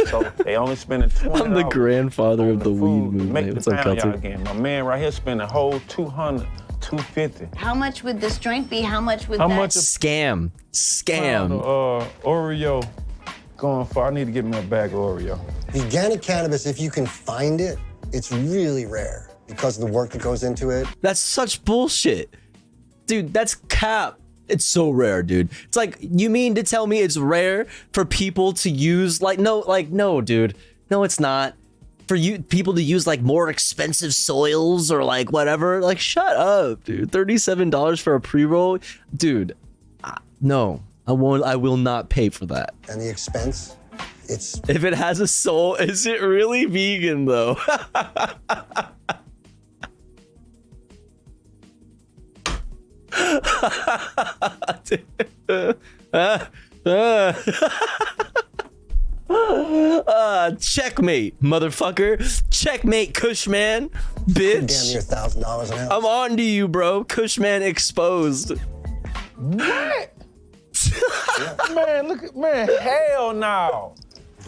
So they only spending $20. I'm the grandfather of the weed movement. Make What's the up, pound y'all Kelty? again. My man right here spending a whole $200, $250. How much would this joint be? How much would How that? much Scam. Scam. Oreo going for. I need to get me a bag of Oreo. Veganic cannabis, if you can find it, it's really rare because of the work that goes into it. That's such bullshit. Dude, that's cap. It's so rare, dude. It's like, you mean to tell me it's rare for people to use, no, dude. No, it's not. For people to use like more expensive soils or like whatever. Like, shut up, dude. $37 for a pre-roll? Dude, no. I will not pay for that. And the expense, it's... If it has a soul, is it really vegan though? Checkmate, motherfucker. Checkmate, Cushman, bitch. Damn near $1,000 an ounce. I'm on to you, bro. Cushman exposed. What? Man, look at hell no.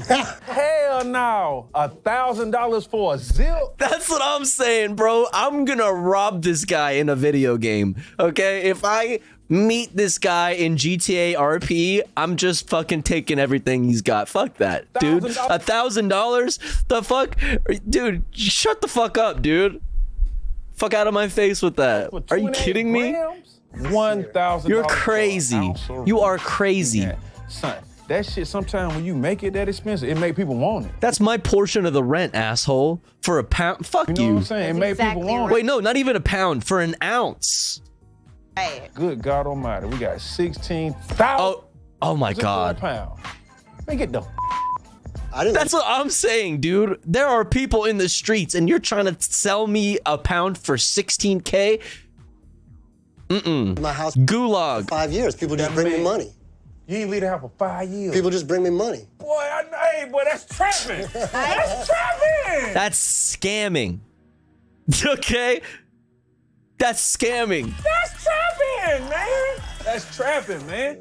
Hell no. $1,000 for a zip? That's what I'm saying, bro. I'm gonna rob this guy in a video game, okay? If I meet this guy in GTA RP, I'm just fucking taking everything he's got. Fuck that, dude. $1,000? The fuck? Dude, shut the fuck up, dude. Fuck out of my face with that. Are you kidding me? $1,000. You're crazy. You are crazy. Yeah. Son, that shit, sometimes when you make it that expensive, it make people want it. That's my portion of the rent, asshole. For a pound. Fuck you. You know what I'm saying? It make people want it. Wait, no, not even a pound. For an ounce. Right. Good God Almighty, we got 16,000. Oh my just God. for a pound. Make it the. That's what I'm saying, dude. There are people in the streets, and you're trying to sell me a pound for 16K. My house. Gulag. 5 years. People just bring me money. You ain't leave the house for 5 years. People just bring me money. Boy, hey, boy, that's trapping. That's trapping. That's scamming. Okay? That's scamming. That's trapping, man. That's trapping, man.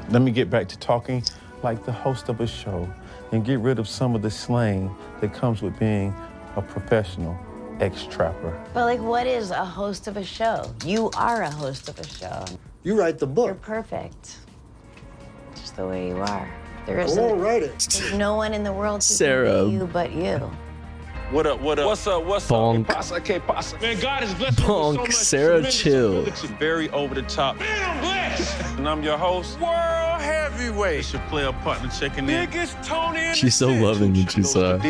Let me get back to talking like the host of a show and get rid of some of the slang that comes with being a professional ex-trapper. But like, what is a host of a show? You are a host of a show. You write the book. You're perfect. Just the way you are. There I won't write it. There's no one in the world who Sarah. can be you but you. What up, what up? What's up, what's Bonk. up? Pasa, que pasa? Man, God is blessed me with so Bonk, much Sarah, tremendous chill. ability. Very over the top. Man, I'm blessed. And I'm your host, World Heavyweight. It's your player partner checking in. Biggest Tony. She's so loving when she saw it. 2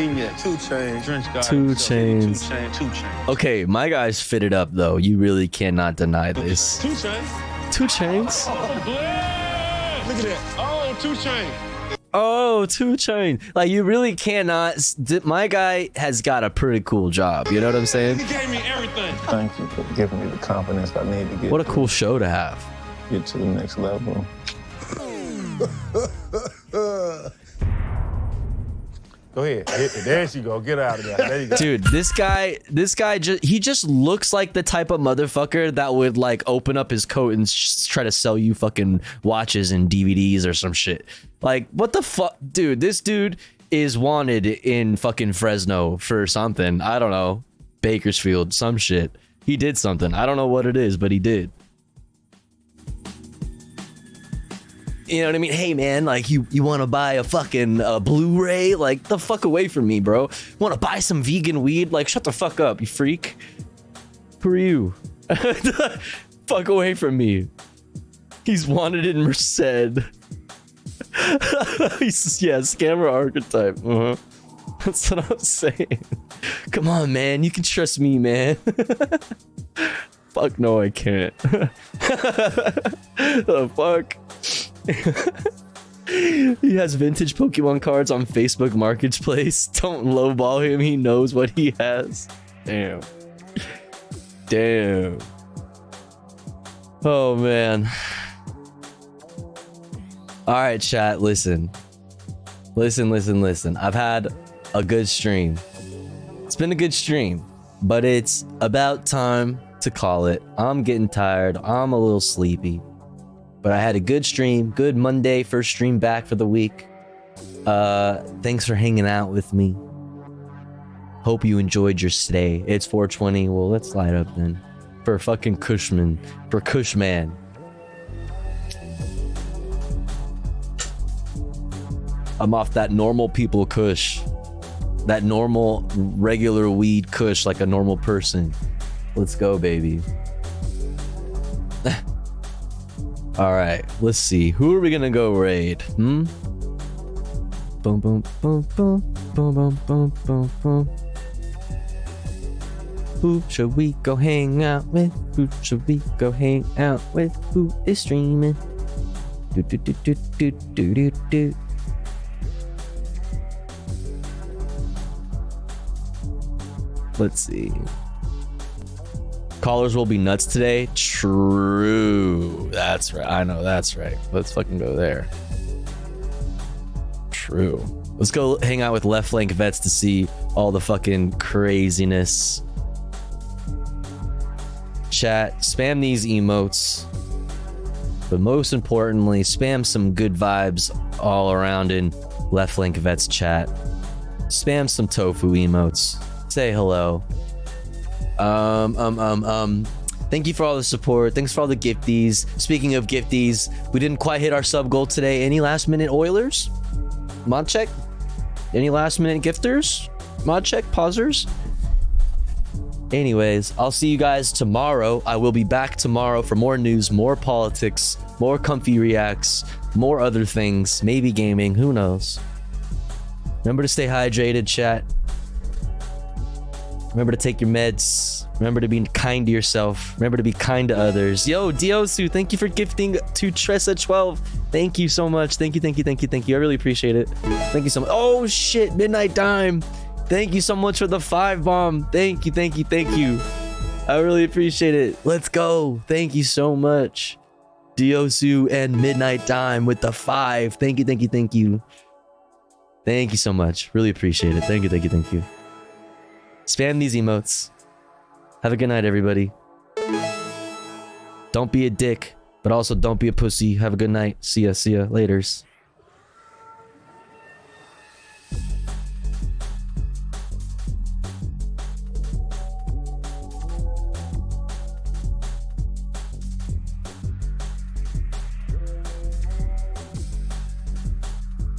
Chainz. Drench God 2 himself. Chainz. 2 Chainz. Okay, my guy's fitted up though. You really cannot deny this. 2 Chainz. 2 Chainz. Oh, blessed. Look at that. Oh, 2 Chainz. Oh, 2 Chainz. Like you really cannot. My guy has got a pretty cool job. You know what I'm saying? He gave me everything. Thank you for giving me the confidence I need to get. What a cool show to have. Get to the next level. Go ahead. There she go. Get out of there. There you go. Dude, this guy just looks like the type of motherfucker that would like open up his coat and try to sell you fucking watches and DVDs or some shit. Like, what the fuck? Dude, this dude is wanted in fucking Fresno for something. I don't know. Bakersfield, some shit. He did something. I don't know what it is, but he did. You know what I mean? Hey man, like you want to buy a fucking Blu-ray? Like the fuck away from me, bro. Want to buy some vegan weed? Like shut the fuck up, you freak. Who are you? Fuck away from me. He's wanted in Merced. He's, yeah, scammer archetype. That's what I'm saying. Come on, man. You can trust me, man. Fuck no, I can't. The fuck? He has vintage Pokemon cards on Facebook Marketplace. Don't lowball him. He knows what he has. Damn. Damn. Oh, man. All right, chat. Listen. Listen. I've had a good stream. It's been a good stream, but it's about time to call it. I'm getting tired. I'm a little sleepy. But I had a good stream, good Monday, first stream back for the week. Thanks for hanging out with me. Hope you enjoyed your stay. It's 420. Well, let's light up then. For fucking Cushman. For Cushman. I'm off that normal people Kush. That normal, regular weed Kush like a normal person. Let's go, baby. All right, let's see. Who are we gonna go raid? Boom, boom, boom, boom, boom, boom, boom, boom, boom. Who should we go hang out with? Who should we go hang out with? Who is streaming? Do do do do do do do do. Let's see. Callers will be nuts today. True. That's right. I know that's right. Let's fucking go there. True. Let's go hang out with Left Flank Vets to see all the fucking craziness. Chat, spam these emotes. But most importantly, spam some good vibes all around in Left Flank Vets chat. Spam some tofu emotes. Say hello. Thank you for all the support. Thanks for all the gifties. Speaking of gifties, we didn't quite hit our sub goal today. Any last minute Oilers? Mod check? Any last minute gifters? Mod check? Pausers? Anyways, I'll see you guys tomorrow. I will be back tomorrow for more news, more politics, more comfy reacts, more other things, maybe gaming, who knows. Remember to stay hydrated, chat. Remember to take your meds. Remember to be kind to yourself. Remember to be kind to others. Yo, Diosu, thank you for gifting to Tressa12. Thank you so much. Thank you. I really appreciate it. Thank you so much. Oh shit, Midnight Dime. Thank you so much for the 5 bomb. Thank you. I really appreciate it. Let's go. Thank you so much. Diosu and Midnight Dime with the 5. Thank you. Thank you so much. Really appreciate it. Thank you. Spam these emotes. Have a good night, everybody. Don't be a dick, but also don't be a pussy. Have a good night. See ya. Laters.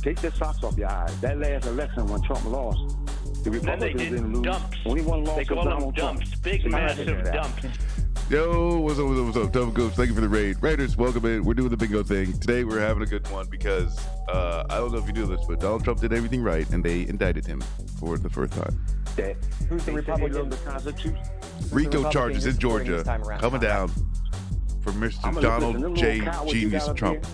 Take the socks off your eyes. That last election when Trump lost, the Republicans didn't lose. Only one lost was Donald Trump. Big, massive dumps. Yo, what's up, Double Goops? Thank you for the raid. Raiders, welcome in. We're doing the bingo thing. Today we're having a good one because, I don't know if you do this, but Donald Trump did everything right and they indicted him for the first time. Who's the Republican? The Constitution. RICO charges in Georgia coming down for Mr. Donald J. Genius Trump.